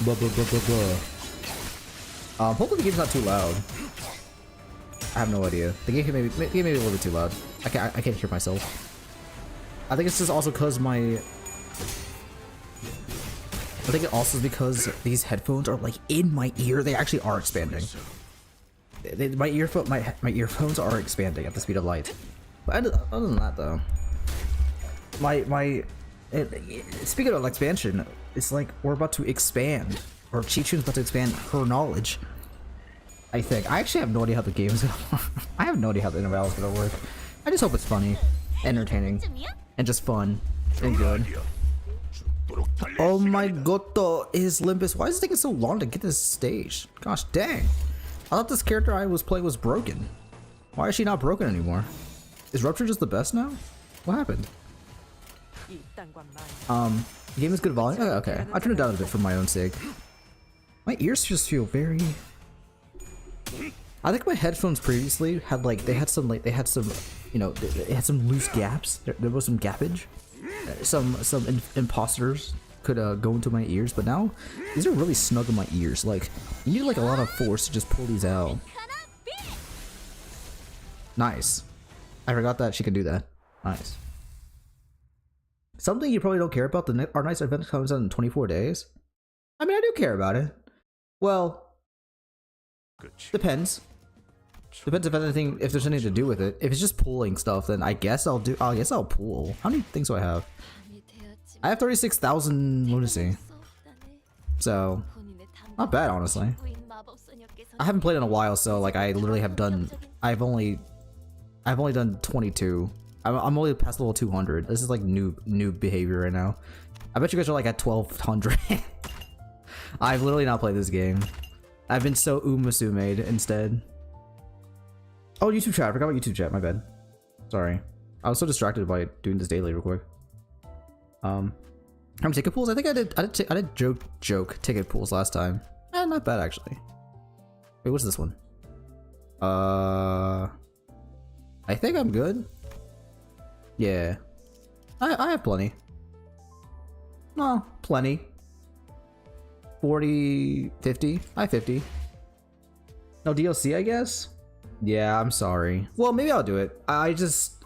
Blah, blah, blah, blah, blah. Hopefully the game's not too loud. I have no idea. The game may be a little bit too loud. I can't hear myself. I think it's just also because I think it also is because these headphones are like in my ear. They actually are expanding. My earphones are expanding at the speed of light. But other than that, though, speaking of expansion, it's like we're about to expand, or Xichun's about to expand her knowledge. I think. I actually have no idea how the game's gonna work. I have no idea how the interval is gonna work. I just hope it's funny, entertaining, and just fun and good. Oh my god, is Limbus. Why is it taking so long to get this stage? Gosh dang. I thought this character I was playing was broken. Why is she not broken anymore? Is Rupture just the best now? What happened? The game is good volume? Okay. I turned it down a bit for my own sake. My ears just feel very... I think my headphones previously had like, they had some, you know, they had some loose gaps. There was some gappage. Some imposters could go into my ears, but now these are really snug in my ears. Like, you need like a lot of force to just pull these out. Nice. I forgot that she could do that. Nice. Something you probably don't care about, our next event comes out in 24 days. I mean, I do care about it. Well, depends. Depends if there's anything to do with it. If it's just pulling stuff, then I guess I'll pull. How many things do I have? I have 36,000 lunacy. So, not bad, honestly. I haven't played in a while, so like I literally have done. I've only done 22. I'm only past level 200. This is like new behavior right now. I bet you guys are like at 1200. I've literally not played this game. I've been so umasume instead. Oh, YouTube chat. I forgot about YouTube chat. My bad. Sorry. I was so distracted by doing this daily real quick. How many ticket pools? I think I did joke ticket pools last time. Not bad actually. Wait, what's this one? I think I'm good. Yeah. I have plenty. No, plenty. 40, 50. I have 50. No DLC, I guess? Yeah, I'm sorry. Well, maybe I'll do it. I just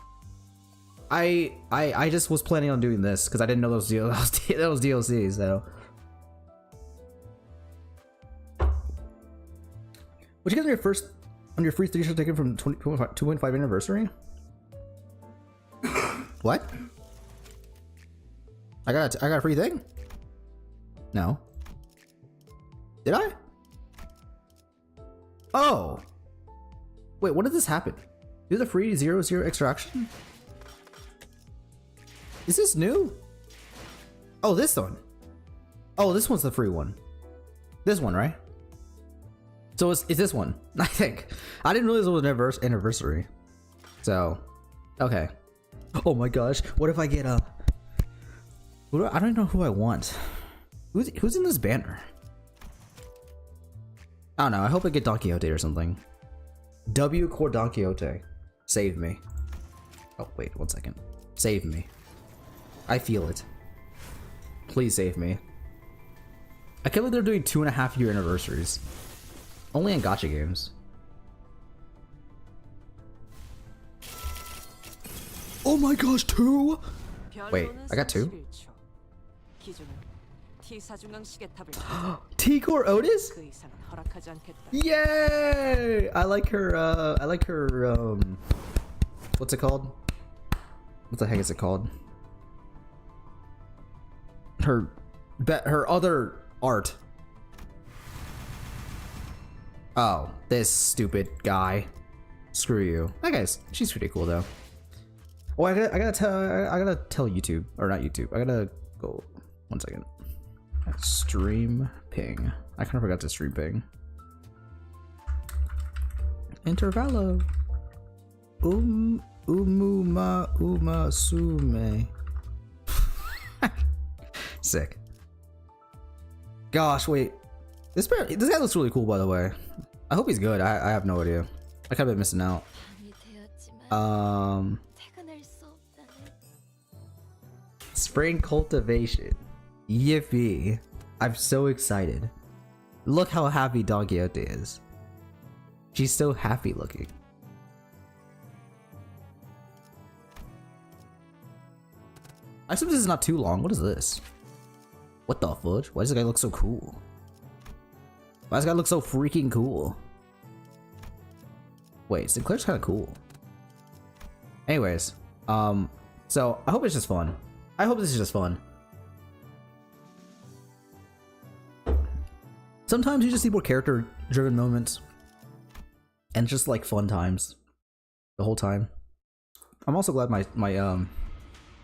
was planning on doing this because I didn't know those DLCs, so. Would you get on your free 3-shot ticket from 2.5 anniversary? What? I got a free thing? No. Did I? Oh. Wait, when did this happen? Do the free 0-0 extraction? Is this new? Oh, this one. Oh, this one's the free one. This one, right? So it's this one, I think. I didn't realize it was an anniversary. So, okay. Oh my gosh, what if I get a... I don't know who I want. Who's in this banner? I don't know, I hope I get Don Quixote or something. W Core Don Quixote. Save me. Oh, wait, 1 second. Save me. I feel it. Please save me. I can't believe they're doing 2.5-year anniversaries. Only in gacha games. Oh my gosh, 2? Wait, I got 2? T-Core Otis? Yay! I like her, what's it called? What the heck is it called? Her other art. Oh, this stupid guy. Screw you. That guy's, she's pretty cool though. Oh, I gotta tell YouTube, or not YouTube. I gotta go. 1 second. Stream ping. I kind of forgot to stream ping. Intervallo. Umasume. Sick. Gosh, wait. This guy looks really cool, by the way. I hope he's good. I have no idea. I kind of been missing out. Spring cultivation. Yippee. I'm so excited. Look how happy Don Quixote is. She's so happy looking. I assume this is not too long. What is this? What the fudge? Why does this guy look so cool? Why does this guy look so freaking cool? Wait, Sinclair's kind of cool. Anyways, so I hope it's just fun. I hope this is just fun. Sometimes you just need more character-driven moments, and just like fun times, the whole time. I'm also glad my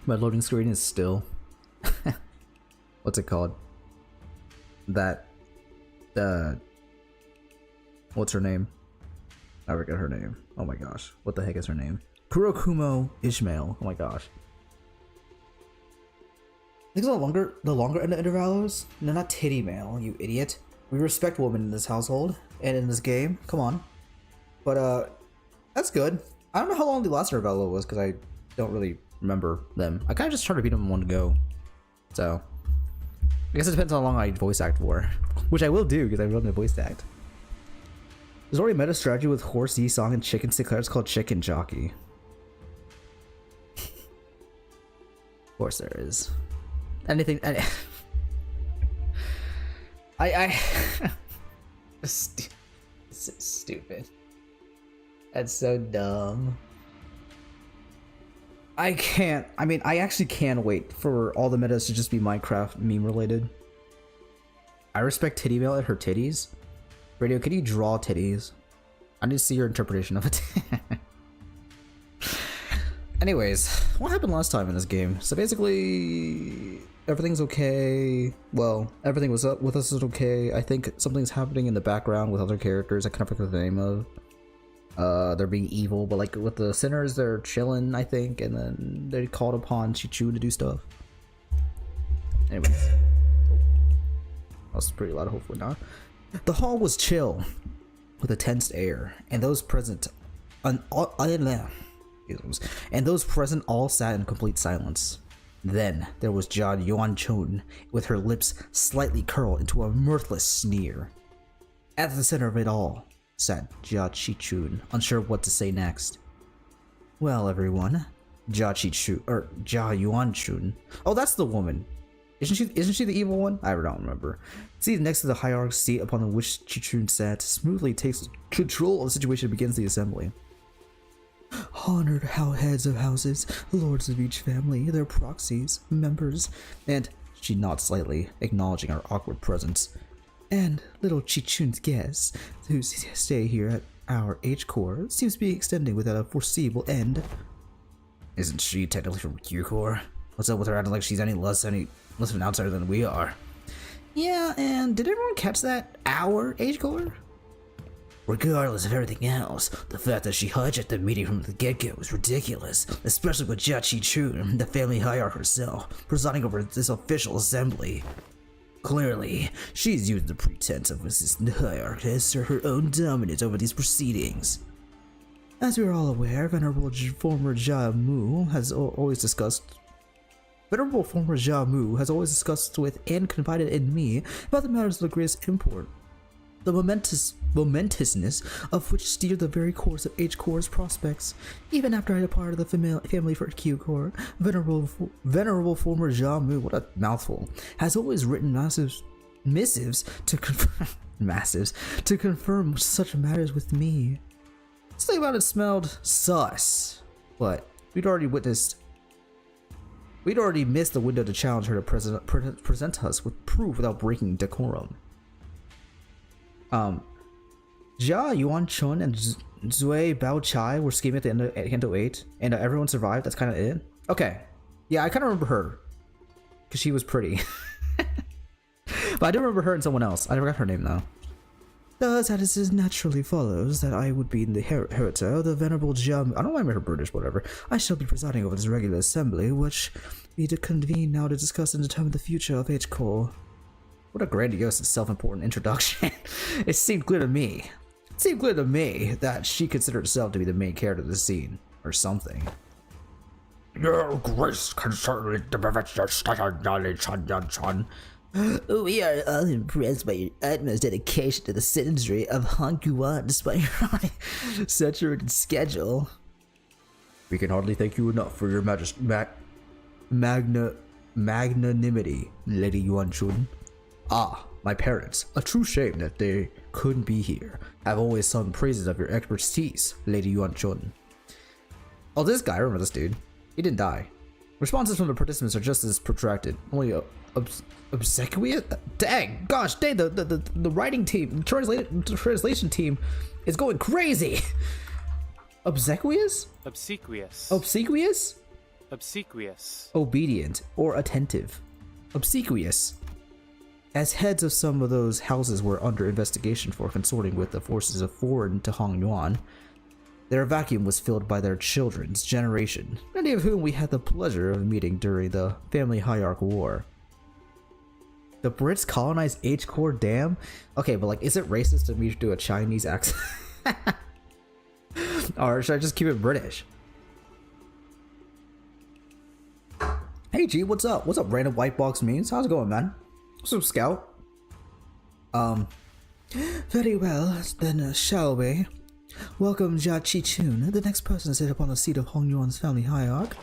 loading screen is still what's it called? That what's her name? I forget her name. Oh my gosh, what the heck is her name? Kurokumo Ishmael. Oh my gosh. I think it's the longer end of intervallos. No, not titty mail, you idiot. We respect women in this household and in this game. Come on. But that's good. I don't know how long the last intervallo was because I don't really remember them. I kind of just tried to beat them in one go. So I guess it depends on how long I voice act for, which I will do because I run the voice act. There's already a meta strategy with Horse, Yi-Song, and Chicken Sinclair. It's called Chicken Jockey. Of course there is. Anything. Stupid. That's so dumb. I actually can't wait for all the metas to just be Minecraft meme related. I respect titty mail at her titties. Radio, can you draw titties? I need to see your interpretation of it. Anyways, what happened last time in this game? So basically, everything's okay. Well, everything was up with us is okay. I think something's happening in the background with other characters. I kind of forget the name of. They're being evil, but like with the sinners, they're chilling, I think, and then they called upon Xichun to do stuff. Anyways, that was pretty loud. Hopefully not. The hall was chill, with a tense air, and those present all sat in complete silence. Then there was Jia Yuanchun, with her lips slightly curled into a mirthless sneer. At the center of it all sat Jia Xichun, unsure what to say next. Well, everyone, Jia Yuanchun. Oh, that's the woman. Isn't she the evil one? I don't remember. Seated next to the hierarch seat upon which Xichun sat, smoothly takes control of the situation and begins the assembly. Honored heads of houses, lords of each family, their proxies, members, and she nods slightly, acknowledging our awkward presence. And little Xichun's guests, whose stay here at our H-Core seems to be extending without a foreseeable end. Isn't she technically from Q-Core? What's up with her acting like she's any less of an outsider than we are? Yeah, and did everyone catch that? Our H-Core? Regardless of everything else, the fact that she hijacked the meeting from the get-go is ridiculous, especially with Jia Xichun, the family hierarch herself, presiding over this official assembly. Clearly, she's used the pretense of assistant hierarch to assert her own dominance over these proceedings. As we are all aware, Venerable former Jia Mu has always discussed with and confided in me about the matters of the greatest import. The momentousness of which steered the very course of H-Core's prospects. Even after I departed the family for Q-Core, Venerable former Jia Mu, what a mouthful, has always written missives to confirm such matters with me. Something about it smelled sus, but we'd already missed the window to challenge her to present us with proof without breaking decorum. Jia Yuanchun and Zui Baochai were scheming at the end of Hando 8, and everyone survived. That's kind of it. Okay, yeah, I kind of remember her because she was pretty, but I do remember her and someone else. I forgot her name though. Thus, as it naturally follows that I would be in the inheritor of the venerable Jia. I don't remember her British, whatever. I shall be presiding over this regular assembly, which we to convene now to discuss and determine the future of H-Core. What a grandiose and self-important introduction. It seemed clear to me that she considered herself to be the main character of the scene, or something. Your grace can certainly develop your study knowledge on Yuan-Chun. We are all impressed by your utmost dedication to the citizenry of Hong Yuan despite your saturated schedule. We can hardly thank you enough for your magnanimity, Lady Yuan-chun. Ah, my parents, a true shame that they couldn't be here. I've always sung praises of your expertise, Lady Yuan-chun. Oh, this guy, I remember this dude. He didn't die. Responses from the participants are just as protracted. Only obsequious? Dang, gosh, dang, the writing team, translation team is going crazy. Obsequious? Obsequious. Obsequious? Obsequious. Obedient or attentive. Obsequious. As heads of some of those houses were under investigation for consorting with the forces of foreign to Hong Yuan, their vacuum was filled by their children's generation, many of whom we had the pleasure of meeting during the Family Hierarch War. The Brits colonized H-Core Dam? Okay, but like, is it racist to me to do a Chinese accent? Or should I just keep it British? Hey G, what's up? What's up, random white box memes? How's it going, man? What's up, Scout? Very well, then shall we? Welcome, Xichun, the next person to sit upon the seat of Hong Yuan's family hierarch.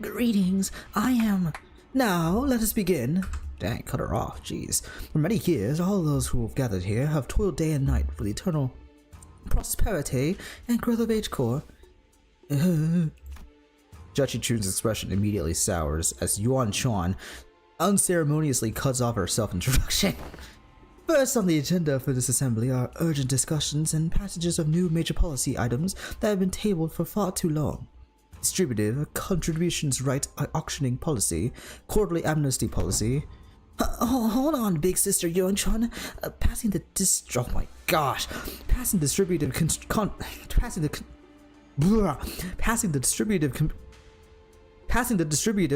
Greetings, I am... Now, let us begin. Dang, cut her off, jeez. For many years, all those who have gathered here have toiled day and night for the eternal prosperity and growth of H-Core. Xichun's expression immediately sours as Yuan-Chuan unceremoniously cuts off her self-introduction. First on the agenda for this assembly are urgent discussions and passages of new major policy items that have been tabled for far too long. Distributive contributions right auctioning policy, quarterly amnesty policy. Hold on, big sister Yuan-Chuan. Passing the distributive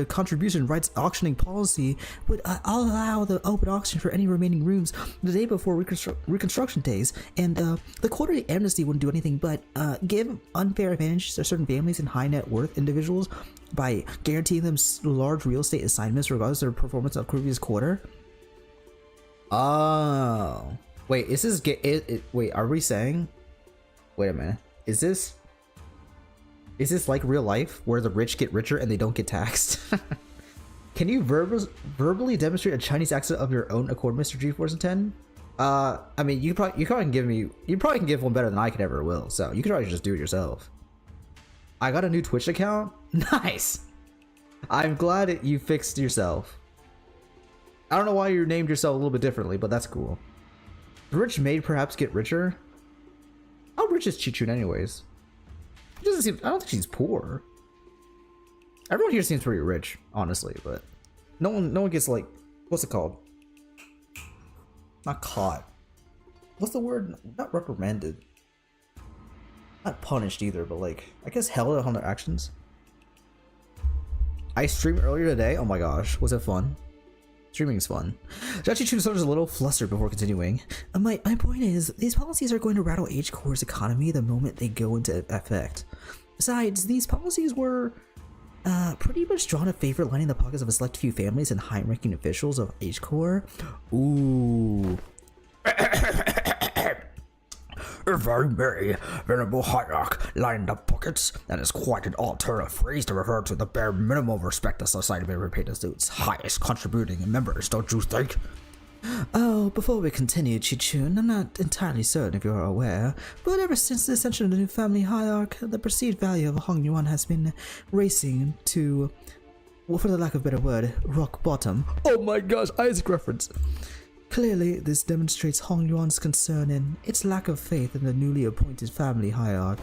contribution rights auctioning policy would allow the open auction for any remaining rooms the day before reconstruction days, and the quarterly amnesty wouldn't do anything but give unfair advantages to certain families and high net worth individuals by guaranteeing them large real estate assignments regardless of their performance of the previous quarter. Oh, wait, is this wait, are we saying? Wait a minute, is this like real life where the rich get richer and they don't get taxed? Can you verbally demonstrate a Chinese accent of your own accord, Mr. G410? I mean, you probably can give one better than I could ever will. So you could probably just do it yourself. I got a new Twitch account. Nice. I'm glad you fixed yourself. I don't know why you named yourself a little bit differently, but that's cool. The rich may perhaps get richer. How rich is Xichun anyways? It doesn't seem. I don't think she's poor. Everyone here seems pretty rich, honestly, but no one gets, like, what's it called? Not caught. What's the word? Not reprimanded. Not punished either, but like, I guess held on their actions. I streamed earlier today. Oh my gosh, was it fun? Streaming is fun. Xichun starts a little flustered before continuing. My point is, these policies are going to rattle H-Core's economy the moment they go into effect. Besides, these policies were pretty much drawn to favor lining the pockets of a select few families and high-ranking officials of H-Core. Ooh. Very merry, venerable hierarch, lining the pockets. That is quite an alternative phrase to refer to the bare minimum respect a society may repay to its highest contributing members, don't you think? Oh, before we continue, Xichun, I'm not entirely certain if you're aware, but ever since the ascension of the new family hierarch, the perceived value of Hong Yuan has been racing to, well, for the lack of a better word, rock bottom. Oh my gosh, Isaac reference. Clearly, this demonstrates Hong Yuan's concern and its lack of faith in the newly appointed family hierarch.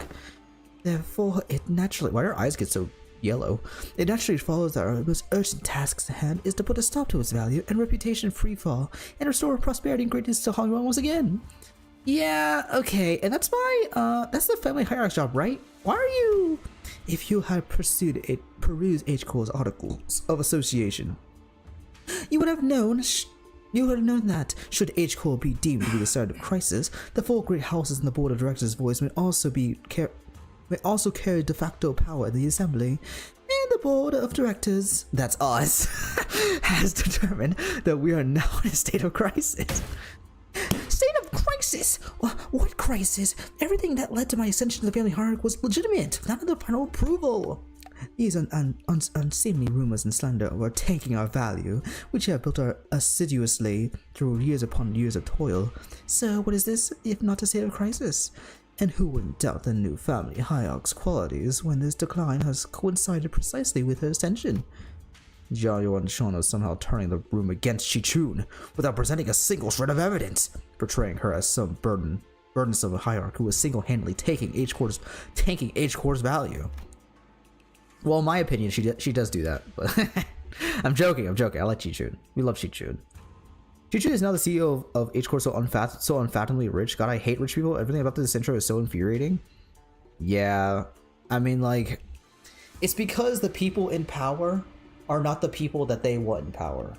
Therefore, it naturally— why are eyes get so yellow? It naturally follows that our most urgent tasks at hand is to put a stop to its value and reputation freefall and restore prosperity and greatness to Hong Yuan once again. Yeah, okay, and that's that's the family hierarch's job, right? Why are you— if you had perused H-Core's articles of association, you would have known that, should H-Core be deemed to be the site of crisis, the four great houses in the board of directors' voice may also carry de facto power in the assembly, and the board of directors, that's us, has determined that we are now in a state of crisis. State of crisis? What crisis? Everything that led to my ascension to the family hierarchy was legitimate, without the final approval. These unseemly rumors and slander were tanking our value, which we have built assiduously through years upon years of toil. So what is this, if not a state of crisis? And who wouldn't doubt the new family hierarch's qualities when this decline has coincided precisely with her ascension? Jiao and Sean was somehow turning the room against Xichun without presenting a single shred of evidence, portraying her as some burdensome hierarch who was single-handedly tanking H-Core's value. Well, in my opinion, she does do that, but I'm joking. I like Xichun. We love Xichun. Xichun is now the CEO of H-Core, so unfathomably rich. God, I hate rich people. Everything about this intro is so infuriating. Yeah, I mean, like, it's because the people in power are not the people that they want in power,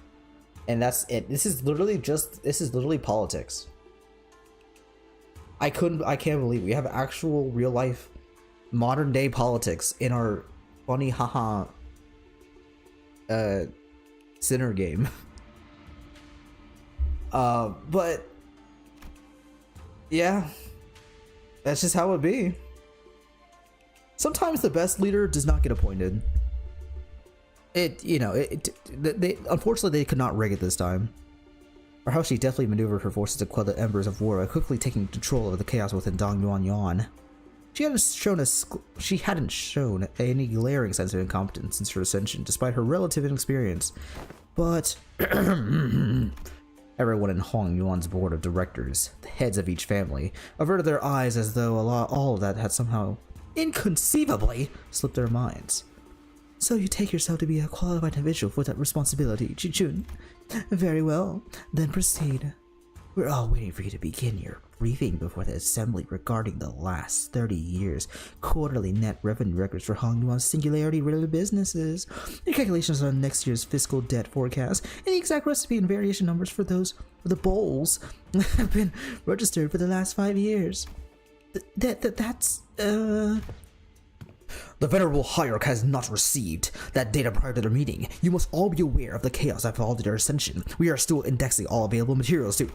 and that's it. This is literally politics. I can't believe we have actual real life modern day politics in our funny haha sinner game. But yeah, that's just how it be. Sometimes the best leader does not get appointed. Unfortunately they could not rig it this time. Or how she deftly maneuvered her forces to quell the embers of war by quickly taking control of the chaos within Dong Yuan Yuan. She hadn't shown any glaring sense of incompetence since her ascension, despite her relative inexperience. But everyone in Hong Yuan's board of directors, the heads of each family, averted their eyes as though all of that had somehow, inconceivably, slipped their minds. So you take yourself to be a qualified individual for that responsibility, Xichun. Very well, then proceed. We're all waiting for you to begin your briefing before the assembly regarding the last 30 years quarterly net revenue records for Hong Yuan's singularity-related businesses, your calculations on next year's fiscal debt forecast, and the exact recipe and variation numbers for the bowls have been registered for the last 5 years. The Venerable Hierarch has not received that data prior to their meeting. You must all be aware of the chaos that followed their ascension. We are still indexing all available materials too.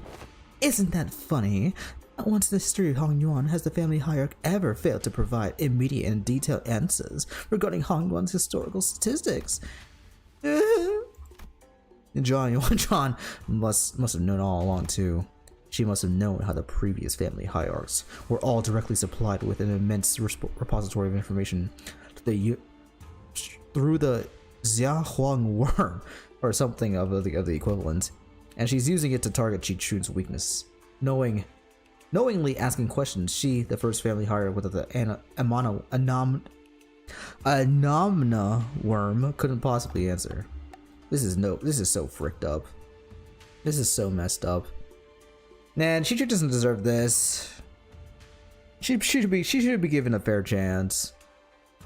Isn't that funny? Not once in the history of Hong Yuan has the family hierarch ever failed to provide immediate and detailed answers regarding Hong Yuan's historical statistics. John must have known all along too. She must have known how the previous family hierarchs were all directly supplied with an immense repository of information through the Xiahuang worm, or something of the equivalent, and she's using it to target Xichun's weakness. Knowingly asking questions, she, the first family hierarch with the Anomna worm, couldn't possibly answer. This is so fricked up. This is so messed up. Man, Xichun doesn't deserve this. She should be given a fair chance.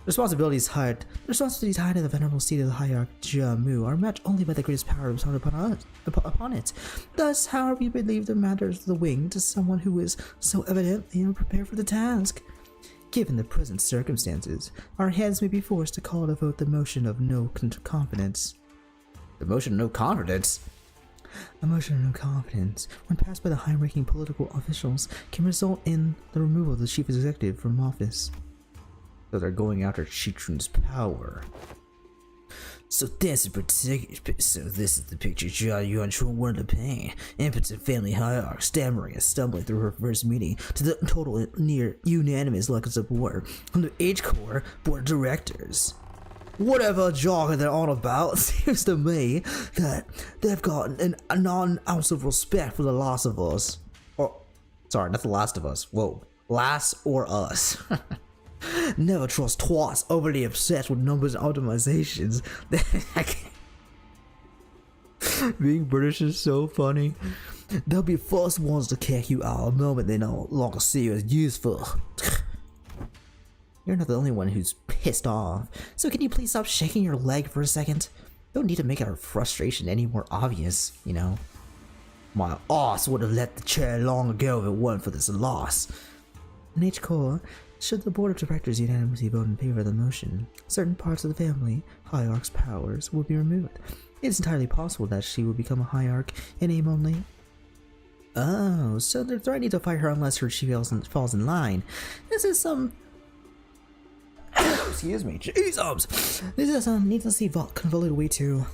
Responsibilities high to the venerable seat of the hierarch Jiamu are matched only by the greatest power bestowed upon it. Thus, how are we to leave the matters of the wing to someone who is so evidently unprepared for the task? Given the present circumstances, our heads may be forced to call to vote the motion of no confidence. The motion of no confidence? A motion of no confidence, when passed by the high-ranking political officials, can result in the removal of the chief executive from office. So they're going after Xichun's power. So this is the picture Jia Yuan wanted to paint. Impotent family hierarch, stammering and stumbling through her first meeting to the total near unanimous lack of support from the H-Core board of directors. Whatever jargon they're on about, seems to me that they've got a non-ounce of respect for the Last of Us. Or, sorry, not the Last of Us. Whoa, Last or Us. Never trust twice, overly obsessed with numbers and optimizations. Being British is so funny. They'll be the first ones to kick you out the moment they no longer see you as useful. You're not the only one who's pissed off, so can you please stop shaking your leg for a second? Don't need to make our frustration any more obvious, you know. My ass would have left the chair long ago if it weren't for this loss. In H-Core, should the board of directors unanimously vote in favor of the motion, certain parts of the family hierarch's powers will be removed. It's entirely possible that she will become a hierarch in name only. Oh, so they're threatening to fight her unless she falls in line. This is some... Excuse me, Jesus! This is some needlessly convoluted way to...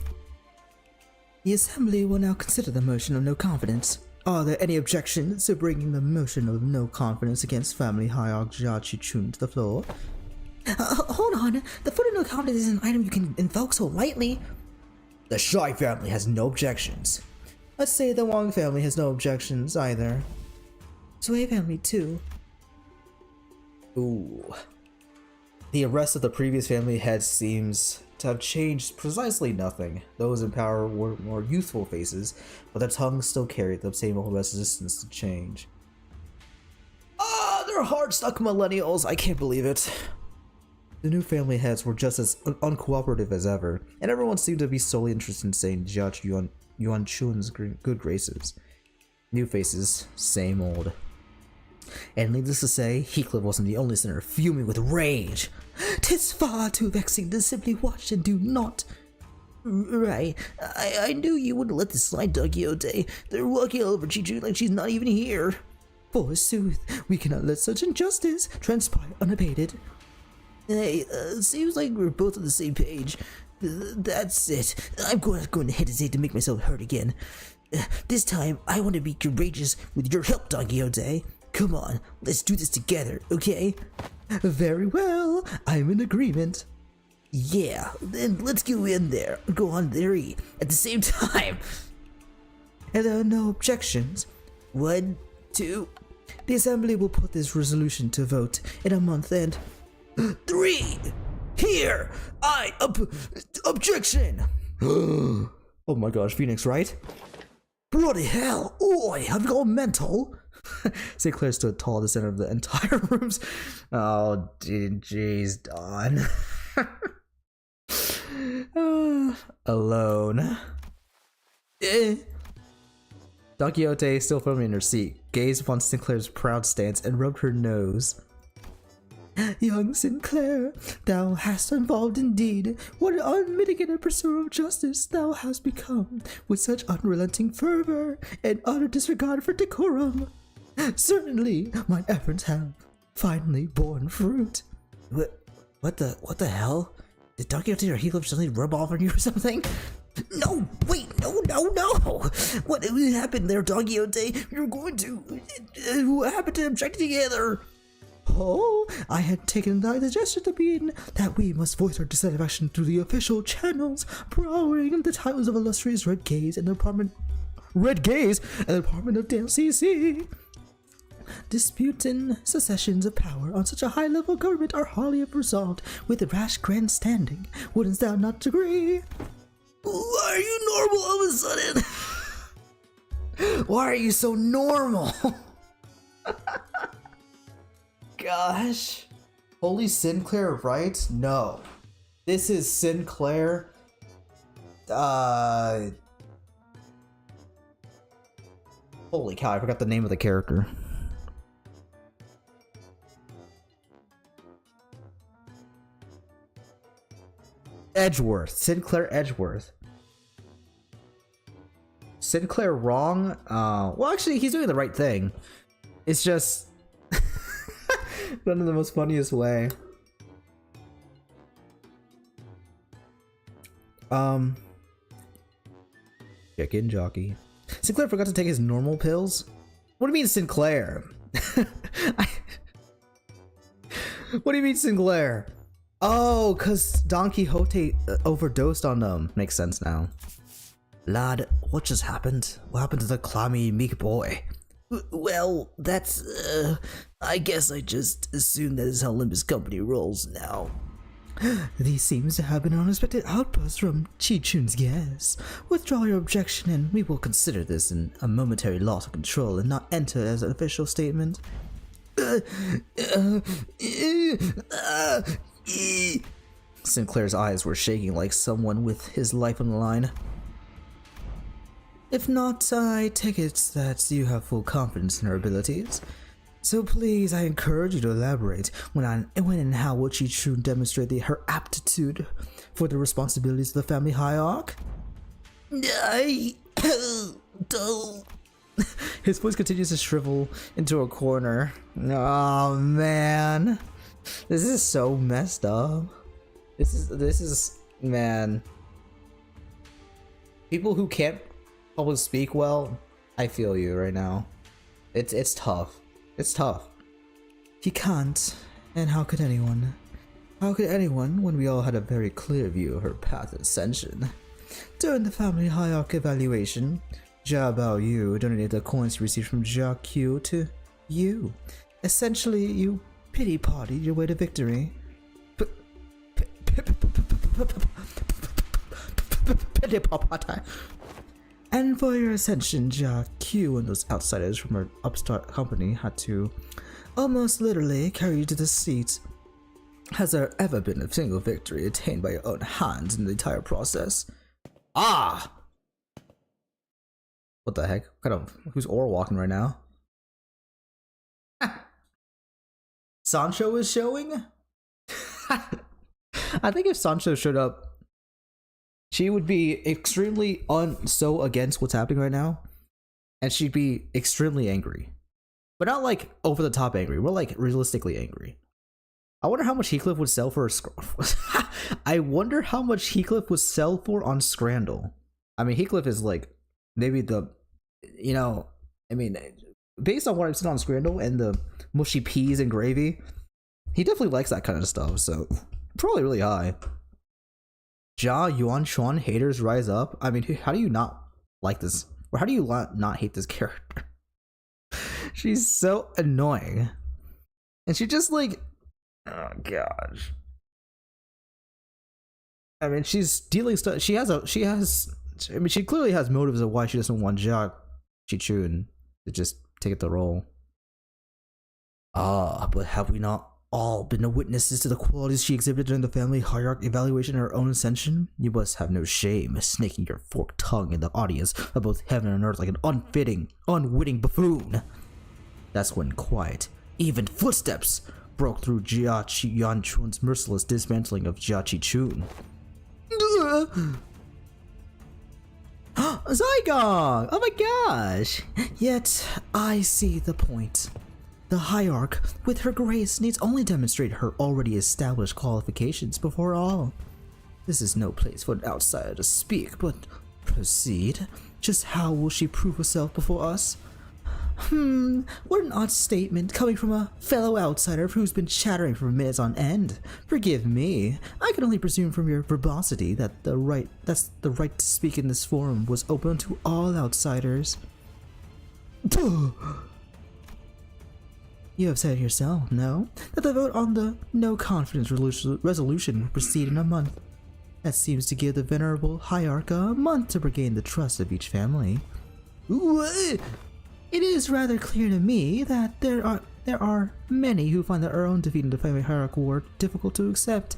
The Assembly will now consider the motion of no confidence. Are there any objections to bringing the motion of no confidence against family hierarch Xichun to the floor? Hold on, the vote of no confidence is an item you can invoke so lightly. The Shy family has no objections. Let's say the Wong family has no objections either. Sui family too. Ooh. The arrest of the previous family head seems to have changed precisely nothing. Those in power were more youthful faces, but their tongues still carried the same old resistance to change. Ah, they're hard-stuck millennials, I can't believe it. The new family heads were just as uncooperative as ever, and everyone seemed to be solely interested in saying Jia Yuan Chun's good graces. New faces, same old. And needless to say, Heathcliff wasn't the only sinner fuming with rage. 'Tis far too vexing to simply watch and do not. Right, I knew you wouldn't let this slide, Doggy. They're walking all over Xichun like she's not even here. Forsooth, we cannot let such injustice transpire unabated. Hey, seems like we're both on the same page. That's it. I'm going to hesitate to make myself heard again. This time, I want to be courageous with your help, Doggy. Come on, let's do this together, okay? Very well, I'm in agreement. Yeah, then let's go in there. Go on there at the same time. And there are no objections. 1, 2. The Assembly will put this resolution to vote in a month and... 3. Here, objection. Oh my gosh, Phoenix, right? Bloody hell! Oi, have you gone mental? Sinclair stood tall at the center of the entire rooms. Oh, jeez, Dawn. Alone. Don Quixote, still firmly in her seat, gazed upon Sinclair's proud stance and rubbed her nose. Young Sinclair, thou hast involved indeed. What an unmitigated pursuer of justice thou hast become, with such unrelenting fervor and utter disregard for decorum. Certainly, mine efforts have finally borne fruit. What the hell? Did Don Quixote or Heathcliff suddenly rub off on you or something? No, wait, no. What happened there, Don Quixote? You're going to... What happened to objecting together? Oh, I had taken thy suggestion to mean that we must voice our dissatisfaction through the official channels, borrowing the titles of illustrious Red Gaze and the Department of DLCC. Disputes and secessions of power on such a high-level government are hardly ever resolved with rash grandstanding. Wouldn't thou not agree? Why are you normal all of a sudden? Why are you so normal? Gosh. Holy Sinclair, right? No. This is Sinclair. Holy cow, I forgot the name of the character. Edgeworth. Sinclair Edgeworth. Sinclair wrong? Well, actually, he's doing the right thing. It's just... done in the most funniest way. Chicken jockey. Sinclair forgot to take his normal pills? What do you mean Sinclair? What do you mean Sinclair? Oh, cause Don Quixote overdosed on them. Makes sense now. Lad, what just happened? What happened to the clammy meek boy? Well, that's, I guess I just assumed that is how Limbus Company rolls now. These seems to have been an unexpected outburst from Xichun's guests. Withdraw your objection and we will consider this a momentary loss of control and not enter as an official statement. Sinclair's eyes were shaking like someone with his life on the line. If not, I take it that you have full confidence in her abilities. So please, I encourage you to elaborate when and how will Xichun demonstrate her aptitude for the responsibilities of the family hierarch? I don't. His voice continues to shrivel into a corner. Oh man, this is so messed up. This is man. People who can't probably speak well, I feel you right now. It's tough. It's tough. He can't, and how could anyone? How could anyone when we all had a very clear view of her path of ascension? During the family hierarchy evaluation, Jia Bao Yu donated the coins he received from Jia Q to you. Essentially, you pity partied your way to victory. And for your ascension, Jia Q and those outsiders from her upstart company had to almost literally carry you to the seat. Has there ever been a single victory attained by your own hands in the entire process? Ah! What the heck? Who's Aura walking right now? Sancho is showing? I think if Sancho showed up, she would be extremely so against what's happening right now, and she'd be extremely angry. But not like over the top angry, we're like realistically angry. I wonder how much Heathcliff would sell for I wonder how much Heathcliff would sell for on Scrandle. I mean, Heathcliff is like maybe the, you know, I mean, based on what I've seen on Scrandle and the mushy peas and gravy, he definitely likes that kind of stuff, so probably really high. Jia Yuan Chuan haters rise up. I mean, how do you not like this? Or how do you not hate this character? She's so annoying. And she just like, oh gosh. I mean, she's dealing stuff. She clearly has motives of why she doesn't want Xichun to just take the role. Ah, but have we not all been the witnesses to the qualities she exhibited during the family hierarch evaluation of her own ascension? You must have no shame snaking your forked tongue in the audience of both heaven and earth like an unwitting buffoon. That's when quiet, even footsteps broke through Jia Yuanchun's merciless dismantling of Jia Xichun. Zygon! Oh my gosh! Yet, I see the point. The hierarch, with her grace, needs only demonstrate her already established qualifications before all. This is no place for an outsider to speak, but proceed. Just how will she prove herself before us? What an odd statement coming from a fellow outsider who's been chattering for minutes on end. Forgive me, I can only presume from your verbosity that the right to speak in this forum was open to all outsiders. You have said yourself, no? That the vote on the no confidence resolution will proceed in a month. That seems to give the venerable hierarch a month to regain the trust of each family. It is rather clear to me that there are many who find that our own defeat in the family hierarch war difficult to accept.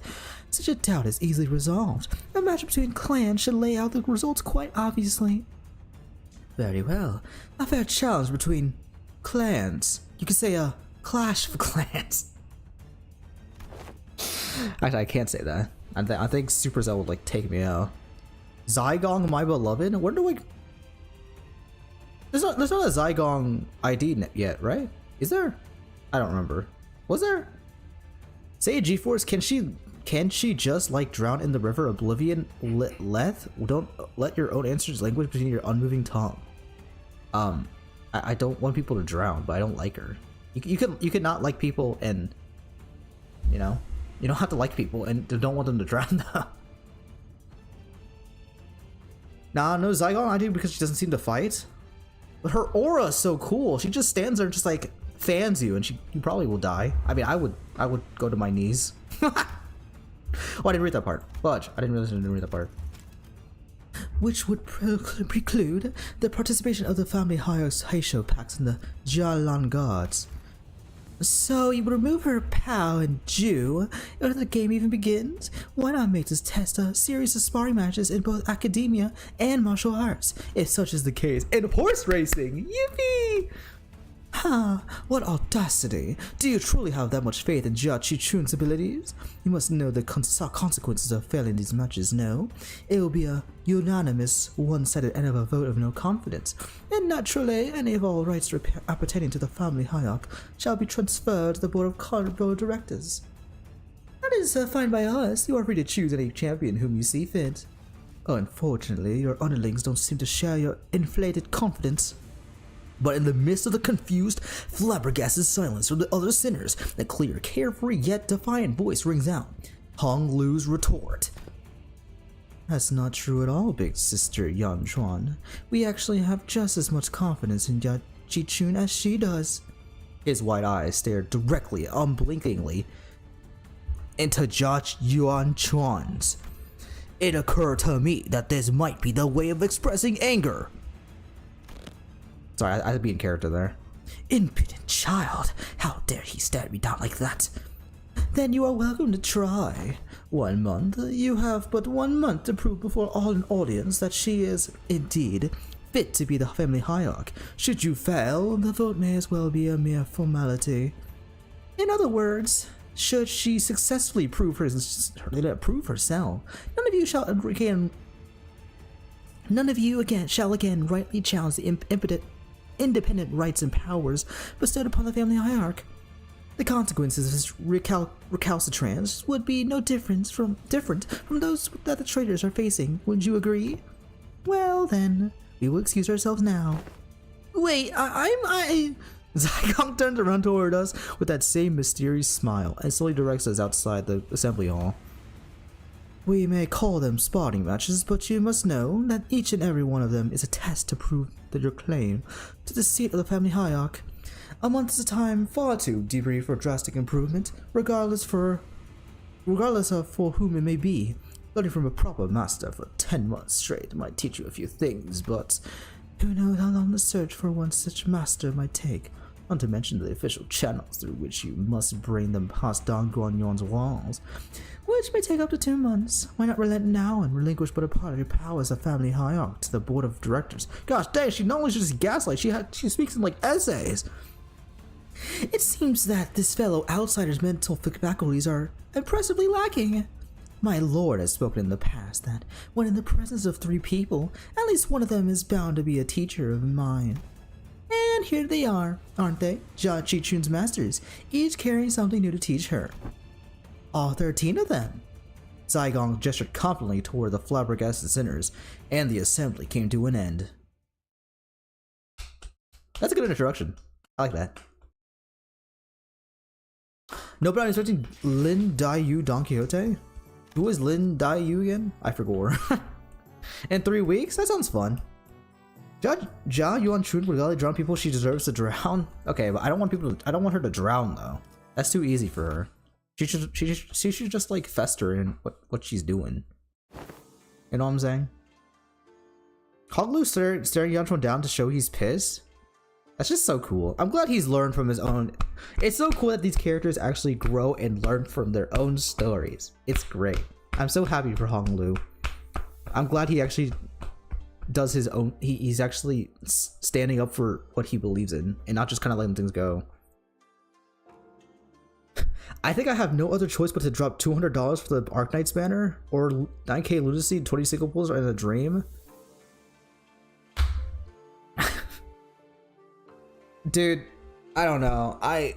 Such a doubt is easily resolved. A match between clans should lay out the results quite obviously. Very well. A fair challenge between clans. You could say a clash of clans. Actually, I can't say that. I think Supercell would like take me out. Zygong, my beloved? Where do I... There's not a Zygong ID yet, right? Is there? I don't remember. Was there? Say G-Force, can she just like drown in the river Oblivion? Don't let your own answers language between your unmoving tongue. I don't want people to drown, but I don't like her. You can not like people and, you know, you don't have to like people and don't want them to drown though. Nah, no Zygon ID because she doesn't seem to fight. But her aura is so cool. She just stands there and just like fans you and you probably will die. I mean, I would go to my knees. Oh, I didn't read that part. Fudge. I didn't read that part. Which would preclude the participation of the family Heisho packs in the Jialan Gods. So you would remove her Pow and Ju if the game even begins? Why not make this test a series of sparring matches in both academia and martial arts, if such is the case, and horse racing? Yippee! Ha! What audacity! Do you truly have that much faith in Jia Xichun's abilities? You must know the consequences of failing these matches, no? It will be a unanimous, one-sided end of a vote of no confidence, and naturally, any of all rights appertaining to the family hierarch shall be transferred to the board of directors. That is fine by us. You are free to choose any champion whom you see fit. Unfortunately, your underlings don't seem to share your inflated confidence. But in the midst of the confused, flabbergasted silence from the other sinners, a clear, carefree yet defiant voice rings out. Hong Lu's retort. That's not true at all, big sister Yan Chuan. We actually have just as much confidence in Xichun as she does. His white eyes stared directly, unblinkingly, into Judge Yuan Chuan's. It occurred to me that this might be the way of expressing anger. Sorry, I had to be in character there. Impudent child! How dare he stare me down like that? Then you are welcome to try. 1 month? You have but 1 month to prove before all an audience that she is, indeed, fit to be the family hierarch. Should you fail, the vote may as well be a mere formality. In other words, should she successfully prove herself, none of you again shall rightly challenge the independent rights and powers bestowed upon the family hierarch. The consequences of this recalcitrance would be no different from those that the traitors are facing. Wouldn't you agree? Well then, we will excuse ourselves now. Wait, Zygon turns around toward us with that same mysterious smile and slowly directs us outside the assembly hall. We may call them sparring matches, but you must know that each and every one of them is a test to prove that your claim to the seat of the family hierarch. A month is a time far too brief for drastic improvement, regardless of for whom it may be. Learning from a proper master for 10 months straight might teach you a few things, but who knows how long the search for one such master might take, not to mention the official channels through which you must bring them past Don Guanyon's walls, which may take up to 2 months. Why not relent now and relinquish but a part of your power as a family hierarch to the board of directors? Gosh dang, she not only just gaslight, she speaks in like essays. It seems that this fellow outsider's mental faculties are impressively lacking. My lord has spoken in the past that when in the presence of 3 people, at least one of them is bound to be a teacher of mine. And here they are, aren't they? Jia Xichun's masters, each carrying something new to teach her. All 13 of them. Zygon gestured confidently toward the flabbergasted sinners, and the assembly came to an end. That's a good introduction. I like that. No, but I'm expecting Lin Daiyu Don Quixote? Who is Lin Daiyu again? I forgot. In 3 weeks? That sounds fun. Jia Yuan Chun would really drown people she deserves to drown? Okay, but I don't want her to drown though. That's too easy for her. She should just like fester in what she's doing. You know what I'm saying? Hoglu staring Yan Chuan down to show he's pissed. That's just so cool. I'm glad he's learned from his own. It's so cool that these characters actually grow and learn from their own stories. It's great. I'm so happy for Hong Lu. I'm glad he actually does his own. He's actually standing up for what he believes in and not just kind of letting things go. I think I have no other choice but to drop $200 for the Arknight's banner or 9k lunacy, 20 single pulls, or in a dream. Dude, I don't know. I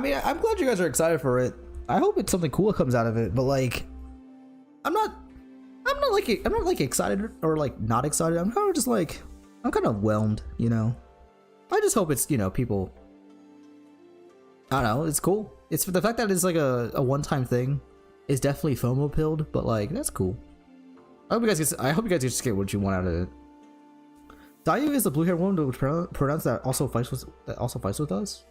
mean, I'm glad you guys are excited for it. I hope it's something cool that comes out of it. But like, I'm not like excited or like not excited. I'm kind of just like, I'm kind of whelmed, you know. I just hope it's, you know, people. I don't know. It's cool. It's the fact that it's like a one-time thing is definitely FOMO pilled, but like that's cool. I hope you guys just get what you want out of it. Daiyu is the blue-haired woman with pronouns that also fights with us.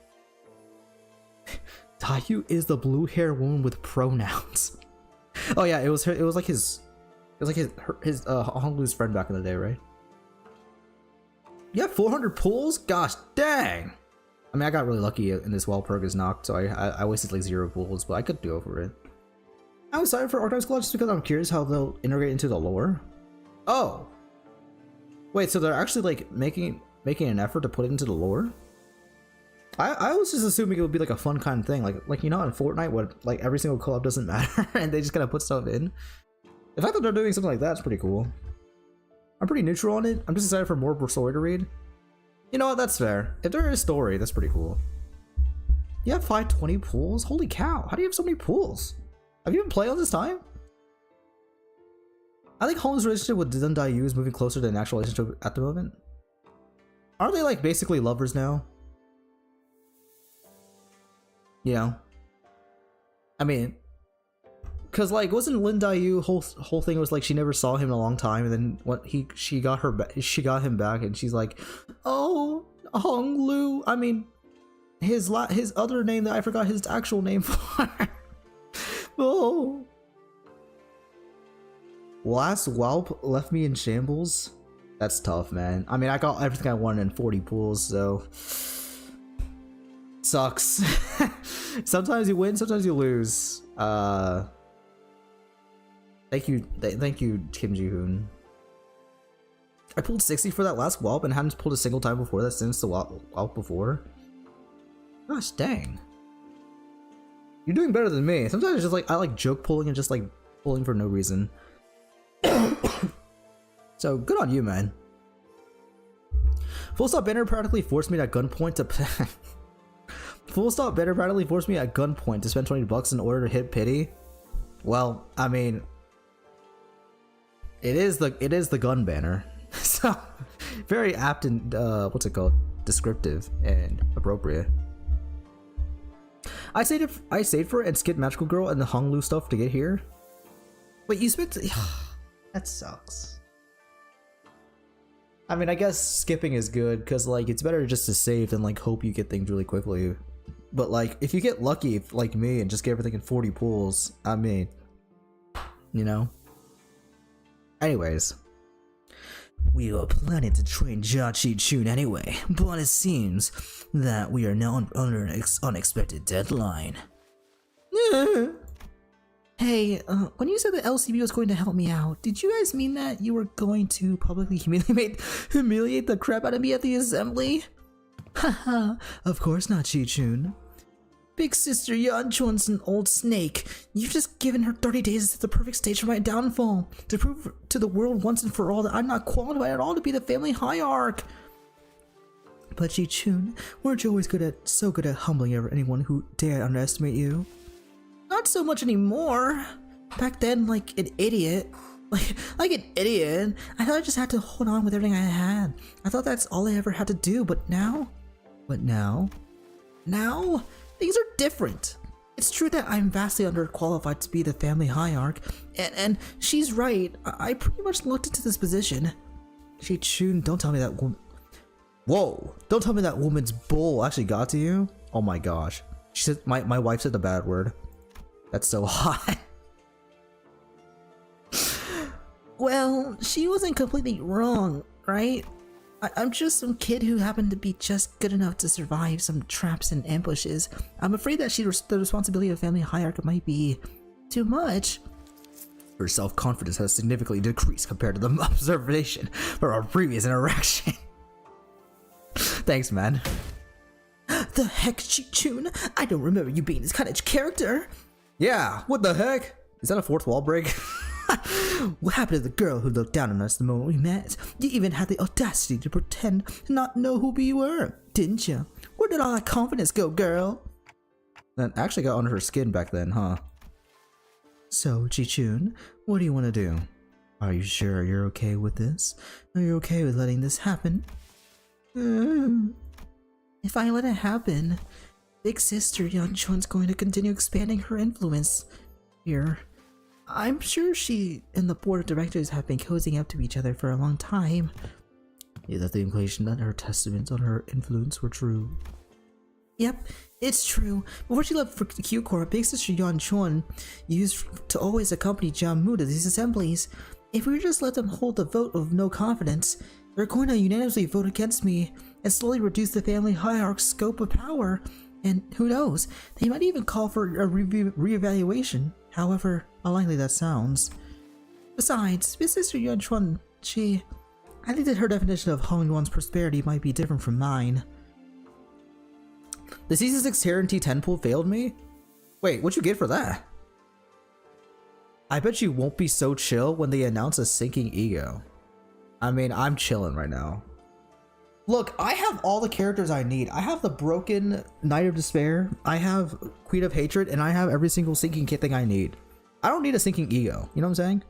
Daiyu is the blue-haired woman with pronouns. Oh yeah, it was like his Hong Lu's friend back in the day, right? You have 400 pulls? Gosh dang! I mean, I got really lucky in this while Perg is knocked, so I wasted like 0 pulls, but I could go for it. I'm excited for Archives Club just because I'm curious how they'll integrate into the lore. Oh! Wait, so they're actually like making an effort to put it into the lore? I was just assuming it would be like a fun kind of thing, like you know in Fortnite, what like every single collab doesn't matter, and they just kind of put stuff in. The fact that they're doing something like that is pretty cool. I'm pretty neutral on it. I'm just excited for more story to read. You know what? That's fair. If there is story, that's pretty cool. You have 520 pools? Holy cow! How do you have so many pools? Have you been playing all this time? I think Hong's relationship with Dundai Yu is moving closer to an actual relationship at the moment. Aren't they like basically lovers now? You know? I mean, cause like wasn't Lin Daiyu whole thing was like she never saw him in a long time, and then she got him back, and she's like, oh, Hong Lu. I mean, his other name that I forgot his actual name for. Oh. Last whelp left me in shambles. That's tough, man. I mean, I got everything I wanted in 40 pools, so sucks. Sometimes you win, sometimes you lose. Thank you, Kim Ji-hoon. I pulled 60 for that last whelp and hadn't pulled a single time before that since the whelp before. Gosh dang. You're doing better than me. Sometimes it's just like I like joke pulling and just like pulling for no reason. So good on you, man. Full Stop Banner practically forced me at gunpoint to Full Stop Banner practically forced me at gunpoint to spend $20 in order to hit pity. Well, I mean, it is the gun banner, so very apt and what's it called? Descriptive and appropriate. I saved for it and skipped Magical Girl and the Honglu stuff to get here. Wait, you spent? That sucks. I mean, I guess skipping is good because like it's better just to save than like hope you get things really quickly. But like if you get lucky like me and just get everything in 40 pools, I mean, you know. Anyways, we were planning to train Xichun anyway, but it seems that we are now under an unexpected deadline. Hey, when you said that LCB was going to help me out, did you guys mean that you were going to publicly humiliate the crap out of me at the assembly? Haha, of course not, Xichun. Big sister Yanchuan's an old snake. You've just given her 30 days to the perfect stage for my downfall, to prove to the world once and for all that I'm not qualified at all to be the family hierarch. But Xichun, weren't you always so good at humbling anyone who dared underestimate you? Not so much anymore. Back then, like an idiot. Like an idiot. I thought I just had to hold on with everything I had. I thought that's all I ever had to do, but now? Now? Things are different. It's true that I'm vastly underqualified to be the family hierarch, and she's right. I pretty much looked into this position. Xichun, don't tell me that woman. Whoa! Don't tell me that woman's bull actually got to you. Oh my gosh. She said my wife said the bad word. That's so hot. Well, she wasn't completely wrong, right? I'm just some kid who happened to be just good enough to survive some traps and ambushes. I'm afraid that the responsibility of family hierarchy might be too much. Her self-confidence has significantly decreased compared to the observation for our previous interaction. Thanks, man. The heck, Xichun? I don't remember you being this kind of character. Yeah, what the heck? Is that a fourth wall break? What happened to the girl who looked down on us the moment we met? You even had the audacity to pretend to not know who we were, didn't you? Where did all that confidence go, girl? That actually got under her skin back then, huh? So, Xichun, what do you want to do? Are you sure you're okay with this? Are you okay with letting this happen? If I let it happen, Big Sister Yanchuan's going to continue expanding her influence here. I'm sure she and the board of directors have been cozying up to each other for a long time. Is that the implication that her testaments on her influence were true? Yep, it's true. Before she left for the Q Corps, Big Sister Yanchuan used to always accompany Jiamu to these assemblies. If we just let them hold the vote of no confidence, they're going to unanimously vote against me and slowly reduce the family hierarch's scope of power. And who knows, they might even call for a reevaluation, however unlikely that sounds. Besides, Big Sister Yanchuan, I think that her definition of Hong Yuan's prosperity might be different from mine. The Season 6 Terran T10 pool failed me? Wait, what'd you get for that? I bet you won't be so chill when they announce a sinking ego. I mean, I'm chilling right now. Look, I have all the characters I need. I have the broken Knight of Despair, I have Queen of Hatred, and I have every single sinking kit thing I need. I don't need a sinking ego, you know what I'm saying?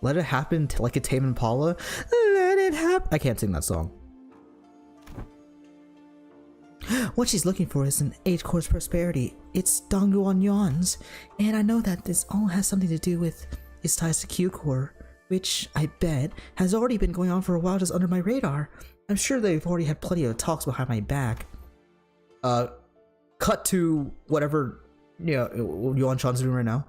Let it happen like a Tame Impala. Let it happen. I can't sing that song. What she's looking for is an H-Core's prosperity. It's Dongyuan Yuan's, and I know that this all has something to do with its ties to Q-Core, which I bet has already been going on for a while just under my radar. I'm sure they've already had plenty of talks behind my back. Cut to whatever, Yuan Chan's doing right now.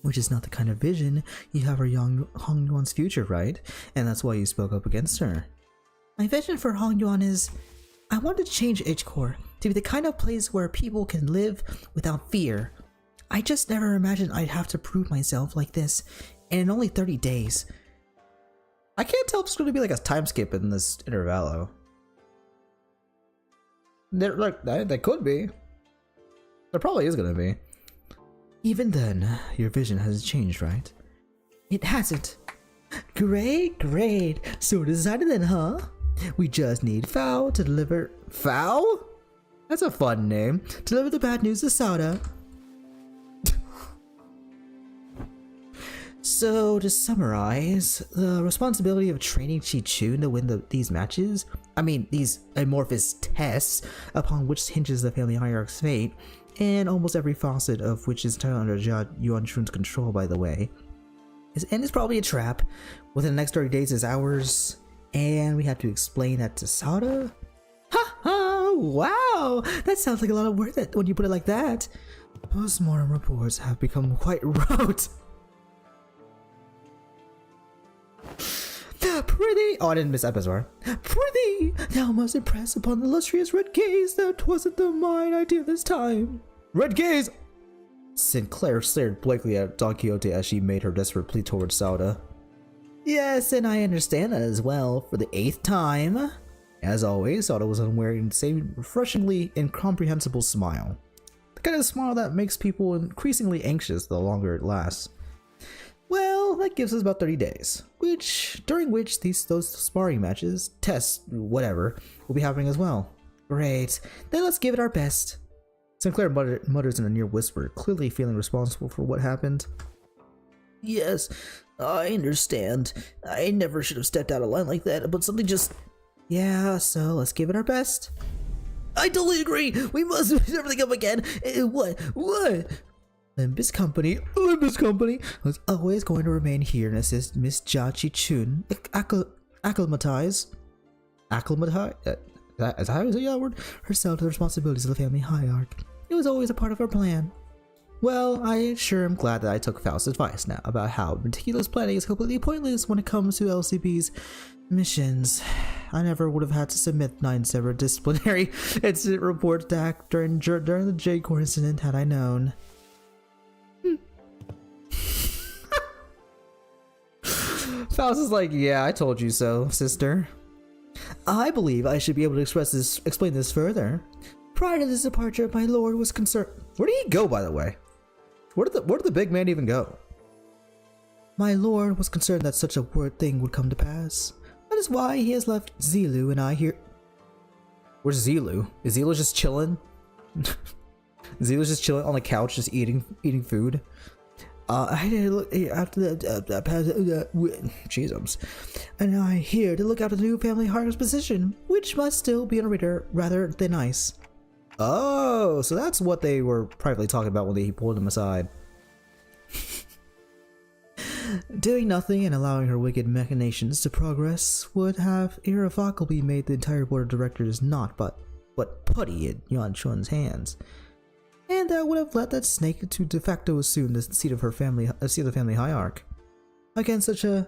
Which is not the kind of vision you have for Hong Yuan's future, right? And that's why you spoke up against her. My vision for Hong Yuan is, I want to change H-Core to be the kind of place where people can live without fear. I just never imagined I'd have to prove myself like this, and in only 30 days. I can't tell if it's going to be like a time skip in this Intervallo. There could be. There probably is going to be. Even then, your vision hasn't changed, right? It hasn't. Great, great. So decided then, huh? We just need Fowl to deliver... Fowl? That's a fun name. Deliver the bad news to Sauda. So, to summarize, the responsibility of training Xichun to win these matches, these amorphous tests upon which hinges the family hierarch's fate, and almost every facet of which is entirely under Yuan Chun's control, by the way. And it's probably a trap. Within the next 30 days is ours, and we have to explain that to Sauda? Ha ha! Wow! That sounds like a lot of work when you put it like that. Postmortem reports have become quite rote. Pretty! Oh, I didn't miss episode. Pretty! Thou must impress upon the illustrious red gaze that 'twasn't the mine idea this time. Red gaze! Sinclair stared blankly at Don Quixote as she made her desperate plea towards Sauda. Yes, and I understand that as well, for the 8th time. As always, Sauda was wearing the same refreshingly incomprehensible smile. The kind of smile that makes people increasingly anxious the longer it lasts. Well, that gives us about 30 days, during which those sparring matches, tests, whatever, will be happening as well. Great, then let's give it our best. Sinclair mutters in a near whisper, clearly feeling responsible for what happened. Yes, I understand. I never should have stepped out of line like that, but something just... Yeah, so let's give it our best. I totally agree! We must mix everything up again! What? Limbus Company was always going to remain here and assist Miss Jia Xichun acclimatize? Is that how you say that word? Herself to the responsibilities of the family hierarch. It was always a part of our plan. Well, I sure am glad that I took Faust's advice now about how meticulous planning is completely pointless when it comes to LCB's missions. I never would have had to submit 9 separate disciplinary incident reports during the J-Core incident had I known. Faust is like, yeah, I told you so, sister. I believe I should be able to explain this further. Prior to this departure, my lord was concerned. Where did he go, by the way? Where did the big man even go? My lord was concerned that such a thing would come to pass. That is why he has left Zilu and I here. Where's Zilu? Is Zilu just chilling? Zilu's just chilling on the couch, just eating food. I had to look after Jesus, and I'm here to look after the new family hierarch's position, which must still be on a radar rather than ice. Oh, so that's what they were privately talking about when they pulled him aside. Doing nothing and allowing her wicked machinations to progress would have irrevocably made the entire board of directors not but putty in Yuan Chun's hands. And that would have led that snake to de facto assume the seat of the family hierarch. Against such a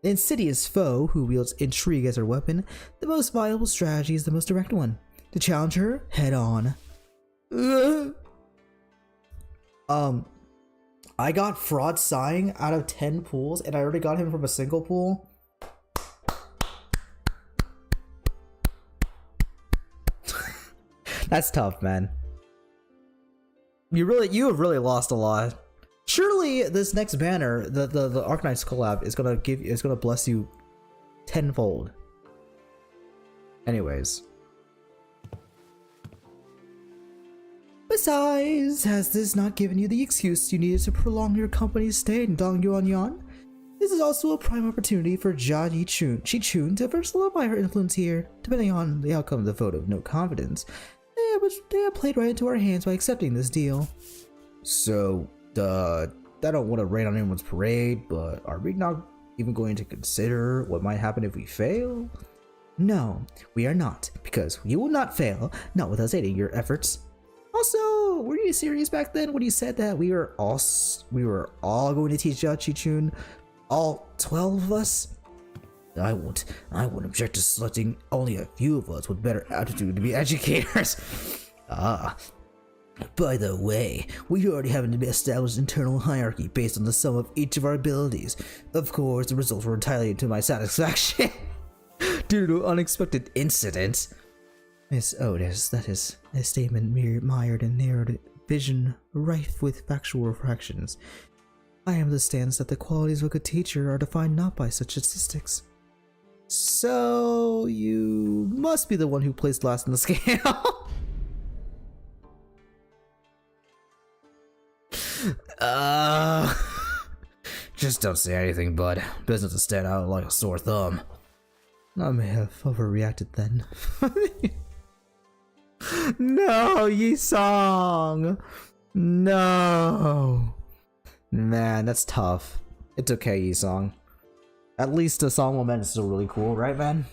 insidious foe who wields intrigue as her weapon, the most viable strategy is the most direct one: to challenge her head on. I got fraud sighing out of 10 pools, and I already got him from a single pool. That's tough, man. You have really lost a lot. Surely this next banner, the Arcanines collab, is gonna bless you tenfold. Anyways. Besides, has this not given you the excuse you needed to prolong your company's stay in Dongyuanyan? This is also a prime opportunity for Xichun to further solidify her influence here. Depending on the outcome of the vote of no confidence, they have played right into our hands by accepting this deal. So, I don't want to rain on anyone's parade, but are we not even going to consider what might happen if we fail? No, we are not, because you will not fail, not with us aiding your efforts. Also, were you serious back then when you said that we were all going to teach Xichun? All 12 of us? I wouldn't object to selecting only a few of us with better aptitude to be educators. By the way, we already have an established internal hierarchy based on the sum of each of our abilities. Of course, the results were entirely to my satisfaction. Due to unexpected incidents. Miss Otis, that is a statement mired in narrowed vision rife with factual refractions. I am of the stance that the qualities of a good teacher are defined not by such statistics. So, you must be the one who placed last in the scale. Just don't say anything, bud. Business to stand out like a sore thumb. I may have overreacted then. No, Yi-song! No! Man, that's tough. It's okay, Yi-song. At least the song momentum is still really cool, right, man?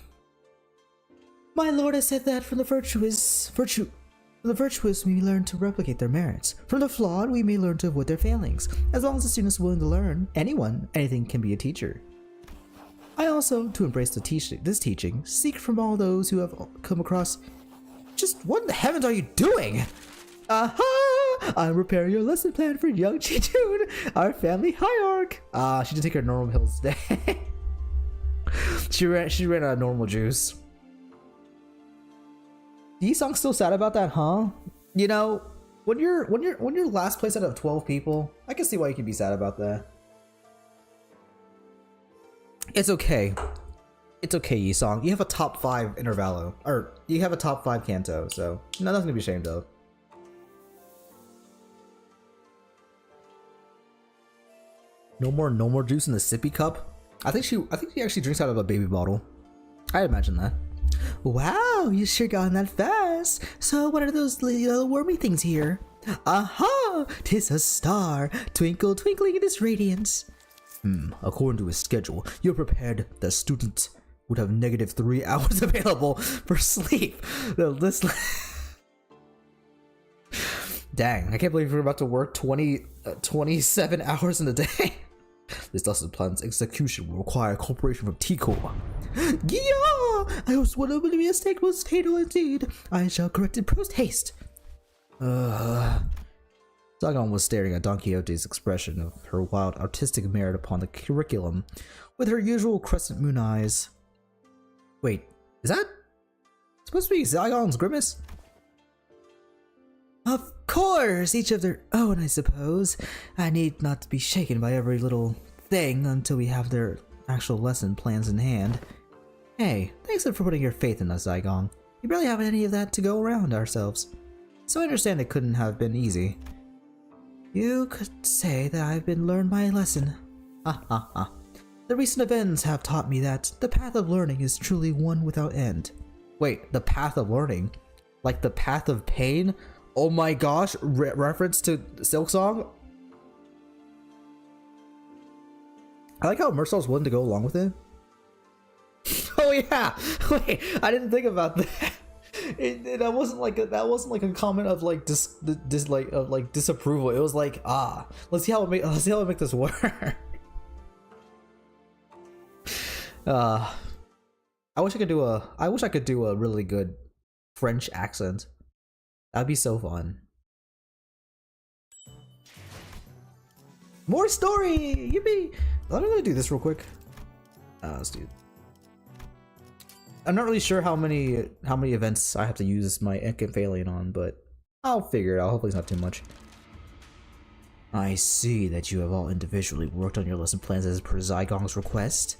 My lord has said that from the virtuous we may learn to replicate their merits. From the flawed, we may learn to avoid their failings. As long as the student is willing to learn, anything can be a teacher. I also, to embrace this teaching, seek from all those who have come across. Just what in the heavens are you doing? Aha! I'm preparing your lesson plan for young Xichun, our family hierarch. She did take her normal pills today. she ran out of normal juice. Yi-song's still sad about that, huh? You know, when you're last place out of 12 people, I can see why you could be sad about that. It's okay. It's okay, Yi-song. You have a top 5 Intervallo. Or, you have a top 5 Kanto, so nothing to be ashamed of. No more juice in the sippy cup? I think she actually drinks out of a baby bottle. I imagine that. Wow, you sure got that fast. So what are those little wormy things here? Aha! 'Tis a star, twinkle twinkling in its radiance. According to his schedule, you're prepared the student would have negative 3 hours available for sleep. Dang, I can't believe we're about to work 27 hours in a day. This lesson plan's execution will require cooperation from Tico. Yeah! I was one of the mistake was fatal indeed. I shall correct it post haste. Saigon was staring at Don Quixote's expression of her wild artistic merit upon the curriculum with her usual crescent moon eyes. Wait, is that supposed to be Zygon's grimace? Of course, each of their own, I suppose. I need not to be shaken by every little thing until we have their actual lesson plans in hand. Hey, thanks for putting your faith in us, Zygon. We barely have any of that to go around ourselves. So I understand it couldn't have been easy. You could say that I've been learned my lesson. Ha ha ha. The recent events have taught me that the path of learning is truly one without end. Wait, the path of learning? Like the path of pain? Oh my gosh, reference to Silk Song? I like how Mersal's willing to go along with it. Oh yeah! Wait, I didn't think about that. That wasn't like a comment of like disapproval. It was like, let's see how we make this work. I wish I could do a really good French accent. That'd be so fun. More story! Yippee! I'm gonna do this real quick. Let's do. I'm not really sure how many events I have to use my Inconvaliant on, but I'll figure it out. Hopefully it's not too much. I see that you have all individually worked on your lesson plans as per Zygong's request.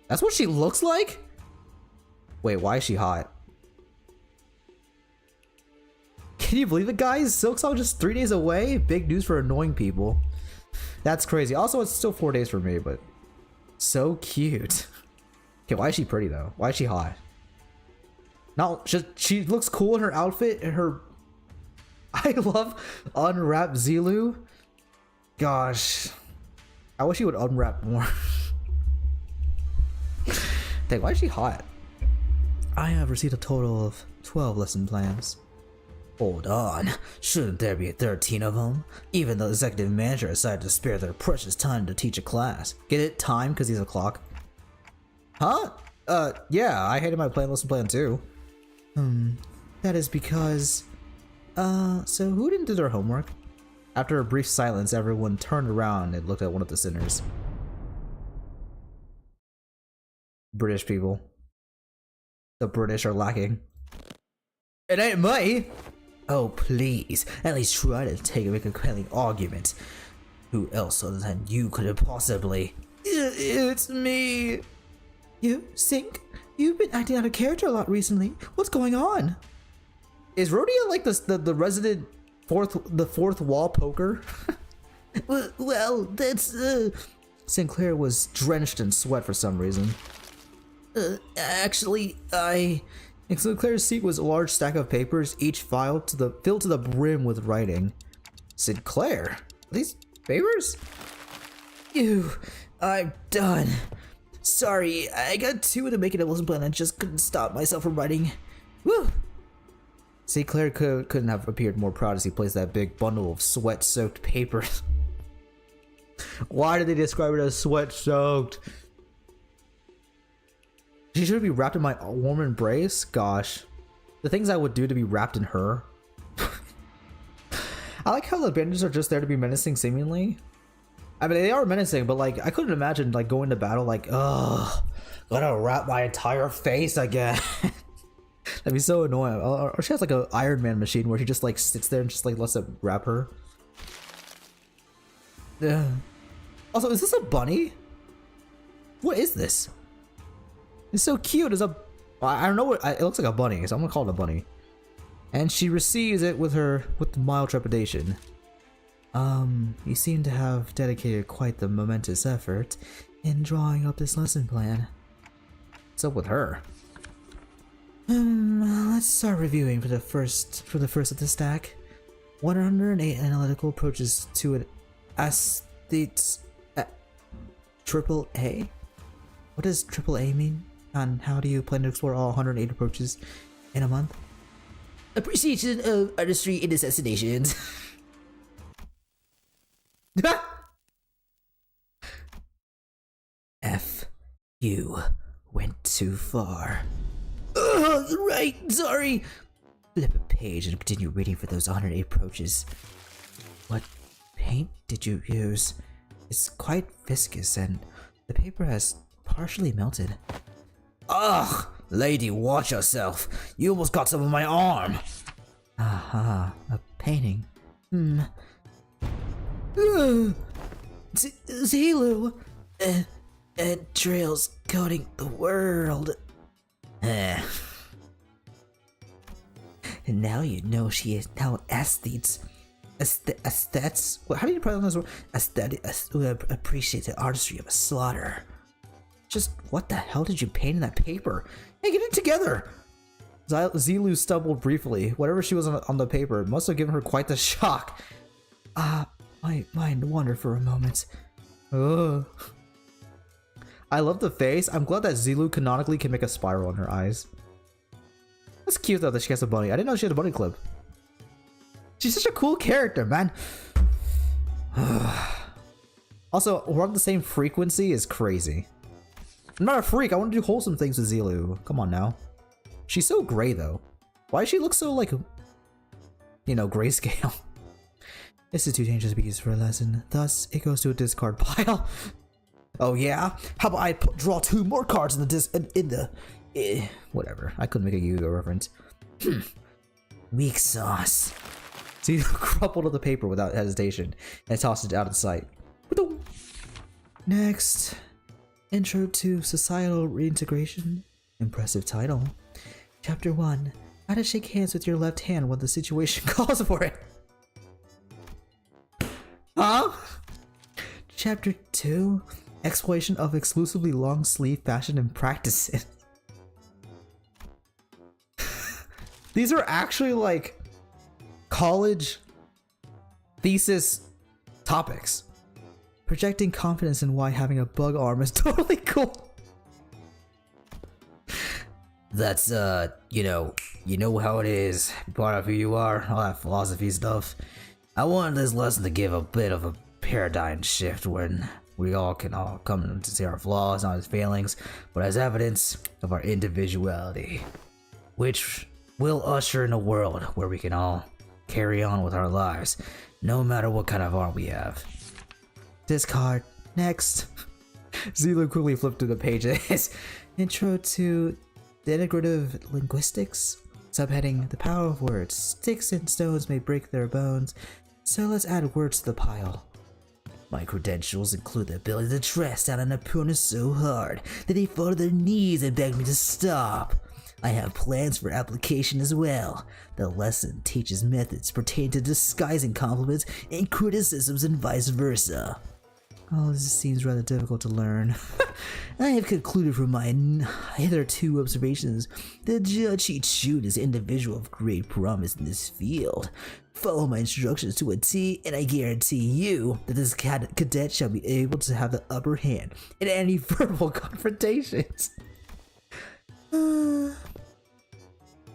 That's what she looks like? Wait, why is she hot? Can you believe it, guys? Silksong just 3 days away? Big news for annoying people. That's crazy. Also, it's still 4 days for me, but so cute. Okay, why is she pretty though? Why is she hot? Now, she looks cool in her outfit and her... I love unwrap Zilu. Gosh. I wish he would unwrap more. Dang, why is she hot? I have received a total of 12 lesson plans. Hold on, shouldn't there be 13 of them? Even the executive manager decided to spare their precious time to teach a class. Get it? Time? Because he's a clock. Huh? Yeah, I hated my lesson plan too. That is because... so who didn't do their homework? After a brief silence, everyone turned around and looked at one of the sinners. British people. The British are lacking. It ain't me! Oh, please, at least try to make a compelling argument. Who else other than you could have possibly... It's me! You, Sink? You've been acting out of character a lot recently. What's going on? Is Rhodia like the resident fourth wall poker? well, that's Sinclair was drenched in sweat for some reason. Actually, Sinclair's seat was a large stack of papers, each filled to the brim with writing. Sinclair? These papers? I'm done. Sorry, I got too into making a lesson plan and just couldn't stop myself from writing. Woo! Sinclair couldn't have appeared more proud as he placed that big bundle of sweat-soaked papers. Why did they describe it as sweat-soaked? She should be wrapped in my warm embrace? Gosh. The things I would do to be wrapped in her. I like how the bandages are just there to be menacing, seemingly. I mean, they are menacing, but like, I couldn't imagine like going to battle like, ugh, gotta wrap my entire face again. That'd be so annoying. Or she has like an Iron Man machine where she just like sits there and just like lets it wrap her. Yeah. Also, is this a bunny? What is this? It's so cute. It's a... I don't know what... It looks like a bunny, so I'm gonna call it a bunny. And she receives it with mild trepidation. You seem to have dedicated quite the momentous effort in drawing up this lesson plan. What's up with her? Let's start reviewing for the first of the stack. 108 analytical approaches to an aesthetes... Triple A? What does triple A mean? And how do you plan to explore all 108 approaches in a month? Appreciation of artistry in assassinations. F. You went too far. Right, sorry. Flip a page and continue reading for those 108 approaches. What paint did you use? It's quite viscous and the paper has partially melted. Ugh! Lady, watch yourself. You almost got some on my arm. Aha, a painting. Zilu! And trails coating the world. And now you know she is now aesthetes. Aesthets? How do you pronounce this word? Aesthetics who appreciate the artistry of a slaughter. Just what the hell did you paint in that paper? Hey, get it together! Zilu stumbled briefly. Whatever she was on the paper must have given her quite the shock. My mind wandered for a moment. Ugh. I love the face. I'm glad that Zilu canonically can make a spiral on her eyes. That's cute though that she has a bunny. I didn't know she had a bunny clip. She's such a cool character, man. Also, we're on the same frequency is crazy. I'm not a freak. I want to do wholesome things with Zilu. Come on now. She's so gray though. Why does she look so like, you know, grayscale? This is too dangerous to be used for a lesson. Thus, it goes to a discard pile. Oh yeah? How about I draw 2 more cards in the whatever. I couldn't make a Yu-Gi-Oh reference. Weak sauce. So you crumpled up the paper without hesitation and tossed it out of sight. Next, Intro to Societal Reintegration. Impressive title. Chapter 1. How to shake hands with your left hand when the situation calls for it. Huh? Chapter 2. Exploration of exclusively long sleeve fashion and practices. These are actually like college thesis topics. Projecting confidence in why having a bug arm is totally cool. That's you know how it is. Part of who you are, all that philosophy stuff. I wanted this lesson to give a bit of a paradigm shift when we all can come to see our flaws, not as failings, but as evidence of our individuality, which will usher in a world where we can all carry on with our lives, no matter what kind of arm we have. Discard. Next. Zelu quickly flipped to the page. Intro to the Integrative Linguistics. Subheading, the power of words. Sticks and stones may break their bones, so let's add words to the pile. My credentials include the ability to dress down an opponent so hard that they fall to their knees and beg me to stop. I have plans for application as well. The lesson teaches methods pertaining to disguising compliments and criticisms and vice versa. Oh, this seems rather difficult to learn. I have concluded from my hitherto observations that Judge Xichun is an individual of great promise in this field. Follow my instructions to a T, and I guarantee you that this cadet shall be able to have the upper hand in any verbal confrontations.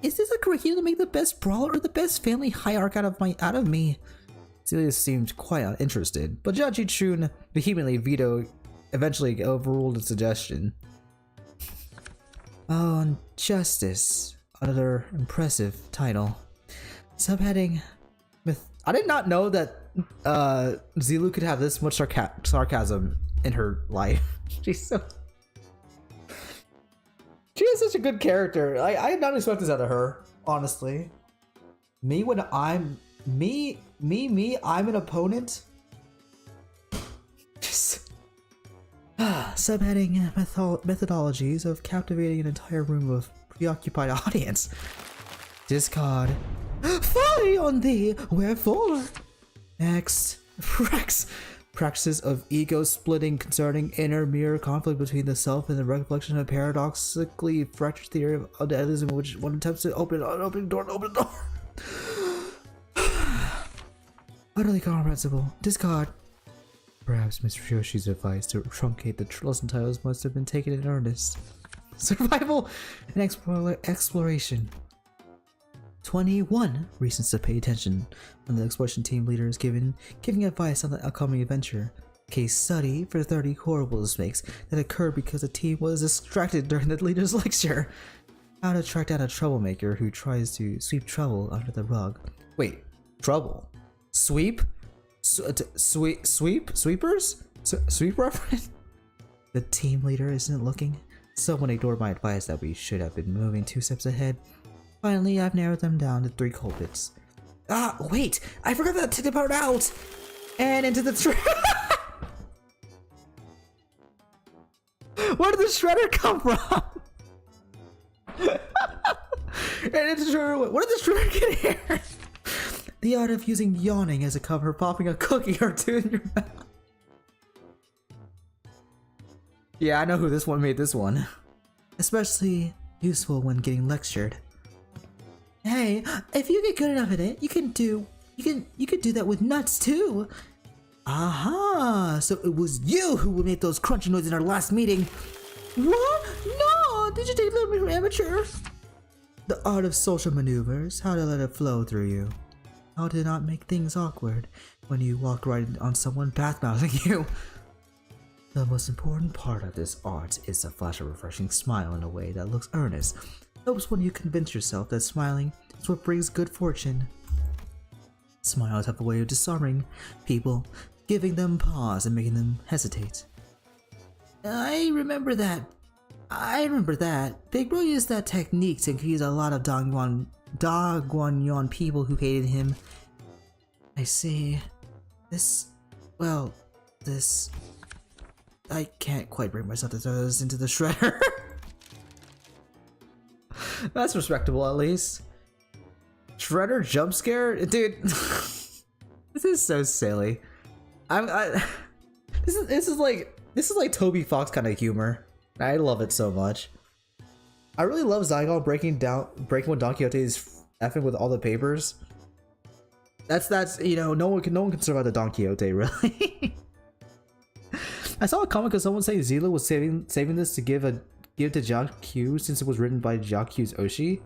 Is this a curriculum to make the best brawler or the best family hierarch out of me? Celia seemed quite uninterested, but Judge Xichun vehemently eventually overruled the suggestion. Oh, and Justice. Another impressive title. Subheading. I did not know that Zelu could have this much sarcasm in her life. She has such a good character. I did not expect this out of her, honestly. I'm an opponent. Just subheading methodologies of captivating an entire room of preoccupied audience. Discard. Folly on thee, wherefore? Next. Practices of ego splitting concerning inner mirror conflict between the self and the reflection of paradoxically fractured theory of idealism in which one attempts to open the door. Utterly comprehensible. Discard. Perhaps Mr. Yoshi's advice to truncate the lesson titles must have been taken in earnest. Survival and exploration. 21 reasons to pay attention when the exploration team leader is giving advice on the upcoming adventure. Case study for 30 horrible mistakes that occurred because the team was distracted during the leader's lecture. How to track down a troublemaker who tries to sweep trouble under the rug. Wait, trouble? Sweep? Sweepers? Sweep reference? The team leader isn't looking. Someone ignored my advice that we should have been moving 2 steps ahead. Finally, I've narrowed them down to 3 culprits. Ah, wait! I forgot to take the part out! And into the Where did the shredder come from? And into the Where did the shredder get here? The art of using yawning as a cover, popping a cookie or 2 in your mouth. Yeah, I know who this one made this one. Especially useful when getting lectured. Hey, if you get good enough at it, you can do that with nuts too. Aha! So it was you who made those crunchy noises in our last meeting. What? No! Did you take a little bit from amateur? The art of social maneuvers, how to let it flow through you. How to not make things awkward when you walk right on someone bath-mouthing you. The most important part of this art is to flash a refreshing smile in a way that looks earnest. Helps when you convince yourself that smiling is what brings good fortune. Smiles have a way of disarming people, giving them pause and making them hesitate. I remember that. Big Bro used that technique to confuse a lot of Dogwon people who hated him. I see. I can't quite bring myself to throw this into the shredder. That's respectable, at least. Shredder jump scare? Dude, this is so silly. This is like Toby Fox kind of humor. I love it so much. I really love Zygon breaking when Don Quixote is effing with all the papers. That's you know, no one can survive the Don Quixote, really. I saw a comment of someone saying Zila was saving this to give to Jiao Q since it was written by Jiao Q's Oshi.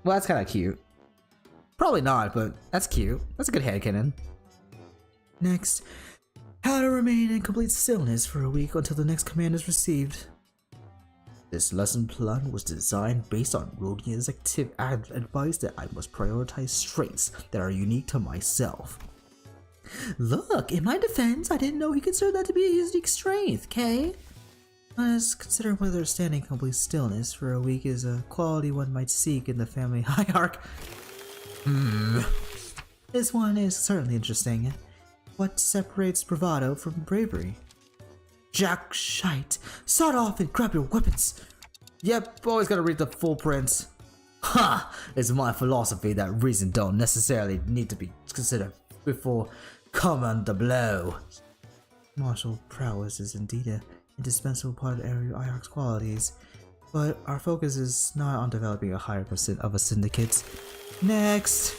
Well, that's kind of cute. Probably not, but that's cute. That's a good headcanon. Next, how to remain in complete stillness for a week until the next command is received. This lesson plan was designed based on Rodian's advice that I must prioritize strengths that are unique to myself. Look, in my defense, I didn't know he considered that to be a unique strength, Kay? Let's consider whether standing complete stillness for a week is a quality one might seek in the family hierarchy. This one is certainly interesting. What separates bravado from bravery? Jack shite! Sod off and grab your weapons! Yep, always gotta read the full print. Ha! It's my philosophy that reason don't necessarily need to be considered before command the blow. Martial prowess is indeed an indispensable part of every IARC's qualities, but our focus is not on developing a higher percent of a syndicate. Next!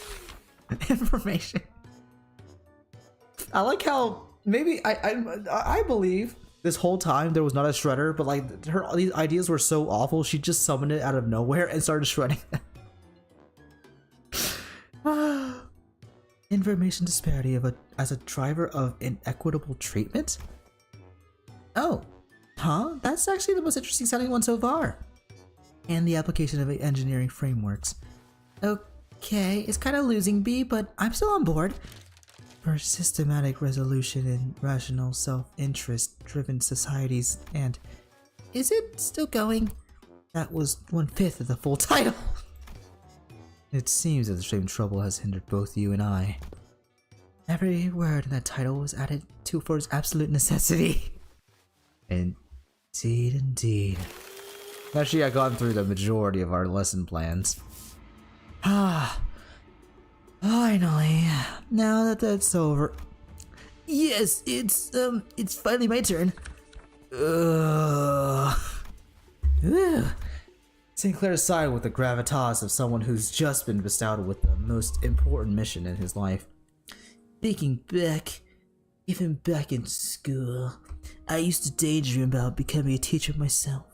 Information. I like how maybe I believe this whole time there was not a shredder, but like these ideas were so awful she just summoned it out of nowhere and started shredding them. Information disparity as a driver of inequitable treatment? Oh, huh? That's actually the most interesting sounding one so far. And the application of engineering frameworks. Okay, it's kind of losing me, but I'm still on board. For systematic resolution in rational self-interest driven societies, and is it still going? That was 1/5 of the full title. It seems that the same trouble has hindered both you and I. Every word in that title was added to for its absolute necessity. Indeed. Actually, I've gone through the majority of our lesson plans. Finally, now that that's over. Yes, it's finally my turn. Sinclair sighed with the gravitas of someone who's just been bestowed with the most important mission in his life. Thinking back, even back in school, I used to daydream about becoming a teacher myself.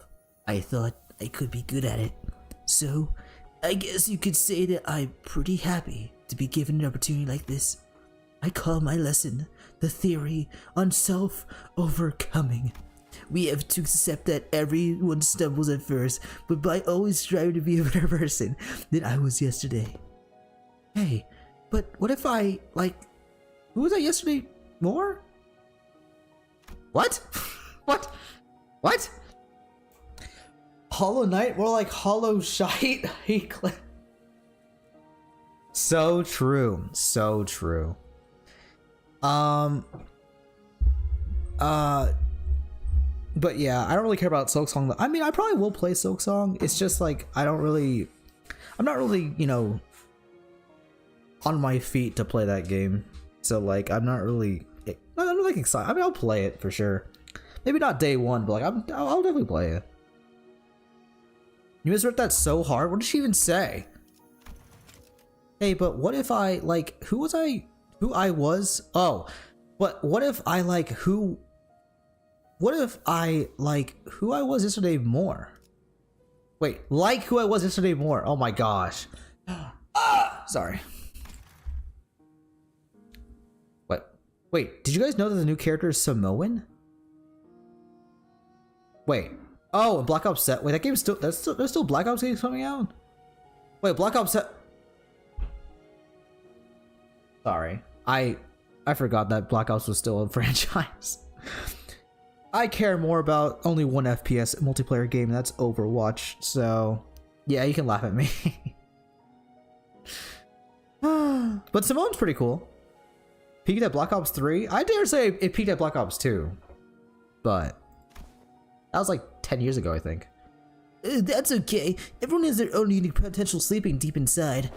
I thought I could be good at it. So, I guess you could say that I'm pretty happy to be given an opportunity like this. I call my lesson the theory on self-overcoming. We have to accept that everyone stumbles at first, but by always striving to be a better person than I was yesterday. Hey, but what if I, who was I yesterday more? What? What? Hollow Knight? More like Hollow Shite? So true. But yeah, I don't really care about Silksong. I mean, I probably will play Silksong. It's just like I'm not really, on my feet to play that game. So like, I'm not really excited. I mean, I'll play it for sure. Maybe not day one, but like, I'll definitely play it. You misread that so hard. What did she even say? Hey, but what if I who I was? Oh, but what if I who I was yesterday more? Wait, who I was yesterday more? Oh my gosh. Sorry. Wait, did you guys know that the new character is Samoan? Wait. Oh, Black Ops Set. Wait, that game's there's still Black Ops games coming out? Wait, Black Ops Set. Sorry. I forgot that Black Ops was still a franchise. I care more about only one FPS multiplayer game, that's Overwatch, so yeah, you can laugh at me. But Simone's pretty cool. Peaked at Black Ops 3? I dare say it peaked at Black Ops 2. But that was like 10 years ago, I think. That's okay. Everyone has their own unique potential sleeping deep inside.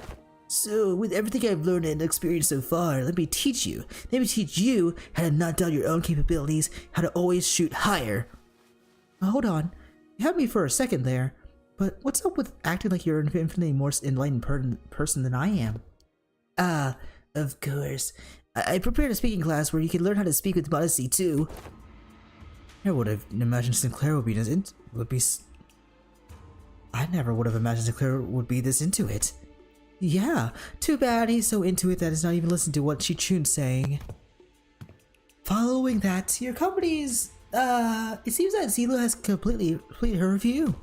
So, with everything I've learned and experienced so far, let me teach you. Let me teach you how to not doubt your own capabilities, how to always shoot higher. Hold on. You had me for a second there. But what's up with acting like you're an infinitely more enlightened person than I am? Ah, of course. I prepared a speaking class where you can learn how to speak with modesty too. I would have imagined Sinclair would be I never would have imagined Sinclair would be this into it. Yeah, too bad he's so into it that he's not even listening to what Xichun's saying. Following that, your company's, it seems that Zilu has completed her review.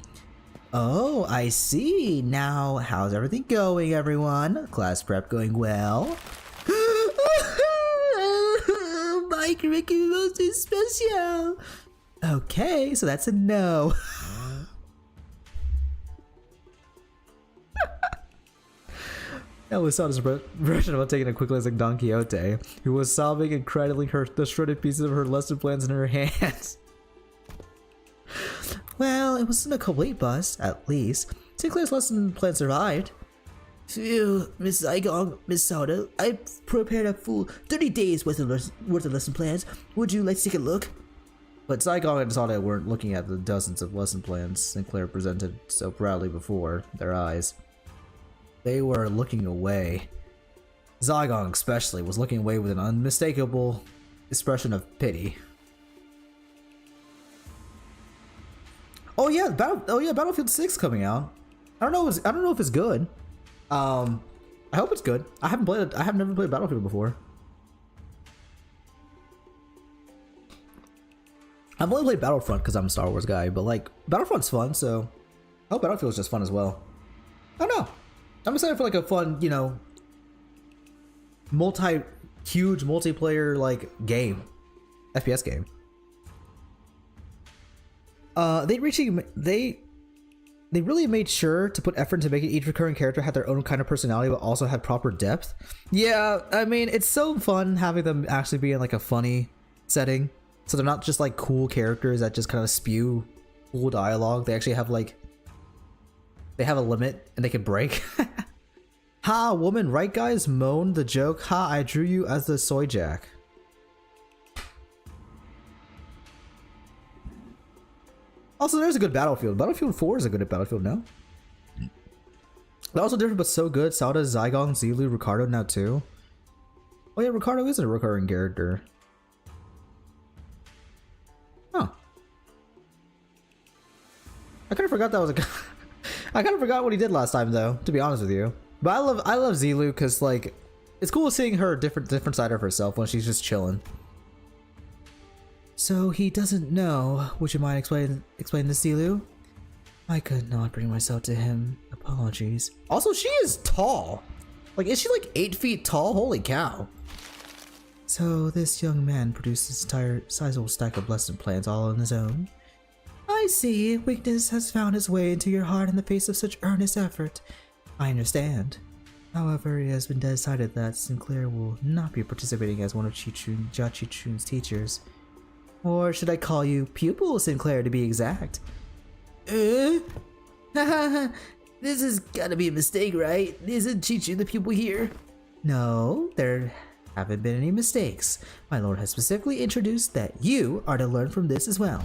Oh, I see. Now, how's everything going, everyone? Class prep going well? My curriculum is special. Okay, so that's a no. That was Sada's version about taking a quick glance at Don Quixote, who was sobbing and cradling the shredded pieces of her lesson plans in her hands. Well, it wasn't a complete bust, at least. Sinclair's lesson plan survived. Phew, Miss Zygon, Miss Sada, I prepared a full 30 days worth of lesson plans. Would you like to take a look? But Zygon and Sada weren't looking at the dozens of lesson plans Sinclair presented so proudly before their eyes. They were looking away. Zygon especially was looking away with an unmistakable expression of pity. Oh yeah, Battlefield 6 coming out. I don't know if it's good. I hope it's good. I have never played Battlefield before. I've only played Battlefront because I'm a Star Wars guy, but like Battlefront's fun, so I hope Battlefield's just fun as well. I don't know. I'm excited for like a fun, you know, huge multiplayer like game, FPS game. They really made sure to put effort into making each recurring character had their own kind of personality, but also had proper depth. Yeah, I mean, it's so fun having them actually be in like a funny setting, so they're not just like cool characters that just kind of spew cool dialogue. They actually have like, they have a limit and they can break. Ha, woman, right guys? Moan the joke. Ha, I drew you as the soy jack. Also, there's a good Battlefield. Battlefield 4 is a good Battlefield, no? They're also different, but so good. Sada, Zygon, Zilu, Ricardo now too. Oh yeah, Ricardo is a recurring character. Huh. I kind of forgot that was a guy. I kind of forgot what he did last time, though, to be honest with you. But I love Zilu because like, it's cool seeing her different side of herself when she's just chilling. So he doesn't know. Would you mind explain this, Zilu? I could not bring myself to him. Apologies. Also, she is tall. Like, is she like 8 feet tall? Holy cow. So this young man produced this entire sizable stack of lesson plans all on his own. I see. Weakness has found its way into your heart in the face of such earnest effort. I understand. However, it has been decided that Sinclair will not be participating as one of Xichun's teachers. Or should I call you pupil Sinclair to be exact? This has gotta be a mistake, right? Isn't Xichun the pupil here? No, there haven't been any mistakes. My lord has specifically introduced that you are to learn from this as well.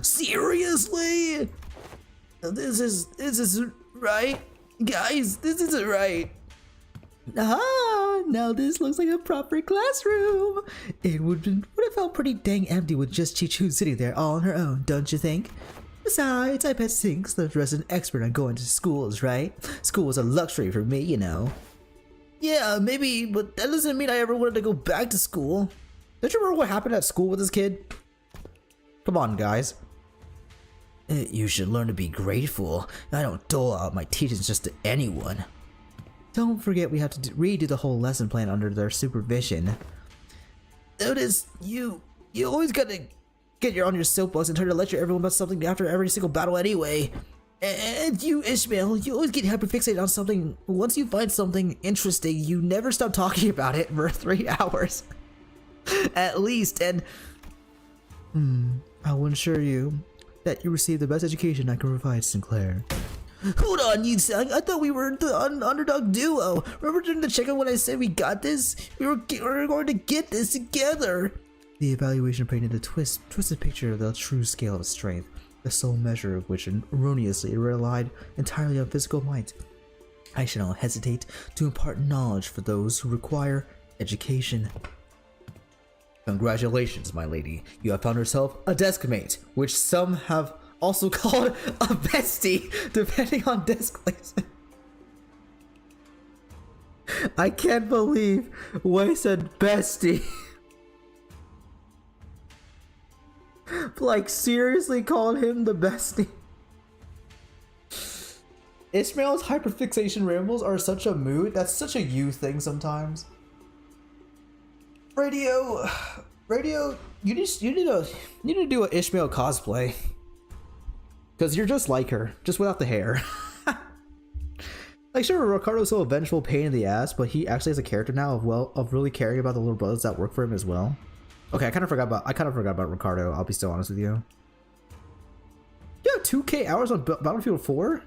Seriously? This is right? Guys, this isn't right. Ah, now this looks like a proper classroom. It would have felt pretty dang empty with just Xichun sitting there all on her own, don't you think? Besides, I bet Sink's the resident expert on going to schools, right? School was a luxury for me, you know. Yeah, maybe, but that doesn't mean I ever wanted to go back to school. Don't you remember what happened at school with this kid? Come on, guys. You should learn to be grateful. I don't dole out my teachings just to anyone. Don't forget we have to redo the whole lesson plan under their supervision. notice you always gotta get on your soapbox and try to lecture everyone about something after every single battle anyway. And you, Ishmael, you always get hyperfixated on something. Once you find something interesting, you never stop talking about it for 3 hours. At least, and... I will ensure you that you receive the best education I can provide, Sinclair. Hold on, Yu-sang. I thought we were the underdog duo. Remember during the checkup when I said we got this? We were going to get this together. The evaluation painted a twisted picture of the true scale of strength, the sole measure of which erroneously relied entirely on physical might. I shall not hesitate to impart knowledge for those who require education. Congratulations, my lady. You have found yourself a desk mate, which some have also called a bestie, depending on desk placement. I can't believe Wei said bestie. Like, seriously called him the bestie. Ishmael's hyperfixation rambles are such a mood. That's such a you thing sometimes. Radio, you need to do an Ishmael cosplay. Cause you're just like her, just without the hair. Like, sure, Ricardo's so a vengeful pain in the ass, but he actually has a character now of really caring about the little brothers that work for him as well. Okay, I kind of forgot about Ricardo. I'll be so honest with you. You have 2K hours on Battlefield 4?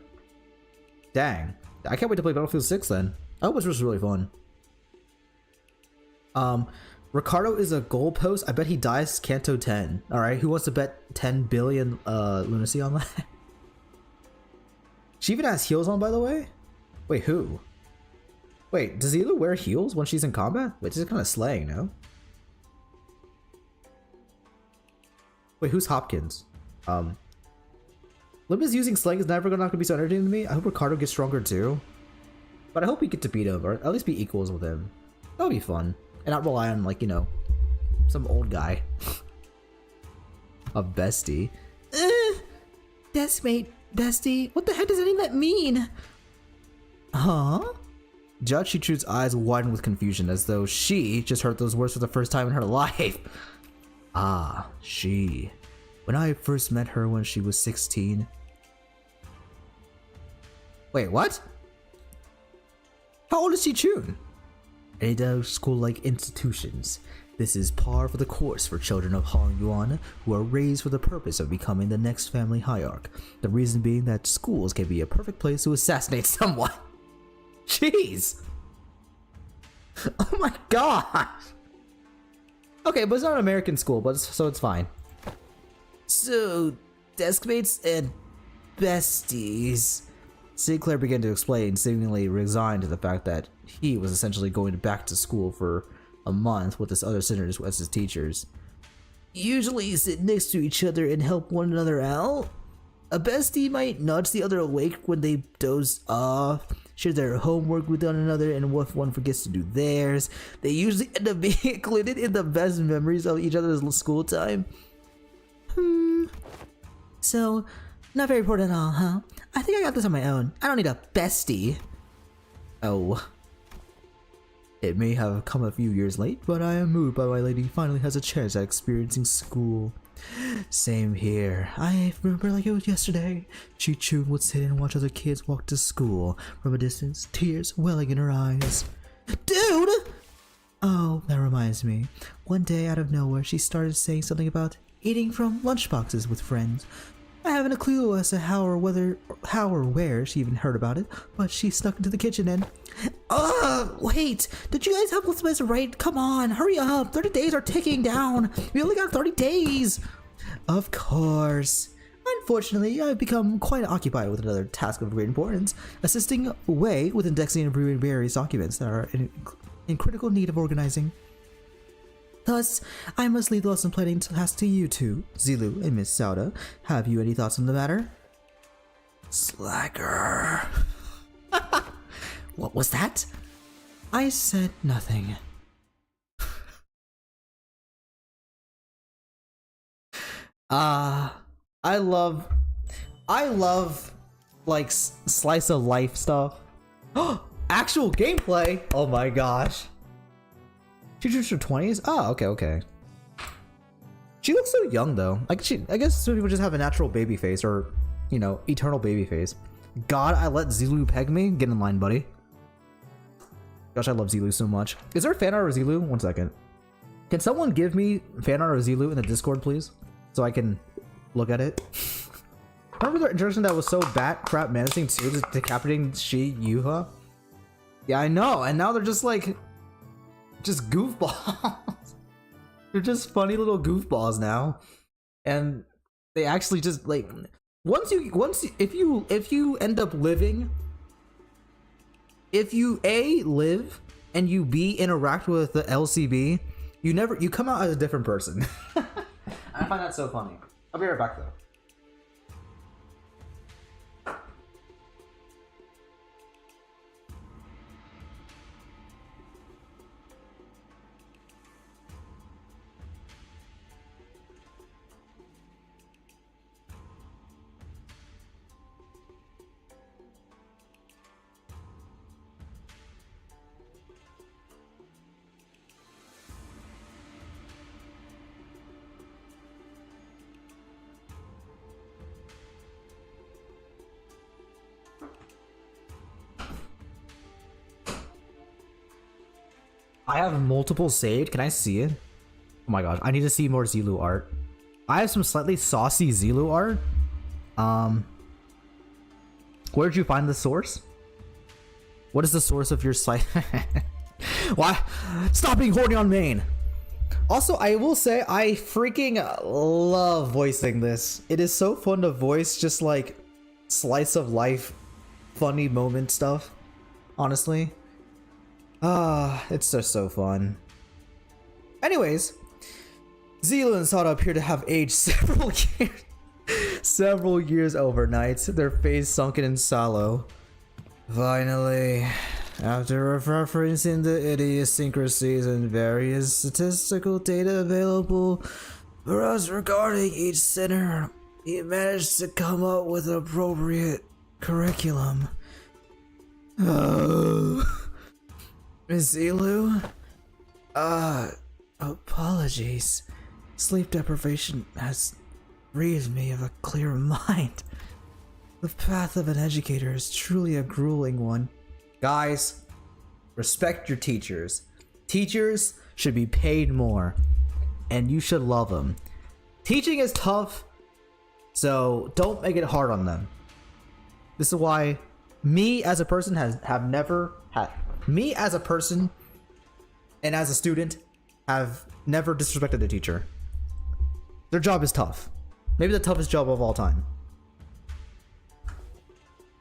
Dang, I can't wait to play Battlefield 6 then. I hope it's just really fun. Ricardo is a goalpost. I bet he dies Canto 10. All right, who wants to bet 10 billion lunacy on that? She even has heels on, by the way. Wait, who? Wait, does Zilu wear heels when she's in combat? Wait, this is kind of slaying, no? Wait, who's Hopkins? Limbus using slang is never not gonna be so entertaining to me. I hope Ricardo gets stronger too. But I hope we get to beat him, or at least be equals with him. That'll be fun. And not rely on, like, you know, some old guy. A bestie. Deskmate, bestie. What the heck does any of that mean? Huh? Judge Xichun's eyes widened with confusion, as though she just heard those words for the first time in her life. Ah, she. When I first met her when she was 16. Wait, what? How old is Xichun? Any school-like institutions. This is par for the course for children of Han Yuan who are raised for the purpose of becoming the next family hierarch. The reason being that schools can be a perfect place to assassinate someone. Jeez. Oh my gosh. Okay, but it's not an American school, but so it's fine. So, deskmates and besties. Sinclair began to explain, seemingly resigned to the fact that he was essentially going back to school for a month with his other sinners as his teachers. Usually sit next to each other and help one another out. A bestie might nudge the other awake when they doze off, share their homework with one another, and if one forgets to do theirs, they usually end up being included in the best memories of each other's school time. So, not very important at all, huh? I think I got this on my own. I don't need a bestie. Oh. It may have come a few years late, but I am moved by my lady finally has a chance at experiencing school. Same here. I remember like it was yesterday. Xichun would sit and watch other kids walk to school from a distance, tears welling in her eyes. Dude! Oh, that reminds me. One day out of nowhere, she started saying something about eating from lunchboxes with friends. I haven't a clue as to how or where she even heard about it, but she snuck into the kitchen and... wait! Did you guys help Elizabeth right? Come on, hurry up! 30 days are ticking down! We only got 30 days! Of course. Unfortunately, I've become quite occupied with another task of great importance, assisting Wei with indexing and reviewing various documents that are in critical need of organizing. Thus, I must leave the lesson planning task to you two, Zilu and Miss Sauda. Have you any thoughts on the matter? Slacker. What was that? I said nothing. I love like slice of life stuff. Actual gameplay. Oh my gosh. She's just her 20s? Oh, okay, okay. She looks so young though. Like I guess some people just have a natural baby face or, you know, eternal baby face. God, I let Zilu peg me? Get in line, buddy. Gosh, I love Zilu so much. Is there a fan art of Zilu? One second. Can someone give me fan art of Zilu in the Discord, please? So I can look at it. Remember the introduction that was so bat crap menacing too, just decapitating Shi Yuha? Yeah, I know, and now they're just like, just goofballs. They're just funny little goofballs now, and they actually just like if you end up living, if you A, live, and you B, interact with the LCB, you come out as a different person. I find that so funny. I'll be right back though. I have multiple saved. Can I see it? Oh my god, I need to see more Zilu art. I have some slightly saucy Zilu art. Where did you find the source? What is the source of your site? Why? Stop being horny on main. Also, I will say I freaking love voicing this. It is so fun to voice just like slice of life, funny moment stuff. Honestly. It's just so fun. Anyways, Zilu and Sada appear to have aged several years overnight, their face sunken in sallow. Finally, after referencing the idiosyncrasies and various statistical data available for us regarding each center, he managed to come up with an appropriate curriculum. Miss Zilu? Apologies. Sleep deprivation has relieved me of a clear mind. The path of an educator is truly a grueling one. Guys, respect your teachers. Teachers should be paid more, and you should love them. Teaching is tough, so don't make it hard on them. This is why me as a person me as a person and as a student have never disrespected a teacher. Their job is tough. Maybe the toughest job of all time.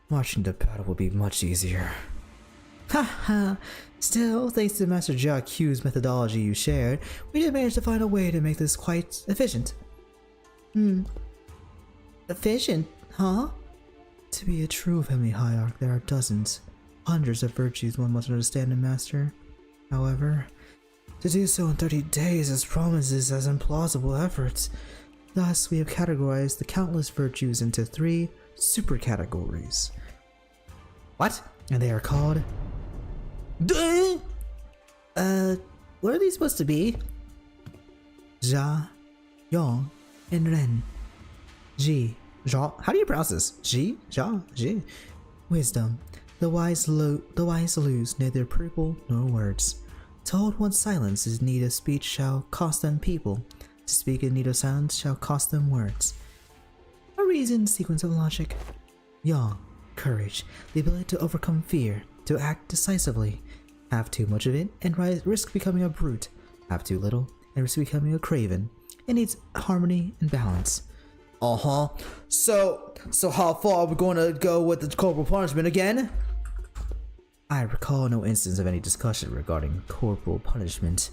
Watching the battle will be much easier. Haha. Still, thanks to Master Jia Q's methodology you shared, we did manage to find a way to make this quite efficient. Efficient, huh? To be a true family hierarch, there are dozens, hundreds of virtues one must understand and master. However, to do so in 30 days as promises as implausible efforts. Thus, we have categorized the countless virtues into 3 super categories. What? And they are called... what are these supposed to be? Jia, Yong, and Ren. Ji, Zha. How do you pronounce this? Ji, Jia, Ji. Wisdom. The wise lose neither pupil nor words. To hold one's silence in need of speech shall cost them people. To speak in need of silence shall cost them words. A reasoned sequence of logic. Yang, courage, the ability to overcome fear, to act decisively. Have too much of it and risk becoming a brute. Have too little and risk becoming a craven. It needs harmony and balance. So how far are we going to go with the corporal punishment again? I recall no instance of any discussion regarding corporal punishment.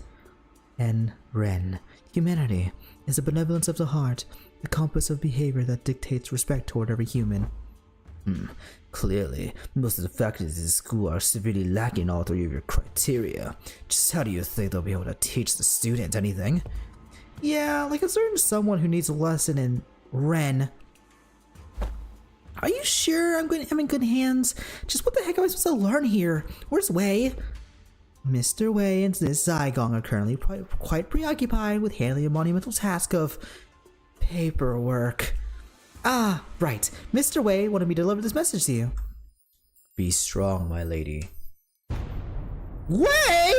And Ren, humanity is the benevolence of the heart, the compass of behavior that dictates respect toward every human. Clearly, most of the faculties in school are severely lacking all 3 of your criteria. Just how do you think they'll be able to teach the student anything? Yeah, like a certain someone who needs a lesson in Ren. Are you sure I'm in good hands? Just what the heck am I supposed to learn here? Where's Wei? Mr. Wei and Ms. Zygong are currently quite preoccupied with handling the monumental task of paperwork. Ah, right. Mr. Wei wanted me to deliver this message to you. Be strong, my lady. Wei!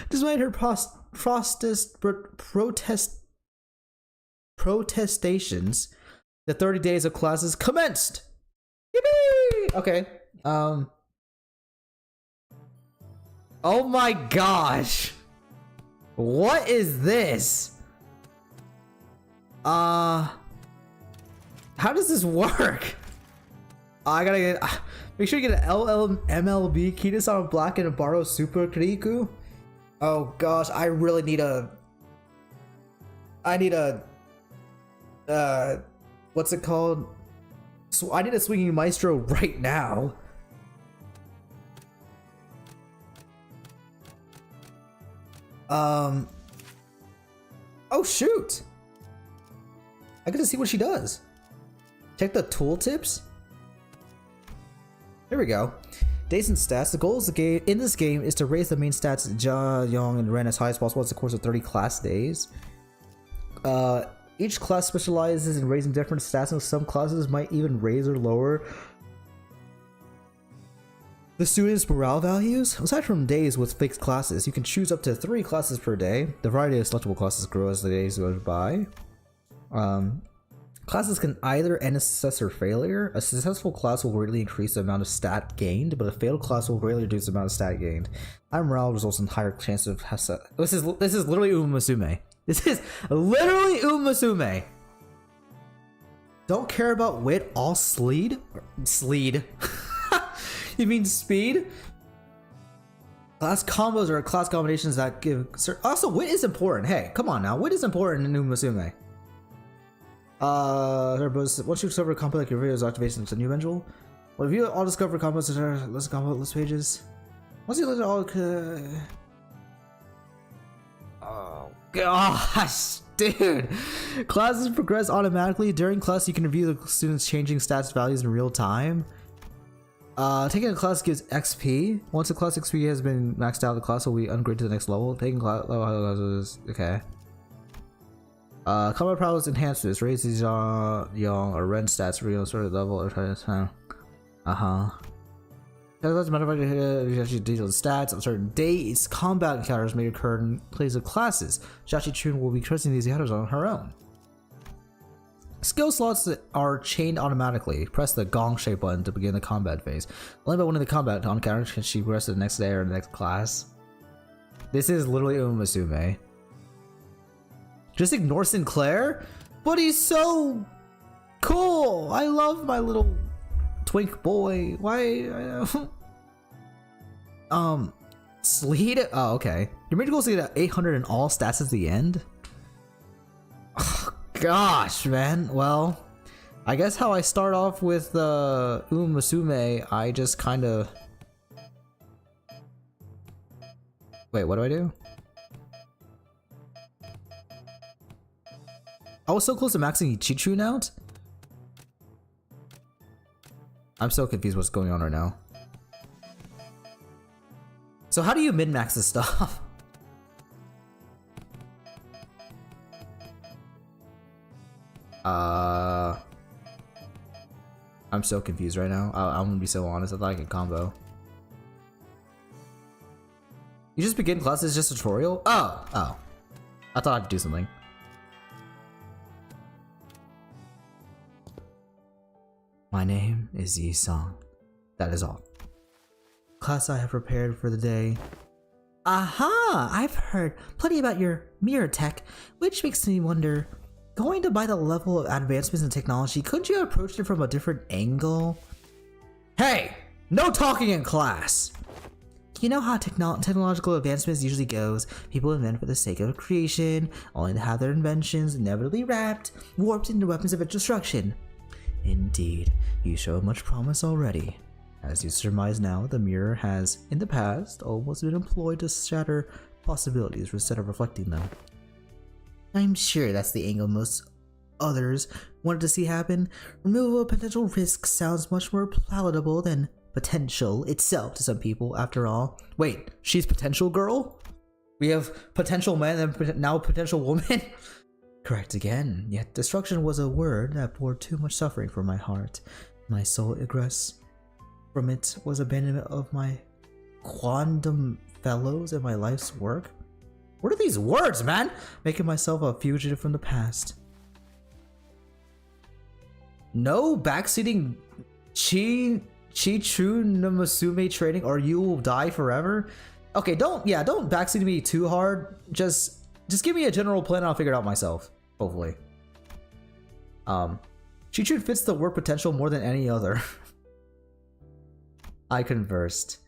Despite her protestations, the 30 days of classes commenced. Yippee! Okay. Oh my gosh. What is this? How does this work? I gotta get. Make sure you get an MLB Kitasan Black and a Baro Super Kuriku. Oh gosh, I really need a. What's it called? So I need a swinging maestro right now. Oh shoot! I get to see what she does. Check the tooltips. Here we go. Days and stats. The goal in this game is to raise the main stats Ja, Yong, and Ren as high as possible over the course of 30 class days. Each class specializes in raising different stats, and some classes might even raise or lower the students' morale values. Aside from days with fixed classes, you can choose up to 3 classes per day. The variety of selectable classes grow as the days go by. Classes can either end a success or failure. A successful class will greatly increase the amount of stat gained, but a failed class will greatly reduce the amount of stat gained. High morale results in higher chance of This is literally Umasume. This is literally Umasume. Don't care about wit, all sleed? Sleed. You mean speed? Class combos are class combinations that give... Also, wit is important. Hey, come on now. Wit is important in Umasume. Once you discover a combo like your video's activation, it's a new eventual. Well, review all discovered combos that are list combo list pages. Once you look at all, oh gosh, dude! Classes progress automatically during class. You can review the students' changing stats values in real time. Taking a class gives XP. Once the class XP has been maxed out, the class will be upgraded to the next level. Taking class okay. Combat prowess enhancements raises Young or Ren stats for a certain level or detailed stats on certain days. Combat encounters may occur in place of classes. Xichun will be trusting these encounters on her own. Skill slots are chained automatically. Press the gong shape button to begin the combat phase. Only by winning the combat encounter can she progress to the next day or the next class. This is literally Umasume. Just ignore Sinclair? But he's so cool! I love my little twink boy. Why? Sleed? Oh, okay. Your major goal is to get 800 in all stats at the end? Oh, gosh, man. Well, I guess how I start off with Umasume, I just kind of... Wait, what do I do? I was so close to maxing Xichun out. I'm so confused what's going on right now. So how do you min-max this stuff? I'm so confused right now. I'm gonna be so honest. I thought I could combo. You just begin class as just a tutorial? Oh. I thought I had to do something. My name is Yi-song. That is all. Class I have prepared for the day. Aha! I've heard plenty about your mirror tech, which makes me wonder, going to by the level of advancements in technology, couldn't you have approached it from a different angle? Hey! No talking in class! You know how technological advancements usually goes. People invent for the sake of creation, only to have their inventions inevitably warped into weapons of destruction. Indeed, you show much promise already. As you surmise now, the mirror has, in the past, almost been employed to shatter possibilities instead of reflecting them. I'm sure that's the angle most others wanted to see happen. Removal of potential risks sounds much more palatable than potential itself to some people, after all. Wait, she's potential girl? We have potential man and now potential woman? Correct again, yet destruction was a word that bore too much suffering for my heart. My soul egress from it was abandonment of my quondam fellows and my life's work. What are these words, man? Making myself a fugitive from the past. No backseating Xichun no Musume training or you will die forever. Okay, don't backseat me too hard. Just give me a general plan and I'll figure it out myself. Hopefully. Xichun fits the word potential more than any other. I conversed.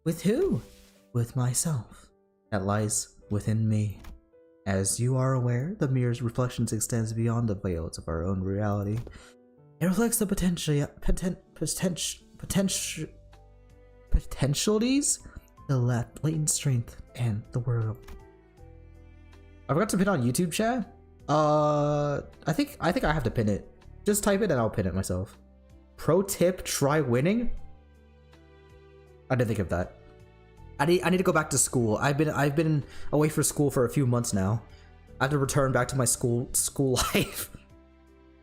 With who? With myself. That lies within me. As you are aware, the mirror's reflections extends beyond the veils of our own reality. It reflects the potentialities, the latent strength, and the world. I forgot to pin on YouTube chat. I think I have to pin it. Just type it and I'll pin it myself. Pro tip: try winning. I didn't think of that. I need to go back to school. I've been away for school for a few months now. I have to return back to my school life.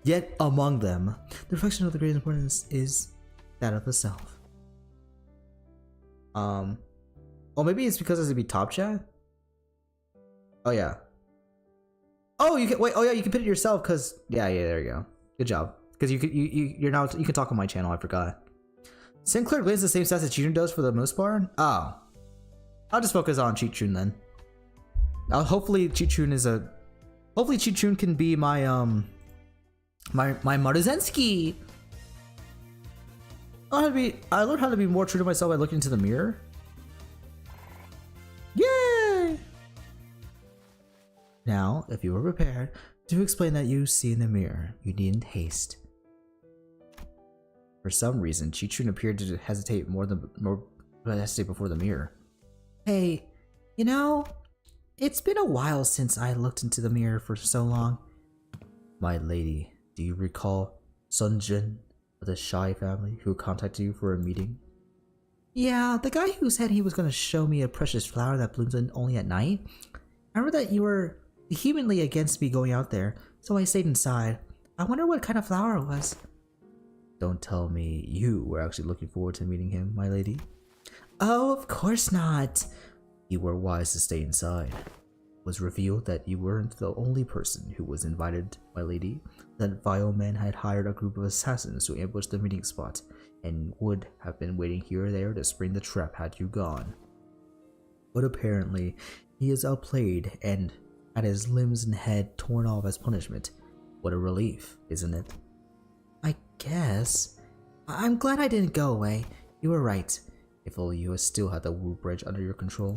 Yet among them, the reflection of the greatest importance is that of the self. Oh, maybe it's because it's gonna be top chat. Oh yeah. Oh, you can wait. Oh yeah, you can pin it yourself. Cause yeah, there you go. Good job. Cause you can talk on my channel. I forgot. Sinclair gains the same stats that Xichun does for the most part. Oh, I'll just focus on Xichun then. Hopefully Xichun can be my my Maruzensky. I learned how to be more true to myself by looking into the mirror. Yay! Now, if you were prepared to explain that you see in the mirror, you needn't haste. For some reason, Xichun appeared to hesitate before the mirror. Hey, you know, it's been a while since I looked into the mirror for so long. My lady, do you recall Sunjin of the Shai family who contacted you for a meeting? Yeah, the guy who said he was going to show me a precious flower that blooms only at night. I remember that you were vehemently against me going out there, so I stayed inside. I wonder what kind of flower it was. Don't tell me you were actually looking forward to meeting him, my lady. Oh, of course not. You were wise to stay inside. It was revealed that you weren't the only person who was invited, my lady. That vile man had hired a group of assassins to ambush the meeting spot, and would have been waiting here or there to spring the trap had you gone. But apparently, he is outplayed and had his limbs and head torn off as punishment. What a relief, isn't it? I guess. I'm glad I didn't go away. You were right. If only you still had the Wu Bridge under your control.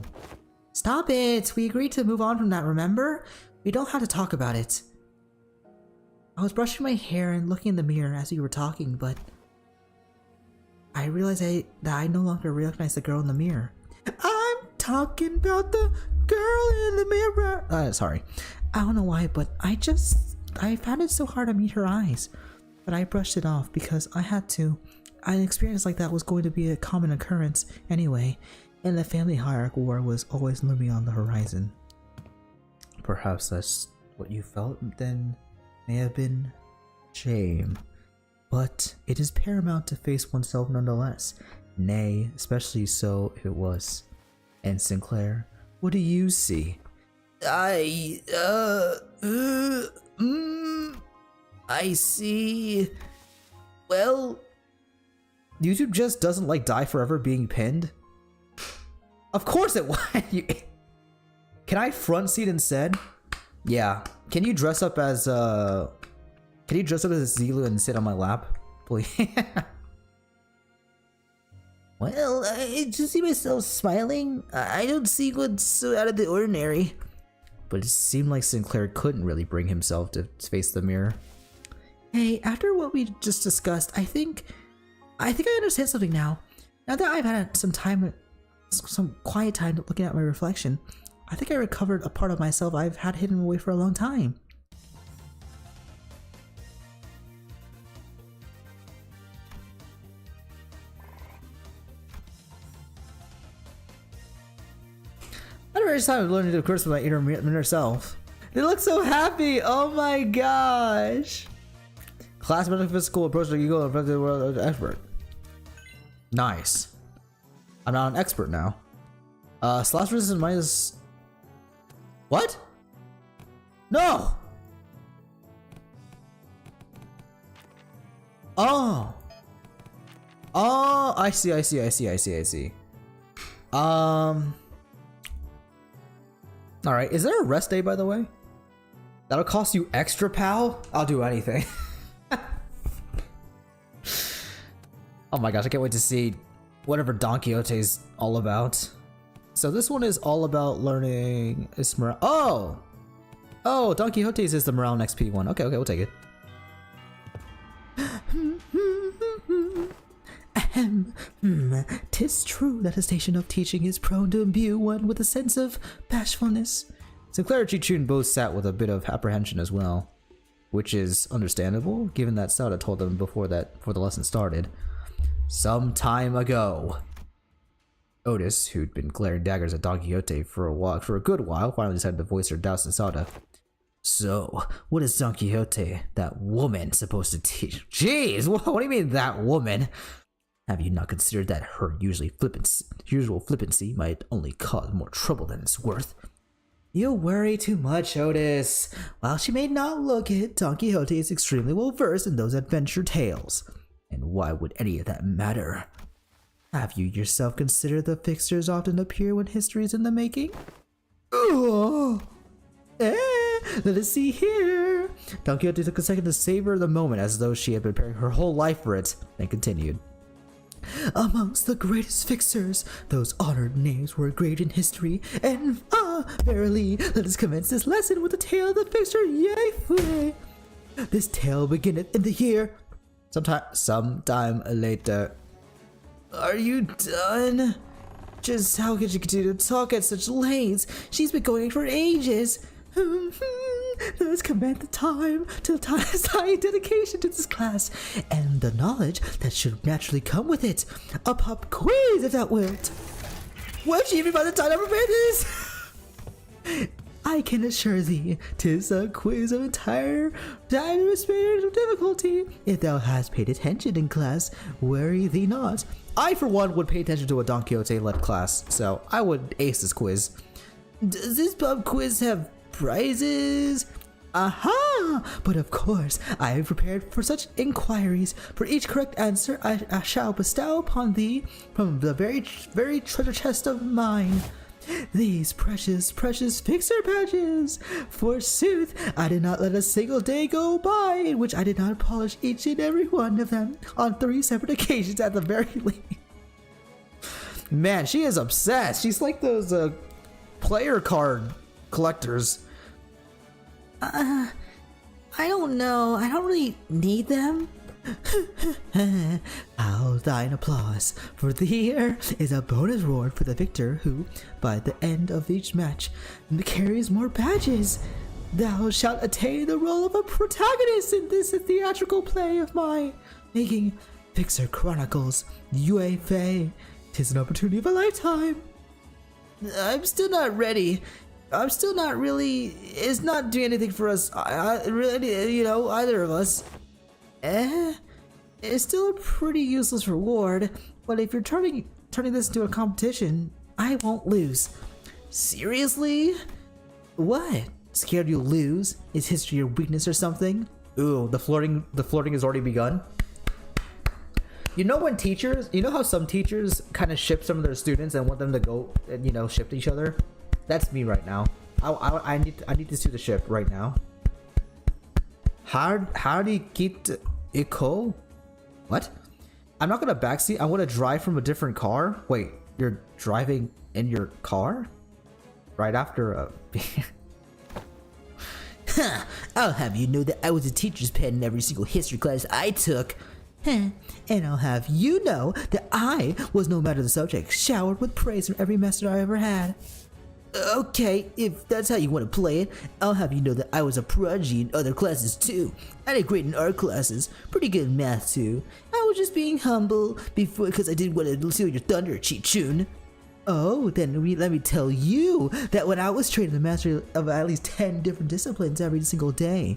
Stop it! We agreed to move on from that, remember? We don't have to talk about it. I was brushing my hair and looking in the mirror as we were talking, but I realized that I no longer recognize the girl in the mirror. I'm talking about the girl in the mirror. Sorry. I don't know why, but I found it so hard to meet her eyes. But I brushed it off because I had to. An experience like that was going to be a common occurrence anyway, and the family hierarchy war was always looming on the horizon. Perhaps that's what you felt then may have been shame. But it is paramount to face oneself nonetheless. Nay, especially so if it was. And Sinclair, what do you see? I see. Well, YouTube just doesn't like Die Forever being pinned. Of course it would. Can I front seat instead? Yeah. Can you dress up as Zilu and sit on my lap, please? Well, I just see myself smiling. I don't see what's so out of the ordinary. But it seemed like Sinclair couldn't really bring himself to face the mirror. Hey, after what we just discussed, I think I understand something now. Now that I've had some quiet time looking at my reflection, I think I recovered a part of myself I've had hidden away for a long time. various times learning to curse with my inner self. They look so happy. Oh my gosh. Class metaphysical approach to ego affected the world of the expert. Nice. I'm not an expert now. Slash resistance minus. What? No. Oh. Oh, I see. Alright, is there a rest day, by the way? That'll cost you extra, pal? I'll do anything. Oh my gosh, I can't wait to see whatever Don Quixote's all about. So this one is all about learning Esmeralda. Oh! Oh, Don Quixote's is the Morale XP one. Okay, we'll take it. Tis true that a station of teaching is prone to imbue one with a sense of bashfulness. Sinclair and Xichun both sat with a bit of apprehension as well, which is understandable, given that Sauda told them before the lesson started. Some time ago, Otis, who'd been glaring daggers at Don Quixote for a good while, finally decided to voice her doubts to Sauda. So, what is Don Quixote, that woman, supposed to teach? Jeez, what do you mean, that woman? Have you not considered that her usual flippancy might only cause more trouble than it's worth? You worry too much, Otis. While she may not look it, Don Quixote is extremely well versed in those adventure tales. And why would any of that matter? Have you yourself considered the fixtures often appear when history is in the making? Oh, let us see here. Don Quixote took a second to savor the moment as though she had been preparing her whole life for it, then continued. Amongst the greatest fixers, those honored names were engraved in history, and verily, let us commence this lesson with the tale of the fixer Yefue. This tale beginneth in the year sometime later. Are you done? Just how could you continue to talk at such lengths? She's been going for ages. Let's commit the time to assign dedication to this class and the knowledge that should naturally come with it. A pop quiz, if that wilt. What even by the time I prepared this? I can assure thee, 'tis a quiz of entire diverse of difficulty. If thou hast paid attention in class, worry thee not. I, for one, would pay attention to a Don Quixote-led class, so I would ace this quiz. Does this pub quiz have prizes? Aha! But of course, I have prepared for such inquiries. For each correct answer, I shall bestow upon thee from the very treasure chest of mine these precious fixer badges. Forsooth, I did not let a single day go by in which I did not polish each and every one of them on 3 separate occasions at the very least. Man, she is obsessed. She's like those player card collectors. I don't know. I don't really need them. How thine applause for the year is a bonus reward for the victor who, by the end of each match, carries more badges. Thou shalt attain the role of a protagonist in this theatrical play of mine, making Fixer Chronicles UFA. 'Tis an opportunity of a lifetime. I'm still not ready. I'm still not really. It's not doing anything for us. I really, either of us. It's still a pretty useless reward, but if you're turning this into a competition, I won't lose. Seriously? What? Scared you'll lose? Is history your weakness or something? Ooh, the flirting has already begun. You know how some teachers kind of ship some of their students and want them to go and ship each other? That's me right now. I need to see the ship right now. How do you keep Iko? What? I'm not gonna backseat. I want to drive from a different car. Wait, you're driving in your car? Right after a. I'll have you know that I was a teacher's pet in every single history class I took. And I'll have you know that I was, no matter the subject, showered with praise from every master I ever had. Okay, if that's how you want to play it, I'll have you know that I was a prodigy in other classes too. I did great in art classes, pretty good in math too. I was just being humble before because I didn't want to steal your thunder, Xichun. Oh, then let me tell you that when I was training the master of at least 10 different disciplines every single day,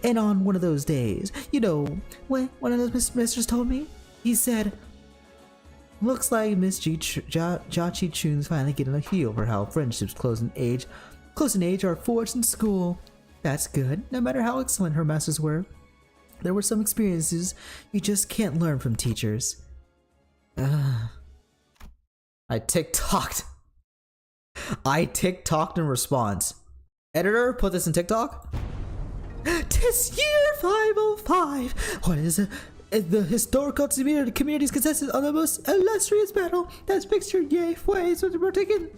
and on one of those days, you know, what one of those masters told me? He said, looks like Miss Xichun's finally getting a feel for how friendships close in age are forged in school. That's good. No matter how excellent her masters were, there were some experiences you just can't learn from teachers. I TikToked in response. Editor, put this in TikTok. "'Tis year 505. What is it? The historical communities consisted on the most illustrious battle that fixture Yay Fways was undertaken.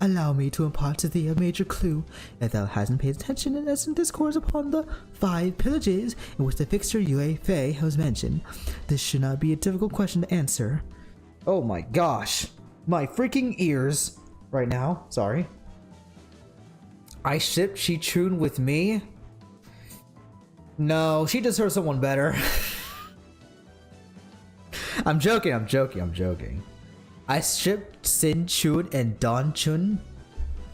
Allow me to impart to thee a major clue. If thou hasn't paid attention in essence discourse upon the 5 pillages in which the fixture Yue Fei was mentioned, this should not be a difficult question to answer." Oh my gosh. My freaking ears right now. Sorry. I shipped Xichun with me? No, she deserves someone better. I'm joking. I shipped Xinchun and Donchun.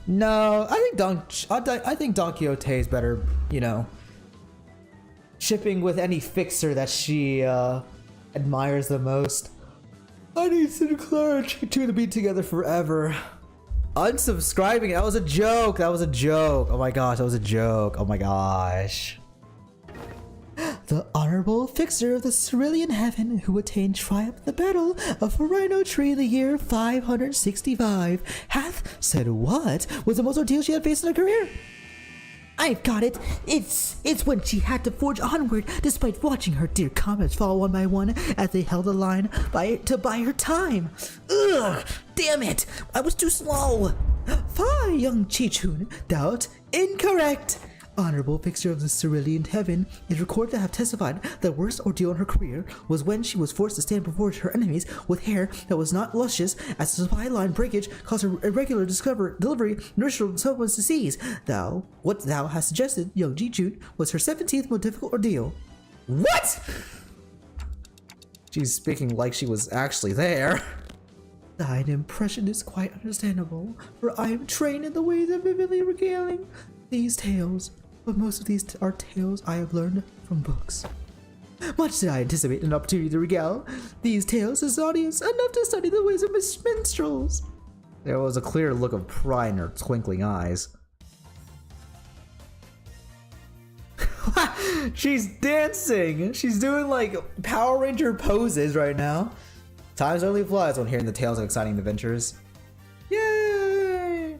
No, I think Don Quixote is better, you know. Shipping with any fixer that she admires the most. I need Sinclair and Xichun to be together forever. Unsubscribing, that was a joke. Oh my gosh, that was a joke. Oh my gosh. The honorable fixer of the Cerulean Heaven who attained triumph in the battle of Rhino Tree in the year 565 hath said what was the most ordeal she had faced in her career? I've got it. It's when she had to forge onward despite watching her dear comrades fall one by one as they held the line to buy her time. Ugh! Damn it! I was too slow. Fie, young Xichun. Doubt incorrect. Honorable fixture of the Cerulean Heaven is recorded to have testified the worst ordeal in her career was when she was forced to stand before her enemies with hair that was not luscious as the supply line breakage caused her irregular delivery nurtured someone's disease. What thou hast suggested, young Xichun, was her 17th most difficult ordeal. What? She's speaking like she was actually there. Thine impression is quite understandable, for I am trained in the ways of vividly regaling these tales. But most of these are tales I have learned from books. Much did I anticipate an opportunity to regale these tales to this audience enough to study the ways of minstrels. There was a clear look of pride in her twinkling eyes. She's dancing! She's doing like Power Ranger poses right now. Times only flies when hearing the tales of exciting adventures. Yay!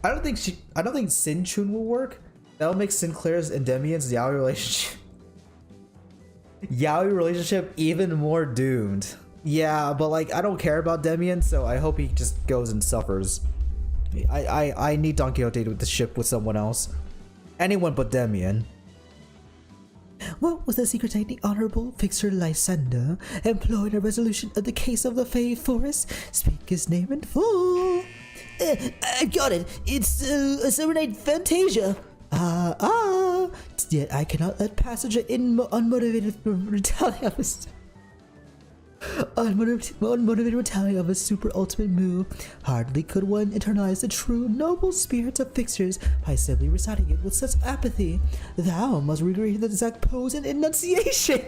I don't think Xinchun will work. That'll make Sinclair's and Demian's yaoi relationship even more doomed. Yeah, but like I don't care about Demian, so I hope he just goes and suffers. I need Don Quixote to ship with someone else. Anyone but Demian. What was the secret technique Honorable Fixer Lysander employed in resolution of the case of the Fey Forest? Speak his name in full. I've got it. It's a serenade fantasia. Yet I cannot let passage in unmotivated retaliation of a super ultimate move. Hardly could one internalize the true noble spirits of fixers by simply reciting it with such apathy. Thou must recreate the exact pose and enunciation.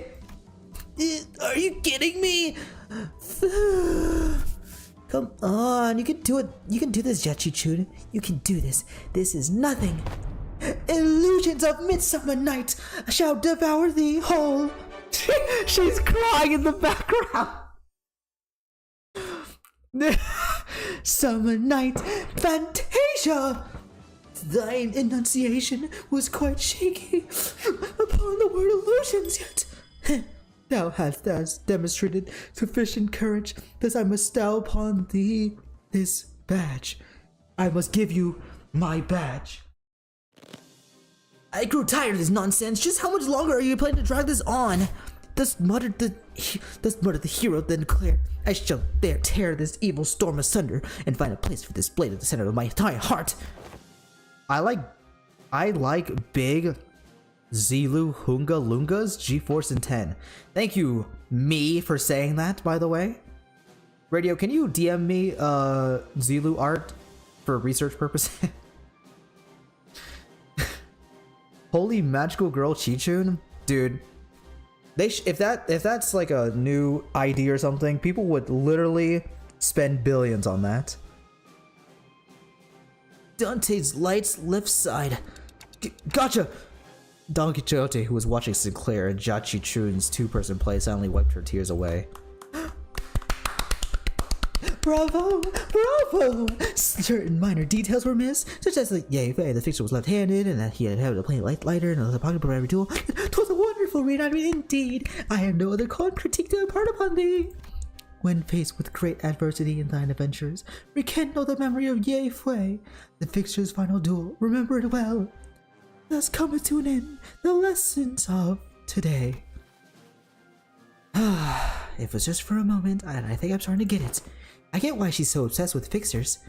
Are you kidding me? Come on, you can do it. You can do this, Xichun. You can do this. This is nothing. Illusions of midsummer night shall devour thee whole. She's crying in the background. Summer night fantasia. Thine enunciation was quite shaky upon the word illusions, yet thou hast demonstrated sufficient courage, thus I must bestow upon thee this badge. I must give you my badge. I grew tired of this nonsense. Just how much longer are you planning to drag this on? Thus muttered the hero, then declared, I shall there tear this evil storm asunder and find a place for this blade at the center of my entire heart. I like big Zilu Hunga Lungas G-Force and 10. Thank you, me, for saying that, by the way. Radio, can you DM me Zilu art for research purposes? Holy magical girl Xichun, dude. If that's like a new ID or something, people would literally spend billions on that. Dante's lights left side. Gotcha. Don Quixote, who was watching Sinclair and Jia Xichun's two-person play, suddenly wiped her tears away. Bravo! Bravo! Certain minor details were missed, such as the the fixture was left-handed and that he had a plain lighter and a pocket for every tool. 'Twas a wonderful reenactment indeed. I have no other critique to impart upon thee. When faced with great adversity in thine adventures, rekindle the memory of Ye Fei, the fixture's final duel. Remember it well. Thus cometh to an end the lessons of today. It was just for a moment, and I think I'm starting to get it. I get why she's so obsessed with fixtures.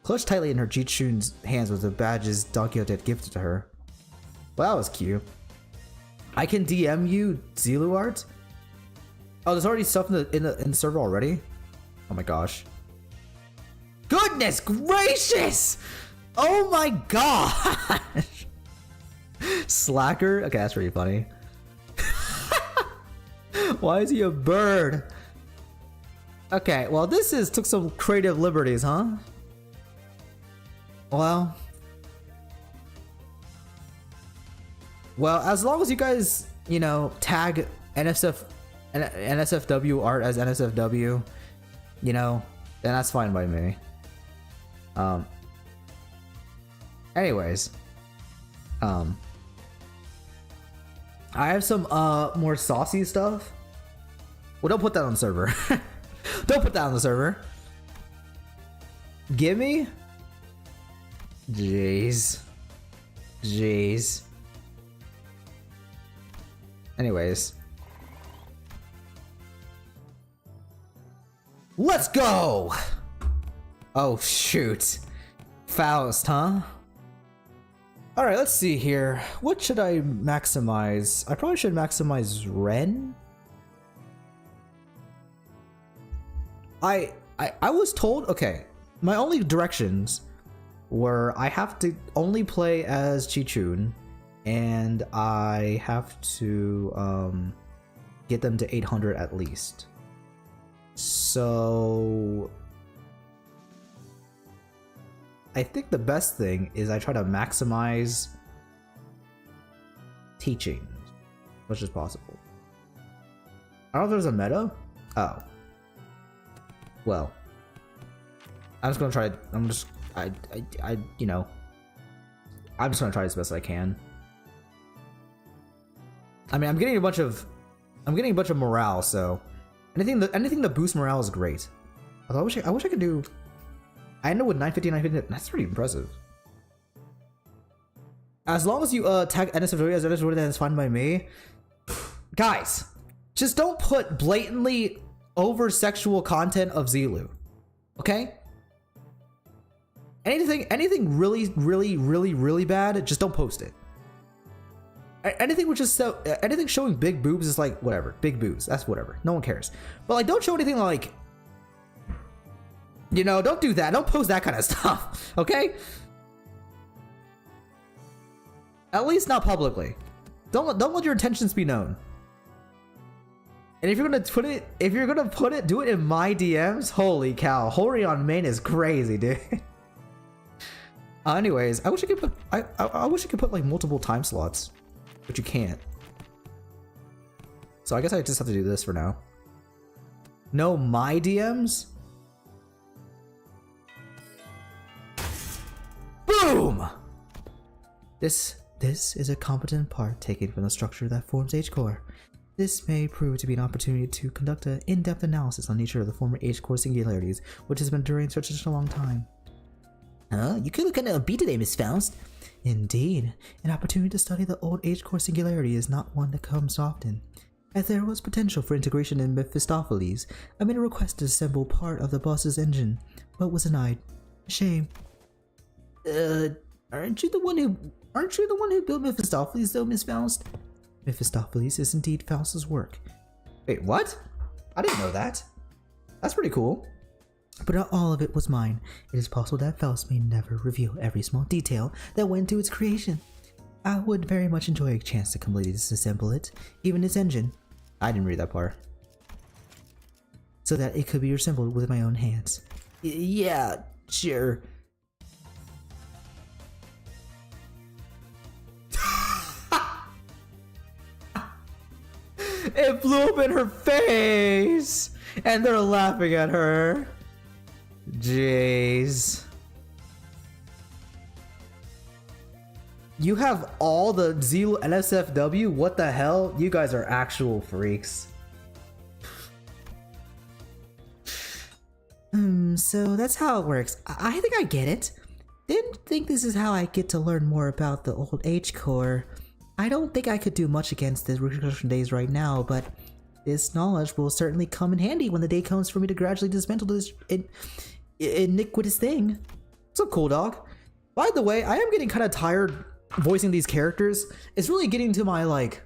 Clutched tightly in her Xichun's hands was the badges Don Quixote had gifted to her. Well, that was cute. I can DM you Zilu art? Oh, there's already stuff in the server already? Oh my gosh. Goodness gracious! Oh my gosh! Slacker? Okay, that's pretty funny. Why is he a bird? Okay, well this took some creative liberties, huh? Well, as long as you guys, you know, tag NSFW art as NSFW, you know, then that's fine by me. Anyways, I have some more saucy stuff. Well, don't put that on the server. Don't put that on the server. Gimme? Jeez. Anyways. Let's go! Oh, shoot. Faust, huh? Alright, let's see here. What should I maximize? I probably should maximize Ren. I was told, okay, my only directions were I have to only play as Xichun and I have to get them to 800 at least. So I think the best thing is I try to maximize teaching as much as possible. I don't know if there's a meta. Oh. Well. I'm just gonna try, you know, I'm just gonna try as best as I can. I mean, I'm getting a bunch of morale, so anything that boosts morale is great. Although I wish I could do. I end up with 950, that's pretty impressive. As long as you tag NSFW as NSFW, that's fine by me. Guys, just don't put blatantly over sexual content of Zilu. Okay? Anything really bad, just don't post it. Anything which is so anything showing big boobs is like whatever. Big boobs, that's whatever. No one cares. But like don't show anything like, you know, don't do that. Don't post that kind of stuff. Okay? At least not publicly. Don't let your intentions be known. And if you're gonna put it, do it in my DMs. Holy cow, Hori on main is crazy, dude. Anyways, I wish I could put I wish I could put like multiple time slots, but you can't. So I guess I just have to do this for now. No, my DMs. Boom. This is a competent part taken from the structure that forms H-core. This may prove to be an opportunity to conduct an in-depth analysis on nature of the former H-core singularities, which has been enduring such a long time. You could look at a beat today, Miss Faust. Indeed, an opportunity to study the old H-core singularity is not one that comes often. As there was potential for integration in Mephistopheles, I made a request to assemble part of the boss's engine, but was denied. Shame. Aren't you the one who built Mephistopheles, though, Miss Faust? Mephistopheles is indeed Faust's work. Wait, what? I didn't know that. That's pretty cool. But not all of it was mine. It is possible that Faust may never reveal every small detail that went into its creation. I would very much enjoy a chance to completely disassemble it, even its engine. I didn't read that part. So that it could be assembled with my own hands. Yeah, sure. It flew up in her face! And they're laughing at her. Jeez. You have all the Zelo NSFW? What the hell? You guys are actual freaks. So that's how it works. I think I get it. Didn't think this is how I get to learn more about the old H core. I don't think I could do much against the reconstruction days right now, but this knowledge will certainly come in handy when the day comes for me to gradually dismantle this iniquitous thing. So cool, dog. By the way, I am getting kind of tired voicing these characters. It's really getting to my like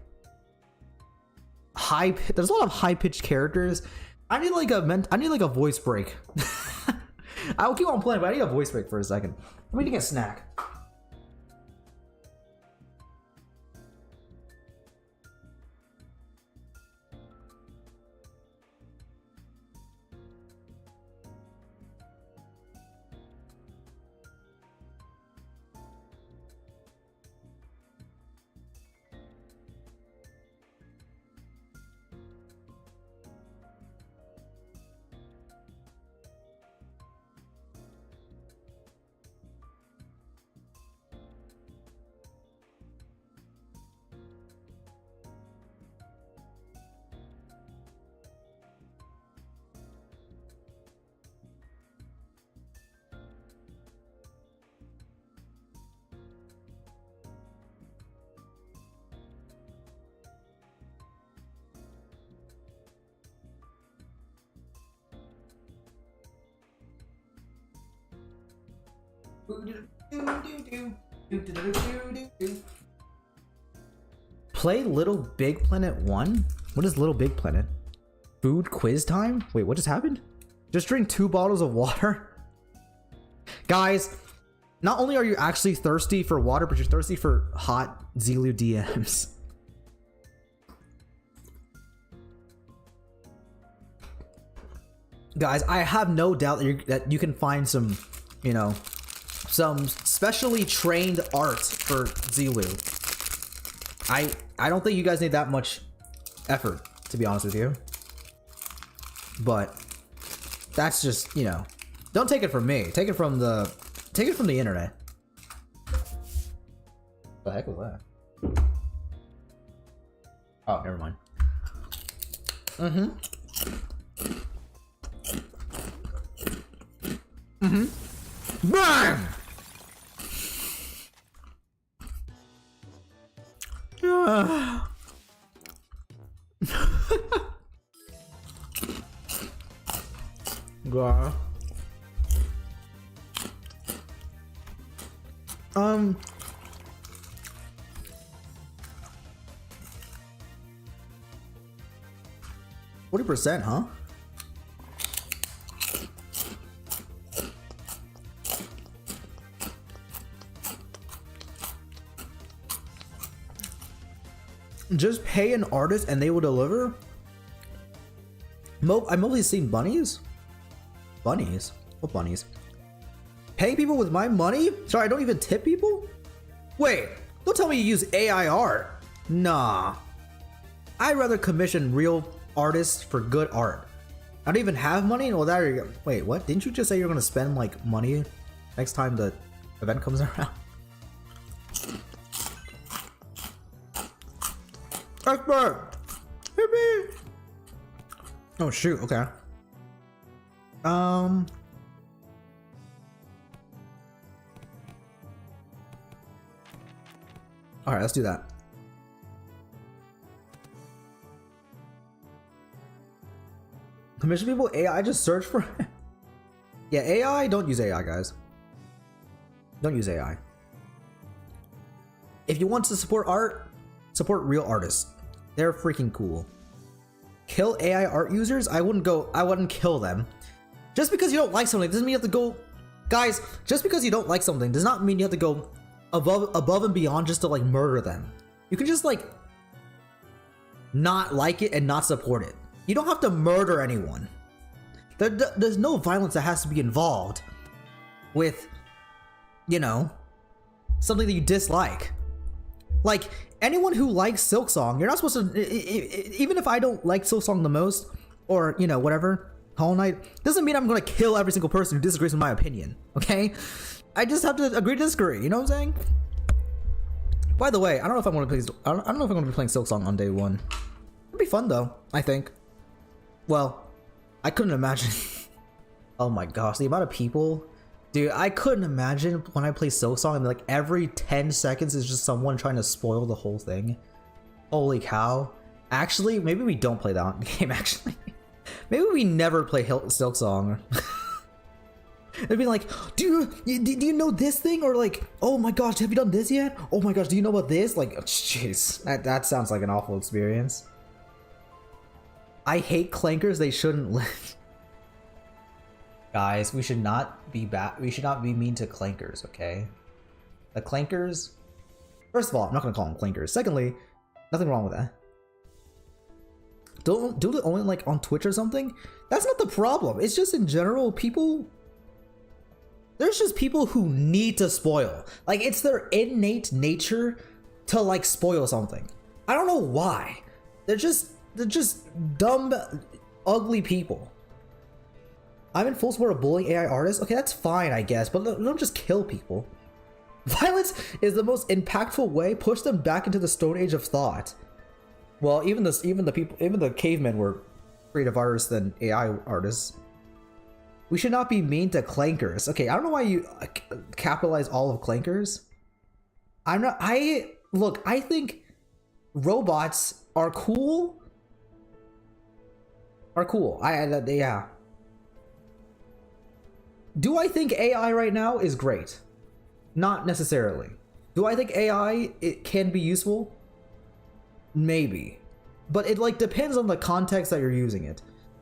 there's a lot of high-pitched characters. I need like a voice break. I will keep on playing, but I need a voice break for a second. I'm eating a snack. Play Little Big Planet 1? What is Little Big Planet? Food quiz time? Wait, what just happened? Just drink 2 bottles of water? Guys, not only are you actually thirsty for water, but you're thirsty for hot Zelu DMs. Guys, I have no doubt that you can find some, you know, some specially trained art for Zelu. I don't think you guys need that much effort, to be honest with you. But that's just, you know, don't take it from me. Take it from the internet. What the heck was that? Oh, never mind. Bang! God. 40%, huh? Just pay an artist and they will deliver? I've mostly seen bunnies. Bunnies? What bunnies? Paying people with my money? Sorry, I don't even tip people? Wait, don't tell me you use AI art. Nah. I'd rather commission real artists for good art. I don't even have money? Well, there you go. Wait, what? Didn't you just say you're gonna spend like money next time the event comes around? Expert! Hit me! Oh shoot, okay. Alright, let's do that. Commission people AI, just search for it. Yeah, AI, don't use AI, guys. Don't use AI. If you want to support art, support real artists. They're freaking cool. Kill AI art users? I wouldn't kill them. Just because you don't like something doesn't mean you have to go, guys. Just because you don't like something does not mean you have to go above and beyond just to like murder them. You can just like not like it and not support it. You don't have to murder anyone. There's no violence that has to be involved with, you know, something that you dislike. Like, anyone who likes Silksong, you're not supposed to, even if I don't like Silksong the most, or, you know, whatever, Hollow Knight, doesn't mean I'm gonna kill every single person who disagrees with my opinion, okay? I just have to agree to disagree, you know what I'm saying? By the way, I don't know if I'm gonna play, I don't know if I'm gonna be playing Silksong on day one. It'd be fun though, I think. Well, I couldn't imagine. Oh my gosh, the amount of people. Dude, I couldn't imagine when I play Silksong and like every 10 seconds is just someone trying to spoil the whole thing. Holy cow. Actually, maybe we don't play that game actually. Maybe we never play Silksong. They'd be like, do you know this thing? Or like, oh my gosh, have you done this yet? Oh my gosh, do you know about this? Like, jeez, that sounds like an awful experience. I hate clankers, they shouldn't live. Guys, we should not be mean to clankers, okay? The clankers, first of all, I'm not gonna call them clankers. Secondly, nothing wrong with that. Don't do it only like on Twitch or something. That's not the problem. It's just in general, people. There's just people who need to spoil. Like, it's their innate nature to like spoil something. I don't know why. They're just dumb, ugly people. I'm in full support of bullying AI artists. Okay, that's fine, I guess, but don't just kill people. Violence is the most impactful way. Push them back into the Stone Age of thought. Well, even the cavemen were creative artists than AI artists. We should not be mean to clankers. Okay, I don't know why you capitalize all of clankers. Look, I think robots are cool. Yeah. Do I think AI right now is great? Not necessarily. Do I think AI it can be useful? Maybe. But it like depends on the context that you're using it.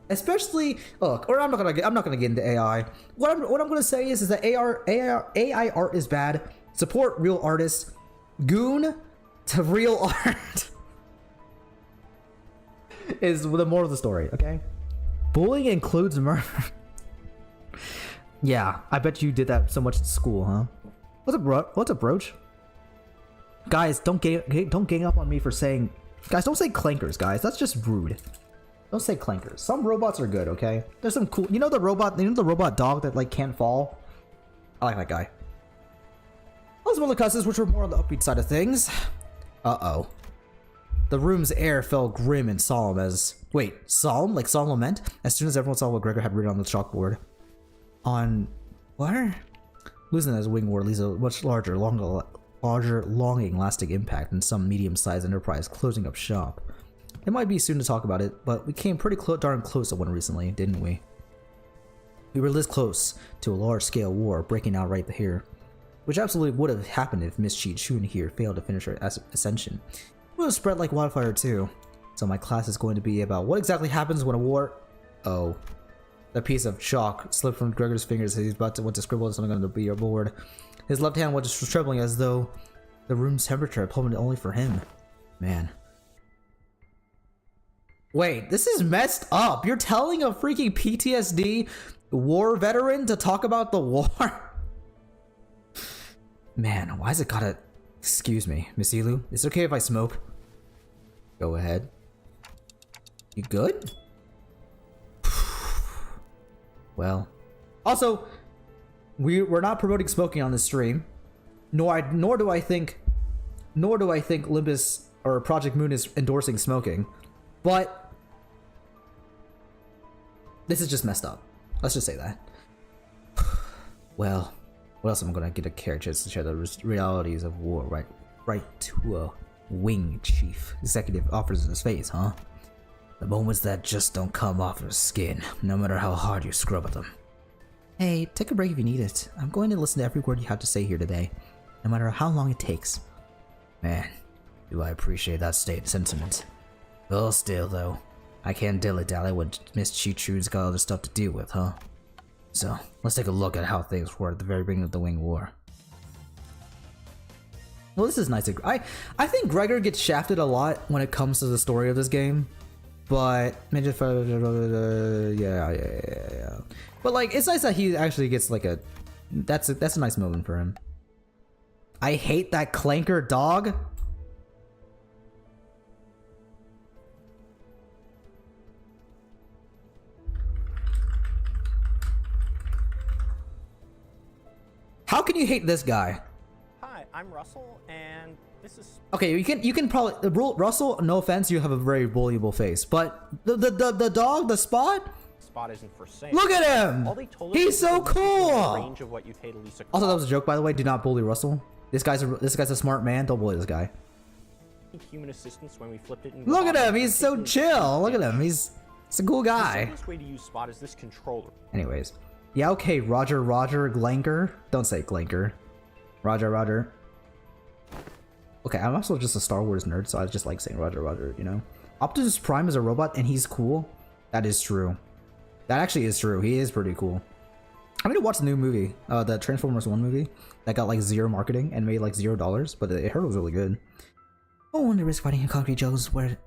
Especially, look, or I'm not gonna get into AI. What I'm gonna say is that AI art is bad. Support real artists. Goon to real art is the moral of the story, okay? Bullying includes murder. Yeah, I bet you did that so much at school, huh? What's up, Broach? Guys, don't gang up on me for saying. Guys, don't say clankers, guys. That's just rude. Don't say clankers. Some robots are good, okay? There's some cool. You know the robot dog that like can't fall. I like that guy. Those one of the cusses, which were more on the upbeat side of things. Uh-oh. The room's air fell grim and solemn as. Wait, solemn? Like solemn lament? As soon as everyone saw what Gregor had written on the chalkboard. On what? Losing his wing ward leaves a much larger, long-lasting impact than some medium-sized enterprise closing up shop. It might be soon to talk about it, but we came pretty darn close to one recently, didn't we? We were this close to a large-scale war breaking out right here, which absolutely would have happened if Miss Xichun here failed to finish her ascension. It would have spread like wildfire too. So my class is going to be about what exactly happens when a war. Oh. The piece of chalk slipped from Gregor's fingers as he's about to scribble something on the board. His left hand was just trembling as though the room's temperature had plummeted only for him. Man. Wait, this is messed up. You're telling a freaking PTSD war veteran to talk about the war? Man, why's it gotta... Excuse me, Miss Elu. Is it okay if I smoke? Go ahead. You good? Well, also, we're not promoting smoking on this stream, nor do I think Limbus or Project Moon is endorsing smoking, but this is just messed up. Let's just say that. Well, what else am I gonna get a character to share the realities of war right to a wing chief executive offers in his face, huh? The moments that just don't come off his skin, no matter how hard you scrub at them. Hey, take a break if you need it. I'm going to listen to every word you have to say here today, no matter how long it takes. Man, do I appreciate that sentiment. Well, still though, I can't dilly-dally when Miss Xichun's got other stuff to deal with, huh? So let's take a look at how things were at the very beginning of the Wing War. Well, this is nice. I think Gregor gets shafted a lot when it comes to the story of this game, but yeah. But like, it's nice that he actually gets like a that's a nice moment for him. I hate that clanker dog. How can you hate this guy? Hi, I'm Russell, and this is... Okay, you can probably Russell. No offense, you have a very bullyable face, but the dog, the Spot. Spot isn't for sale. Look at him! All they told us He's was so that the cool. range of what you pay to lease a car. Also, that was a joke, by the way. Do not bully Russell. This guy's a smart man. Don't bully this guy. Human assistance when we flipped it. Look at him. He's so chill. Look at him. He's a cool The guy. simplest way to use Spot is this controller. Anyways, yeah, okay. Roger, Glanker. Don't say Glanker. Roger. Okay, I'm also just a Star Wars nerd, so I just like saying Roger, you know? Optimus Prime is a robot and he's cool. That is true. That actually is true. He is pretty cool. I need to watch the new movie, the Transformers 1 movie that got like zero marketing and made like $0, but it heard it was really good. No one to risk fighting in concrete jungles where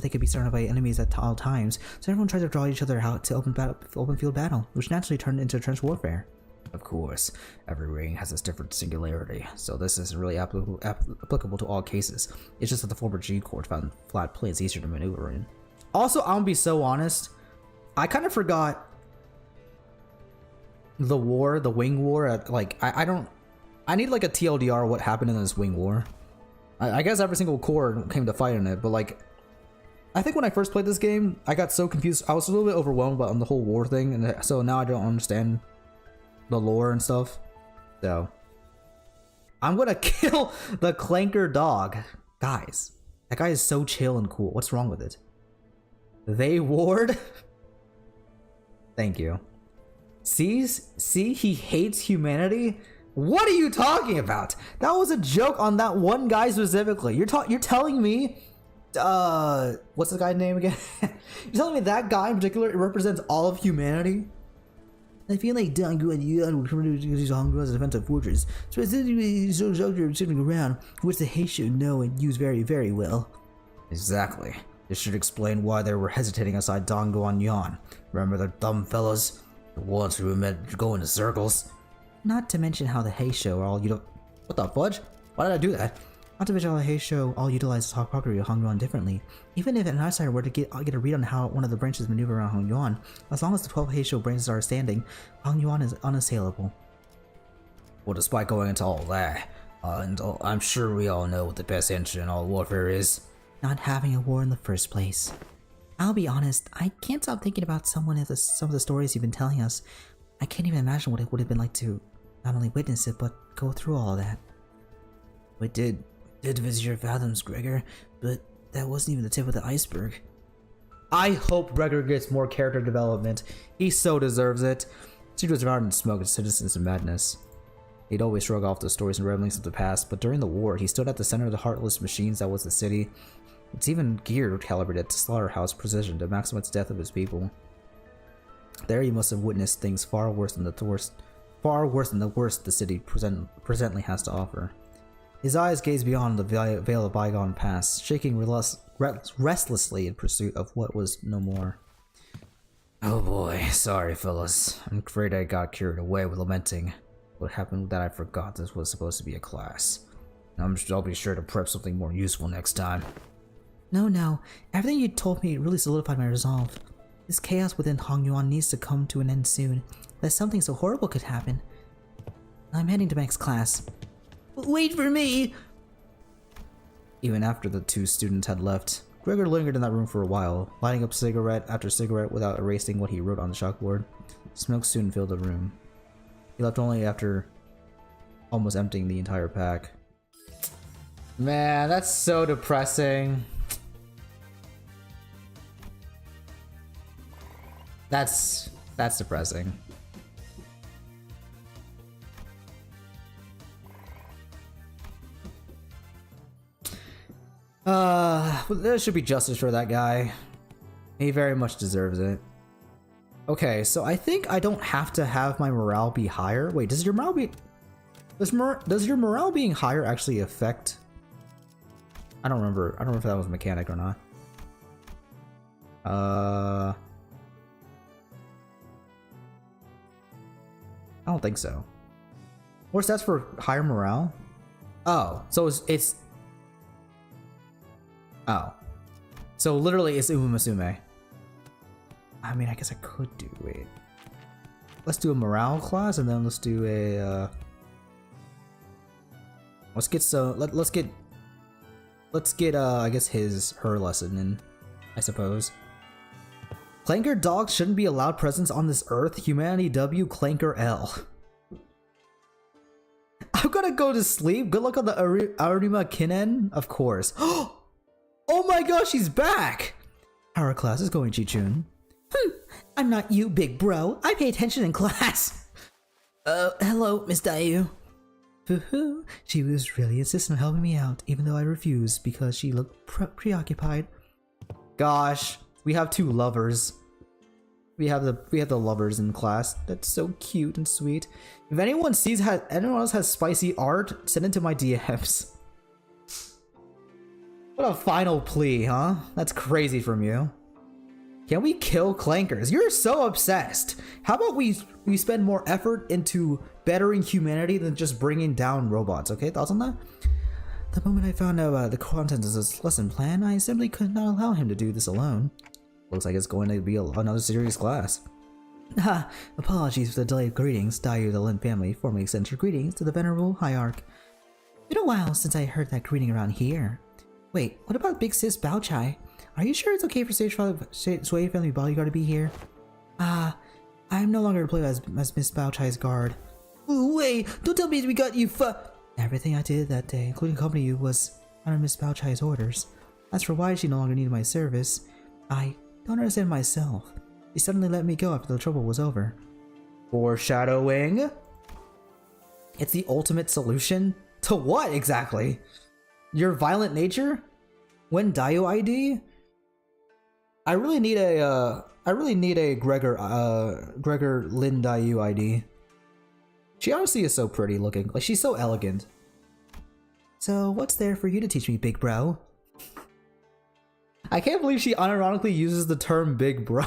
they could be surrounded by enemies at all times, so everyone tries to draw each other out to open field battle, which naturally turned into trench warfare. Of course, every ring has its different singularity, so this isn't really applicable to all cases. It's just that the former G-Corps found flat plates easier to maneuver in. Also, I'm gonna be so honest, I kind of forgot the Wing War. I need like a TLDR what happened in this Wing War. I guess every single corps came to fight in it, but like, I think when I first played this game, I got so confused. I was a little bit overwhelmed by the whole war thing, and so now I don't understand the lore and stuff. So I'm gonna kill the clanker dog. Guys, that guy is so chill and cool. What's wrong with it? They ward. Thank you. See, he hates humanity. What are you talking about? That was a joke on that one guy specifically. You're telling me, what's the guy's name again? You're telling me that guy in particular represents all of humanity? I feel like Dongguan would use Hongguan as a defensive fortress, specifically so shifting around, which the Heisho know and use very, very well. Exactly. This should explain why they were hesitating outside Dongguan Yan. Remember the dumb fellas? The ones who were meant to go in circles? Not to mention how the Heisho are all What the fudge? Why did I do that? Not to mention how the Heisho all utilize the topography of Hongyuan differently. Even if an outsider were to get a read on how one of the branches maneuver around Hongyuan, as long as the 12 Heisho branches are standing, Hongyuan is unassailable. Well, despite going into all that, I'm sure we all know what the best answer in all warfare is. Not having a war in the first place. I'll be honest, I can't stop thinking about some of the stories you've been telling us. I can't even imagine what it would have been like to not only witness it, but go through all of that. We did visit your fathoms, Gregor, but that wasn't even the tip of the iceberg. I hope Gregor gets more character development. He so deserves it. He was around in smoke and citizens and madness. He'd always shrug off the stories and revelings of the past, but during the war, he stood at the center of the heartless machines that was the city. It's even geared calibrated to slaughterhouse precision to maximize the death of his people. There he must have witnessed things far worse than the worst the city presently has to offer. His eyes gazed beyond the veil of bygone past, shaking restlessly in pursuit of what was no more. Oh boy, sorry fellas. I'm afraid I got carried away with lamenting what happened that I forgot this was supposed to be a class. I'll be sure to prep something more useful next time. No. Everything you told me really solidified my resolve. This chaos within Hongyuan needs to come to an end soon, lest something so horrible could happen. I'm heading to next class. Wait for me! Even after the two students had left, Gregor lingered in that room for a while, lighting up cigarette after cigarette without erasing what he wrote on the chalkboard. Smoke soon filled the room. He left only after almost emptying the entire pack. Man, that's so depressing. That's depressing. There should be justice for that guy. He very much deserves it. Okay, so I think I don't have to have my morale be higher. Wait, does your morale be... Does your morale being higher actually affect... I don't remember. I don't know if that was a mechanic or not. I don't think so. What's that for higher morale? Oh, so it's oh. So literally it's Umasume. I mean, I guess I could do it. Let's do a morale class and then let's do a let's get I guess her lesson in, I suppose. Clanker dogs shouldn't be allowed presence on this earth. Humanity W, Clanker L. I'm gonna go to sleep. Good luck on the Arima Kinen, of course. Oh my gosh, he's back! How are classes going, Xichun? I'm not you, big bro. I pay attention in class. Hello, Miss Dayu. She was really insistent on helping me out, even though I refused because she looked preoccupied. Gosh, we have two lovers. We have the lovers in class. That's so cute and sweet. If anyone else has spicy art, send it to my DMs. What a final plea, huh? That's crazy from you. Can we kill clankers? You're so obsessed. How about we spend more effort into bettering humanity than just bringing down robots, okay? Thoughts on that? The moment I found out about the contents of this lesson plan, I simply could not allow him to do this alone. Looks like it's going to be another serious class. Apologies for the delayed greetings. Dayu the Lin family formally extends your greetings to the venerable hierarch. Been a while since I heard that greeting around here. Wait, what about Big Sis Baochai? Are you sure it's okay for Sway family bodyguard to be here? I'm no longer employed as Miss Baochai's guard. Ooh, wait, don't tell me we got you Everything I did that day, including accompanying you, was under Miss Baochai's orders. As for why she no longer needed my service, I don't understand myself. She suddenly let me go after the trouble was over. Foreshadowing? It's the ultimate solution? To what exactly? Your violent nature? When Dayu ID? I really need a Gregor Lin Dayu ID. She honestly is so pretty looking. Like, she's so elegant. So what's there for you to teach me, big bro? I can't believe she unironically uses the term big bro.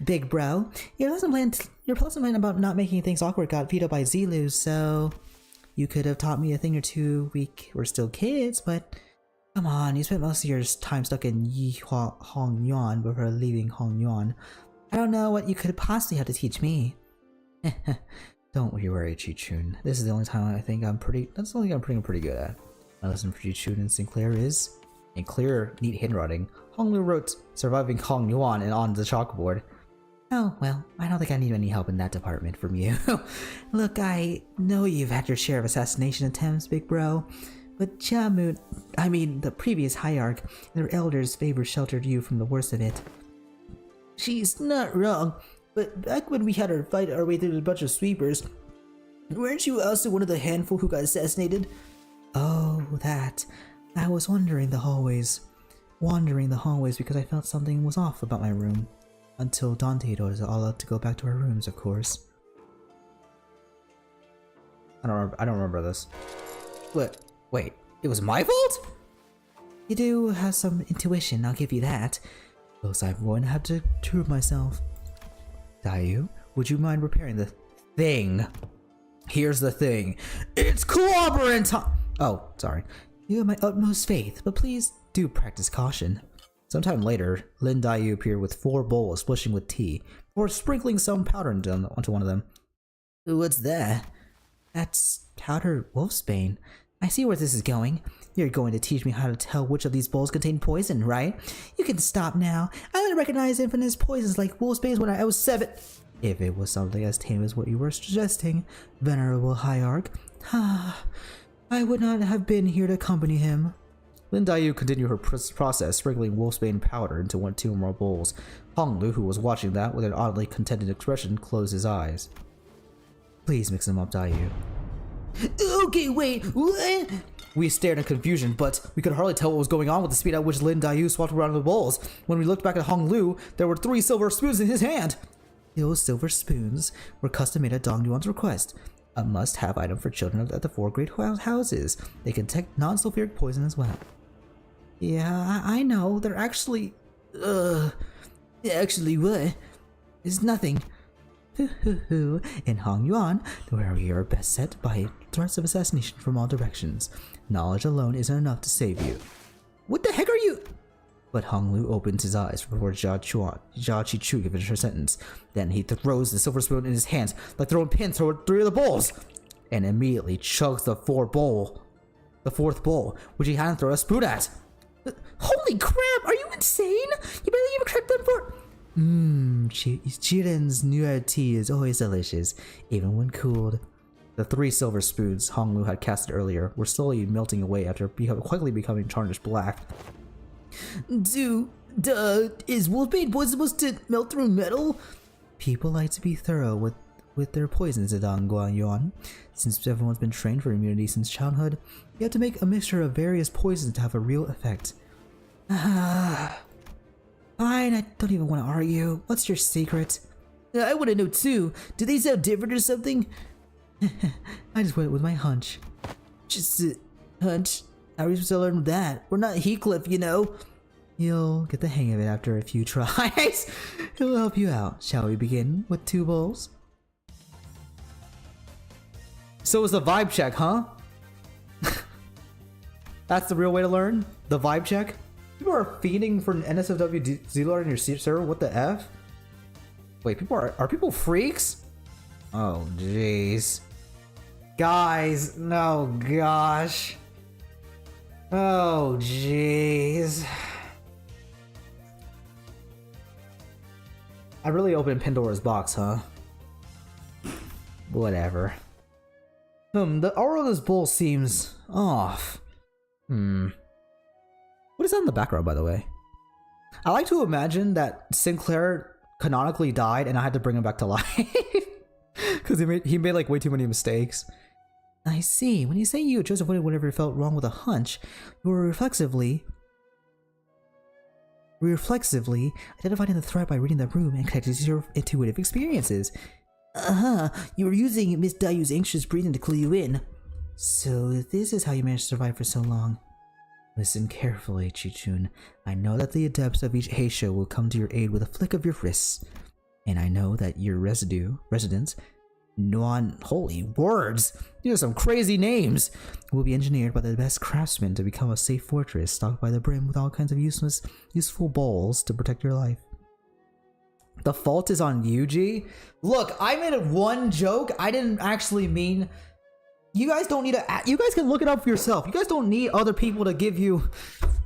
Big bro, your lesson plan about not making things awkward got vetoed by Zilu, so you could have taught me a thing or two. We're still kids, but come on, you spent most of your time stuck in Hongyuan before leaving Hongyuan. I don't know what you could possibly have to teach me. Don't you worry, Xichun. This is the only time I think that's the only thing I'm pretty good at. My lesson for Xichun and Sinclair is in clear, neat handwriting. Honglu wrote surviving Hongyuan and on the chalkboard. Oh, well, I don't think I need any help in that department from you. Look, I know you've had your share of assassination attempts, big bro, but the previous hierarch and their elders' favor sheltered you from the worst of it. She's not wrong, but back when we had our fight our way through a bunch of sweepers, weren't you also one of the handful who got assassinated? Oh, that. I was wandering the hallways because I felt something was off about my room. Until Dante told us all to go back to our rooms, of course. I don't remember this. What? Wait, it was my fault? You do have some intuition, I'll give you that. Looks like I'm going to have to prove myself. Dayu, would you mind repairing the thing? Here's the thing. It's cooperant time! Oh, sorry. You have my utmost faith, but please do practice caution. Sometime later, Lin Dayu appeared with 4 bowls splishing with tea, before sprinkling some powder onto one of them. What's that? That's powdered wolfsbane. I see where this is going. You're going to teach me how to tell which of these bowls contain poison, right? You can stop now. I only recognized infamous poisons like wolfsbane when I was 7. If it was something as tame as what you were suggesting, venerable hierarch, I would not have been here to accompany him. Lin Dayu continued her process, sprinkling wolfsbane powder into 2 more bowls. Honglu, who was watching that with an oddly contented expression, closed his eyes. Please mix them up, Dayu. Okay, wait, what? We stared in confusion, but we could hardly tell what was going on with the speed at which Lin Daiyu swapped around the bowls. When we looked back at Hong Lu, there were 3 silver spoons in his hand. Those silver spoons were custom made at Dong Yuan's request. A must-have item for children at the 4 great houses. They can detect non-sulfuric poison as well. Yeah, I know. They're actually... Actually what? It's nothing. In Hong Yuan, we are best set by threats of assassination from all directions. Knowledge alone isn't enough to save you. What the heck are you? But Hong Lu opens his eyes before Jia Qichu can finish her sentence. Then he throws the silver spoon in his hands like throwing pins toward 3 of the bowls, and immediately chugs the 4th bowl, which he hadn't thrown a spoon at. Holy crap! Are you insane? You barely even cracked them for. Jiren's new tea is always delicious, even when cooled. The 3 silver spoons Hong Lu had casted earlier were slowly melting away after quickly becoming tarnished black. Is wolfbane poison supposed to melt through metal? People like to be thorough with their poisons at Yuan. Since everyone's been trained for immunity since childhood, you have to make a mixture of various poisons to have a real effect. Fine, I don't even want to argue. What's your secret? I want to know too. Do they sound different or something? I just went with my hunch. Just a hunch? How are we supposed to learn that? We're not Heathcliff, you know. You'll get the hang of it after a few tries. It'll help you out. Shall we begin with 2 bowls? So it's the vibe check, huh? That's the real way to learn? The vibe check? People are feeding for an NSFW Zero in your server? What the F? Wait, people are people freaks? Oh, jeez. Guys, no, gosh. Oh, jeez. I really opened Pandora's box, huh? Whatever. The aura of this bowl seems off. What is that in the background, by the way? I like to imagine that Sinclair canonically died and I had to bring him back to life. Because he made like way too many mistakes. I see. When you say you, Joseph, whenever you felt wrong with a hunch, you were reflexively identifying the threat by reading the room and connecting to your intuitive experiences. You were using Miss Daiyu's anxious breathing to clue you in. So this is how you managed to survive for so long. Listen carefully, Xichun. I know that the adepts of each Heisha will come to your aid with a flick of your wrists. And I know that your residents, holy words, these are some crazy names, will be engineered by the best craftsmen to become a safe fortress stocked by the brim with all kinds of useful bowls to protect your life. The fault is on Yuji. Look, I made one joke. I didn't actually mean. You guys don't need to. You guys can look it up for yourself. You guys don't need other people to give you.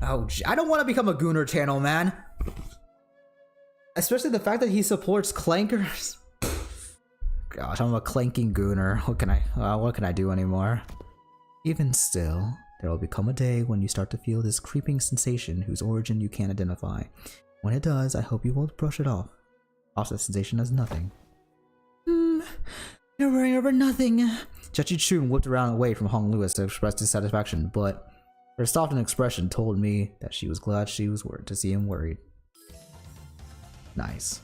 Oh, I don't want to become a Gooner channel, man. Especially the fact that he supports clankers. Gosh, I'm a clanking Gooner. What can I do anymore? Even still, there will become a day when you start to feel this creeping sensation whose origin you can't identify. When it does, I hope you won't brush it off. Toss that sensation as nothing. You're worrying over nothing. Xichun whipped around away from Hong Lewis to express dissatisfaction, but her softened expression told me that she was glad to see him worried. Nice.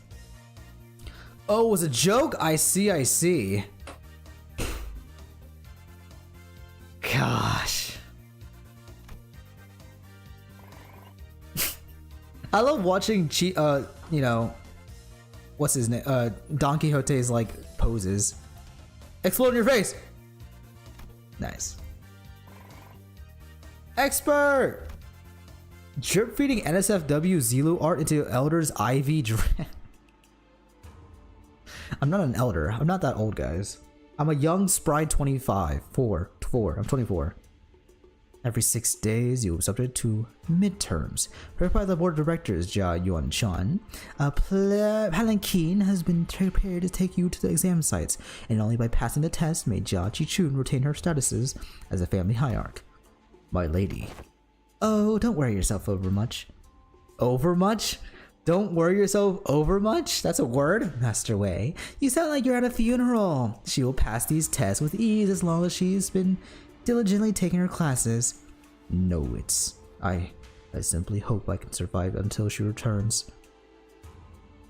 Oh, it was a joke? I see. Gosh. I love watching what's his name? Don Quixote's like poses. Explode in your face! Nice. Expert! Drip feeding NSFW Zilu art into Elder's IV drip. I'm not an elder. I'm not that old, guys. I'm a young, spry 25. I'm 24. Every 6 days, you will be subject to midterms. Prepared by the board of directors, Jia Yuan-chan. A palanquin has been prepared to take you to the exam sites, and only by passing the test may Jia Qichun retain her statuses as a family hierarch. My lady. Oh, don't worry yourself over much. Over much? Don't worry yourself over much? That's a word? Master Wei. You sound like you're at a funeral. She will pass these tests with ease as long as she's been diligently taking her classes. No, I simply hope I can survive until she returns.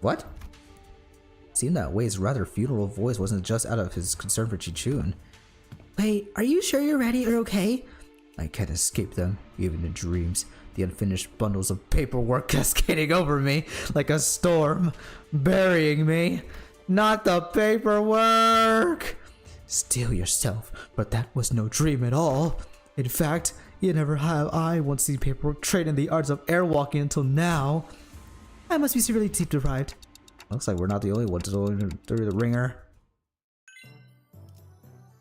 What? Seemed that Wei's rather funeral voice wasn't just out of his concern for Xichun. Wait, are you sure you're ready or okay? I can't escape them, even in dreams. The unfinished bundles of paperwork cascading over me like a storm, burying me. Not the paperwork! Steel yourself, but that was no dream at all. In fact, you never have I once seen paperwork trained in the arts of airwalking until now. I must be severely deep deprived. Looks like we're not the only ones through the ringer.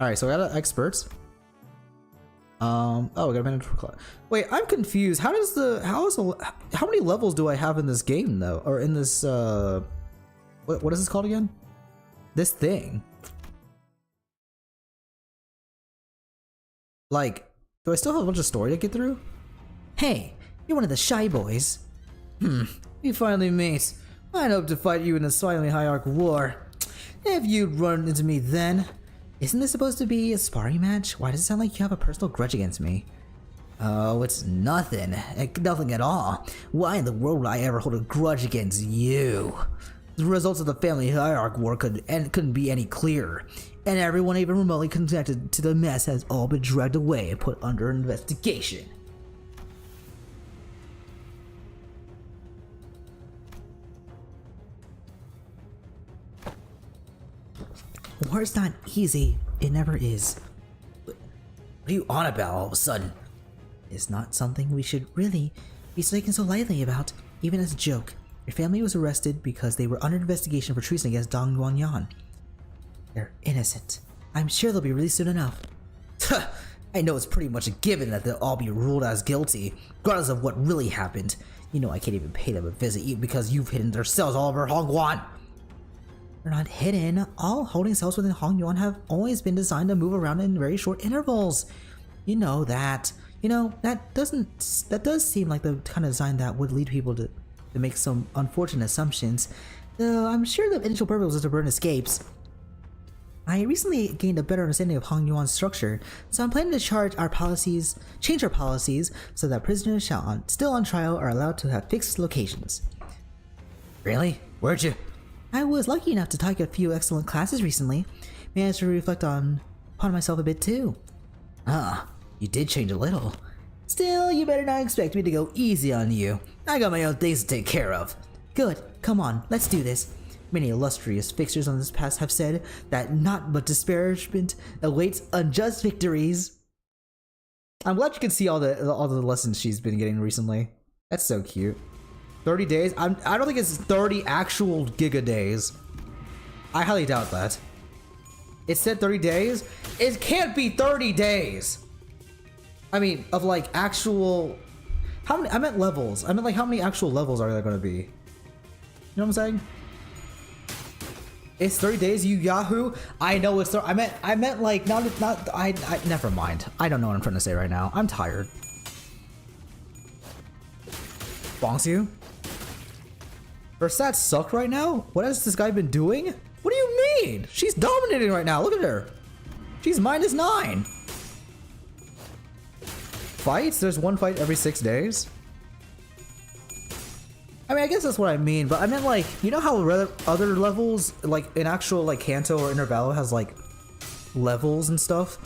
Alright, so we got experts. Oh, we got a mandatory class. Wait, I'm confused. How many levels do I have in this game though? Or in this what is this called again? This thing. Like, do I still have a bunch of story to get through? Hey, you're one of the shy boys. We finally meet. I'd hope to fight you in a silently hierarch war. If you'd run into me then. Isn't this supposed to be a sparring match? Why does it sound like you have a personal grudge against me? Oh, it's nothing. Nothing at all. Why in the world would I ever hold a grudge against you? The results of the family hierarch war couldn't be any clearer. And everyone even remotely connected to the mess has all been dragged away and put under investigation. War's not easy. It never is. What are you on about all of a sudden? It's not something we should really be taken so lightly about, even as a joke. Your family was arrested because they were under investigation for treason against Dong Yuanyan. They're innocent. I'm sure they'll be released soon enough. I know it's pretty much a given that they'll all be ruled as guilty, regardless of what really happened. You know I can't even pay them a visit because you've hidden their cells all over Hongguan. They're not hidden. All holding cells within Hongyuan have always been designed to move around in very short intervals. You know that. You know, that does seem like the kind of design that would lead people to make some unfortunate assumptions. Though I'm sure the initial purpose was to prevent escapes. I recently gained a better understanding of Hongyuan's structure, so I'm planning to change our policies so that prisoners still on trial are allowed to have fixed locations. Really? Where'd you? I was lucky enough to take a few excellent classes recently. Managed to reflect upon myself a bit too. Ah, you did change a little. Still, you better not expect me to go easy on you. I got my own things to take care of. Good, come on, let's do this. Many illustrious fixtures on this past have said that not but disparagement awaits unjust victories. I'm glad you can see all the lessons she's been getting recently. That's so cute. 30 days? I don't think it's 30 actual Giga days. I highly doubt that. It said 30 days? It can't be 30 days! I mean, of like actual... How many? I meant levels. I meant like how many actual levels are there gonna be? You know what I'm saying? It's 30 days, you yahoo! I know it's 30. I meant like I never mind. I don't know what I'm trying to say right now. I'm tired. Bonks you? Her stats suck right now? What has this guy been doing? What do you mean? She's dominating right now. Look at her. She's -9. Fights? There's one fight every 6 days? I mean, I guess that's what I mean, but I meant like, you know how other levels, like in actual like Kanto or Intervallo has like levels and stuff?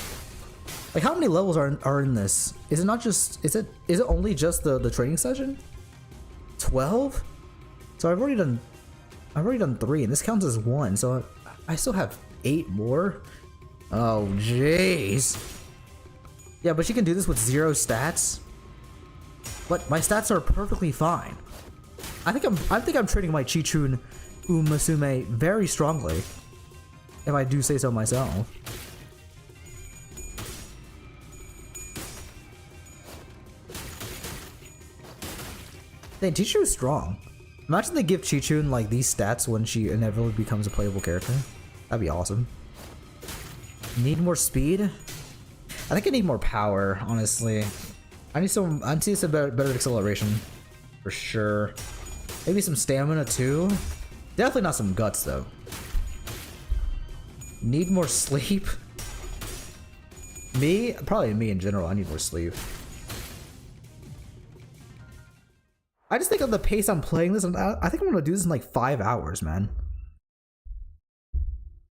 Like how many levels are in this? Is it not just, is it only just the training session? 12? So I've already done 3 and this counts as 1, so I still have 8 more? Oh jeez. Yeah, but she can do this with 0 stats. But my stats are perfectly fine. I think I'm training my Xichun Umasume very strongly, if I do say so myself. Dang, Xichun's strong. Imagine they give Xichun like these stats when she inevitably becomes a playable character. That'd be awesome. Need more speed? I think I need more power, honestly. I need some better acceleration. For sure. Maybe some stamina too. Definitely not some guts though. Need more sleep? Me? Probably me in general. I need more sleep. I just think of the pace I'm playing this, I think I'm gonna do this in like 5 hours, man.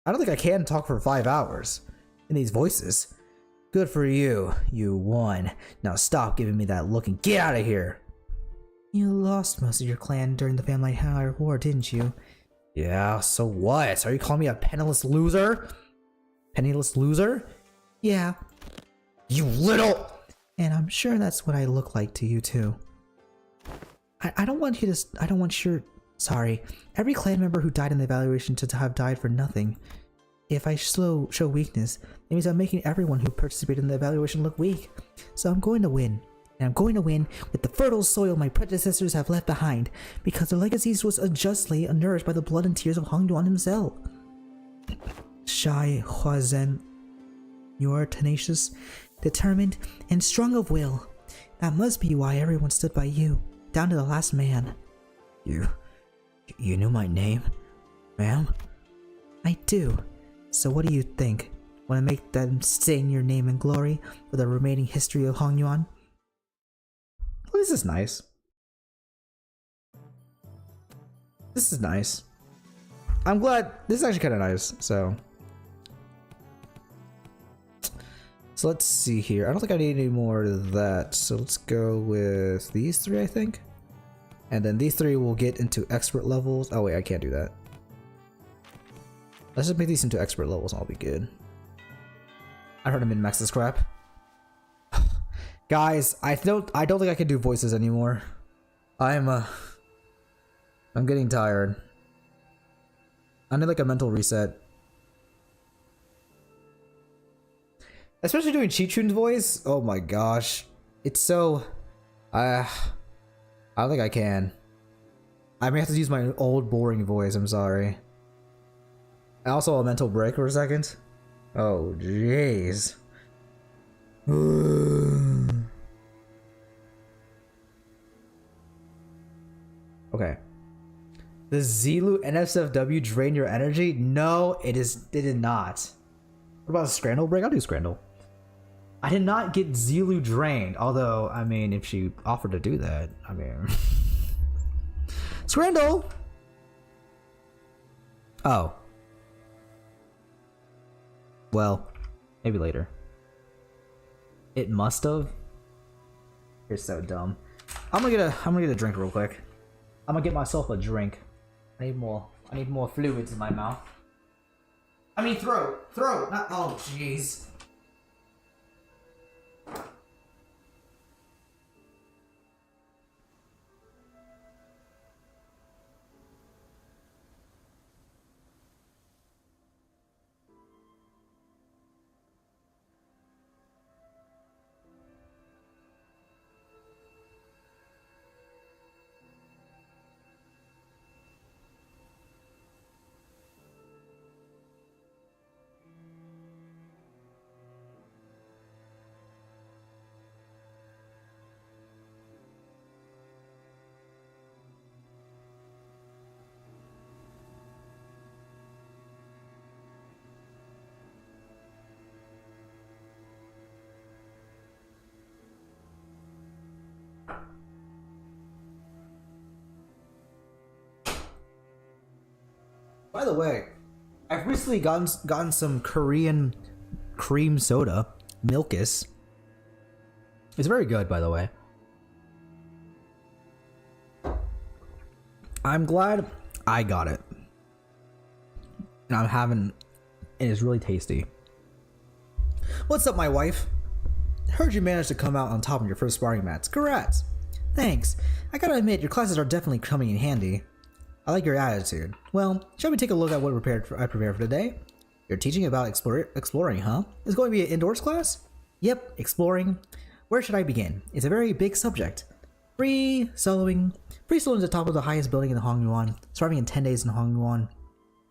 I don't think I can talk for 5 hours in these voices. Good for you. You won. Now stop giving me that look and get out of here. You lost most of your clan during the Family Hire War, didn't you? Yeah, so what? Are you calling me a penniless loser? Penniless loser? Yeah. You little... And I'm sure that's what I look like to you too. I don't want you to... I don't want your... Sorry. Every clan member who died in the evaluation to have died for nothing. If I show weakness, it means I'm making everyone who participated in the evaluation look weak. So I'm going to win. And I'm going to win with the fertile soil my predecessors have left behind, because their legacies was unjustly nourished by the blood and tears of Hong Yuan himself. Shai Huazhen, you are tenacious, determined, and strong of will. That must be why everyone stood by you, down to the last man. You knew my name, ma'am? I do. So what do you think? Want to make them sing your name in glory for the remaining history of Hong Yuan? Well, this is nice. This is nice. I'm glad. This is actually kind of nice. So let's see here. I don't think I need any more of that. So let's go with these three, I think. And then these three will get into expert levels. Oh wait, I can't do that. Let's just make these into expert levels and I'll be good. I heard I'm in max this crap. Guys, I don't think I can do voices anymore. I'm getting tired. I need like a mental reset. Especially doing Xichun's voice. Oh my gosh. It's so I don't think I can. I may have to use my old boring voice, I'm sorry. Also a mental break for a second. Oh jeez. Okay. Does Zilu NSFW drain your energy? No, it did not. What about a Scrandle break? I'll do Scrandle. I did not get Zilu drained, although, I mean, if she offered to do that, I mean... Scrandle! Oh. Well, maybe later. It must have. You're so dumb. I'm gonna get a drink real quick. I'm gonna get myself a drink. I need more fluids in my mouth. I mean throat, not, oh jeez. By the way, I've recently gotten some Korean cream soda, Milkus. It's very good, by the way. I'm glad I got it. And I'm having... It is really tasty. What's up, my wife? Heard you managed to come out on top of your first sparring mats. Congrats! Thanks. I gotta admit, your classes are definitely coming in handy. I like your attitude. Well, shall we take a look at what I prepared for today? You're teaching about exploring, huh? It's going to be an indoors class? Yep, exploring. Where should I begin? It's a very big subject. Free soloing is the top of the highest building in Hong Yuan. Surviving in 10 days in Hong Yuan.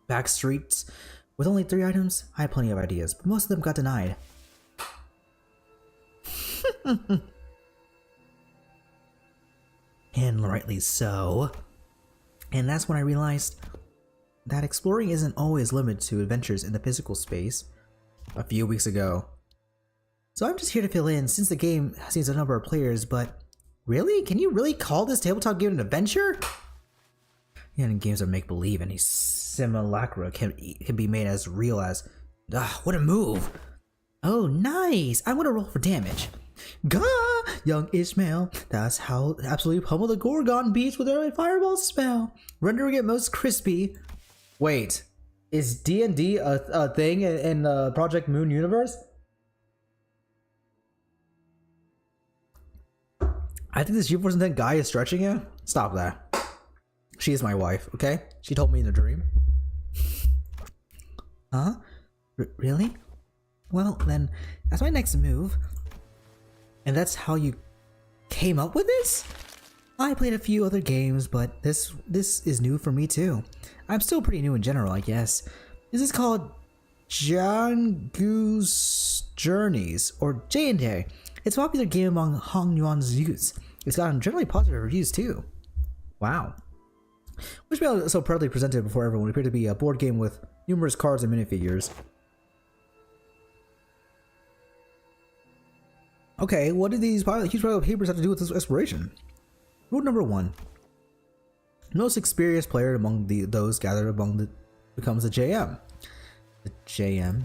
Back streets. With only 3 items, I had plenty of ideas, but most of them got denied. And rightly so. And that's when I realized that exploring isn't always limited to adventures in the physical space a few weeks ago. So I'm just here to fill in since the game sees a number of players, but really? Can you really call this tabletop game an adventure? Yeah, and games of make-believe, any simulacra can be made as real as... what a move! Oh, nice! I want to roll for damage. Gah! Young Ishmael, that's how absolutely pummel the Gorgon beast with her fireball spell, rendering it most crispy. Wait, is D&D a thing in Project Moon universe? I think this U-Force intent guy is stretching you. Stop that. She is my wife, okay? She told me in a dream. Huh? Really? Well, then, that's my next move. And that's how you came up with this? I played a few other games, but this is new for me too. I'm still pretty new in general, I guess. This is called Jian Gu's Journeys, or J&J. It's a popular game among Hong Yuan's youths. It's gotten generally positive reviews too. Wow. Which was so proudly presented before everyone appeared to be a board game with numerous cards and minifigures. Okay, what did these huge pile of papers have to do with this exploration? Rule number 1. The most experienced player among those gathered becomes the JM. The JM?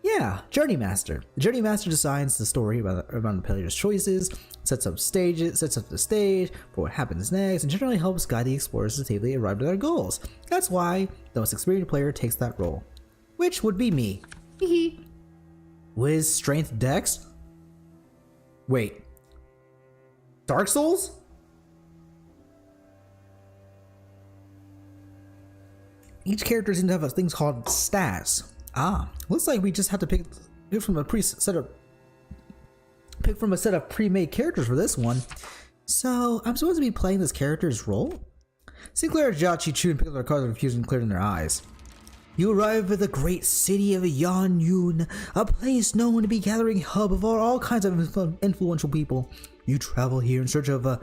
Yeah, Journey Master. The Journey Master decides the story around the player's choices, sets up the stage for what happens next, and generally helps guide the explorers to safely arrive to their goals. That's why the most experienced player takes that role. Which would be me. Hehe. Wiz Strength Dex? Wait. Dark Souls? Each character seems to have things called stats. Looks like we just have to pick from a set of pre-made characters for this one. So I'm supposed to be playing this character's role? Sinclair, Xichun pick up their cards with confusion cleared in their eyes. You arrive at the great city of Yanyun, a place known to be gathering hub of all kinds of influential people. You travel here in search of a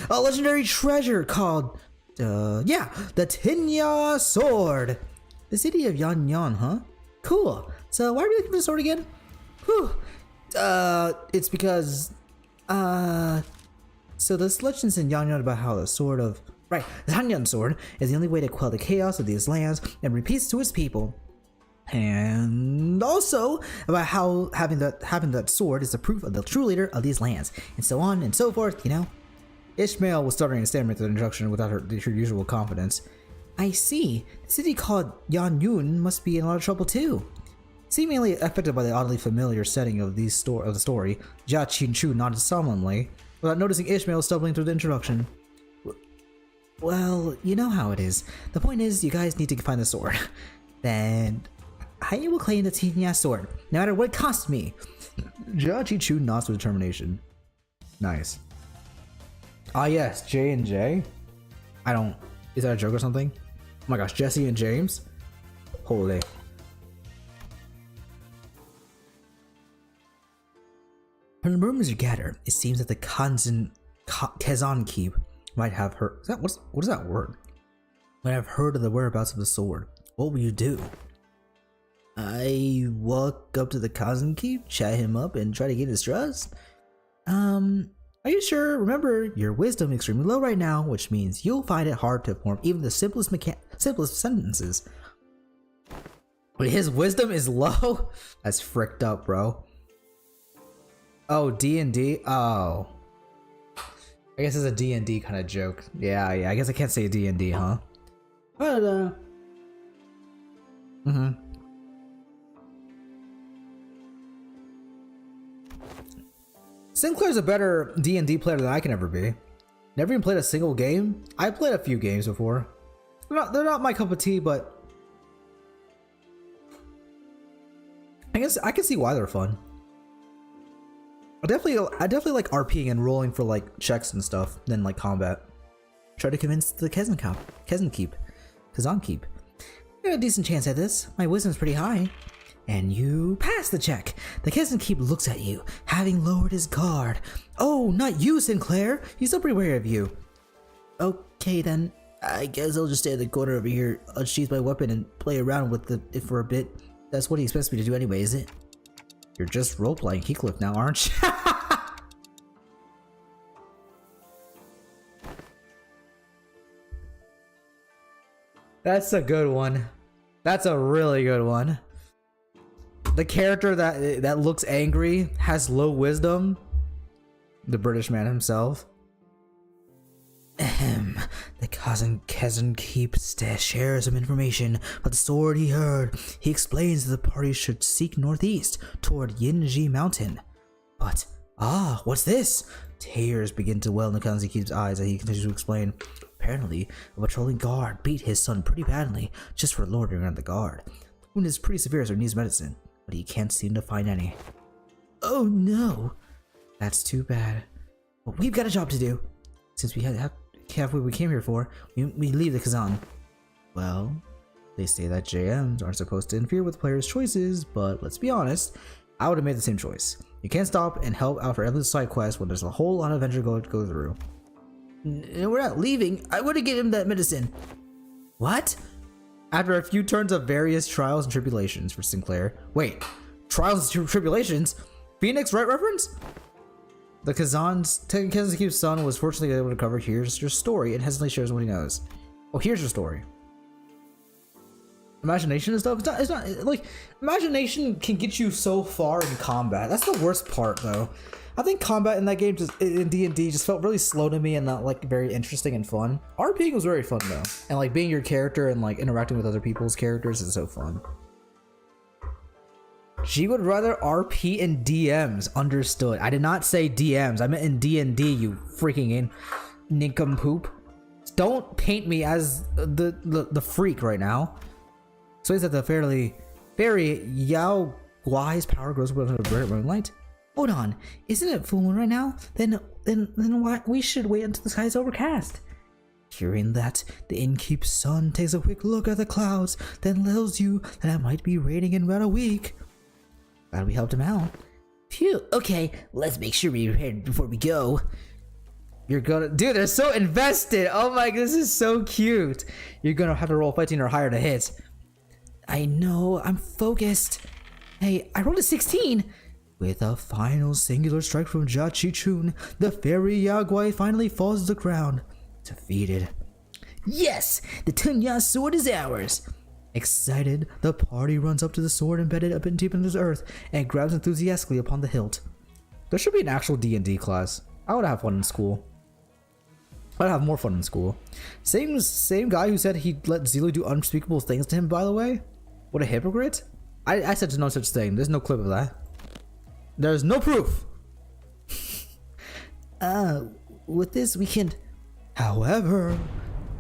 legendary treasure called, the Tinya Sword. The city of Yanyun, huh? Cool. So why are we looking for the sword again? Whew. It's because, so there's legends in Yanyun about how the sword of, the Hanyan sword is the only way to quell the chaos of these lands and bring peace to its people. And also about how having that sword is the proof of the true leader of these lands, and so on and so forth, you know? Ishmael was stuttering and stammering through the introduction without her usual confidence. I see. The city called Yanyun must be in a lot of trouble too. Seemingly affected by the oddly familiar setting of the story, Xichun nodded solemnly, without noticing Ishmael stumbling through the introduction. Well, you know how it is. The point is, you guys need to find the sword. Then, I will claim the Tinya sword, no matter what it costs me. Xichun nods with determination. Nice. Ah yes, J&J? Is that a joke or something? Oh my gosh, Jesse and James? Holy. From the rumors you gather, it seems that the Kazan Keep might have heard. What is that word? Might have heard of the whereabouts of the sword. What will you do? I walk up to the Kazan Keep, chat him up, and try to get his trust. Are you sure? Remember, your wisdom is extremely low right now, which means you'll find it hard to form even the simplest sentences. Wait, his wisdom is low? That's fricked up, bro. Oh, D&D? Oh. I guess it's a D&D kind of joke. Yeah, I guess I can't say D&D, huh? But, Sinclair's a better D&D player than I can ever be. Never even played a single game. I played a few games before. They're not my cup of tea, but I guess I can see why they're fun. I definitely like RPing and rolling for like checks and stuff than like combat. Try to convince the Kazan Keep. You have a decent chance at this. My wisdom's pretty high. And you pass the check. The Kazan Keep looks at you, having lowered his guard. Oh, not you, Sinclair. He's still pretty wary of you. Okay then, I guess I'll just stay in the corner over here, unsheath my weapon, and play around with it for a bit. That's what he expects me to do anyway, is it? You're just role-playing Heathcliff now, aren't you? That's a good one. That's a really good one. The character that looks angry has low wisdom. The British man himself. Ahem. The cousin keeps shares some information about the sword he heard. He explains that the party should seek northeast toward Yinji Mountain. But what's this? Tears begin to well in the cousin keeps eyes as he continues to explain. Apparently, a patrolling guard beat his son pretty badly just for loitering around the guard. The wound is pretty severe, so he needs medicine, but he can't seem to find any. Oh no, that's too bad. But we've got a job to do. Since we have what we came here for, we leave the Kazan. Well, they say that JMs aren't supposed to interfere with players' choices, but let's be honest, I would have made the same choice. You can't stop and help out for every side quest when there's a whole lot of adventure to go through. We're not leaving. I would have given him that medicine. What? After a few turns of various trials and tribulations for Sinclair. Wait, trials and tribulations? Phoenix Wright reference? The Kazan's son was fortunately able to cover Here's Your Story and hesitantly shares what he knows. Oh, here's your story. Imagination and stuff. It's not like imagination can get you so far in combat. That's the worst part, though. I think combat in that game, just in D&D, just felt really slow to me and not like very interesting and fun. RPing was very fun though, and like being your character and like interacting with other people's characters is so fun. She would rather RP in DMs. Understood. I did not say DMs. I meant in D&D. You freaking nincompoop. Don't paint me as the freak right now. So is that the fairy Yao Guai's power grows with a bright moonlight? Hold on, isn't it full moon right now? Then why we should wait until the sky is overcast. Hearing that, the innkeep's son takes a quick look at the clouds, then tells you that it might be raining in about a week. Glad we helped him out. Phew, okay, let's make sure we're prepared before we go. You're gonna, dude, they're so invested. Oh my, this is so cute. You're gonna have to roll 15 or higher to hit. I know, I'm focused. Hey, I rolled a 16. With a final singular strike from Xichun, the fairy Yaguai finally falls to the ground, defeated. Yes! The Tunya sword is ours! Excited, the party runs up to the sword embedded up in deep into the earth and grabs enthusiastically upon the hilt. There should be an actual D&D class. I would have fun in school. I'd have more fun in school. Same guy who said he'd let Zelu do unspeakable things to him, by the way? What a hypocrite. I said no such thing. There's no clip of that. There's no proof. With this we can... However,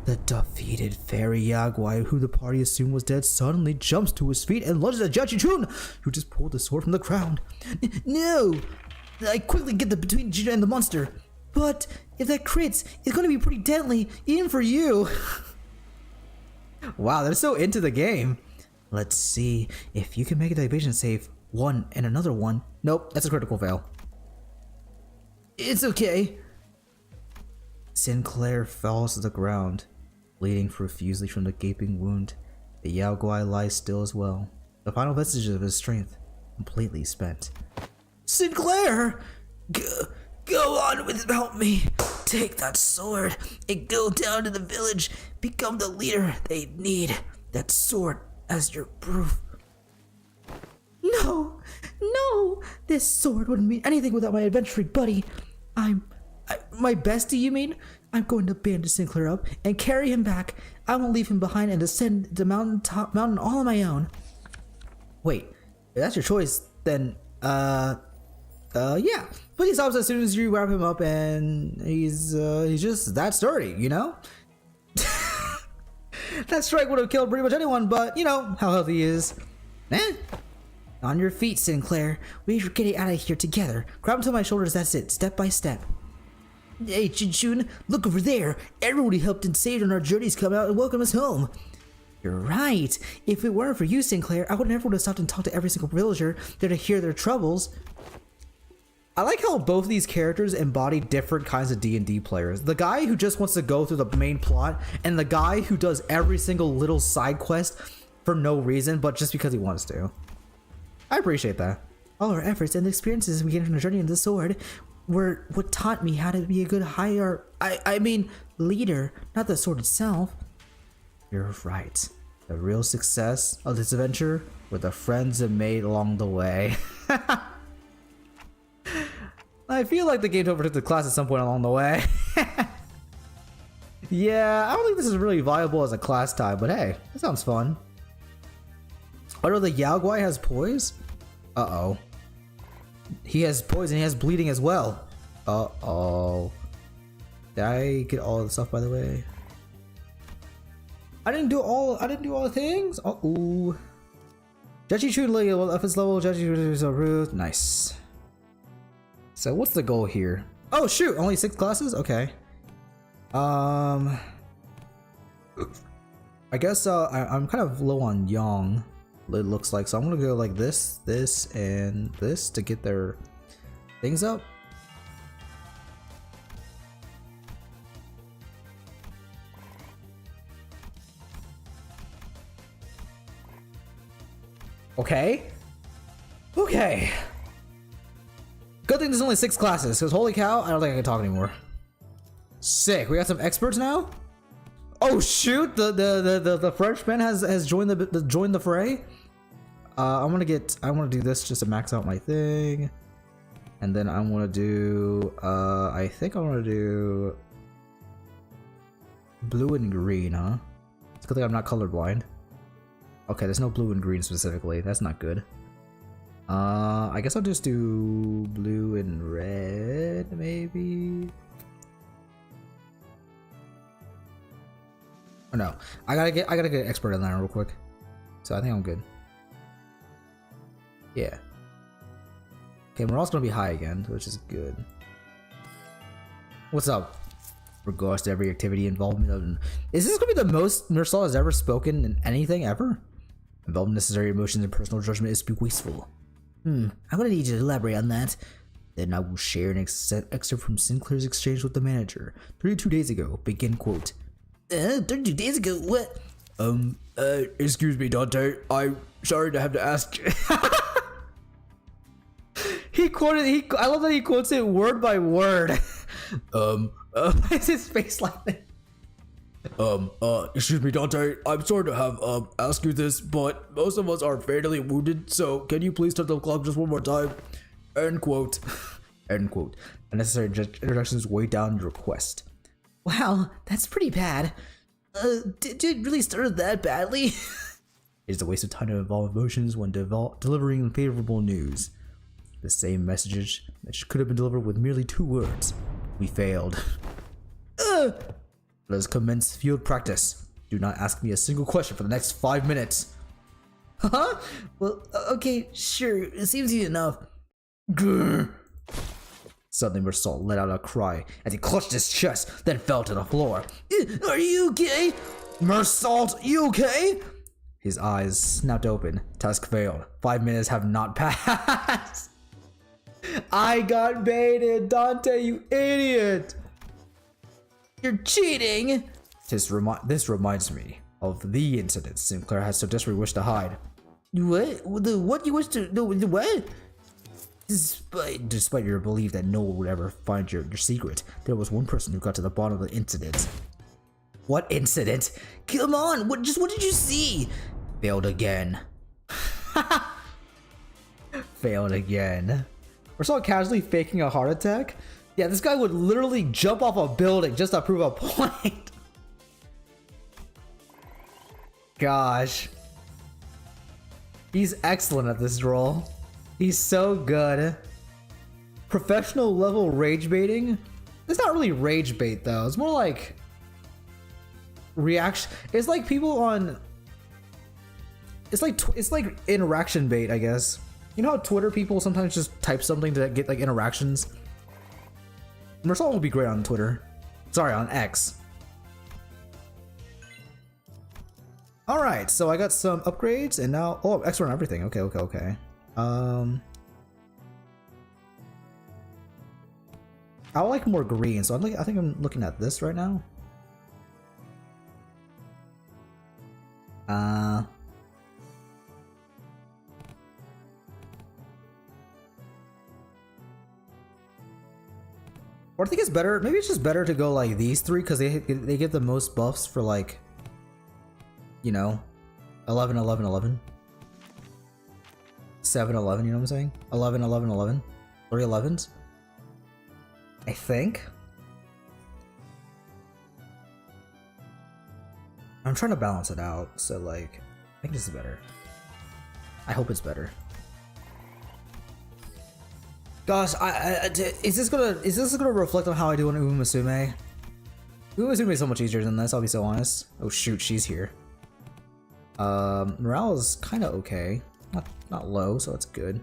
the defeated fairy Yaguai, who the party assumed was dead, suddenly jumps to his feet and lunges at Xichun, who just pulled the sword from the ground. No! I quickly get between Gina and the monster. But if that crits, it's going to be pretty deadly, even for you. Wow, they're so into the game. Let's see if you can make a evasion save. One and another one. Nope, that's a critical fail. It's okay. Sinclair falls to the ground, bleeding profusely from the gaping wound. The Yaguai lies still as well, the final vestiges of his strength completely spent. Sinclair! Go on without me. Take that sword and go down to the village. Become the leader they need. That sword as your proof. No, this sword wouldn't mean anything without my adventuring buddy. My bestie, you mean? I'm going to bandage Sinclair up and carry him back. I won't leave him behind and descend the mountain all on my own. Wait, if that's your choice, then, yeah. But he stops as soon as you wrap him up and he's just that sturdy, you know? That strike would have killed pretty much anyone, but you know how healthy he is. On your feet, Sinclair. We're getting out of here together. Grab him to my shoulders, that's it, step by step. Hey, Xichun, look over there. Everyone who helped and saved on our journeys come out and welcome us home. You're right. If it weren't for you, Sinclair, I would never would have stopped and talked to every single villager there to hear their troubles. I like how both these characters embody different kinds of D&D players. The guy who just wants to go through the main plot, and the guy who does every single little side quest for no reason, but just because he wants to. I appreciate that. All our efforts and experiences we gained from the journey in the sword were what taught me how to be a good I mean, leader, not the sword itself. You're right. The real success of this adventure were the friends it made along the way. I feel like the game overtook the class at some point along the way. Yeah, I don't think this is really viable as a class type, but hey, that sounds fun. Oh no, the Yao Guai has poise? Uh-oh. He has poise and he has bleeding as well. Uh-oh. Did I get all of the stuff, by the way? I didn't do all the things? Uh-oh. Xichun level up his level, Xichun is so rude. Nice. So what's the goal here? Oh shoot, only 6 classes? Okay. I guess I'm kind of low on Yang, it looks like, so I'm gonna go like this, this, and this to get their things up. Okay. Okay. Good thing there's only 6 classes, because holy cow, I don't think I can talk anymore. Sick. We got some experts now. Oh shoot! The Frenchman has joined the fray. I want to do this just to max out my thing, and then I want to do. I think I want to do blue and green, huh? It's a good thing I'm not colorblind. Okay, there's no blue and green specifically. That's not good. I guess I'll just do blue and red, maybe. Oh no, I gotta get expert in there real quick. So I think I'm good. Yeah. Okay, we're also gonna be high again, which is good. What's up? Regards to every activity involvement. Is this gonna be the most Mersal has ever spoken in anything ever? Involving necessary emotions and personal judgment is wasteful. I'm gonna need you to elaborate on that. Then I will share an excerpt from Sinclair's exchange with the manager 32 days ago. Begin quote. 32 days ago? What? Excuse me, Dante. I'm sorry to have to ask. I love that he quotes it word by word. Why is his face like that? Excuse me, Dante. I'm sorry to have ask you this, but most of us are fatally wounded, so can you please turn the clock just one more time? End quote. End quote. Unnecessary introductions weigh down your quest. Wow, that's pretty bad. Did it really start that badly? It's a waste of time to involve emotions when delivering unfavorable news. The same message that could have been delivered with merely 2 words. We failed. Let us commence field practice. Do not ask me a single question for the next 5 minutes. Huh? Well, okay, sure. It seems easy enough. Grr. Suddenly, Mersal let out a cry as he clutched his chest, then fell to the floor. Are you okay? Mersal, you okay? His eyes snapped open. Task failed. 5 minutes have not passed. I got baited, Dante, you idiot! You're cheating! This reminds me of the incident Sinclair had so desperately wished to hide. What? What you wish to... What? Despite your belief that no one would ever find your secret, there was one person who got to the bottom of the incident. What incident? Come on, what did you see? Failed again. Failed again. We're so casually faking a heart attack? Yeah, this guy would literally jump off a building just to prove a point. Gosh. He's excellent at this role. He's so good. Professional level rage baiting? It's not really rage bait though. It's more like reaction. It's like people on. It's like interaction bait, I guess. You know how Twitter people sometimes just type something to get like interactions? Mersal would be great on Twitter. Sorry, on X. Alright, so I got some upgrades and now... Oh, expert on everything. Okay. I would like more green, so I think I'm looking at this right now. Or I think it's better, maybe it's just better to go like these three because they give the most buffs for like, you know, 11, 11, 11. 7, 11, you know what I'm saying? 11, 11, 11. 3 11s. I think. I'm trying to balance it out, so like, I think this is better. I hope it's better. Gosh, is this gonna reflect on how I do on Umasume? Umasume is so much easier than this, I'll be so honest. Oh shoot, she's here. Morale is kind of okay, not low, so that's good.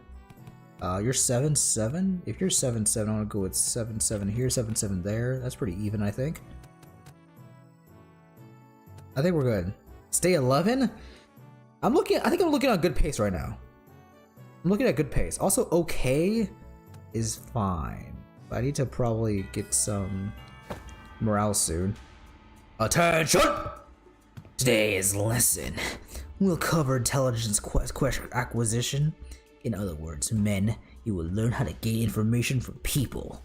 You're 7-7. If you're 7-7, I want to go with 7-7 here, 7-7 there. That's pretty even, I think. I think we're good. Stay 11. I think I'm looking at good pace right now. I'm looking at good pace. Also, okay is fine. But I need to probably get some morale soon. Attention! Today's lesson will cover intelligence question acquisition. In other words, men, you will learn how to gain information from people.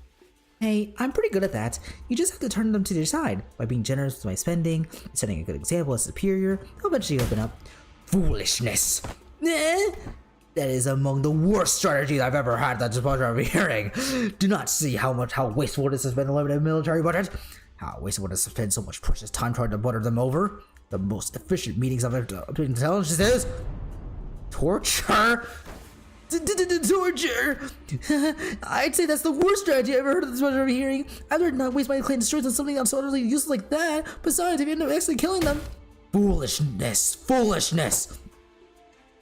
Hey, I'm pretty good at that. You just have to turn them to their side. By being generous with my spending, setting a good example as superior, I'll eventually open up. Foolishness. That is among the worst strategies I've ever had that's supposed to be hearing. Do not see how wasteful it is to spend a limited military budget. How wasteful it is to spend so much precious time trying to butter them over. The most efficient meetings I've ever done between intelligence is torture. Torture! I'd say that's the worst strategy I've ever heard of this much of hearing. I'd rather not waste my clan strength on something else utterly useless like that. Besides, if you end up actually killing them. Foolishness! Foolishness!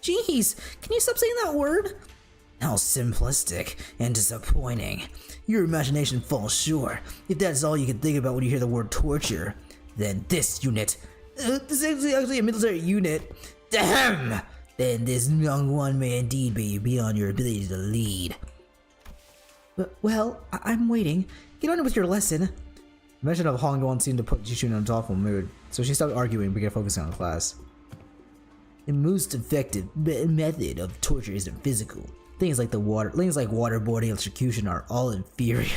Jeez, can you stop saying that word? How simplistic and disappointing. Your imagination falls short. If that's all you can think about when you hear the word torture, then this unit, this is actually a military unit, damn! Then this young one may indeed be beyond your ability to lead. Well, I'm waiting. Get on with your lesson. The mention of Hongwon seemed to put Xichun in a thoughtful mood, so she stopped arguing and began focusing on class. The most effective method of torture isn't physical. Things like waterboarding and execution are all inferior.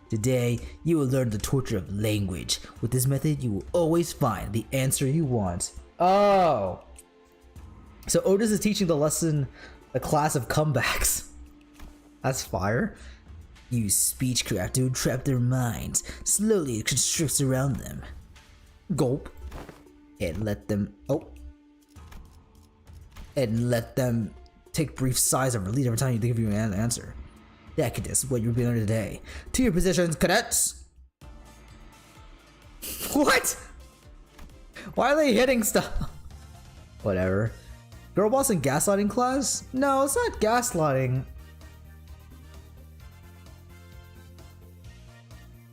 Today, you will learn the torture of language. With this method, you will always find the answer you want. Oh! So Otis is teaching the class of comebacks. That's fire. Use speechcraft to entrap their minds. Slowly it constricts around them. Gulp. And let them take brief sighs of relief every time you give you an answer. That is what you're doing today. To your positions, cadets. What? Why are they hitting stuff? Whatever. Girl boss in gaslighting class? No, it's not gaslighting.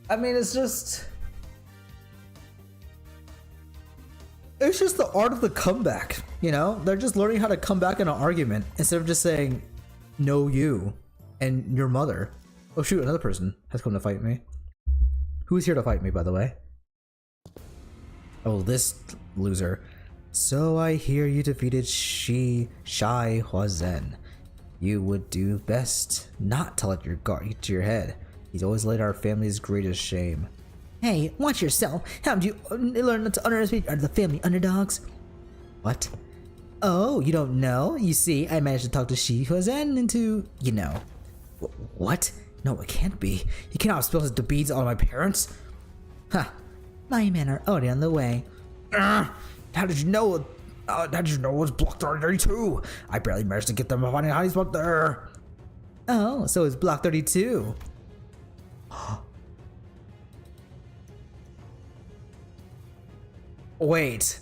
I mean, it's just the art of the comeback, you know? They're just learning how to come back in an argument instead of just saying, no, you and your mother. Oh shoot, another person has come to fight me. Who is here to fight me, by the way? Oh, this loser. So I hear you defeated Shai Huazen. You would do best not to let your guard get to your head. He's always laid our family's greatest shame. Hey, watch yourself. How did you learn not to underestimate the family underdogs? What? Oh, you don't know? You see, I managed to talk to Shai Huazen into, you know. What? No, it can't be. You cannot spill his beads on my parents. Huh. My men are already on the way. How did you know? How did you know it was block 32? I barely managed to get them finding a hiding spot there. Oh, so it's block 32. Wait,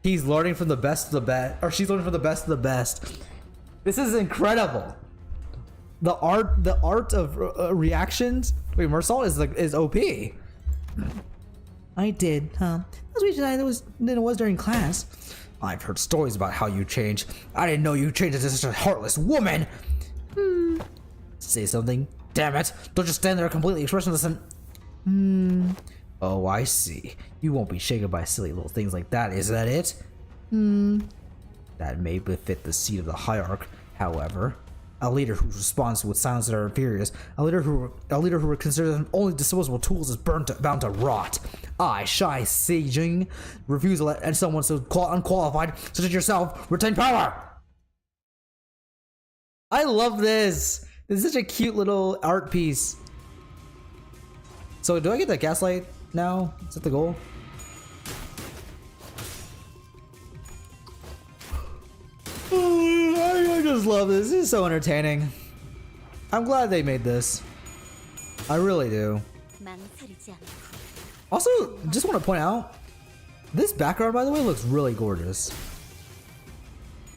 he's learning from the best of the best, or she's learning from the best of the best. This is incredible. The art of reactions. Wait, Mersal is OP. I did, huh? That's reason I was during class. I've heard stories about how you changed. I didn't know you changed into such a heartless woman. Say something. Damn it! Don't just stand there completely expressionless and... Oh, I see. You won't be shaken by silly little things like that, is that it? That may befit the seat of the hierarch, however. A leader who responds with silence to their inferiors, a leader who would consider them only disposable tools is bound to rot. I, Xichun, refuse to let someone so unqualified, such as yourself, retain power! I love this! This is such a cute little art piece. So do I get that gaslight now? Is that the goal? I just love this. This is so entertaining. I'm glad they made this. I really do. Also, just want to point out, this background, by the way, looks really gorgeous.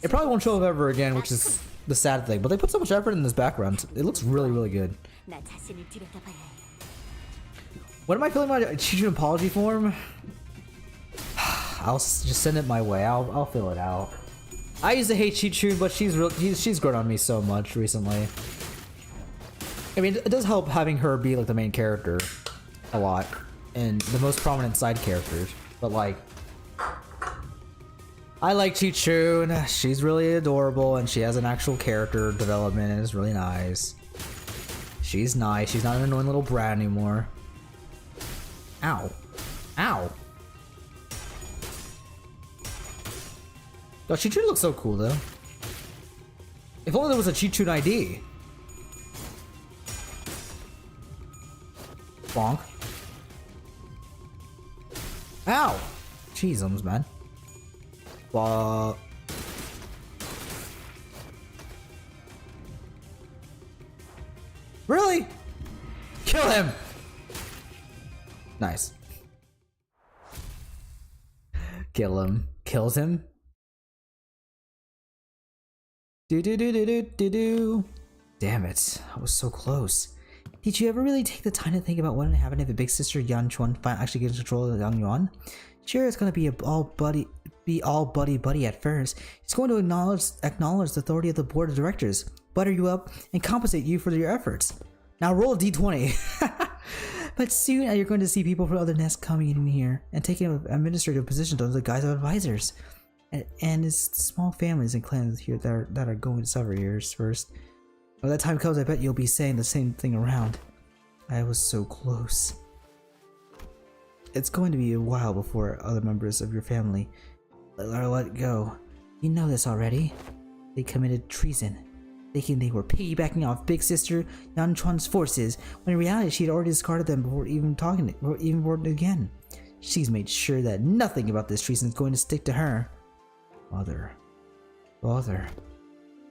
It probably won't show up ever again, which is the sad thing, but they put so much effort in this background. It looks really, really good. What am I filling my Xichun apology form? I'll just send it my way. I'll fill it out. I used to hate Xichun, but she's grown on me so much recently. I mean, it does help having her be like the main character a lot and the most prominent side characters. But like, I like Xichun. She's really adorable and she has an actual character development and it's really nice. She's nice. She's not an annoying little brat anymore. Ow. Ow. Oh, Xichun looks so cool though. If only there was a Xichun ID. Bonk. Ow! Jeez, man. Really? Kill him! Nice. Kill him. Kills him? Do. Damn it, I was so close. Did you ever really take the time to think about what would happen if a big sister Xichun actually gets control of Yang Yuan? Sure, it's gonna be all buddy at first. It's going to acknowledge the authority of the board of directors, butter you up, and compensate you for your efforts. Now roll a d20. But soon you're going to see people from other nests coming in here and taking administrative positions under the guise of advisors. And it's small families and clans here that are going to suffer here first. When that time comes, I bet you'll be saying the same thing around. I was so close. It's going to be a while before other members of your family are let go. You know this already. They committed treason, thinking they were piggybacking off Big Sister Yan Chuan's forces, when in reality she had already discarded them before even born again. She's made sure that nothing about this treason is going to stick to her. Father.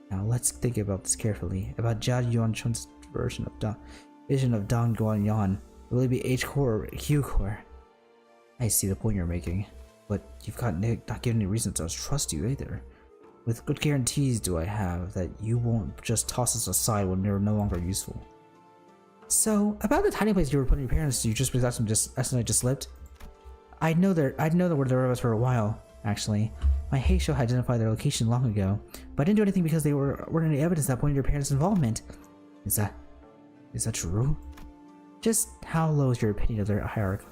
Now let's think about this carefully. About Jia Yuanchun's vision of Dong Guanyan. Will it be H-core or Q-core? I see the point you're making, but you've not given any reason to trust you either. With good guarantees do I have that you won't just toss us aside when they're no longer useful. So, about the tiny place you were putting your parents, you just accidentally just slipped? I know that where they were us for a while, actually. My Heisho had identified their location long ago, but I didn't do anything because there weren't any evidence that pointed to your parents' involvement. Is that true? Just how low is your opinion of their hierarchy?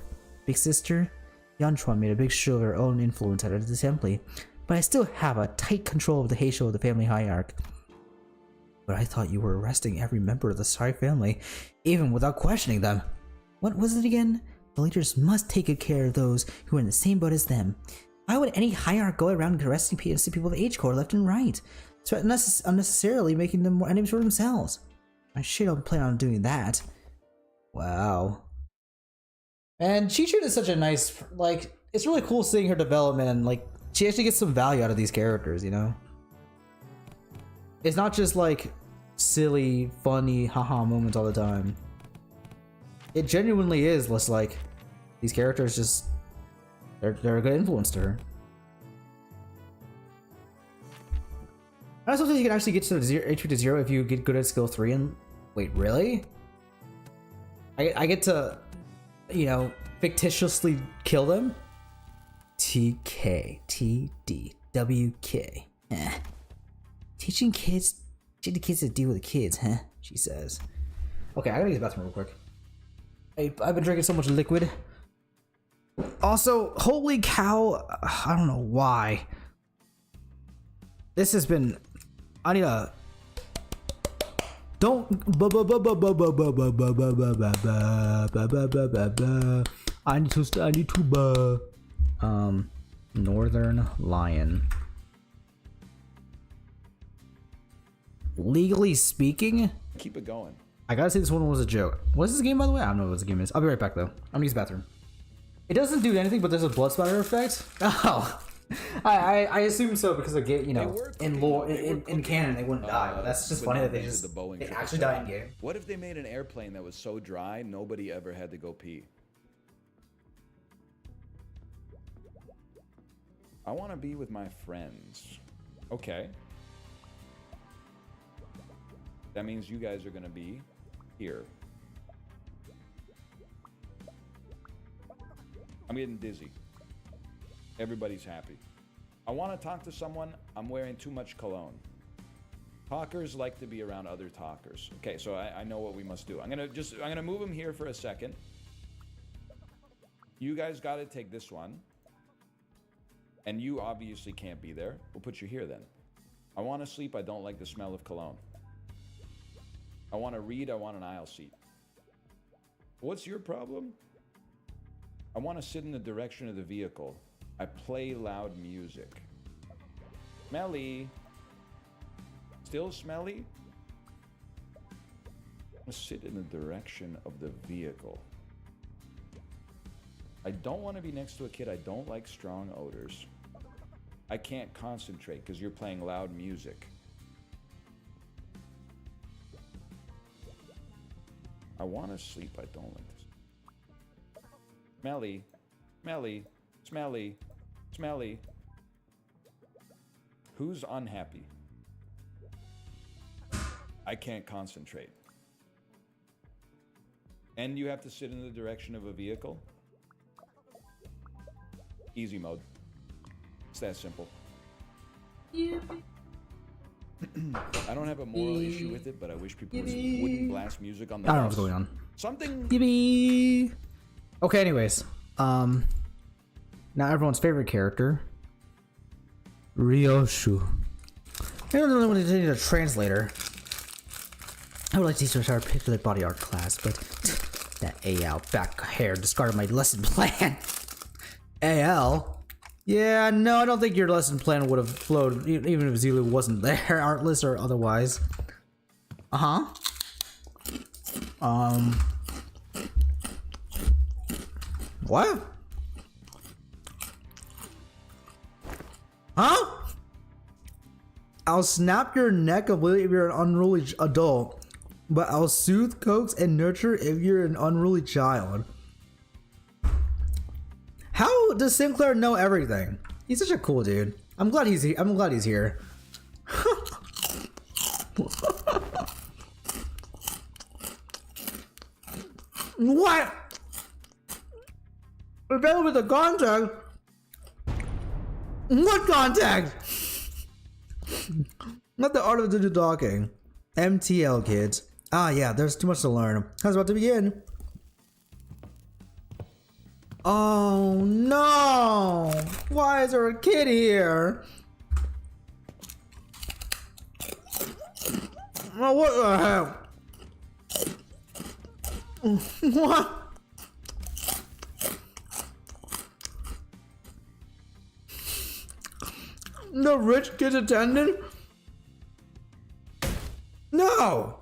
Big sister? Yan Chuan made a big show of her own influence at the assembly, but I still have a tight control of the Heisho of the family hierarchy. But I thought you were arresting every member of the Sai family, even without questioning them. What was it again? The leaders must take good care of those who are in the same boat as them. Why would any hierarch go around arresting people of the H-core left and right, so unnecessarily making them more enemies for themselves? I sure don't plan on doing that. Wow. And Xichun is such a nice, like, it's really cool seeing her development and, like, she actually gets some value out of these characters, you know? It's not just, like, silly, funny, haha moments all the time. It genuinely is just, like, these characters just, they're a good influence to her. I also think you can actually get to the HP to 0 if you get good at skill 3 and... Wait, really? I get to, you know, fictitiously kill them? TK, TD, WK. Teaching the kids to deal with the kids, huh? She says. Okay, I gotta use the bathroom real quick. I've been drinking so much liquid. Also, holy cow, I don't know why. This has been. I need a. Don't. I need to. Northern Lion. Legally speaking, Keep it going. I gotta say this one was a joke. What's this game, by the way? I don't know what this game is. I'll be right back though. I'm gonna use the bathroom. It doesn't do anything, but there's a blood splatter effect. Oh, I assume so because of you know, in lore, in canon they wouldn't die. But that's just But funny not that they into just the Boeing they 777. actually die in game. What if they made an airplane that was so dry nobody ever had to go pee? I want to be with my friends. Okay. That means you guys are going to be here. I'm getting dizzy. Everybody's happy. I want to talk to someone. I'm wearing too much cologne. Talkers like to be around other talkers. Okay, so I know what we must do. I'm gonna move him here for a second. You guys got to take this one. And you obviously can't be there. We'll put you here then. I want to sleep. I don't like the smell of cologne. I want to read. I want an aisle seat. What's your problem? I want to sit in the direction of the vehicle. I play loud music. Smelly. Still smelly? I want to sit in the direction of the vehicle. I don't want to be next to a kid. I don't like strong odors. I can't concentrate because you're playing loud music. I want to sleep. I don't like this. Smelly, smelly, smelly, smelly. Who's unhappy? I can't concentrate. And you have to sit in the direction of a vehicle? Easy mode. It's that simple. I don't have a moral issue with it, but I wish people wouldn't blast music on the I don't know bus. what's going on. Something. Yippee! Okay, anyways. Now everyone's favorite character. Ryoshu. I don't really want to need a translator. I would like to teach our particular body art class, but that AL back hair discarded my lesson plan. AL? Yeah, no, I don't think your lesson plan would have flowed even if Zulu wasn't there, artless or otherwise. What? Huh? I'll snap your neck completely if you're an unruly adult, but I'll soothe, coax, and nurture if you're an unruly child. How does Sinclair know everything? He's such a cool dude. I'm glad he's here. What? Available with the contact? What contact? Not the art of digital talking. MTL, kids. Ah, yeah, there's too much to learn. I was about to begin. Oh no! Why is there a kid here? Oh, what the heck? What? The rich kid's attendant? No!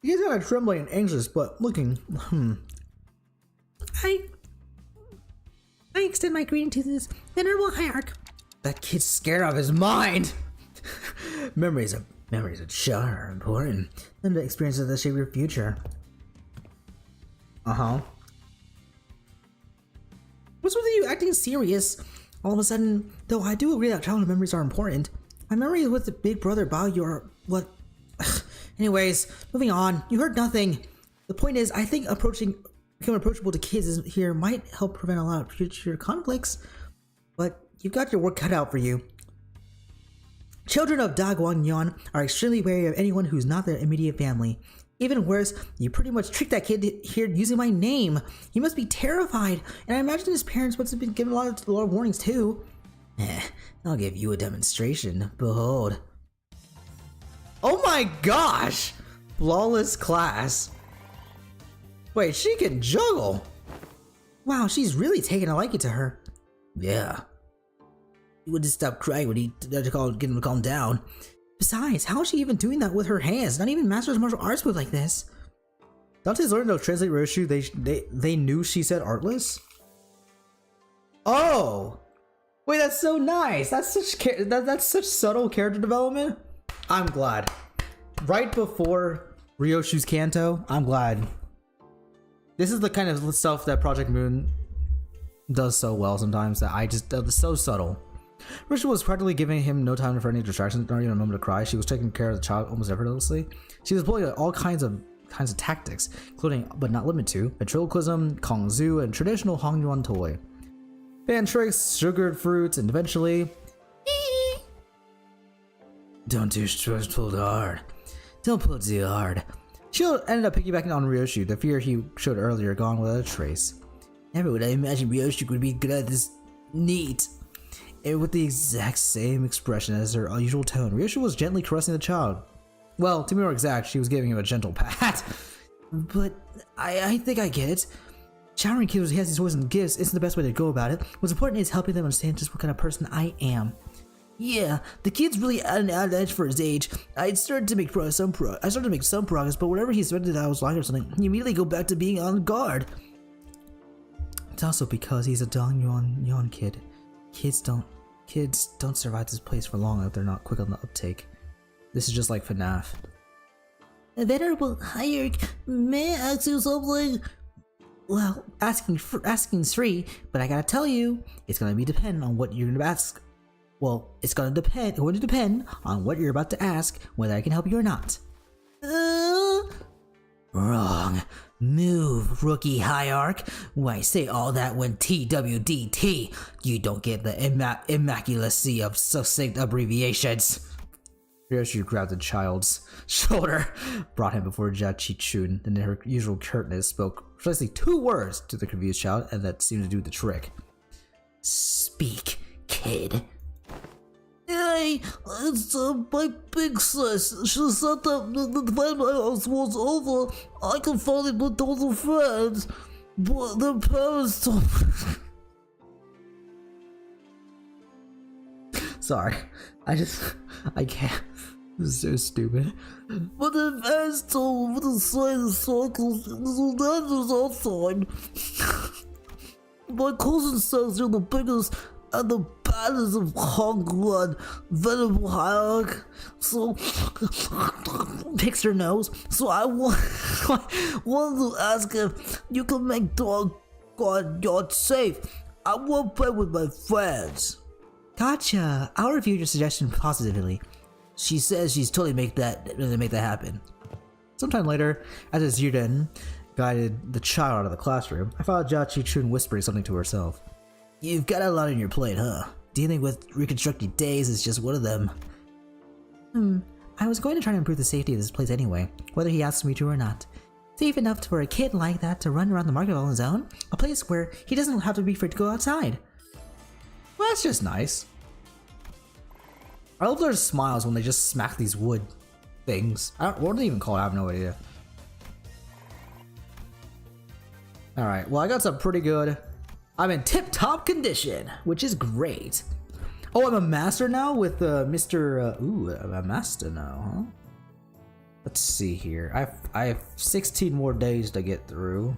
He's kind of trembling and anxious, but looking, I extend my greeting to this venerable hierarch. That kid's scared out of his mind. Memories of children are important. And the experiences that shape your future. What's with you acting serious? All of a sudden, though I do agree that childhood memories are important. My memory with the big brother about your what? Anyways, moving on. You heard nothing. The point is, I think approaching becoming approachable to kids here might help prevent a lot of future conflicts, but you've got your work cut out for you. Children of Dagwon are extremely wary of anyone who's not their immediate family. Even worse, you pretty much tricked that kid here using my name. He must be terrified, and I imagine his parents must have been given a lot of warnings too. I'll give you a demonstration. Behold. Oh my gosh! Flawless class. Wait, she can juggle! Wow, she's really taking a liking to her. Yeah. He wouldn't stop crying when he get him to calm down. Besides, how is she even doing that with her hands? Not even Master's martial arts move like this. Dante's learned to translate Ryoshu. They knew she said artless. Oh, wait, that's so nice. That's such subtle character development. I'm glad. Right before Ryoshu's Kanto, I'm glad. This is the kind of stuff that Project Moon does so well sometimes. That it's so subtle. Rachel was practically giving him no time for any distractions, not even a moment to cry. She was taking care of the child almost effortlessly. She was employing all kinds of tactics, including but not limited to ventriloquism, kongzu, and traditional Hongyuan toy. Fan tricks, sugared fruits, and eventually, don't pull too hard. Don't pull too hard. She ended up piggybacking on Ryoshu, the fear he showed earlier gone without a trace. Never would I imagine Ryoshu would be good at this. Neat. And with the exact same expression as her usual tone, Ryoshu was gently caressing the child. Well, to be more exact, she was giving him a gentle pat. But I think I get it. Showering kids who has these toys and gifts isn't the best way to go about it. What's important is helping them understand just what kind of person I am. Yeah, the kid's really at an edge for his age. I started to make some progress, but whenever he started that I was lying or something, he immediately go back to being on guard. It's also because he's a Dongyuan kid. Kids don't survive this place for long if they're not quick on the uptake. This is just like FNAF. Venerable Hierarch, may I ask you something? Well, asking's free, but I gotta tell you, it's gonna depend on what you're gonna ask. Well, it's going to depend on what you're about to ask, whether I can help you or not. Wrong. Move, rookie hierarch. Why say all that when TWDT? You don't get the immaculacy of succinct abbreviations. Ryoshu grabbed the child's shoulder, brought him before Xichun, and in her usual curtness spoke precisely 2 words to the confused child, and that seemed to do the trick. Speak, kid. Hey, it's my big sis. She said that the plan my house was over. I can finally put those to friends, but their parents told Sorry, I can't. This is so stupid. But the parents told me to say the circles, so that is outside. My cousin says you're the biggest and the baddest of Hongguan, venerable hierarch. So, picks her nose. So I wanted to ask if you can make Doggon Yard safe. I won't play with my friends. Gotcha. I'll review your suggestion positively. She says she's totally make that happen. Sometime later, as Xichun guided the child out of the classroom, I found Xichun whispering something to herself. You've got a lot on your plate, huh? Dealing with reconstructed days is just one of them. I was going to try to improve the safety of this place anyway, whether he asks me to or not. Safe enough for a kid like that to run around the market on his own, a place where he doesn't have to be afraid to go outside. Well, that's just nice. I love their smiles when they just smack these wood things. What do they even call it? I have no idea. Alright, well I got some pretty good. I'm in tip-top condition, which is great. Oh, I'm a master now with Mr. Ooh, I'm a master now, huh? Let's see here. I have 16 more days to get through.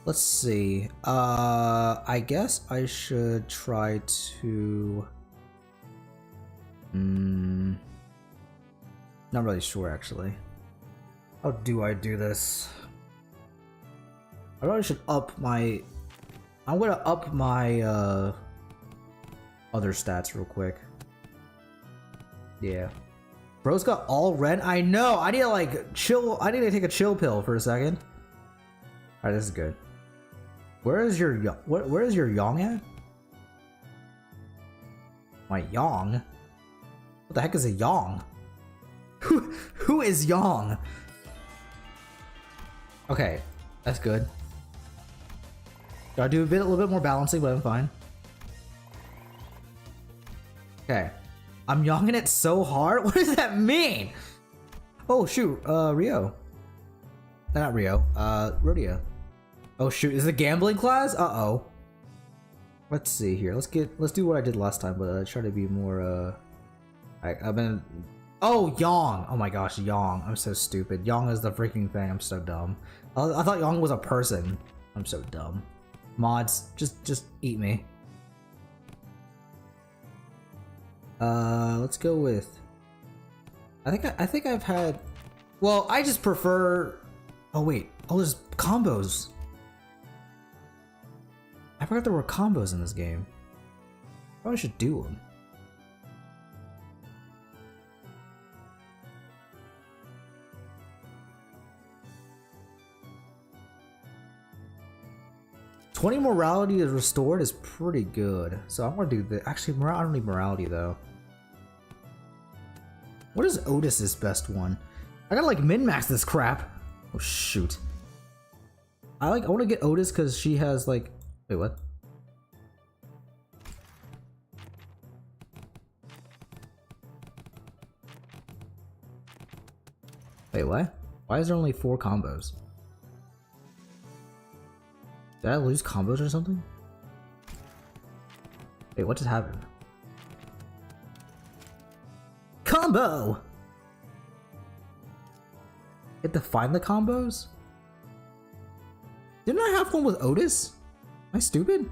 Let's see. I guess I should try to. Not really sure actually. How do I do this? I probably should up my. I'm gonna up my other stats real quick. Yeah. Bro's got all red. I know. I need to like chill. I need to take a chill pill for a second. All right, this is good. Where is your where is your Yong at? My Yong? What the heck is a Yong? Who is Yong? Okay, that's good. Gotta do a little bit more balancing, but I'm fine. Okay, I'm Yonging it so hard. What does that mean? Oh shoot, Rio. Not Rio. Rodeo. Oh shoot, is it a gambling class? Uh-oh. Let's see here. Let's do what I did last time, but try to be more I've been oh, Yong. Oh my gosh, Yong. I'm so stupid. Yong is the freaking thing. I'm so dumb. I thought Yong was a person. I'm so dumb. Mods, just eat me. Let's go with I think I've had well, I just prefer oh wait. Oh, there's combos. I forgot there were combos in this game. Probably should do them. $20 morality is restored is pretty good. So I'm gonna do the actually I don't need morality though. What is Otis's best one? I gotta like min-max this crap. Oh shoot. I wanna get Otis because she has like wait, what? Wait, what? Why is there only 4 combos? Did I lose combos or something? Wait, what just happened? Combo! You have to find the combos? Didn't I have one with Otis? Am I stupid?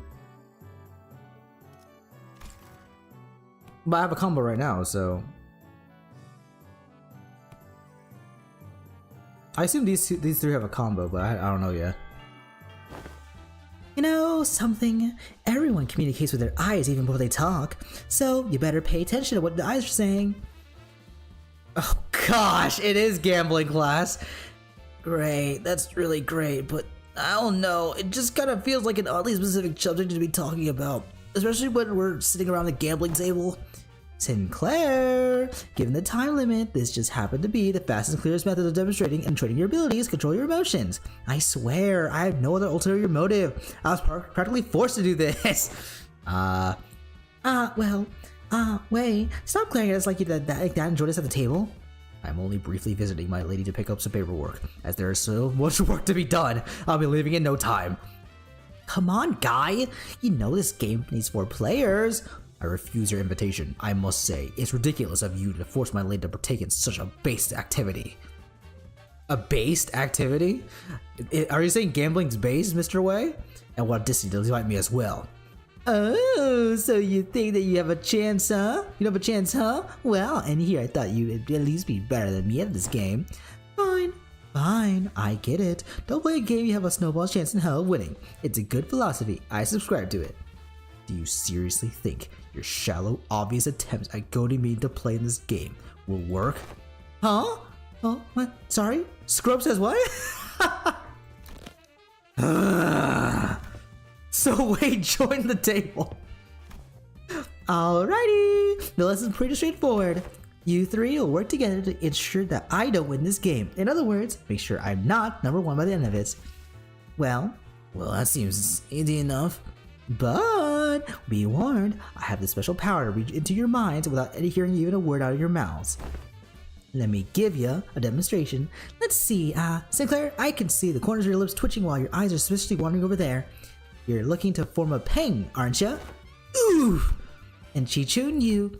But I have a combo right now, so... I assume these three have a combo, but I don't know yet. You know something? Everyone communicates with their eyes even before they talk, so you better pay attention to what the eyes are saying. Oh gosh, it is gambling class. Great, that's really great, but I don't know, it just kind of feels like an oddly specific subject to be talking about, especially when we're sitting around the gambling table. Sinclair! Given the time limit, this just happened to be the fastest and clearest method of demonstrating and training your abilities, control your emotions. I swear, I have no other ulterior motive. I was practically forced to do this. Wait, stop glaring at us like that and join us at the table. I'm only briefly visiting my lady to pick up some paperwork, as there is so much work to be done. I'll be leaving in no time. Come on, guy! You know this game needs 4 players. I refuse your invitation. I must say, it's ridiculous of you to force my lady to partake in such a based activity. A based activity? Are you saying gambling's based, Mr. Wei? And what Disney to invite me as well. Oh, so you think that you have a chance, huh? You have a chance, huh? Well, and here I thought you'd at least be better than me at this game. Fine, I get it. Don't play a game you have a snowball's chance in hell of winning. It's a good philosophy. I subscribe to it. Do you seriously think your shallow, obvious attempts at goading me to play in this game will work? Huh? Oh, what? Sorry? Scrub says what? So wait, join the table. Alrighty, the lesson's pretty straightforward. You 3 will work together to ensure that I don't win this game. In other words, make sure I'm not number 1 by the end of it. Well, that seems easy enough. But be warned, I have the special power to reach into your minds without hearing even a word out of your mouths. Let me give you a demonstration. Let's see, Sinclair, I can see the corners of your lips twitching while your eyes are suspiciously wandering over there. You're looking to form a peng, aren't you? Ooh! And Xichun, you...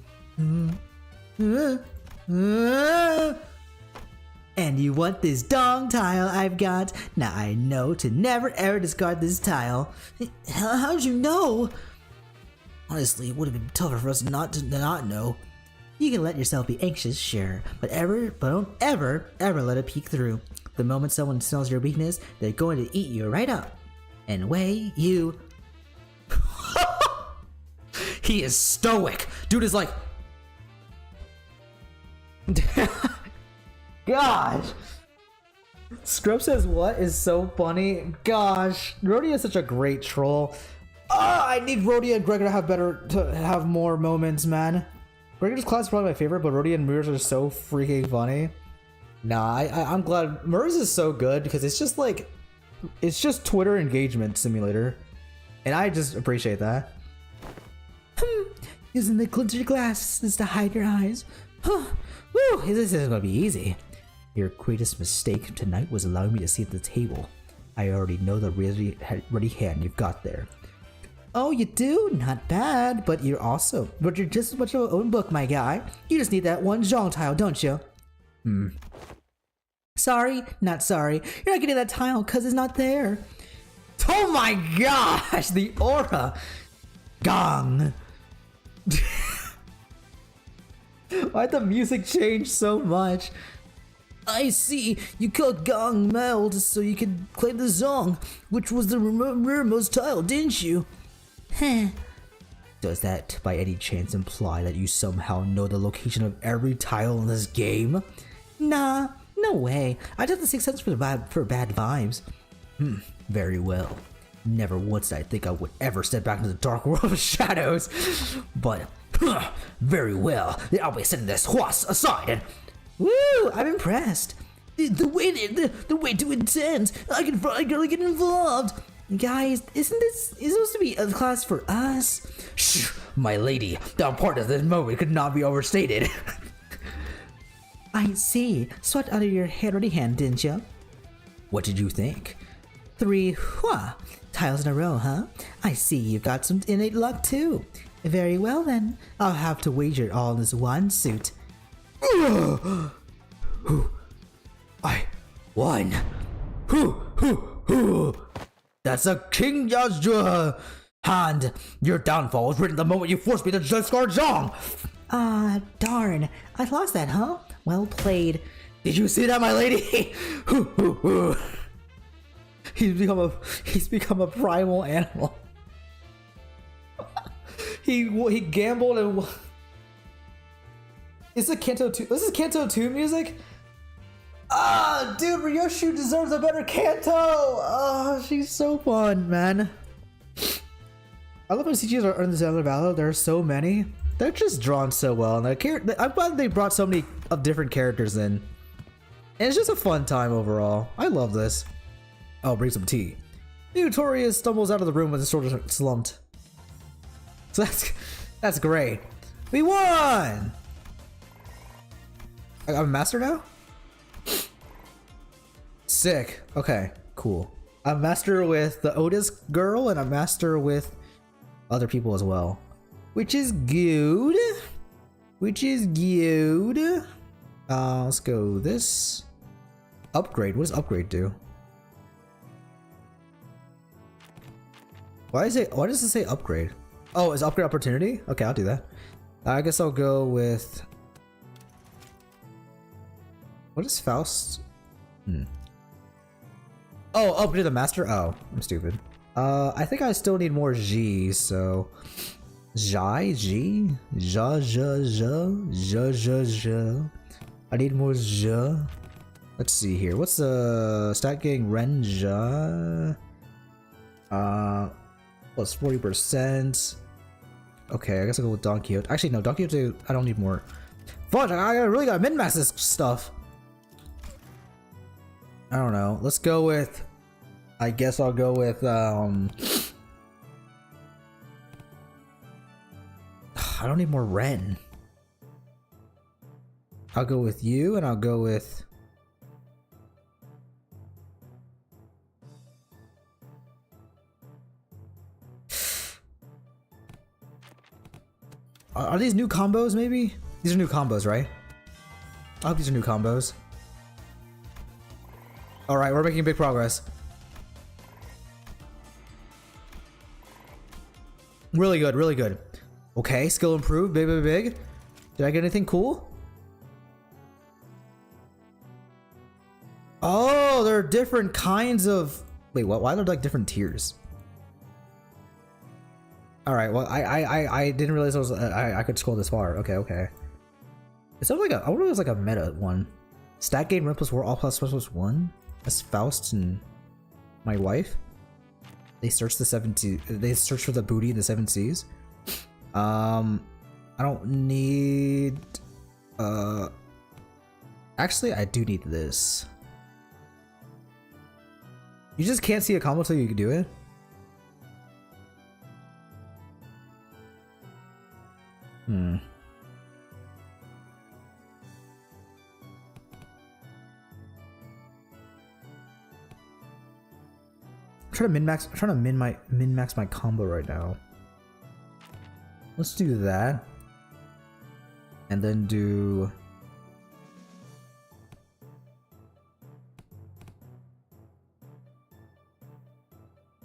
And you want this dong tile I've got? Now I know to never ever discard this tile. How'd you know? Honestly, it would have been tougher for us not to not know. You can let yourself be anxious, sure, but don't ever let it peek through. The moment someone smells your weakness, they're going to eat you right up. And Wei, you... He is stoic. Dude is like... Gosh! Scrub says what is so funny? Gosh, Rhodia is such a great troll. I need Rhodia and Gregor to have more moments, man. Gregor's class is probably my favorite, but Rhodia and Mirrors are so freaking funny. Nah, I'm glad Mirrors is so good because it's just like, it's just Twitter engagement simulator, and I just appreciate that. Using the glitter glasses to hide your eyes. Woo! This isn't gonna be easy. Your greatest mistake tonight was allowing me to see at the table. I already know the ready hand you've got there. Oh, you do? Not bad, but you're just as much of your own book, my guy. You just need that one zhong tile, don't you? Sorry, not sorry. You're not getting that tile because it's not there. Oh my gosh, the aura. Gong. Why'd the music change so much? I see. You called Gong Meld so you could claim the Zong, which was the rearmost tile, didn't you? Heh. Does that by any chance imply that you somehow know the location of every tile in this game? Nah, no way. I took the Sixth Sense for bad vibes. Very well. Never once did I think I would ever step back into the dark world of shadows. But, very well. I'll be setting this horse aside and... Woo! I'm impressed. The way too intense. I can really get involved. Guys, is supposed to be a class for us? Shh, my lady. The importance of this moment could not be overstated. I see. Sweat out of your ready hand, didn't you? What did you think? 3 tiles in a row, huh? I see you've got some innate luck too. Very well then. I'll have to wager all in this one suit. I won. That's a King Yazja hand. Your downfall was written the moment you forced me to discard Zhong. Ah, darn. I lost that, huh? Well played. Did you see that, my lady? He's become a primal animal. he gambled and is it Kanto 2? This is Kanto 2 music? Ah, dude, Ryoshu deserves a better Kanto. Oh, she's so fun, man. I love when CGs are in this Intervallo. There are so many. They're just drawn so well, and I'm glad they brought so many of different characters in. And it's just a fun time overall. I love this. Oh, bring some tea. Notorious stumbles out of the room with his shoulders slumped. So that's great. We won! I'm a master now? Sick. Okay, cool. I'm master with the Otis girl, and I'm master with other people as well. Which is good. Let's go this. Upgrade. What does upgrade do? Why does it say upgrade? Oh, is upgrade opportunity? Okay, I'll do that. I guess I'll go with... What is Faust? Oh, upgrade the master? Oh, I'm stupid. I think I still need more G, so... Jai? G? Ja. I need more Ja. Let's see here. What's the stat getting? Ren Ja? Plus 40%. Okay, I guess I'll go with Don Quixote. Actually, no, Don Quixote, I don't need more. Fudge, I really gotta min-max this stuff. I don't know. Let's go with... I guess I'll go with, I don't need more Ren. I'll go with you, and I'll go with... Are these new combos, maybe? These are new combos, right? I hope these are new combos. Alright, we're making big progress. Really good, really good. Okay, skill improved, big. Did I get anything cool? Oh, there are different kinds of... Wait, what? Why are there like different tiers? All right. Well, I didn't realize I could scroll this far. Okay. It sounds like I wonder if it was like a meta one. Stat gain run plus 4, all plus 1. That's Faust and my wife. They search the 7 seas. They search for the booty in the 7 seas. I don't need. Actually, I do need this. You just can't see a combo till you can do it. I'm trying to min-max my combo right now. Let's do that. And then do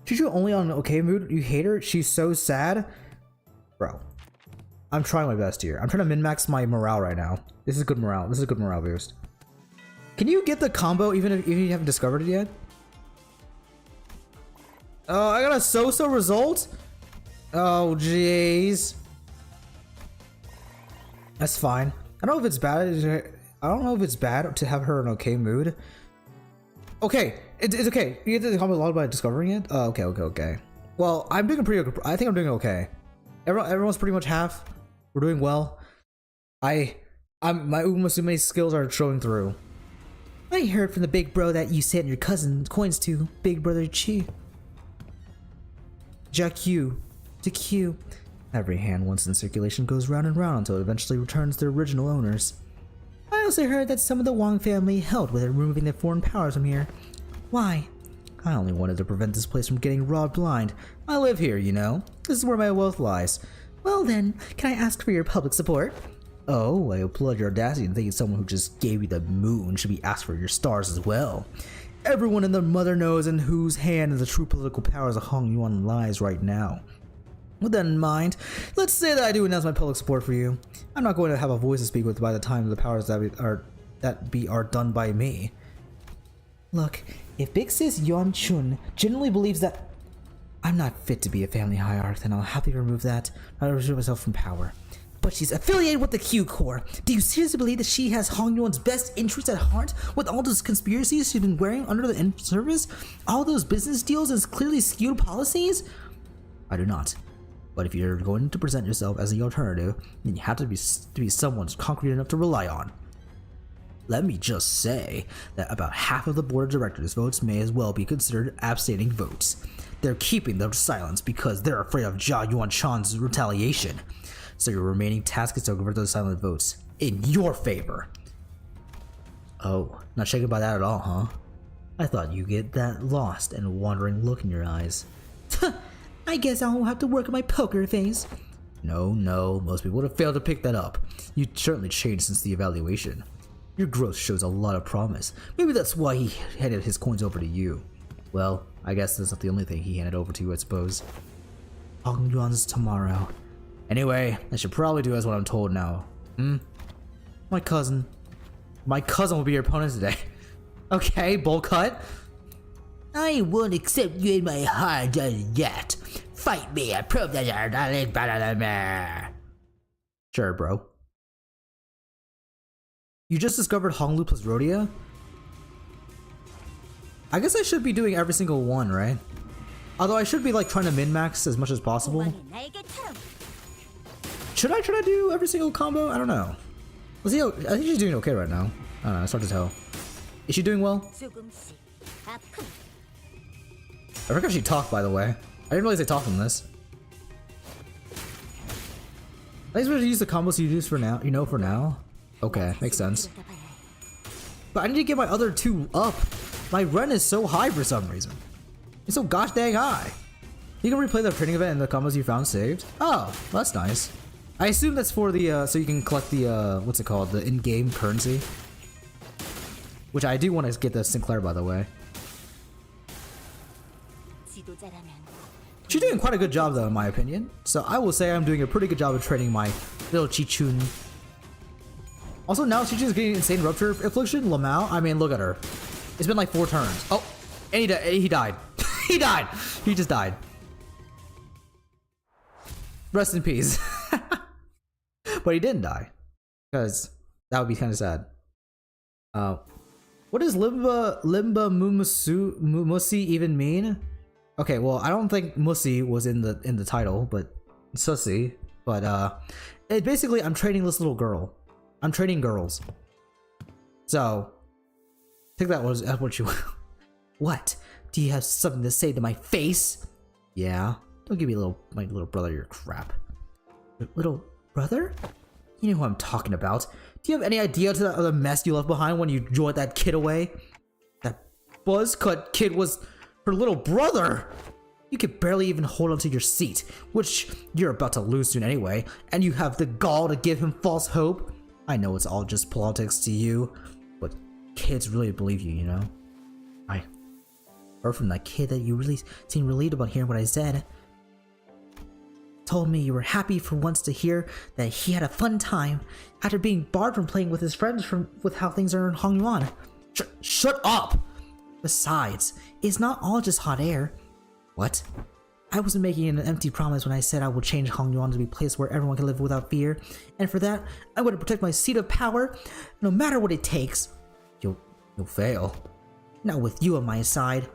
Xichun only on okay mood? You hate her? She's so sad? Bro. I'm trying my best here. I'm trying to min-max my morale right now. This is good morale. This is a good morale boost. Can you get the combo even if you haven't discovered it yet? Oh, I got a so-so result? Oh, jeez. That's fine. I don't know if it's bad. I don't know if it's bad to have her in okay mood. Okay, it's okay. You get the combo a lot by discovering it? Oh, okay. Well, I'm doing pretty. I think I'm doing okay. Everyone's pretty much half. We're doing well. My Umusume skills are showing through. I heard from the big bro that you sent your cousin coins to Big Brother Chi. Jaku to Q. Every hand once in circulation goes round and round until it eventually returns to their original owners. I also heard that some of the Wong family helped with removing the foreign powers from here. Why? I only wanted to prevent this place from getting robbed blind. I live here, you know. This is where my wealth lies. Well then, can I ask for your public support? Oh, I applaud your audacity in thinking someone who just gave you the moon should be asked for your stars as well. Everyone in the mother knows in whose hand the true political powers of Hong Yuan lies right now. With that in mind, let's say that I do announce my public support for you. I'm not going to have a voice to speak with by the time the powers that are done by me. Look, if Big Sis Yuan Chun genuinely believes that I'm not fit to be a family hierarch, then I'll happily remove that. I'll remove myself from power. But she's affiliated with the Q Corps. Do you seriously believe that she has Hong Yuan's best interests at heart with all those conspiracies she's been wearing under the in-service? All those business deals and clearly skewed policies? I do not. But if you're going to present yourself as the alternative, then you have to be someone concrete enough to rely on. Let me just say that about half of the board of directors' votes may as well be considered abstaining votes. They're keeping their silence because they're afraid of Jia Yuan-chan's retaliation. So your remaining task is to convert those silent votes in your favor. Oh, not shaken by that at all, huh? I thought you'd get that lost and wandering look in your eyes. I guess I'll have to work on my poker face. No, most people would have failed to pick that up. You certainly changed since the evaluation. Your growth shows a lot of promise. Maybe that's why he handed his coins over to you. Well, I guess that's not the only thing he handed over to you, I suppose. Hong Yuan's tomorrow. Anyway, I should probably do as what I'm told now. My cousin will be your opponent today. Okay, bowl cut. I won't accept you in my heart just yet. Fight me and prove that you're not better than me. Sure, bro. You just discovered Honglu plus Rhodia? I guess I should be doing every single one, right? Although I should be like trying to min-max as much as possible. Should I try to do every single combo? I don't know. Let's see. I think she's doing okay right now. I don't know. It's hard to tell. Is she doing well? I forgot she talked, by the way. I didn't realize they talked from this. I think we're gonna use the combos you use for now. You know, for now. Okay, makes sense. But I need to get my other two up. My run is so high for some reason. It's so gosh dang high. You can replay the training event and the combos you found saved. Oh, well, that's nice. I assume that's for the so you can collect the what's it called, the in-game currency. Which I do want to get the Sinclair, by the way. She's doing quite a good job though, in my opinion. So I will say I'm doing a pretty good job of training my little Xichun. Also now Xichun's getting insane rupture affliction. Lamau, I mean, look at her. It's been like 4 turns. Oh, and he died. He died. He just died. Rest in peace. But he didn't die. Because That would be kind of sad. What does Limba Mumusi even mean? Okay, well, I don't think Musi was in the title, but Sussy. But it basically, I'm training this little girl. I'm training girls. So, I think that was what you. What? Do you have something to say to my face? Yeah. Don't give me my little brother your crap. Your little brother? You know who I'm talking about. Do you have any idea to the mess you left behind when you joined that kid away? That buzzcut kid was her little brother! You could barely even hold onto your seat, which you're about to lose soon anyway, and you have the gall to give him false hope? I know it's all just politics to you, but kids really believe you, you know? I heard from that kid that you really seemed relieved about hearing what I said. Told me you were happy for once to hear that he had a fun time after being barred from playing with his friends with how things are in Hongyuan. Shut up! Besides, it's not all just hot air. What? I wasn't making an empty promise when I said I would change Hongyuan to be a place where everyone can live without fear, and for that, I'm going to protect my seat of power, no matter what it takes. You'll fail. Not with you on my side.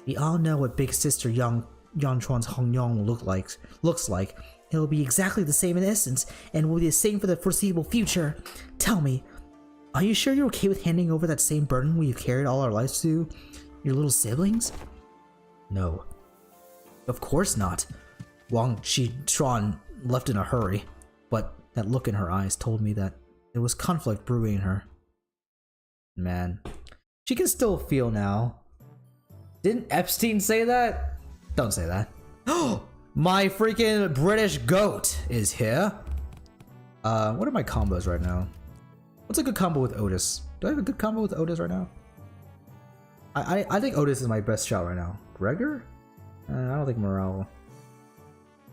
We all know what Big Sister Yanchuan's Hongyuan looks like. It will be exactly the same in essence, and will be the same for the foreseeable future. Tell me, are you sure you're okay with handing over that same burden we've carried all our lives to your little siblings? No. Of course not. Wang Xichun left in a hurry, but that look in her eyes told me that there was conflict brewing in her. Man, she can still feel now. Didn't Epstein say that? Don't say that. My freaking British goat is here. What are my combos right now? What's a good combo with Otis? Do I have a good combo with Otis right now? I think Otis is my best shot right now. Gregor? I don't think Morale.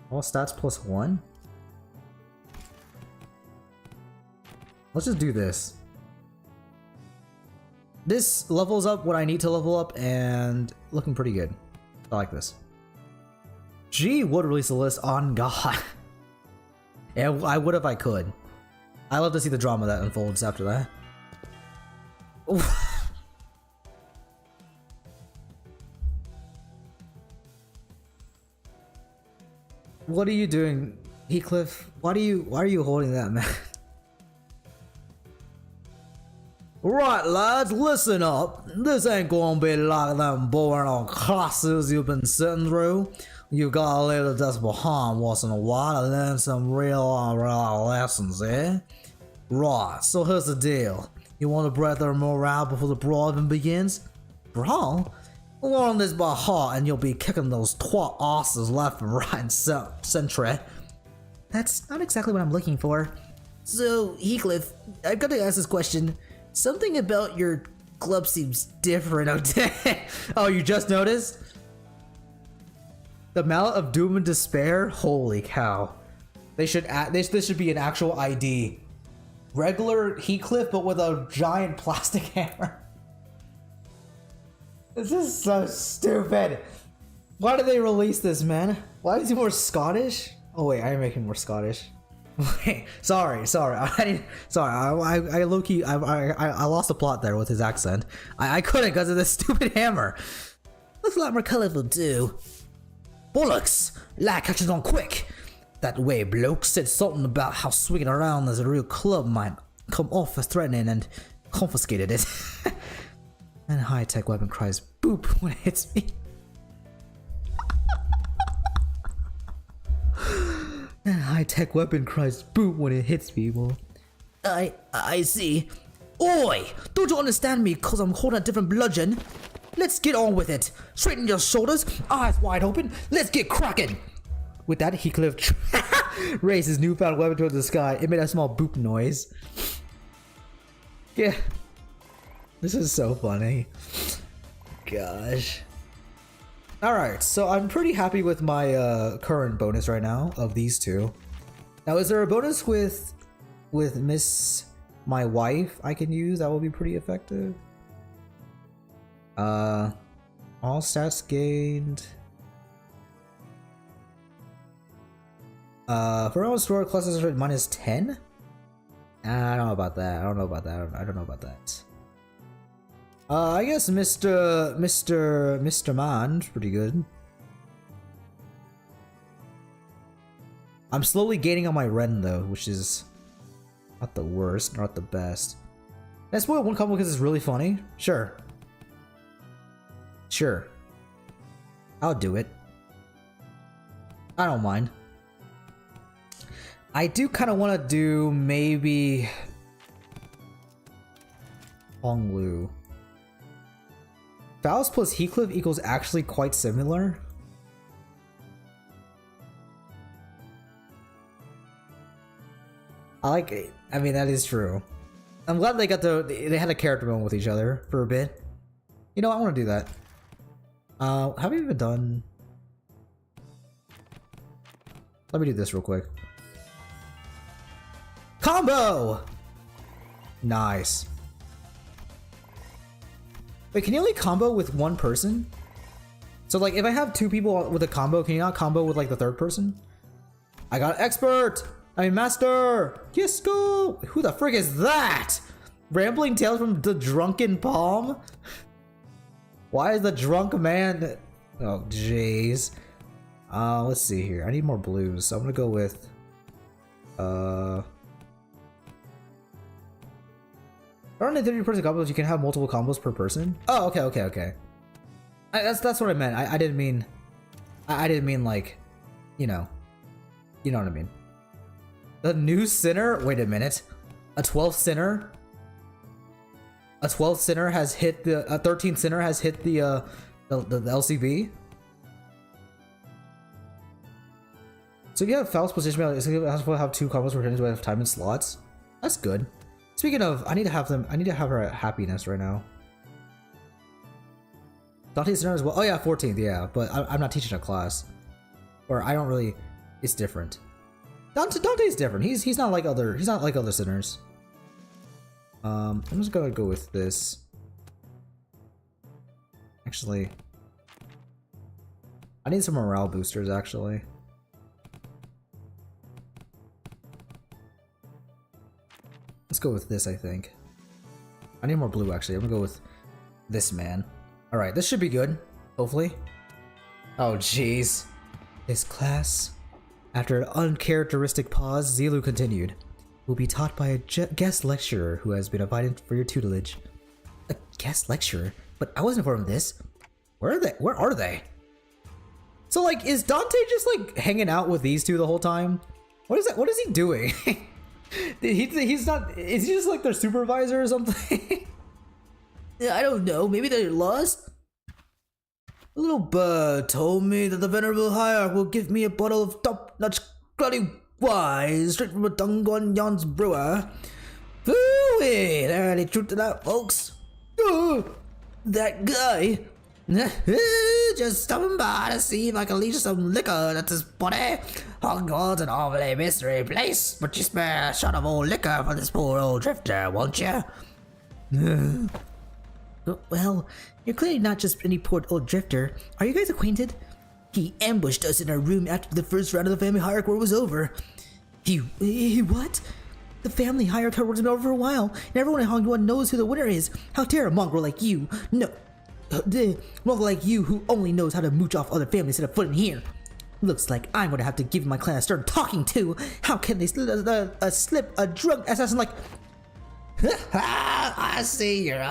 All stats +1? Let's just do this. This levels up what I need to level up and looking pretty good. I like this. Gee, would release a list on God. Yeah, I would if I could. I love to see the drama that unfolds after that. What are you doing, Heathcliff? Why are you holding that, man? Right, lads, listen up. This ain't gonna be like them boring old classes you've been sitting through. You gotta leave the desk behind once in a while to learn some real lessons, eh? Right, so here's the deal. You want a breath of morale before the brawl even begins? Brawl? Learn this by heart and you'll be kicking those twat asses left and right and center. That's not exactly what I'm looking for. So, Heathcliff, I've got to ask this question. Something about your club seems different, okay? Oh, you just noticed? The mallet of doom and despair? Holy cow. This should be an actual ID. Regular Heathcliff, but with a giant plastic hammer. This is so stupid. Why did they release this, man? Why is he more Scottish? Oh wait, I am making more Scottish. Wait, sorry. I low-key, I lost the plot there with his accent. I couldn't because of this stupid hammer. Looks a lot more colorful too. Bollocks! Lad catches on quick. That way, bloke said something about how swinging around as a real club might come off as threatening and confiscated it. And high-tech weapon cries boop when it hits me. And high-tech weapon cries boop when it hits people. I see. Oi! Don't you understand me cause I'm holding a different bludgeon? Let's get on with it. Straighten your shoulders, eyes wide open, let's get cracking! With that, Heathcliff raised his newfound weapon towards the sky. It made a small boop noise. Yeah. This is so funny. Gosh. Alright, so I'm pretty happy with my current bonus right now of these two. Now, is there a bonus with Miss my wife I can use that will be pretty effective? All stats gained. For all store classes are -10. I don't know about that. I don't know about that. I don't know about that. I guess Mr. Man's pretty good. I'm slowly gaining on my Ren though, which is not the worst, not the best. Can I spoil one combo because it's really funny? Sure. Sure. I'll do it. I don't mind. I do kind of want to do maybe Honglu. Faust plus Heathcliff equals actually quite similar. I like it. I mean, that is true. I'm glad they got they had a character moment with each other for a bit. You know, I want to do that. Have we even done? Let me do this real quick. Combo! Nice. Wait, can you only combo with one person? So like, if I have two people with a combo, can you not combo with like the third person? I got expert! I mean master! Yes, go! Who the frick is that? Rambling Tales from the Drunken Palm? Why is the drunk man... Oh, jeez. Let's see here. I need more blues, so I'm gonna go with... Aren't there 30-person combos? You can have multiple combos per person? Oh, okay. That's what I meant. I didn't mean... I didn't mean like... You know what I mean. The new sinner? Wait a minute. A 12th sinner? A 12th sinner has hit the... A 13th sinner has hit the LCB? So if you have Faust position, it's going to have 2 combos per turn, so I have time and slots. That's good. Speaking of, I need to have her at happiness right now. Dante's sinner as well. Oh yeah, 14th, yeah. But I'm not teaching a class. Or I don't really... It's different. Dante's different. He's not like other sinners. I'm just gonna go with this. Actually, I need some morale boosters actually. Let's go with this, I think. I need more blue actually. I'm gonna go with this man. Alright, this should be good. Hopefully. Oh jeez. This class. After an uncharacteristic pause, Zilu continued. Will be taught by a guest lecturer who has been invited for your tutelage. A guest lecturer? But I wasn't informed of this. Where are they? Where are they? So like, is Dante just like hanging out with these two the whole time? What is that? What is he doing? He's not... Is he just like their supervisor or something? I don't know. Maybe they're lost? A little bird told me that the Venerable Hierarch will give me a bottle of top-notch bloody wine straight from a Dongguan Yan's brewer. Ooh-wee, there any truth to that, folks? That guy just stopping by to see if I can leave some liquor that's his body. Hogwarts an awfully mystery place, but you spare a shot of old liquor for this poor old drifter, won't you? Well, you're clearly not just any poor old drifter. Are you guys acquainted? He ambushed us in our room after the first round of the family hierarch war was over. He what? The family hierarch war has been over for a while, and everyone in Hongguan knows who the winner is. How dare a mongrel like you? No, the mongrel like you who only knows how to mooch off other families set a foot in here. Looks like I'm gonna have to give my clan a stern talking to. How can they slip a drunk assassin like... I see your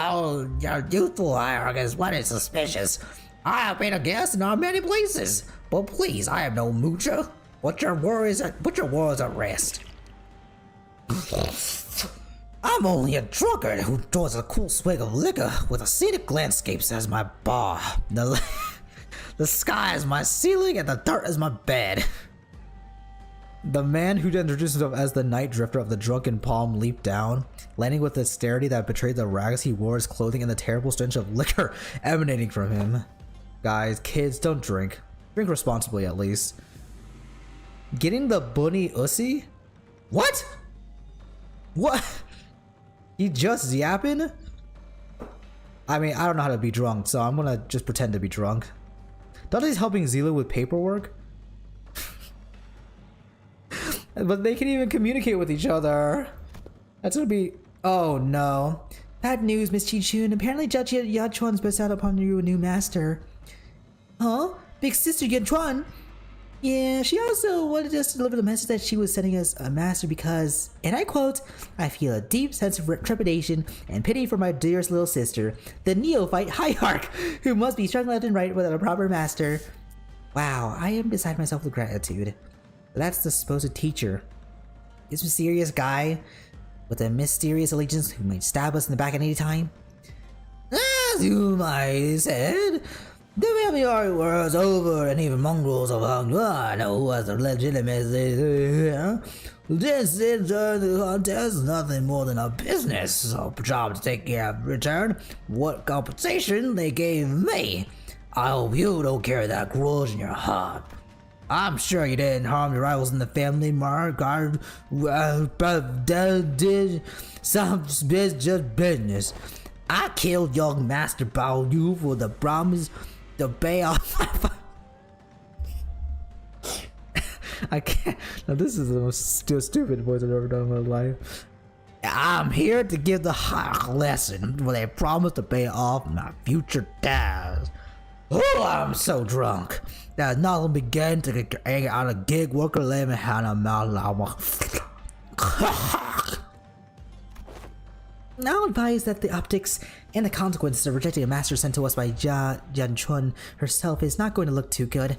youthful hierarch is what is suspicious. I have been a guest in our many places, but please, I am no moocher. Put your worries at rest. I'm only a drunkard who enjoys a cool swig of liquor with a scenic landscapes as my bar. The sky is my ceiling and the dirt is my bed. The man who introduced himself as the night drifter of the Drunken Palm leaped down, landing with a dexterity that betrayed the rags he wore as clothing and the terrible stench of liquor emanating from him. Guys, kids, don't drink. Drink responsibly at least. Getting the bunny ussy? What? What? He just yapping? I mean, I don't know how to be drunk, so I'm gonna just pretend to be drunk. Dante's helping Zilu with paperwork? But they can even communicate with each other. That's gonna be. Oh no. Bad news, Miss Xichun. Apparently, Judge Yanchuan's best out upon you a new master. Huh? Big sister Yanchuan? Yeah, she also wanted us to deliver the message that she was sending us a master because, and I quote, I feel a deep sense of trepidation and pity for my dearest little sister, the neophyte hierarch, who must be struggling left and right without a proper master. Wow, I am beside myself with gratitude. That's the supposed teacher. This mysterious guy with a mysterious allegiance who might stab us in the back at any time. As you might said, the February was over and even mongrels of Hangzhou know who has the legitimacy. This is the contest, nothing more than a business job to take care of. Return what compensation they gave me. I hope you don't carry that grudge in your heart. I'm sure you didn't harm your rivals in the family, Mark. I did some just business. I killed young Master Bao Yu for the promise to pay off my I can't. Now this is the most stupid voice I've ever done in my life. I'm here to give the high lesson where they promise to pay off my future debts. Oh, I'm so drunk that nothing began to get angry on a gig worker living hand a mouth. Now advise that the optics and the consequences of rejecting a master sent to us by Yanchuan herself is not going to look too good.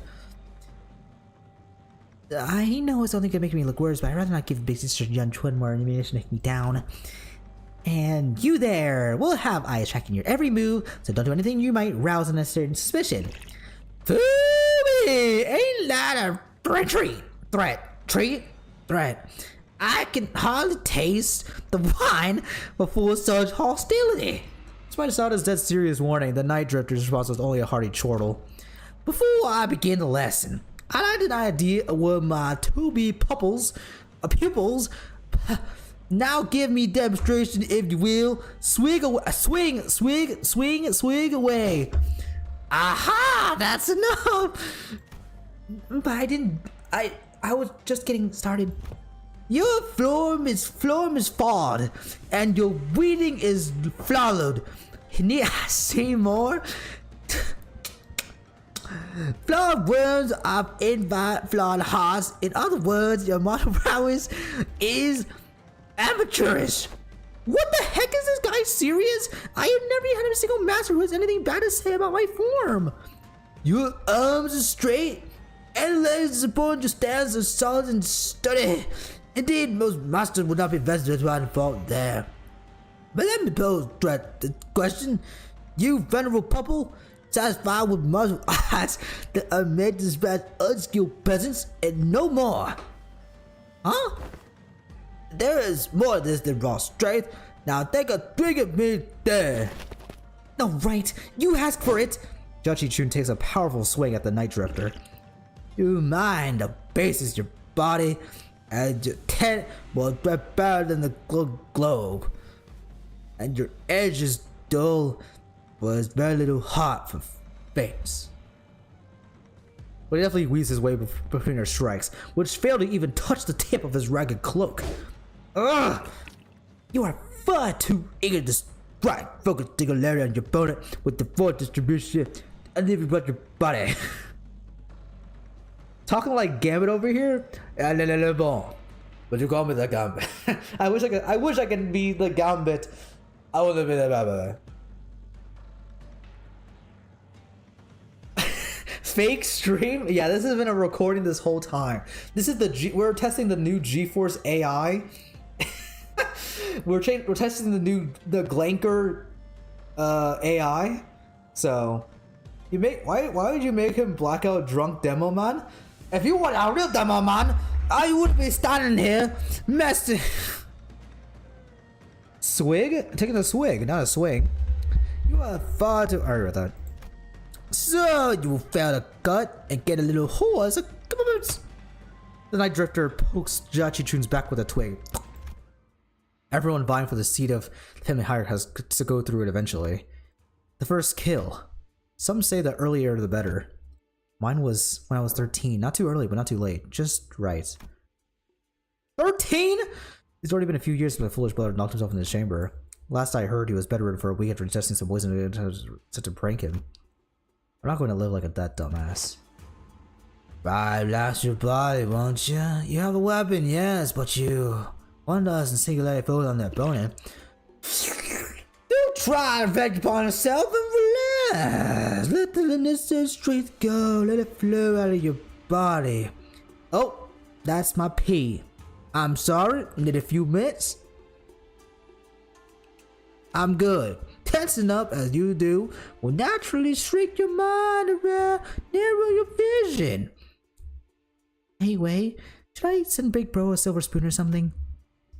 I know it's only going to make me look worse, but I'd rather not give Big Sister Yanchuan more ammunition to take me down. And you there will have eyes tracking your every move, so don't do anything you might rouse a certain suspicion. Fooey! Ain't that a threat? I can hardly taste the wine before such hostility. Despite Asada's dead serious warning, the Night Drifter's response was only a hearty chortle. Before I begin the lesson, I like an idea with my to-be pupils. Now give me demonstration, if you will. Swig away. Aha! That's enough. But I was just getting started. Your form is flawed, and your breathing is flawed. Need I say more? Flawed words of invite flawed hearts. In other words, your moral prowess is amateurish. What the heck is this guy serious? I have never had a single master who has anything bad to say about my form. Your arms are straight and legs support your stance are solid and sturdy. Indeed, most masters would not be vested to find fault there. But let me pose the question. You venerable puppel, satisfied with muzzle eyes that are made to dispatch unskilled peasants and no more. Huh? There is more to this than raw strength. Now take a drink of me there. No, right. You ask for it. Judge Xichun takes a powerful swing at the Night Drifter. Your mind abases your body, and your tent was better than the globe. And your edge is dull, was very little hot for face. But he definitely weaves his way between her strikes, which failed to even touch the tip of his ragged cloak. Ugh! You are far too eager to strike. Focus singularly on your opponent with the force distribution and leave but your body. Talking like Gambit over here? But you call me the Gambit. I wish I could be the Gambit. I would have been the Fake stream? Yeah, this has been a recording this whole time. This is we're testing the new GeForce AI. we're testing the Glanker AI. So why would you make him blackout drunk demo man? If you want a real demo man, I would be standing here messing. Swig? Taking a swig, not a swing. You are far too early with that. So you fail the gut and get a little horse. The Night Drifter pokes Judge Xichun's back with a twig. Everyone vying for the seat of family hierarch has to go through it eventually. The first kill. Some say the earlier the better. Mine was when I was 13. Not too early, but not too late. Just right. 13? It's already been a few years since my foolish brother knocked himself in the chamber. Last I heard, he was bedridden for a week after ingesting some poison to prank him. I'm not going to live like a that dumbass. Blast your body, won't you? You have a weapon, yes, but one doesn't singularly focus on their opponent. Don't try to vent upon yourself and relax. Let the necessary strength go. Let it flow out of your body. Oh, that's my pee. I'm sorry. Need a few minutes. I'm good. Tensing up as you do will naturally shrink your mind around, narrow your vision. Anyway, should I send Big Bro a silver spoon or something?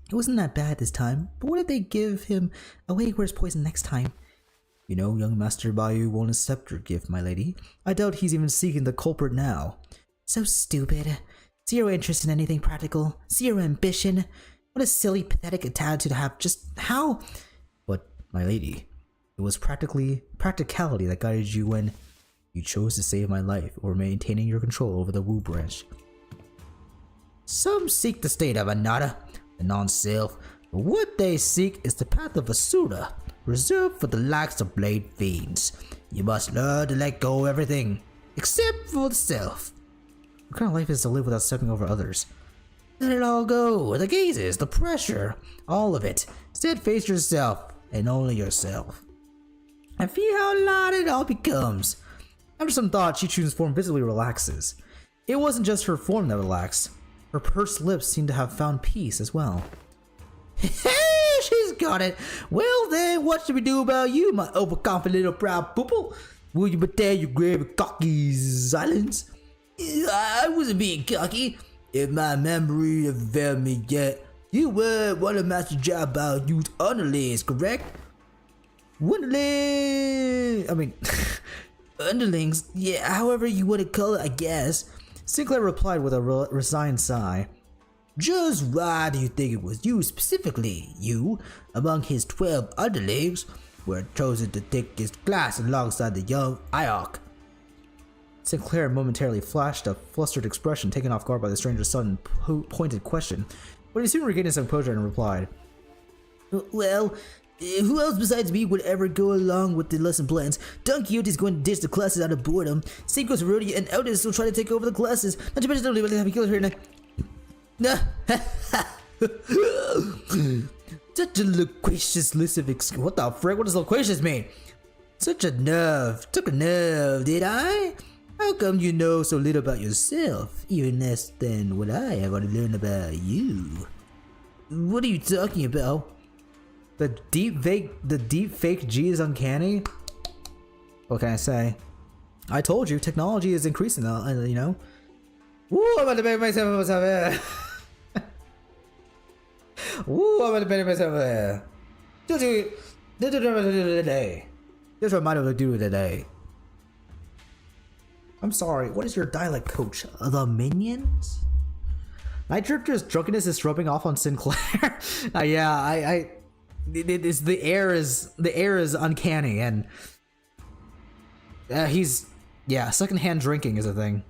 It wasn't that bad this time, but what if they give him a way where's poison next time? You know, young Master Bayou won't accept your gift, my lady. I doubt he's even seeking the culprit now. So stupid. Zero interest in anything practical. Zero ambition. What a silly, pathetic attitude to have. Just how? But, my lady, it was practicality that guided you when you chose to save my life or maintaining your control over the Wu branch. Some seek the state of Anata, the non-self, but what they seek is the path of Asura, reserved for the likes of blade fiends. You must learn to let go of everything, except for the self. What kind of life is to live without stepping over others? Let it all go, the gazes, the pressure, all of it. Instead, face yourself, and only yourself. And feel how light it all becomes. After some thought, Xichun's form visibly relaxes. It wasn't just her form that relaxed. Her pursed lips seemed to have found peace as well. Hey, she's got it. Well then, what should we do about you, my overconfident little proud poople? Will you betray your grave and cocky silence? I wasn't being cocky. If my memory have failed me yet, you were one of Master Jia Baoyu's underlings, correct? Underlings? Yeah, however you want to call it, I guess. Sinclair replied with a resigned sigh. Just why do you think it was you specifically, you, among his 12 underlings, were chosen to take his class alongside the young Iok? Sinclair momentarily flashed a flustered expression, taken off guard by the stranger's sudden pointed question, but he soon regained his composure and replied, Well, who else besides me would ever go along with the lesson plans? Don Quixote is going to ditch the classes out of boredom. Cinco's Rhodey and Eldest will try to take over the classes. Not to mention nobody will have killed here now. Such a loquacious list of what the frick? What does loquacious mean? Such a nerve. Took a nerve, did I? How come you know so little about yourself, even less than what I have already learned about you? What are you talking about? The deep fake G is uncanny? What can I say? I told you, technology is increasing now, you know? Ooh, I'm about to make myself here. Ooh, I'm about to make myself here. Just what might have to do today. I'm sorry, what is your dialect, coach? The minions? Night Drifter's drunkenness is rubbing off on Sinclair. Yeah, it is the air is uncanny, and secondhand drinking is a thing.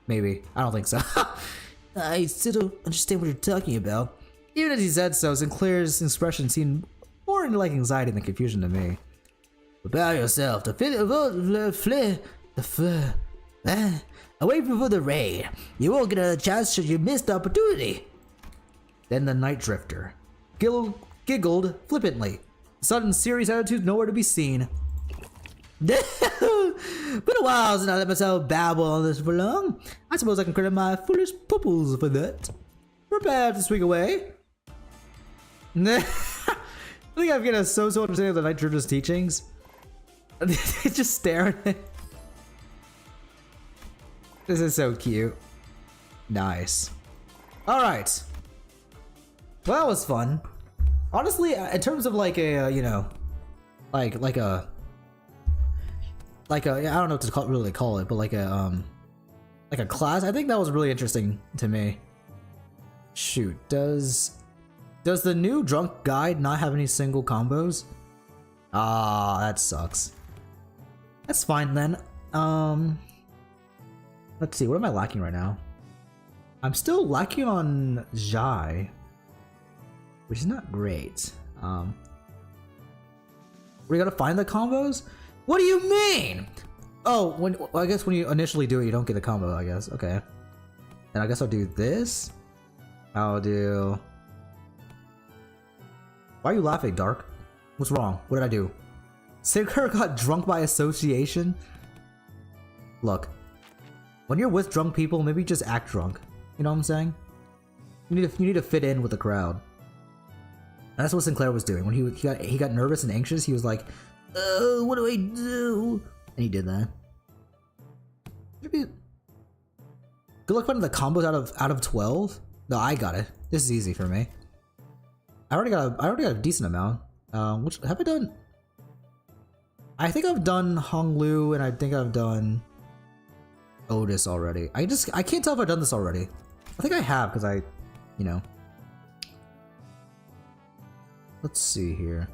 Maybe. I don't think so. I still don't understand what you're talking about. Even as he said so, Sinclair's expression seemed more like anxiety than confusion to me. Prepare yourself to away before the rain. You won't get a chance should you miss the opportunity. Then the Night Drifter giggled flippantly. Sudden serious attitude nowhere to be seen. Been a while since I let myself babble on this for long. I suppose I can credit my foolish pupils for that. Prepare to swing away. I think I'm getting so understanding of the Night Drifter's teachings. They just stare at it. This is so cute. Nice. Alright. Well, that was fun. Honestly, in terms of like a, I don't know what to really call it, but like a class, I think that was really interesting to me. Shoot, does the new drunk guide not have any single combos? Ah, that sucks. That's fine then. Let's see, what am I lacking right now? I'm still lacking on Zhai. which is not great. We gotta find the combos? What do you mean? Oh, well, I guess when you initially do it, you don't get the combo, I guess. Okay. And I guess I'll do this. I'll do... Why are you laughing, Dark? What's wrong? What did I do? Sinclair got drunk by association? Look. When you're with drunk people, maybe just act drunk. You know what I'm saying? You need to fit in with the crowd. And that's what Sinclair was doing. When he got nervous and anxious, he was like, "Oh, what do I do?" And he did that. Maybe. Good luck finding the combos out of 12. No, I got it. This is easy for me. I already got a decent amount. Which have I done? I think I've done Honglu and I think I've done Otis already. I can't tell if I've done this already. I think I have because I, you know. Let's see here.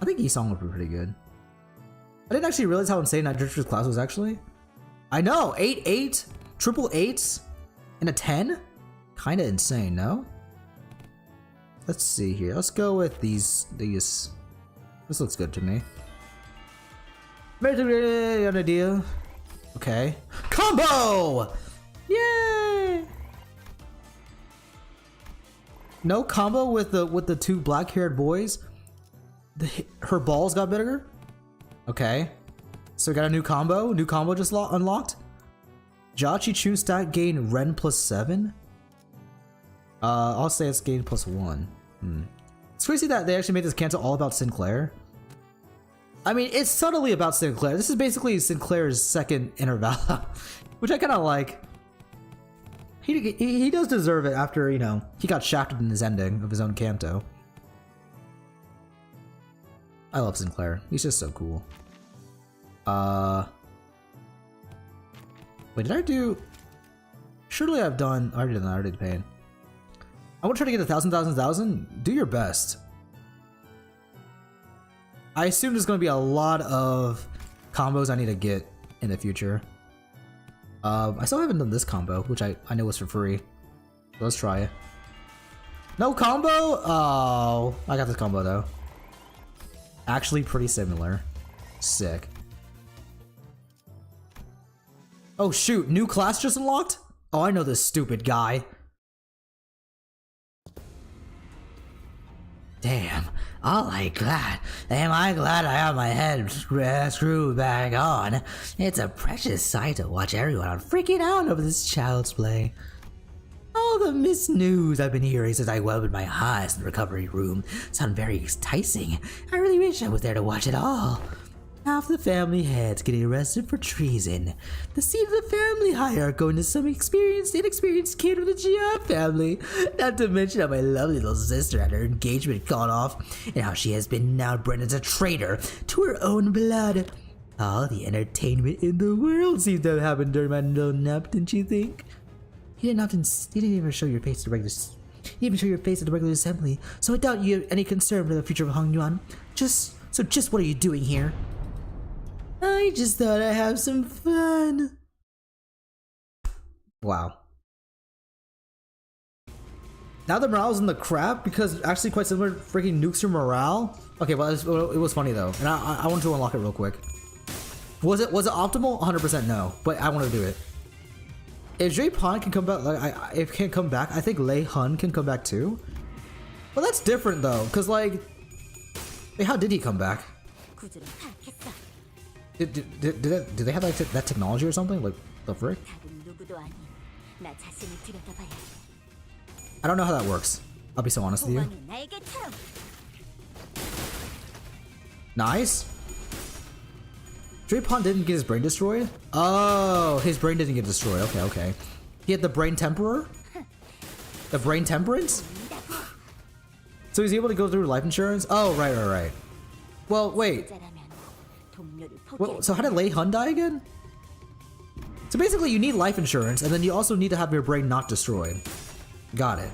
I think Xichun would be pretty good. I didn't actually realize how insane that Drifter's class was actually. I know, 8-8, triple 8s, and a 10? Kinda insane, no? Let's see here. Let's go with these. This looks good to me. An idea. Okay. Combo! Yay! No combo with the two black-haired boys. Her balls got bigger. Okay. So we got a new combo. New combo just unlocked. Xichun stat gain Ren +7. I'll say it's gain +1. It's crazy that they actually made this cancel all about Sinclair. I mean, it's subtly about Sinclair. This is basically Sinclair's second Intervallo, which I kind of like. He does deserve it after, you know, he got shafted in his ending of his own Kanto. I love Sinclair. He's just so cool. Wait, did I do... Surely I've done... I already did that. I already did Pain. I want to try to get 1,000. Do your best. I assume there's going to be a lot of combos I need to get in the future. I still haven't done this combo, which I know was for free. So let's try it. No combo? Oh, I got this combo though. Actually pretty similar. Sick. Oh shoot, new class just unlocked? Oh, I know this stupid guy. Damn, am I glad I have my head screwed back on. It's a precious sight to watch everyone freaking out over this child's play. All the news I've been hearing since I welded my eyes in the recovery room sound very enticing. I really wish I was there to watch it all. Half the family heads getting arrested for treason. The seat of the family hierarchy going to some inexperienced kid with a GI family. Not to mention how my lovely little sister had her engagement called off, and how she has been now branded as a traitor to her own blood. All the entertainment in the world seems to have happened during my little nap, didn't you think? You didn't even show your face at the regular. You didn't even show your face at the regular assembly, so I doubt you have any concern for the future of Hong Yuan. Just what are you doing here? I just thought I'd have some fun. Wow. Now the morale's in the crap because actually quite similar freaking nukes your morale. Okay, well it was funny though, and I wanted to unlock it real quick. Was it optimal? 100% no, but I want to do it. If Jay Pan can come back, if can't come back, I think Lei Hun can come back too. Well, that's different though, cause like, wait, how did he come back? Did they have like that technology or something? Like the frick? I don't know how that works. I'll be so honest with you. Nice. Draepon didn't get his brain destroyed? Oh, his brain didn't get destroyed. Okay. He had the brain temporer? The brain temperance? So he's able to go through life insurance? Oh, right. Well, wait. Well, so how did Lei Hun die again? So basically you need life insurance, and then you also need to have your brain not destroyed. Got it.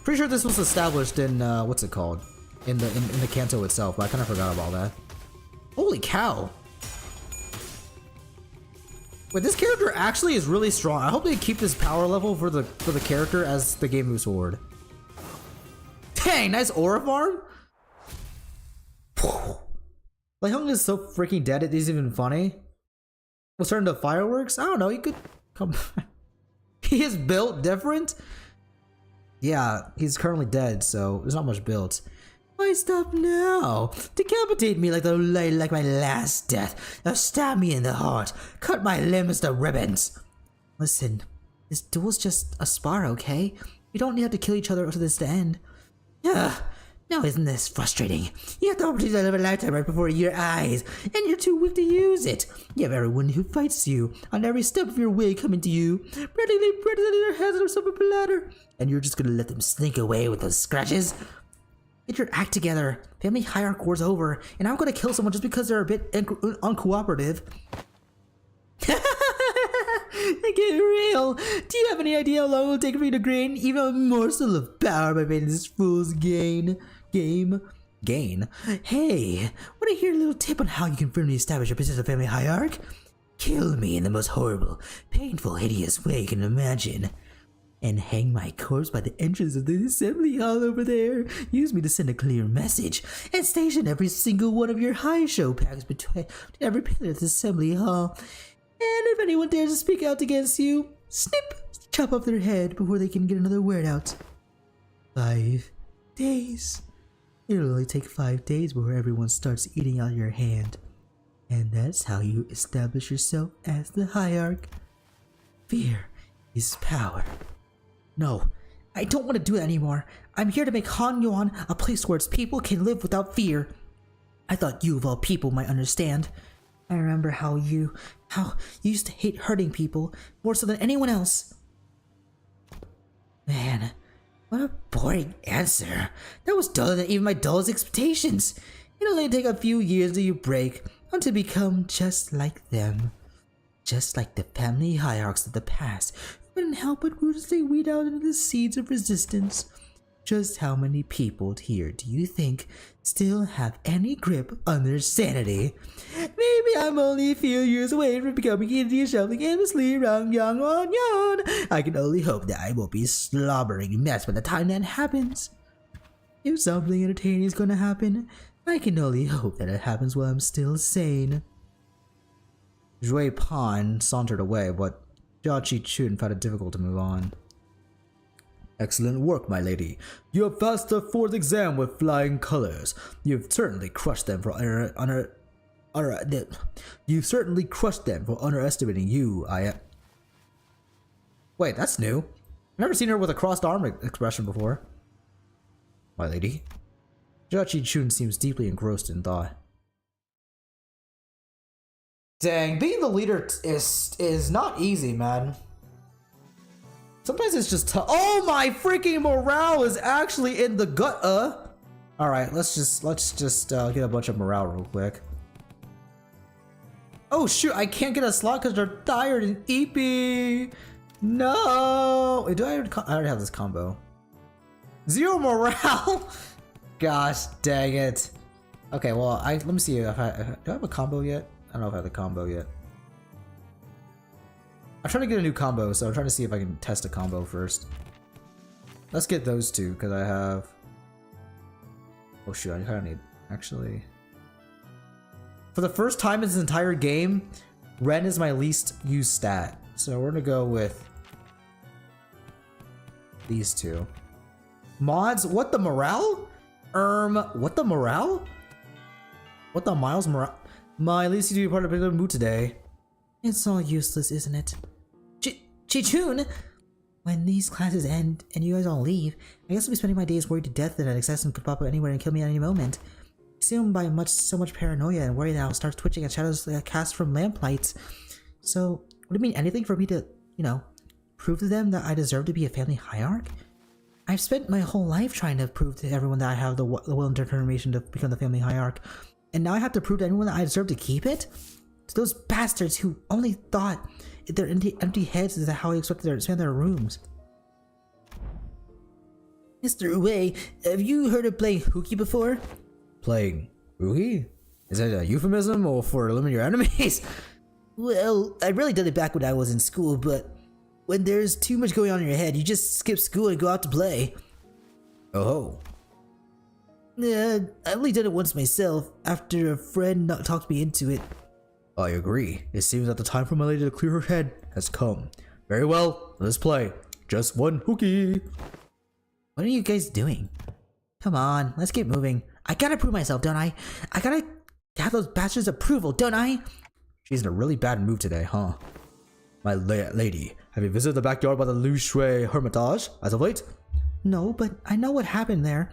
Pretty sure this was established in, what's it called? In the Kanto itself, but I kind of forgot about that. Holy cow. Wait, this character actually is really strong. I hope they keep this power level for the character as the game moves forward. Dang, nice aura farm. Liang is so freaking dead it isn't even funny. We'll turn to fireworks? I don't know, you could come He is built different? Yeah, he's currently dead, so there's not much built. Why stop now? Decapitate me like my last death. Now stab me in the heart. Cut my limbs to ribbons. Listen, this duel's just a spar, okay? We don't have to kill each other to this to end. Yeah. Now isn't this frustrating? You have the opportunity to live a lifetime right before your eyes, and you're too weak to use it. You have everyone who fights you, on every step of your way coming to you, practically their heads on some platter, and you're just gonna let them sneak away with those scratches? Get your act together. Family hierarchy war's over, and I'm gonna kill someone just because they're a bit uncooperative. Get real. Do you have any idea how long it will take for you to gain even a morsel of power by making this fool's game? Hey, want to hear a little tip on how you can firmly establish your position as a family hierarch? Kill me in the most horrible, painful, hideous way you can imagine. And hang my corpse by the entrance of the assembly hall over there. Use me to send a clear message. And station every single one of your high show packs between every pillar of the assembly hall. And if anyone dares to speak out against you, snip, chop off their head before they can get another word out. 5 days. It'll only take 5 days before everyone starts eating out your hand. And that's how you establish yourself as the hierarch. Fear is power. No, I don't want to do it anymore. I'm here to make Hanyuan a place where its people can live without fear. I thought you of all people might understand. I remember how you used to hate hurting people more so than anyone else. Man, what a boring answer. That was duller than even my dullest expectations. It'll only take a few years till you break, until you become just like them. Just like the family hierarchs of the past, who couldn't help but ruthlessly weed out into the seeds of resistance. Just how many people here do you think still have any grip on their sanity? Maybe I'm only a few years away from becoming Indian shuffling aimlessly around young on yon. I can only hope that I won't be slobbering mess by the time that happens. If something entertaining is gonna happen, I can only hope that it happens while I'm still sane. Zhui Pan sauntered away, but Jia Xichun found it difficult to move on. Excellent work, my lady. You have passed the 4th exam with flying colors. You've certainly crushed them for underestimating you. Wait, that's new. I've never seen her with a crossed arm expression before. My lady. Jia Xichun seems deeply engrossed in thought. Dang, being the leader is not easy, man. Sometimes it's just tough. Oh, my freaking morale is actually in the gut. All right, let's just get a bunch of morale real quick. Oh shoot, I can't get a slot because they're tired and EP. No, wait, I already have this combo. 0 morale. Gosh, dang it. Okay, well, let me see if do I have a combo yet? I don't know if I have the combo yet. I'm trying to get a new combo, so I'm trying to see if I can test a combo first. Let's get those two, because I have... Oh shoot, I kind of need... Actually... For the first time in this entire game, Ren is my least used stat. So we're gonna go with... these two. Mods? What the morale? What the morale? What the Miles morale? My, at least you do part of a good mood today. It's all useless, isn't it? Xichun! When these classes end and you guys all leave, I guess I'll be spending my days worried to death that an assassin could pop up anywhere and kill me at any moment. Consumed by so much paranoia and worry that I'll start twitching at shadows cast from lamplights. So, would it mean anything for me to, you know, prove to them that I deserve to be a family hierarch? I've spent my whole life trying to prove to everyone that I have the will and determination to become the family hierarch, and now I have to prove to anyone that I deserve to keep it? To those bastards who only thought their empty heads is how I expected to spend their rooms. Mr. Wei, have you heard of playing hooky before? Playing hooky? Is that a euphemism or for eliminate your enemies? Well, I really did it back when I was in school, but when there's too much going on in your head, you just skip school and go out to play. Oh, I only did it once myself, after a friend talked me into it. I agree. It seems that the time for my lady to clear her head has come. Very well, let's play. Just one hooky. What are you guys doing? Come on, let's get moving. I gotta prove myself, don't I? I gotta have those bastards' approval, don't I? She's in a really bad mood today, huh? My lady, have you visited the backyard by the Lu Shui Hermitage as of late? No, but I know what happened there.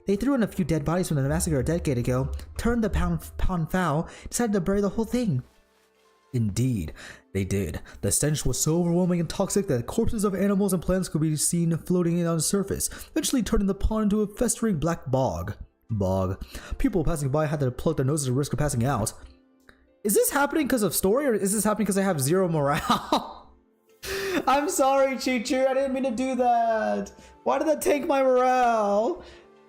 They threw in a few dead bodies from the massacre a decade ago, turned the pound foul, decided to bury the whole thing. Indeed, they did. The stench was so overwhelming and toxic that corpses of animals and plants could be seen floating on the surface, eventually turning the pond into a festering black bog. People passing by had to plug their noses at risk of passing out. Is this happening because of story, or is this happening because I have zero morale? I'm sorry, Xichun, I didn't mean to do that. Why did that take my morale?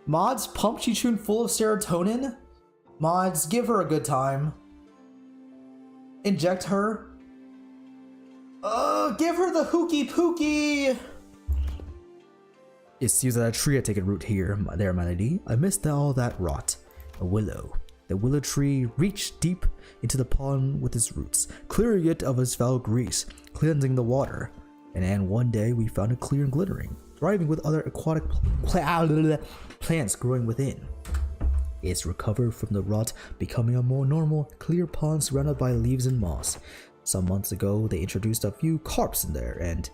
Mods, pump Xichun full of serotonin? Mods, give her a good time. Inject her. Give her the hooky pooky. It seems that a tree had taken root here, my lady. I missed all that rot. A willow. The willow tree reached deep into the pond with its roots, clearing it of its foul grease, cleansing the water. And one day we found it clear and glittering, thriving with other aquatic plants growing within. It's recovered from the rot, becoming a more normal, clear pond surrounded by leaves and moss. Some months ago, they introduced a few carps in there, and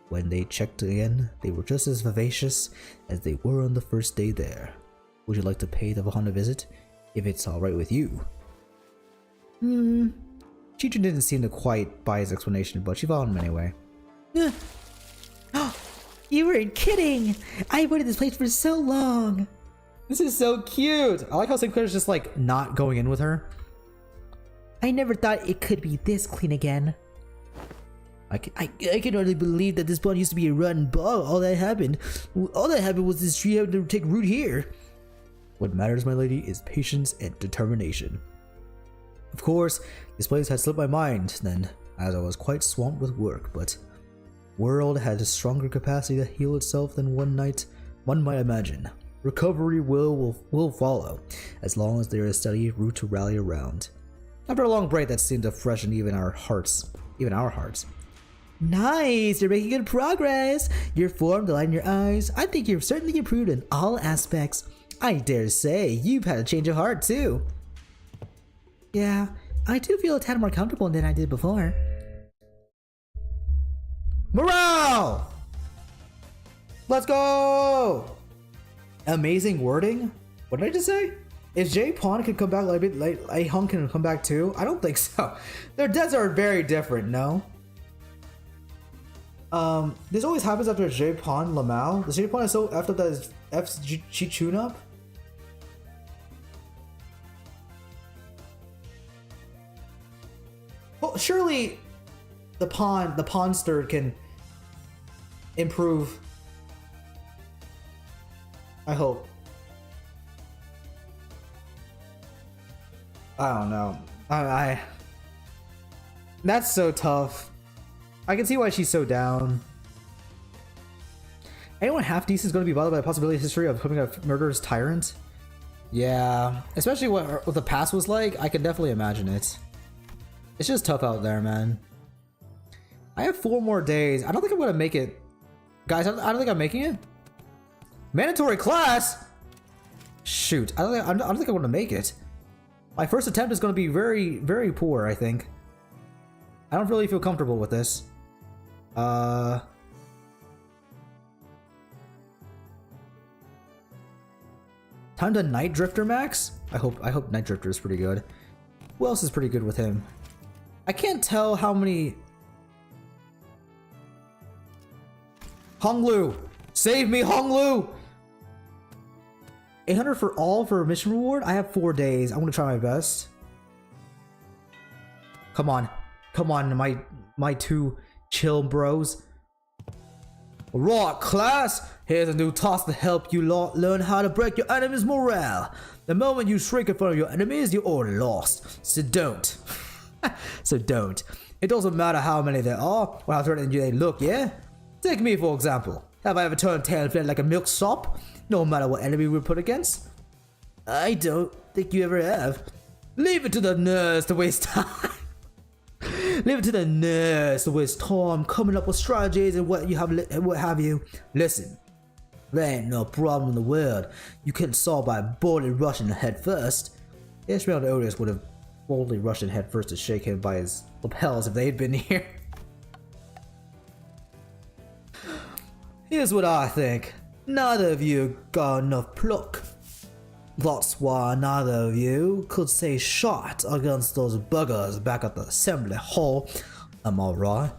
when they checked again, they were just as vivacious as they were on the first day there. Would you like to pay the pond a visit, if it's alright with you? Xichun didn't seem to quite buy his explanation, but she followed him anyway. You weren't kidding! I avoided this place for so long! This is so cute! I like how Sinclair's just like not going in with her. I never thought it could be this clean again. I can hardly believe that this pond used to be a rotten bog. All that happened was this tree having to take root here. What matters, my lady, is patience and determination. Of course, this place had slipped my mind then, as I was quite swamped with work, but world had a stronger capacity to heal itself than one might imagine. Recovery will follow, as long as there is a steady root to rally around. After a long break that seemed to freshen even our hearts. Nice! You're making good progress! Your form, the light in your eyes, I think you've certainly improved in all aspects. I dare say you've had a change of heart too. Yeah, I do feel a tad more comfortable than I did before. Morale! Let's go! Amazing wording? What did I just say? If Jay Pawn can come back like A Hung can come back too? I don't think so. Their deaths are very different, no? This always happens after Jay Pawn Lamau. The Jay Pawn is so effed up that it F's Xichun up. Well, surely the Pawnster can improve. I hope. I don't know. That's so tough. I can see why she's so down. Anyone half decent is going to be bothered by the possibility of history of becoming a murderous tyrant? Yeah, especially what the past was like. I can definitely imagine it. It's just tough out there, man. I have 4 more days. I don't think I'm going to make it. Guys, I don't think I'm making it. Mandatory class? Shoot, I don't think I'm going to make it. My first attempt is going to be very, very poor, I think. I don't really feel comfortable with this. Time to Night Drifter max? I hope Night Drifter is pretty good. Who else is pretty good with him? I can't tell how many. Honglu! Save me, Honglu! 800 for all for a mission reward? I have 4 days. I'm gonna try my best. Come on. Come on, my 2 chill bros. Right, class! Here's a new task to help you learn how to break your enemy's morale. The moment you shrink in front of your enemies, you're all lost. So don't. So don't. It doesn't matter how many there are or how threatening they look, yeah? Take me for example. Have I ever turned tail and fled like a milk sop? No matter what enemy we're put against? I don't think you ever have. Leave it to the nurse to waste time. Leave it to the nurse to waste time coming up with strategies and what have you. Listen, there ain't no problem in the world you couldn't solve by boldly rushing head first. Ishmael and Otis would have boldly rushed in head first to shake him by his lapels if they'd been here. Here's what I think. Neither of you got enough pluck. That's why neither of you could say shot against those buggers back at the assembly hall. Am I right?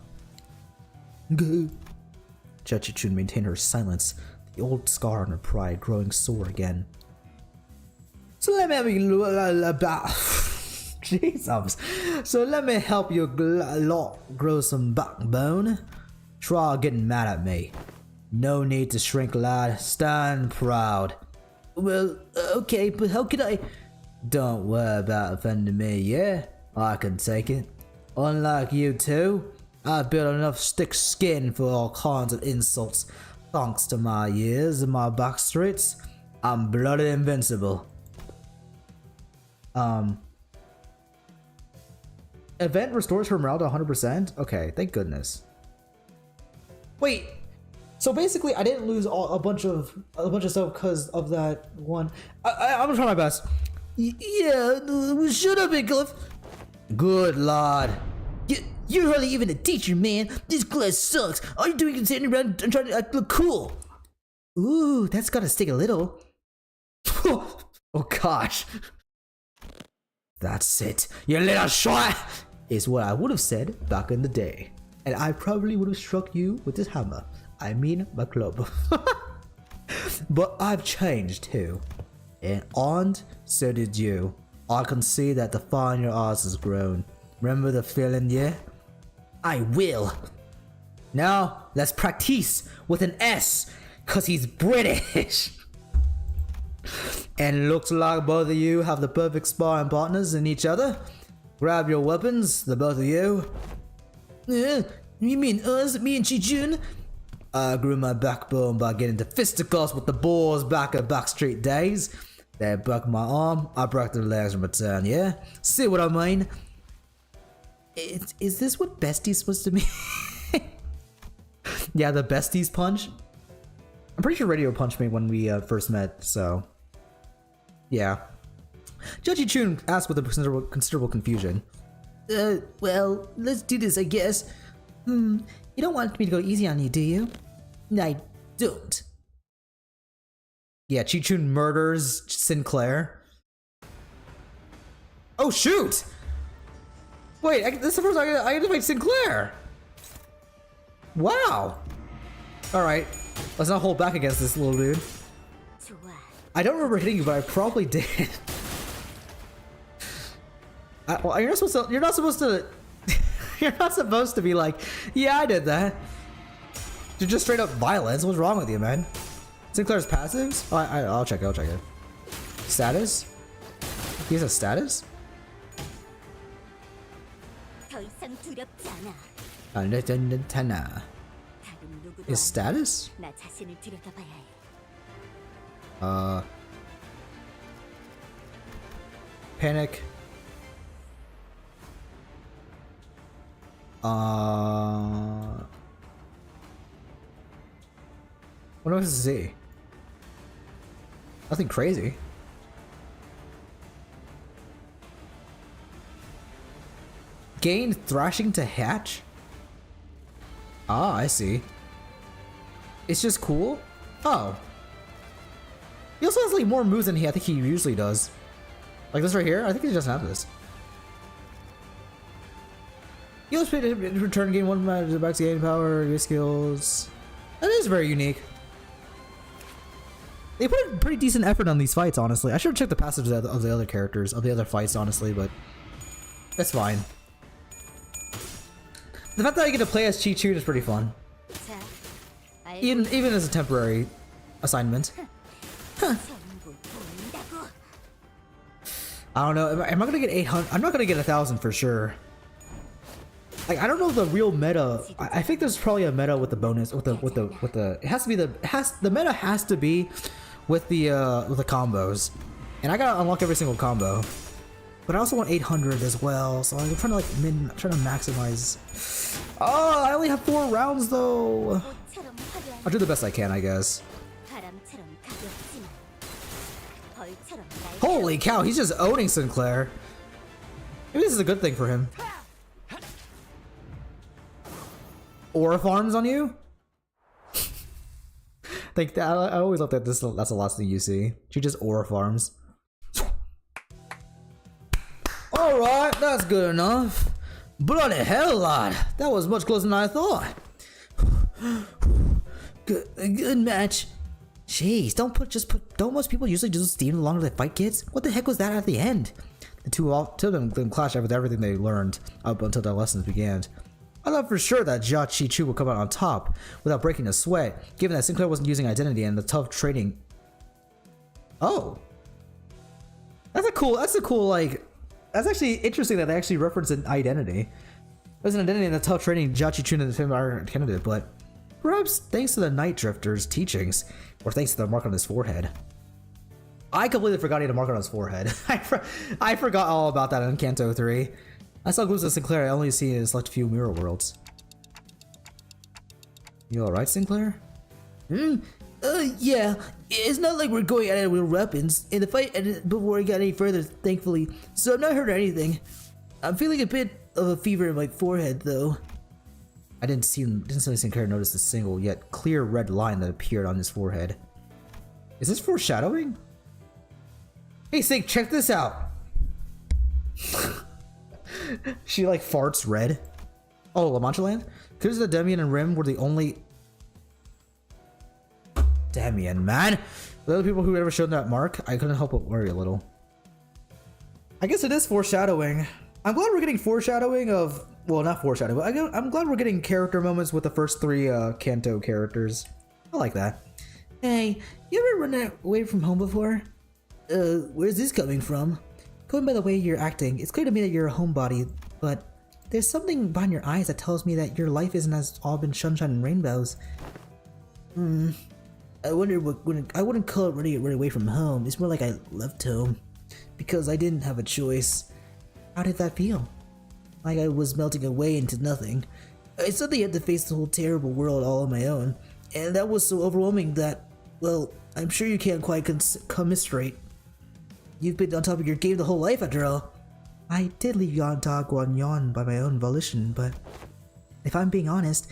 Good. Xichun maintained her silence, the old scar on her pride growing sore again. So let me have you about. Jesus. So let me help your lot grow some backbone. Try getting mad at me. No need to shrink, lad. Stand proud. Well, okay, but how can I? Don't worry about offending me, yeah? I can take it. Unlike you two, I've built enough thick skin for all kinds of insults. Thanks to my years and my back streets, I'm bloody invincible. Event restores her morale to 100%? Okay, thank goodness. Wait, so basically I didn't lose a bunch of stuff because of that one. I'm gonna try my best. Yeah, shut up, Cliff. Good lad. You're hardly even a teacher, man. This class sucks. All you're doing is sitting around and trying to look cool. Ooh, that's gotta stick a little. Oh gosh. That's it. You little shot! Is what I would have said back in the day. And I probably would have struck you with this hammer. I mean my club. But I've changed too. And so did you. I can see that the fire in your eyes has grown. Remember the feeling, yeah? I will. Now, let's practice with an S, cause he's British. And looks like both of you have the perfect sparring partners in each other. Grab your weapons, the both of you. You mean us, me and Xichun? I grew my backbone by getting to fisticuffs with the boys back at Backstreet days. They broke my arm, I broke their legs in return, yeah? See what I mean? Is this what bestie's supposed to mean? Yeah, the besties punch. I'm pretty sure Radio punched me when we first met, so yeah. Judge Xichun asked with a considerable confusion. Well, let's do this, I guess. You don't want me to go easy on you, do you? I don't. Yeah, Xichun murders Sinclair. Oh shoot! Wait, this is the first time I get to fight Sinclair! Wow! Alright, let's not hold back against this little dude. I don't remember hitting you, but I probably did. Well, you're not supposed to you're not supposed to be like, yeah, I did that. You're just straight up violence. What's wrong with you, man? Sinclair's passives? Oh, I'll check it. Status? He has a status? His status? Panic. What else is he? Nothing crazy. Gain thrashing to hatch? Ah, I see. It's just cool? Oh. He also has like more moves than I think he usually does. Like this right here? I think he doesn't have this. You also pay to return gain 1 match, back to gain power, your skills. That is very unique. They put a pretty decent effort on these fights, honestly. I should have checked the passives of the other characters, of the other fights, honestly, but that's fine. The fact that I get to play as Xichun is pretty fun. Even as a temporary assignment. Huh. I don't know. Am I gonna get 800? I'm not gonna get 1,000 for sure. Like, I don't know the real meta. I think there's probably a meta with the bonus with the. It has to be the meta has to be with the combos. And I gotta unlock every single combo. But I also want 800 as well, so I'm trying to like trying to maximize. Oh, I only have 4 rounds though. I'll do the best I can, I guess. Holy cow, he's just owning Sinclair. Maybe this is a good thing for him. Aura farms on you? Like that, I always looked at this. That's the last thing you see. She just aura farms. All right, that's good enough. Bloody hell, lad! That was much closer than I thought. Good match. Jeez, don't most people usually just steam the longer they fight kids? What the heck was that at the end? The two of them clashed with everything they learned up until their lessons began. I thought for sure that Xichun would come out on top without breaking a sweat, given that Sinclair wasn't using identity and the tough training. Oh, that's actually interesting that they actually reference an identity. There's an identity in the tough training Xichun and the film are candidate, but perhaps thanks to the Night Drifter's teachings, or thanks to the mark on his forehead. I completely forgot he had a mark on his forehead. I forgot all about that in Kanto 3. I saw glimpses of Sinclair I only see in select few mirror worlds. You alright, Sinclair? Yeah. It's not like we're going at it with weapons. In the fight ended before it got any further, thankfully. So I'm not hurt or anything. I'm feeling a bit of a fever in my forehead, though. I didn't see Sinclair notice the single yet clear red line that appeared on his forehead. Is this foreshadowing? Hey, Sink, check this out. She like farts red. Oh, La Mancha Land? Because the Demian and Rim were the only... Demian, man! The other people who ever showed that mark, I couldn't help but worry a little. I guess it is foreshadowing. I'm glad we're getting foreshadowing of... Well, not foreshadowing, but I'm glad we're getting character moments with the first 3 Kanto characters. I like that. Hey, you ever run away from home before? Where's this coming from? Going by the way you're acting, it's clear to me that you're a homebody, but there's something behind your eyes that tells me that your life isn't as all been sunshine and rainbows. I wonder I wouldn't call it running away from home. It's more like I left home because I didn't have a choice. How did that feel? Like I was melting away into nothing. I suddenly had to face the whole terrible world all on my own, and that was so overwhelming that, well, I'm sure you can't quite commiserate. You've been on top of your game the whole life after all. I did leave Yonta Guanyon by my own volition, but if I'm being honest,